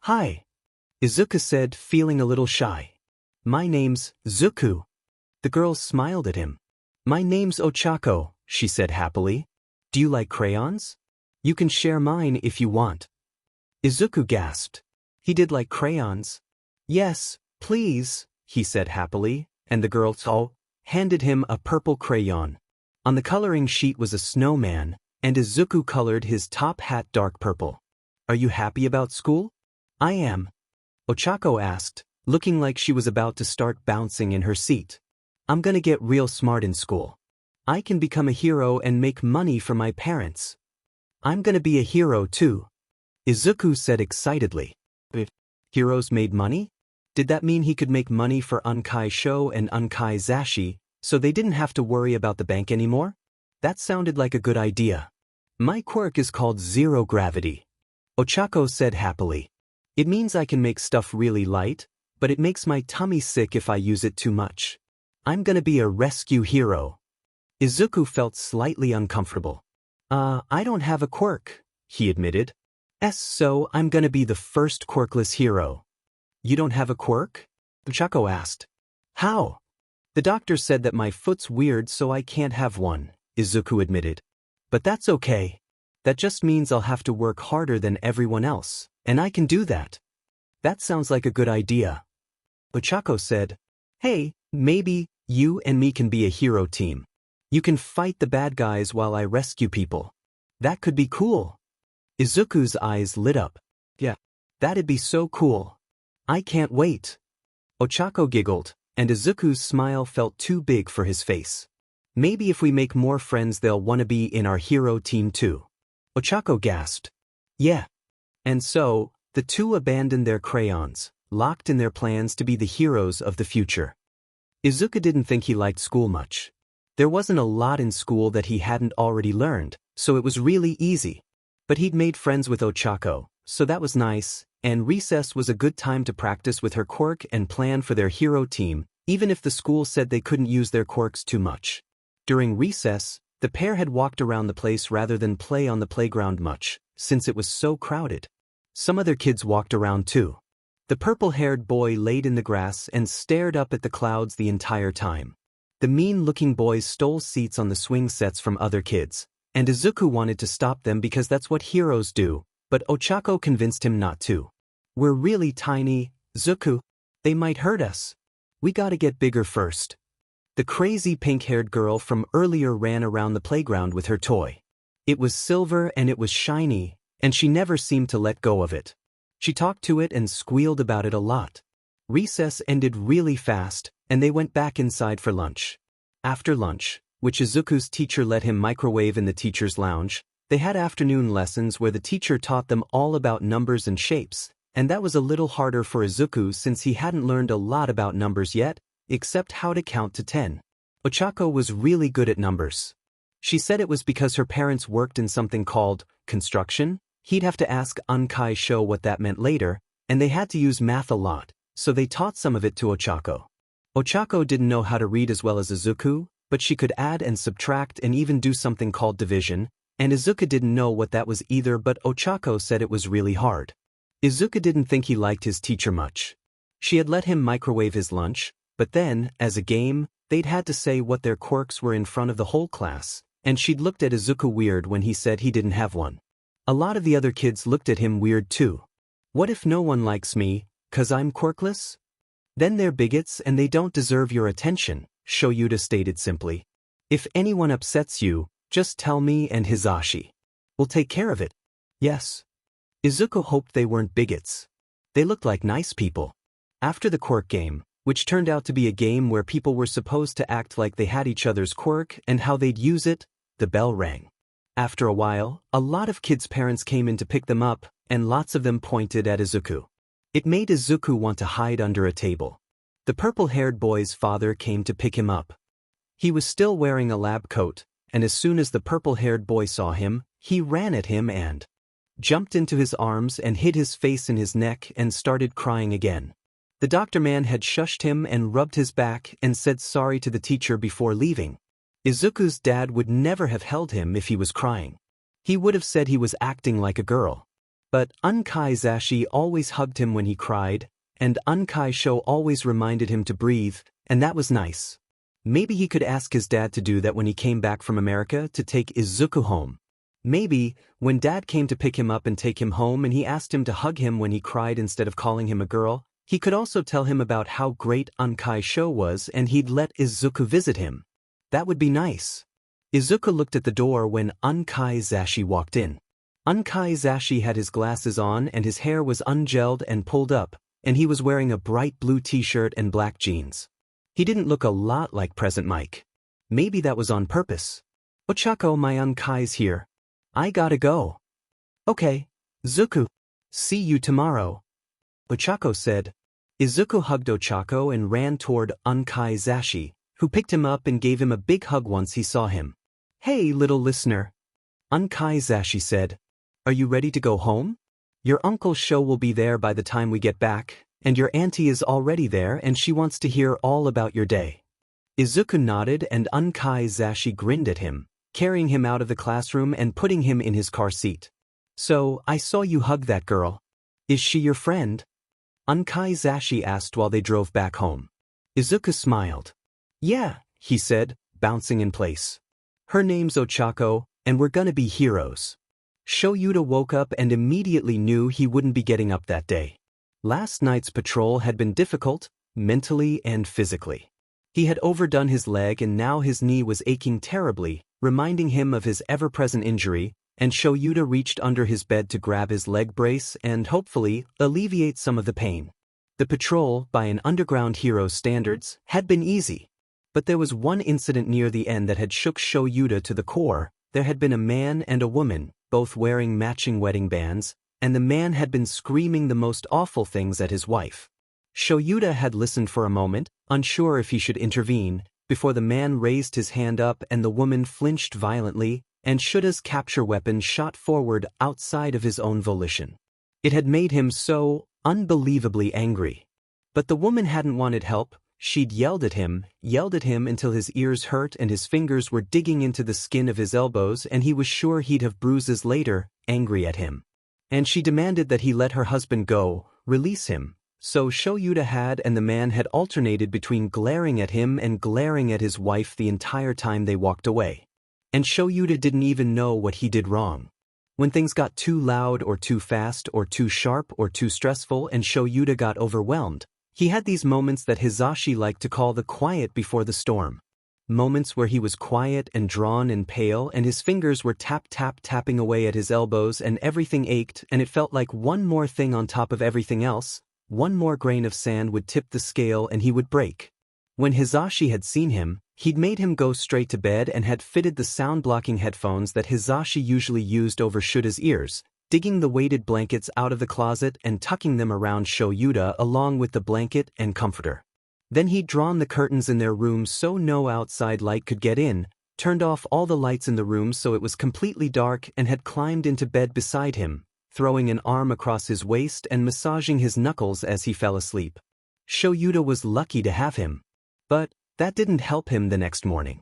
"Hi," Izuku said, feeling a little shy. "My name's Zuku." The girl smiled at him. "My name's Ochako," she said happily. "Do you like crayons? You can share mine if you want." Izuku gasped. He did like crayons. "Yes, please," he said happily, and the girl handed him a purple crayon. On the coloring sheet was a snowman, and Izuku colored his top hat dark purple. "Are you happy about school?" "I am," Ochako asked, looking like she was about to start bouncing in her seat. "I'm gonna get real smart in school. I can become a hero and make money for my parents." "I'm gonna be a hero too." Izuku said excitedly. If heroes made money? Did that mean he could make money for Unkai Sho and Unkai Zashi, so they didn't have to worry about the bank anymore? That sounded like a good idea. My quirk is called zero gravity. Ochako said happily. It means I can make stuff really light, but it makes my tummy sick if I use it too much. I'm gonna be a rescue hero. Izuku felt slightly uncomfortable. I don't have a quirk, he admitted. So I'm gonna be the first quirkless hero. You don't have a quirk? Ochako asked. How? The doctor said that my foot's weird so I can't have one, Izuku admitted. But that's okay. That just means I'll have to work harder than everyone else, and I can do that. That sounds like a good idea. Ochako said, hey, maybe you and me can be a hero team. You can fight the bad guys while I rescue people. That could be cool. Izuku's eyes lit up. Yeah, that'd be so cool. I can't wait. Ochako giggled, and Izuku's smile felt too big for his face. Maybe if we make more friends they'll want to be in our hero team too. Ochako gasped. Yeah. And so, the two abandoned their crayons, locked in their plans to be the heroes of the future. Izuku didn't think he liked school much. There wasn't a lot in school that he hadn't already learned, so it was really easy. But he'd made friends with Ochako, so that was nice, and recess was a good time to practice with her quirk and plan for their hero team, even if the school said they couldn't use their quirks too much. During recess, the pair had walked around the place rather than play on the playground much, since it was so crowded. Some other kids walked around too. The purple-haired boy laid in the grass and stared up at the clouds the entire time. The mean-looking boys stole seats on the swing sets from other kids, and Izuku wanted to stop them because that's what heroes do, but Ochako convinced him not to. We're really tiny, Izuku. They might hurt us. We gotta get bigger first. The crazy pink-haired girl from earlier ran around the playground with her toy. It was silver and it was shiny, and she never seemed to let go of it. She talked to it and squealed about it a lot. Recess ended really fast, and they went back inside for lunch. After lunch, which Izuku's teacher let him microwave in the teacher's lounge, they had afternoon lessons where the teacher taught them all about numbers and shapes, and that was a little harder for Izuku since he hadn't learned a lot about numbers yet, except how to count to 10. Ochako was really good at numbers. She said it was because her parents worked in something called construction. He'd have to ask Unkai Sho what that meant later, and they had to use math a lot, so they taught some of it to Ochako. Ochako didn't know how to read as well as Izuku, but she could add and subtract and even do something called division, and Izuku didn't know what that was either, but Ochako said it was really hard. Izuku didn't think he liked his teacher much. She had let him microwave his lunch, but then, as a game, they'd had to say what their quirks were in front of the whole class, and she'd looked at Izuku weird when he said he didn't have one. A lot of the other kids looked at him weird too. What if no one likes me, 'cause I'm quirkless? Then they're bigots and they don't deserve your attention, Shoyuta stated simply. If anyone upsets you, just tell me and Hisashi. We'll take care of it. Yes. Izuku hoped they weren't bigots. They looked like nice people. After the quirk game, which turned out to be a game where people were supposed to act like they had each other's quirk and how they'd use it, the bell rang. After a while, a lot of kids' parents came in to pick them up, and lots of them pointed at Izuku. It made Izuku want to hide under a table. The purple-haired boy's father came to pick him up. He was still wearing a lab coat, and as soon as the purple-haired boy saw him, he ran at him and jumped into his arms and hid his face in his neck and started crying again. The doctor man had shushed him and rubbed his back and said sorry to the teacher before leaving. Izuku's dad would never have held him if he was crying. He would have said he was acting like a girl. But Unkai Zashi always hugged him when he cried, and Unkai Sho always reminded him to breathe, and that was nice. Maybe he could ask his dad to do that when he came back from America to take Izuku home. Maybe, when Dad came to pick him up and take him home and he asked him to hug him when he cried instead of calling him a girl, he could also tell him about how great Unkai Sho was and he'd let Izuku visit him. That would be nice. Izuku looked at the door when Unkai Zashi walked in. Unkai Zashi had his glasses on and his hair was ungelled and pulled up, and he was wearing a bright blue t-shirt and black jeans. He didn't look a lot like Present Mike. Maybe that was on purpose. Ochako, my Unkai's here. I gotta go. Okay. Zuku. See you tomorrow. Ochako said. Izuku hugged Ochako and ran toward Unkaizashi, who picked him up and gave him a big hug once he saw him. Hey, little listener. Unkaizashi said. Are you ready to go home? Your uncle's show will be there by the time we get back, and your auntie is already there and she wants to hear all about your day. Izuku nodded and Unkaizashi grinned at him, carrying him out of the classroom and putting him in his car seat. So, I saw you hug that girl. Is she your friend? Unkaizashi asked while they drove back home. Izuku smiled. Yeah, he said, bouncing in place. Her name's Ochako, and we're gonna be heroes. Shoyuta woke up and immediately knew he wouldn't be getting up that day. Last night's patrol had been difficult, mentally and physically. He had overdone his leg and now his knee was aching terribly, reminding him of his ever-present injury, and Shoyuta reached under his bed to grab his leg brace and, hopefully, alleviate some of the pain. The patrol, by an underground hero's standards, had been easy. But there was one incident near the end that had shook Shoyuta to the core. There had been a man and a woman, both wearing matching wedding bands, and the man had been screaming the most awful things at his wife. Shoyuta had listened for a moment, unsure if he should intervene, before the man raised his hand up and the woman flinched violently, and Shuta's capture weapon shot forward outside of his own volition. It had made him so unbelievably angry. But the woman hadn't wanted help. She'd yelled at him until his ears hurt and his fingers were digging into the skin of his elbows and he was sure he'd have bruises later, angry at him. And she demanded that he let her husband go, release him. So Shoyuta had and the man had alternated between glaring at him and glaring at his wife the entire time they walked away. And Shoyuta didn't even know what he did wrong. When things got too loud or too fast or too sharp or too stressful and Shoyuta got overwhelmed, he had these moments that Hizashi liked to call the quiet before the storm. Moments where he was quiet and drawn and pale and his fingers were tapping away at his elbows and everything ached and it felt like one more thing on top of everything else, one more grain of sand would tip the scale and he would break. When Hizashi had seen him, he'd made him go straight to bed and had fitted the sound-blocking headphones that Hizashi usually used over Shuta's ears, digging the weighted blankets out of the closet and tucking them around Shoyuta along with the blanket and comforter. Then he'd drawn the curtains in their room so no outside light could get in, turned off all the lights in the room so it was completely dark and had climbed into bed beside him, throwing an arm across his waist and massaging his knuckles as he fell asleep. Shoyuta was lucky to have him. But that didn't help him the next morning.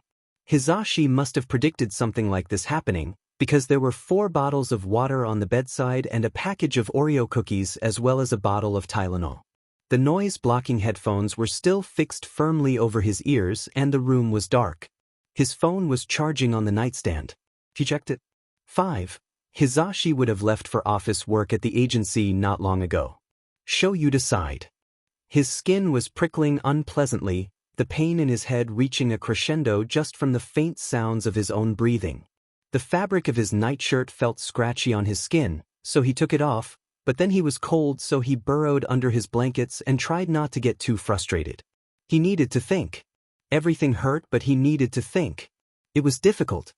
Hizashi must have predicted something like this happening, because there were 4 bottles of water on the bedside and a package of Oreo cookies as well as a bottle of Tylenol. The noise-blocking headphones were still fixed firmly over his ears and the room was dark. His phone was charging on the nightstand. He checked it. 5. Hizashi would have left for office work at the agency not long ago. Shoyuta sighed. His skin was prickling unpleasantly, the pain in his head reaching a crescendo just from the faint sounds of his own breathing. The fabric of his nightshirt felt scratchy on his skin, so he took it off, but then he was cold so he burrowed under his blankets and tried not to get too frustrated. He needed to think. Everything hurt but he needed to think. It was difficult.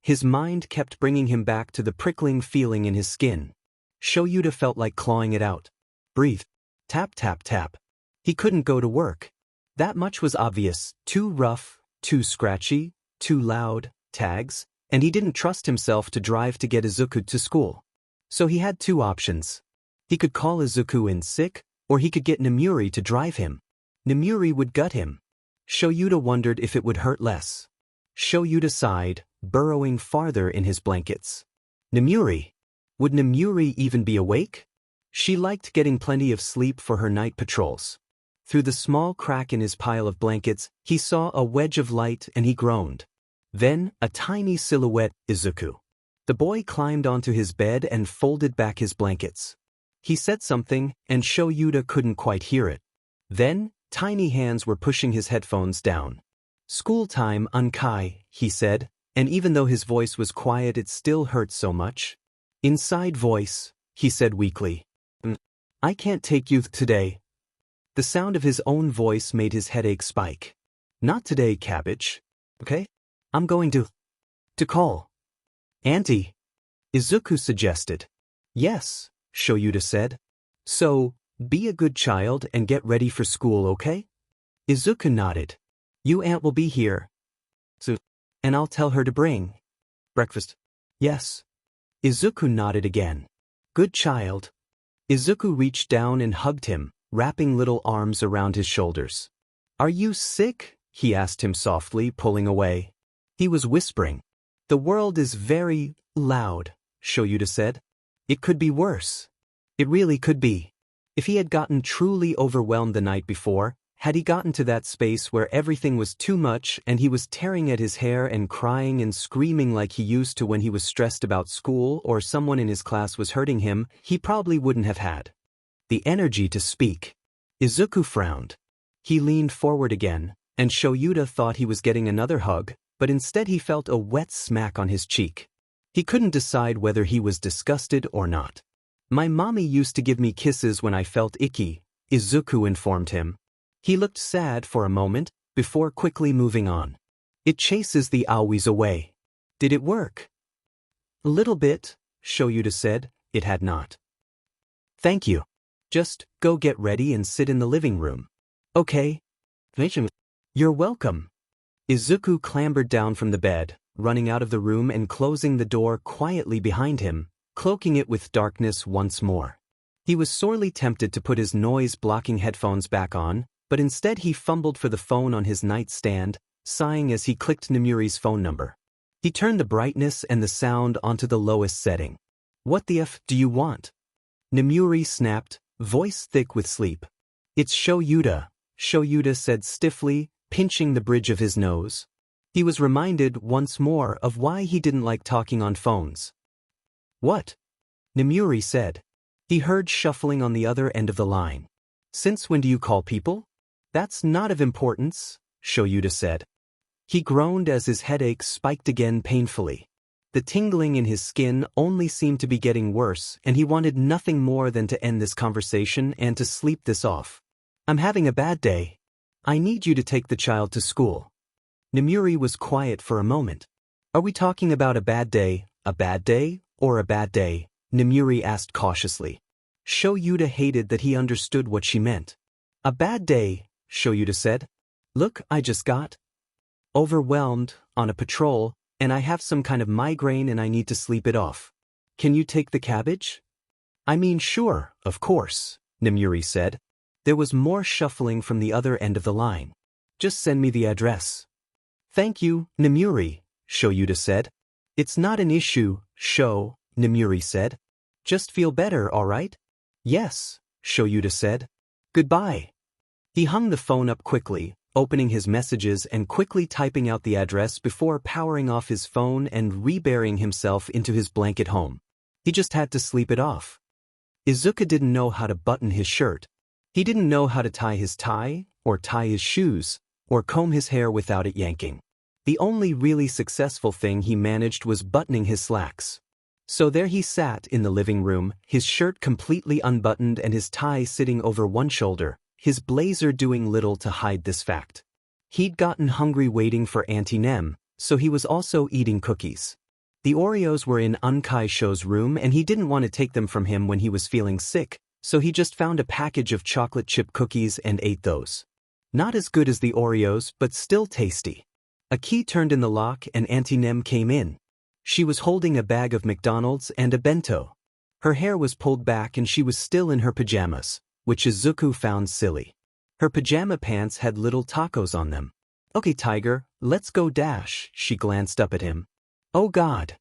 His mind kept bringing him back to the prickling feeling in his skin. Shoyuta felt like clawing it out. Breathe. Tap tap tap. He couldn't go to work. That much was obvious, too rough, too scratchy, too loud, tags, and he didn't trust himself to drive to get Isuku to school. So he had 2 options. He could call Isuku in sick, or he could get Nemuri to drive him. Nemuri would gut him. Shoyuta wondered if it would hurt less. Shoyuta sighed, burrowing farther in his blankets. Nemuri? Would Nemuri even be awake? She liked getting plenty of sleep for her night patrols. Through the small crack in his pile of blankets, he saw a wedge of light and he groaned. Then, a tiny silhouette, Isuku. The boy climbed onto his bed and folded back his blankets. He said something, and Shoyuta couldn't quite hear it. Then, tiny hands were pushing his headphones down. School time, Unkai, he said, and even though his voice was quiet it still hurt so much. Inside voice, he said weakly. I can't take you today. The sound of his own voice made his headache spike. Not today, Cabbage. Okay? I'm going to call. Auntie, Izuku suggested. Yes, Shoyuta said. So, be a good child and get ready for school, okay? Izuku nodded. You aunt will be here. So, and I'll tell her to bring breakfast. Yes. Izuku nodded again. Good child. Izuku reached down and hugged him, wrapping little arms around his shoulders. Are you sick? He asked him softly, pulling away. He was whispering. The world is very loud, Shoyuta said. It could be worse. It really could be. If he had gotten truly overwhelmed the night before, had he gotten to that space where everything was too much and he was tearing at his hair and crying and screaming like he used to when he was stressed about school or someone in his class was hurting him, he probably wouldn't have had the energy to speak. Izuku frowned. He leaned forward again, and Shoyuta thought he was getting another hug, but instead he felt a wet smack on his cheek. He couldn't decide whether he was disgusted or not. My mommy used to give me kisses when I felt icky, Izuku informed him. He looked sad for a moment, before quickly moving on. It chases the aois away. Did it work? A little bit, Shoyuta said. It had not. Thank you. Just go get ready and sit in the living room. Okay. You're welcome. Izuku clambered down from the bed, running out of the room and closing the door quietly behind him, cloaking it with darkness once more. He was sorely tempted to put his noise-blocking headphones back on, but instead he fumbled for the phone on his nightstand, sighing as he clicked Nemuri's phone number. He turned the brightness and the sound onto the lowest setting. What the F do you want? Nemuri snapped, voice thick with sleep. It's Shoyuta, Shoyuta said stiffly, pinching the bridge of his nose. He was reminded once more of why he didn't like talking on phones. What? Nemuri said. He heard shuffling on the other end of the line. Since when do you call people? That's not of importance, Shoyuta said. He groaned as his headache spiked again painfully. The tingling in his skin only seemed to be getting worse, and he wanted nothing more than to end this conversation and to sleep this off. I'm having a bad day. I need you to take the child to school. Nemuri was quiet for a moment. Are we talking about a bad day, or a bad day? Nemuri asked cautiously. Shoyuta hated that he understood what she meant. A bad day, Shoyuta said. Look, I just got overwhelmed on a patrol, and I have some kind of migraine and I need to sleep it off. Can you take the cabbage? I mean, sure, of course, Nemuri said. There was more shuffling from the other end of the line. Just send me the address. Thank you, Nemuri, Shoyuta said. It's not an issue, Nemuri said. Just feel better, all right? Yes, Shoyuta said. Goodbye. He hung the phone up quickly, opening his messages and quickly typing out the address before powering off his phone and reburying himself into his blanket home. He just had to sleep it off. Izuku didn't know how to button his shirt. He didn't know how to tie his tie, or tie his shoes, or comb his hair without it yanking. The only really successful thing he managed was buttoning his slacks. So there he sat in the living room, his shirt completely unbuttoned and his tie sitting over one shoulder, his blazer doing little to hide this fact. He'd gotten hungry waiting for Auntie Nem, so he was also eating cookies. The Oreos were in Unkaisho's room and he didn't want to take them from him when he was feeling sick, so he just found a package of chocolate chip cookies and ate those. Not as good as the Oreos, but still tasty. A key turned in the lock and Auntie Nem came in. She was holding a bag of McDonald's and a bento. Her hair was pulled back and she was still in her pajamas, which Izuku found silly. Her pajama pants had little tacos on them. Okay, Tiger, let's go dash, she glanced up at him. Oh God.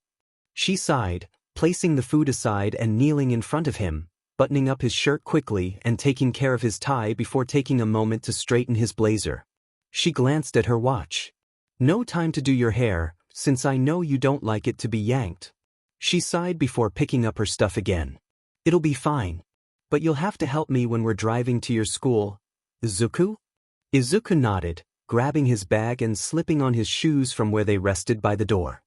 She sighed, placing the food aside and kneeling in front of him, buttoning up his shirt quickly and taking care of his tie before taking a moment to straighten his blazer. She glanced at her watch. No time to do your hair, since I know you don't like it to be yanked. She sighed before picking up her stuff again. It'll be fine. But you'll have to help me when we're driving to your school. Izuku? Izuku nodded, grabbing his bag and slipping on his shoes from where they rested by the door.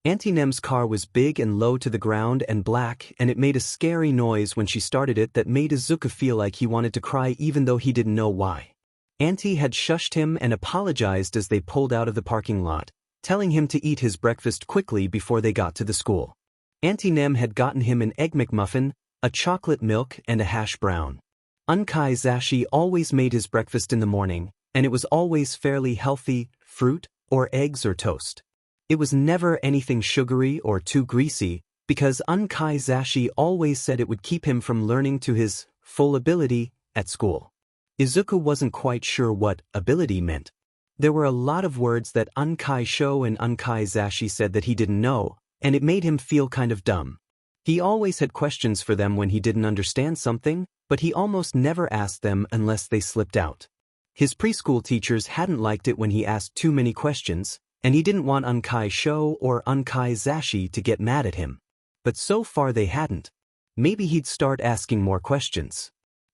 Auntie Nem's car was big and low to the ground and black, and it made a scary noise when she started it that made Izuku feel like he wanted to cry even though he didn't know why. Auntie had shushed him and apologized as they pulled out of the parking lot, telling him to eat his breakfast quickly before they got to the school. Auntie Nem had gotten him an Egg McMuffin, a chocolate milk and a hash brown. Unkai Zashi always made his breakfast in the morning, and it was always fairly healthy, fruit, or eggs or toast. It was never anything sugary or too greasy, because Unkai Zashi always said it would keep him from learning to his full ability at school. Izuku wasn't quite sure what ability meant. There were a lot of words that Unkai Sho and Unkai Zashi said that he didn't know, and it made him feel kind of dumb. He always had questions for them when he didn't understand something, but he almost never asked them unless they slipped out. His preschool teachers hadn't liked it when he asked too many questions, and he didn't want Unkai Sho or Unkai Zashi to get mad at him. But so far they hadn't. Maybe he'd start asking more questions.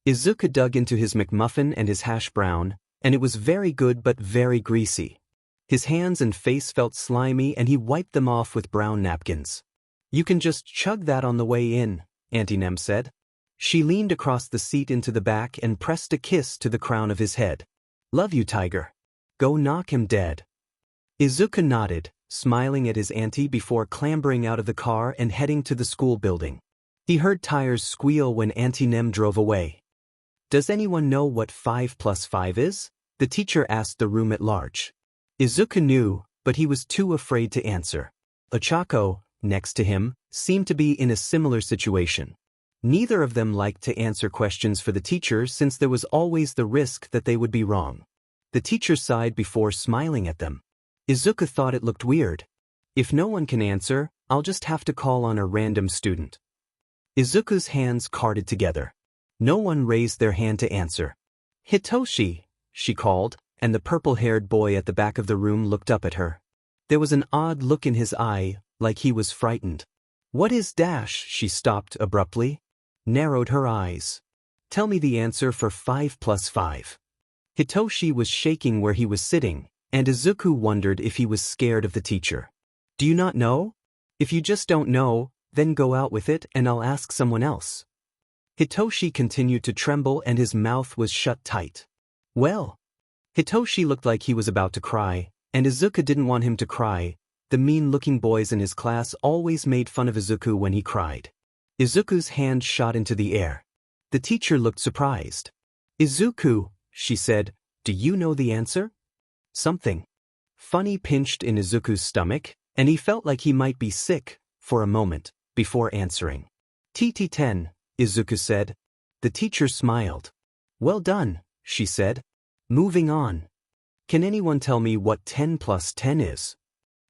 Izuku dug into his McMuffin and his hash brown, and it was very good but very greasy. His hands and face felt slimy and he wiped them off with brown napkins. "You can just chug that on the way in," Auntie Nem said. She leaned across the seat into the back and pressed a kiss to the crown of his head. "Love you, tiger. Go knock him dead." Izuku nodded, smiling at his auntie before clambering out of the car and heading to the school building. He heard tires squeal when Auntie Nem drove away. "Does anyone know what 5 plus 5 is?" the teacher asked the room at large. Izuku knew, but he was too afraid to answer. Ochako, next to him, seemed to be in a similar situation. Neither of them liked to answer questions for the teacher since there was always the risk that they would be wrong. The teacher sighed before smiling at them. Izuku thought it looked weird. "If no one can answer, I'll just have to call on a random student." Izuku's hands carded together. No one raised their hand to answer. "Hitoshi," she called, and the purple-haired boy at the back of the room looked up at her. There was an odd look in his eye, like he was frightened. "What is dash?" She stopped abruptly, narrowed her eyes. "Tell me the answer for 5 plus 5. Hitoshi was shaking where he was sitting, and Izuku wondered if he was scared of the teacher. "Do you not know? If you just don't know, then go out with it and I'll ask someone else." Hitoshi continued to tremble and his mouth was shut tight. "Well." Hitoshi looked like he was about to cry, and Izuku didn't want him to cry. The mean-looking boys in his class always made fun of Izuku when he cried. Izuku's hand shot into the air. The teacher looked surprised. "Izuku," she said, "do you know the answer?" Something funny pinched in Izuku's stomach, and he felt like he might be sick, for a moment, before answering. "TT10, Izuku said. The teacher smiled. "Well done," she said. "Moving on. Can anyone tell me what 10 plus 10 is?"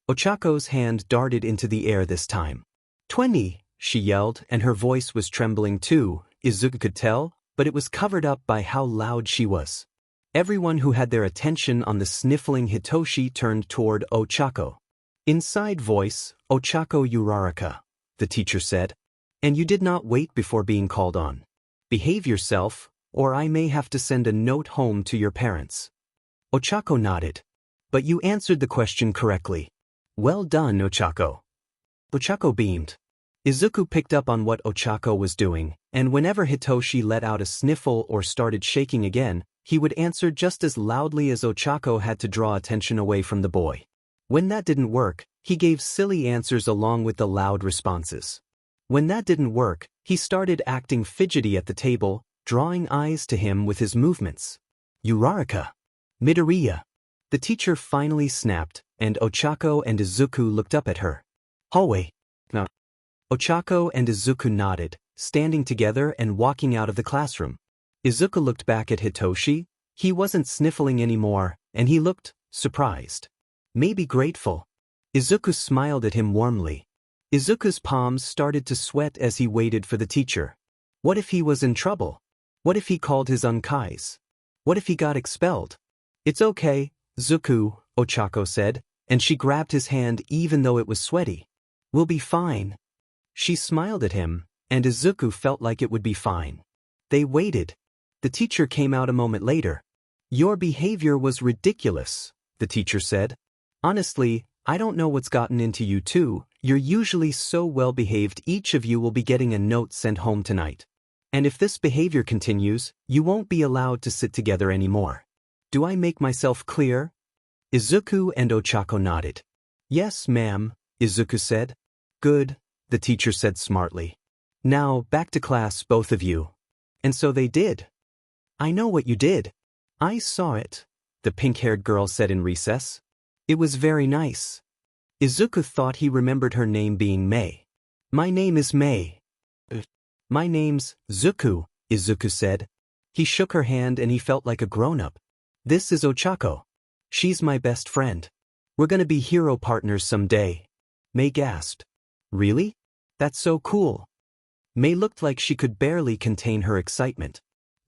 Ochako's hand darted into the air this time. 20, she yelled, and her voice was trembling too, Izuku could tell, but it was covered up by how loud she was. Everyone who had their attention on the sniffling Hitoshi turned toward Ochako. "Inside voice, Ochako Uraraka," the teacher said. "And you did not wait before being called on. Behave yourself, or I may have to send a note home to your parents." Ochako nodded. "But you answered the question correctly. Well done, Ochako." Ochako beamed. Izuku picked up on what Ochako was doing, and whenever Hitoshi let out a sniffle or started shaking again, he would answer just as loudly as Ochako had to draw attention away from the boy. When that didn't work, he gave silly answers along with the loud responses. When that didn't work, he started acting fidgety at the table, drawing eyes to him with his movements. "Uraraka. Midoriya." The teacher finally snapped, and Ochako and Izuku looked up at her. "Hallway." No. Ochako and Izuku nodded, standing together and walking out of the classroom. Izuku looked back at Hitoshi. He wasn't sniffling anymore, and he looked surprised. Maybe grateful. Izuku smiled at him warmly. Izuku's palms started to sweat as he waited for the teacher. What if he was in trouble? What if he called his unkais? What if he got expelled? "It's okay, Zuku," Ochako said, and she grabbed his hand even though it was sweaty. "We'll be fine." She smiled at him, and Izuku felt like it would be fine. They waited. The teacher came out a moment later. "Your behavior was ridiculous," the teacher said. "Honestly, I don't know what's gotten into you two. You're usually so well behaved. Each of you will be getting a note sent home tonight. And if this behavior continues, you won't be allowed to sit together anymore. Do I make myself clear?" Izuku and Ochako nodded. "Yes, ma'am," Izuku said. "Good. the teacher said smartly. Now, back to class, both of you. And so they did. I know what you did. I saw it, the pink-haired girl said in recess. It was very nice. Izuku thought he remembered her name being Mei. My name is Mei. My name's Zuku, Izuku said. He shook her hand and he felt like a grown-up. This is Ochako. She's my best friend. We're gonna be hero partners someday. Mei gasped. Really? That's so cool. Mei looked like she could barely contain her excitement.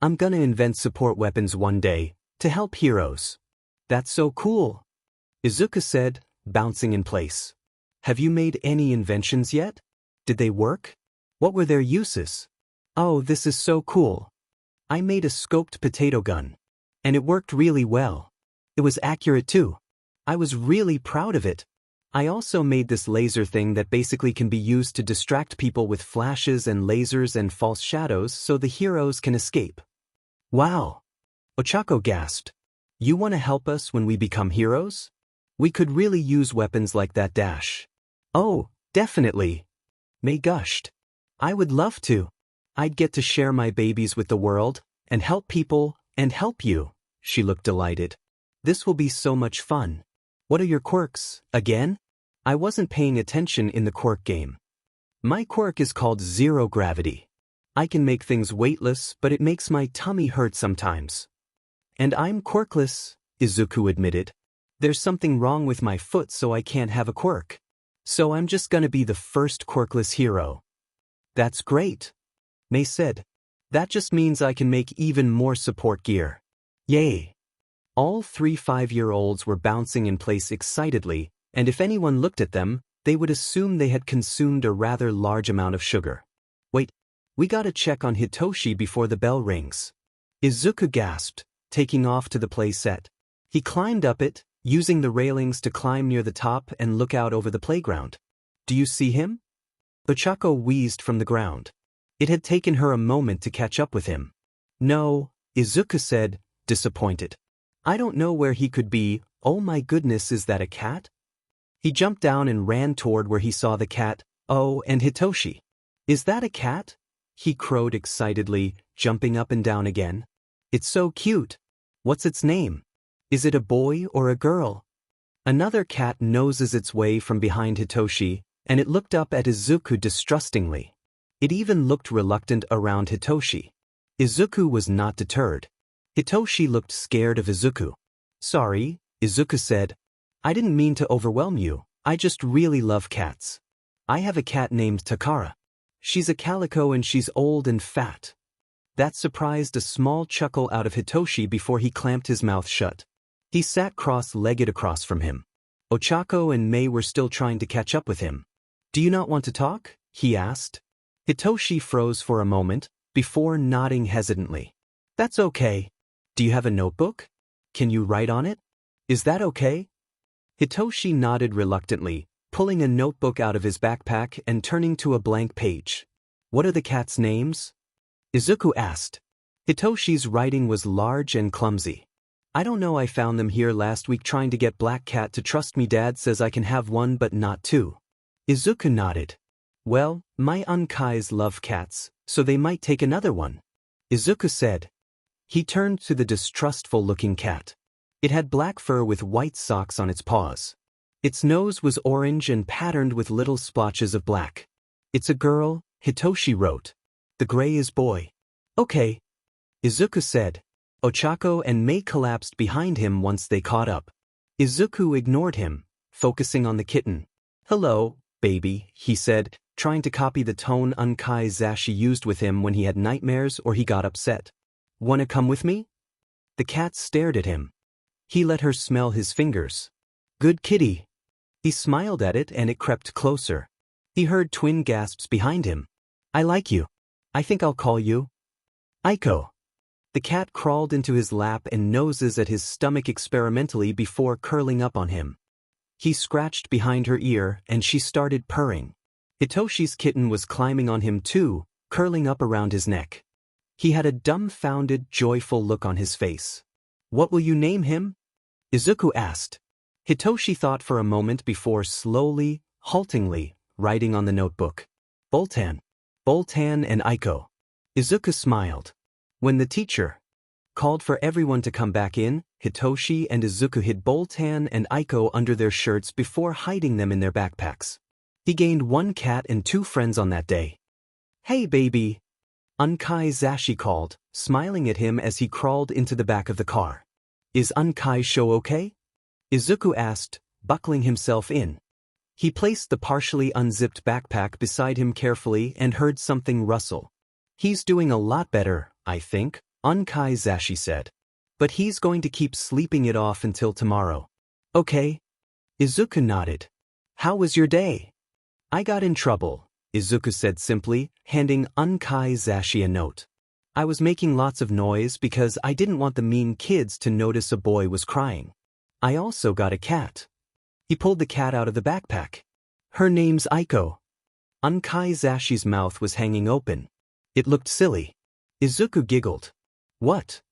I'm gonna invent support weapons one day, to help heroes. That's so cool. Izuku said, bouncing in place. Have you made any inventions yet? Did they work? What were their uses? Oh, this is so cool. I made a scoped potato gun. And it worked really well. It was accurate too. I was really proud of it. I also made this laser thing that basically can be used to distract people with flashes and lasers and false shadows so the heroes can escape. Wow! Ochako gasped. You want to help us when we become heroes? We could really use weapons like that dash. Oh, definitely. Mei gushed. I would love to. I'd get to share my babies with the world, and help people, and help you. She looked delighted. This will be so much fun. What are your quirks, again? I wasn't paying attention in the quirk game. My quirk is called zero gravity. I can make things weightless, but it makes my tummy hurt sometimes. And I'm quirkless, Izuku admitted. There's something wrong with my foot so I can't have a quirk. So I'm just gonna be the first quirkless hero. That's great, Mei said. That just means I can make even more support gear. Yay! All 3 5-year-olds were bouncing in place excitedly, and if anyone looked at them, they would assume they had consumed a rather large amount of sugar. Wait, we gotta check on Hitoshi before the bell rings. Izuku gasped, taking off to the play set. He climbed up it, using the railings to climb near the top and look out over the playground. Do you see him? Ochako wheezed from the ground. It had taken her a moment to catch up with him. No, Izuku said, disappointed. I don't know where he could be. Oh my goodness, is that a cat? He jumped down and ran toward where he saw the cat. Oh, and Hitoshi. Is that a cat? He crowed excitedly, jumping up and down again. It's so cute. What's its name? Is it a boy or a girl? Another cat noses its way from behind Hitoshi, and it looked up at Izuku distrustingly. It even looked reluctant around Hitoshi. Izuku was not deterred. Hitoshi looked scared of Izuku. Sorry, Izuku said. I didn't mean to overwhelm you. I just really love cats. I have a cat named Takara. She's a calico and she's old and fat. That surprised a small chuckle out of Hitoshi before he clamped his mouth shut. He sat cross-legged across from him. Ochako and Mei were still trying to catch up with him. Do you not want to talk? He asked. Hitoshi froze for a moment, before nodding hesitantly. That's okay. Do you have a notebook? Can you write on it? Is that okay? Hitoshi nodded reluctantly, pulling a notebook out of his backpack and turning to a blank page. What are the cats' names? Izuku asked. Hitoshi's writing was large and clumsy. I don't know, I found them here last week trying to get Black Cat to trust me. Dad says I can have one but not two. Izuku nodded. Well, my unkais love cats, so they might take another one. Izuku said. He turned to the distrustful-looking cat. It had black fur with white socks on its paws. Its nose was orange and patterned with little splotches of black. It's a girl, Hitoshi wrote. The gray is boy. Okay, Izuku said. Ochako and Mei collapsed behind him once they caught up. Izuku ignored him, focusing on the kitten. Hello, baby, he said, trying to copy the tone Unkai Zashi used with him when he had nightmares or he got upset. Wanna come with me? The cat stared at him. He let her smell his fingers. Good kitty. He smiled at it and it crept closer. He heard twin gasps behind him. I like you. I think I'll call you Aiko. The cat crawled into his lap and noses at his stomach experimentally before curling up on him. He scratched behind her ear and she started purring. Hitoshi's kitten was climbing on him too, curling up around his neck. He had a dumbfounded, joyful look on his face. What will you name him? Izuku asked. Hitoshi thought for a moment before slowly, haltingly, writing on the notebook. Boltan. Boltan and Aiko. Izuku smiled. When the teacher called for everyone to come back in, Hitoshi and Izuku hid Boltan and Aiko under their shirts before hiding them in their backpacks. He gained 1 cat and 2 friends on that day. "Hey baby!" Unkai Zashi called, smiling at him as he crawled into the back of the car. "Is Unkai's show okay?" Izuku asked, buckling himself in. He placed the partially unzipped backpack beside him carefully and heard something rustle. "He's doing a lot better, I think," Unkai Zashi said. "But he's going to keep sleeping it off until tomorrow." "Okay." Izuku nodded. "How was your day?" "I got in trouble," Izuku said simply, handing Unkai Zashi a note. "I was making lots of noise because I didn't want the mean kids to notice a boy was crying. I also got a cat." He pulled the cat out of the backpack. "Her name's Aiko." Unkai Zashi's mouth was hanging open. It looked silly. Izuku giggled. "What,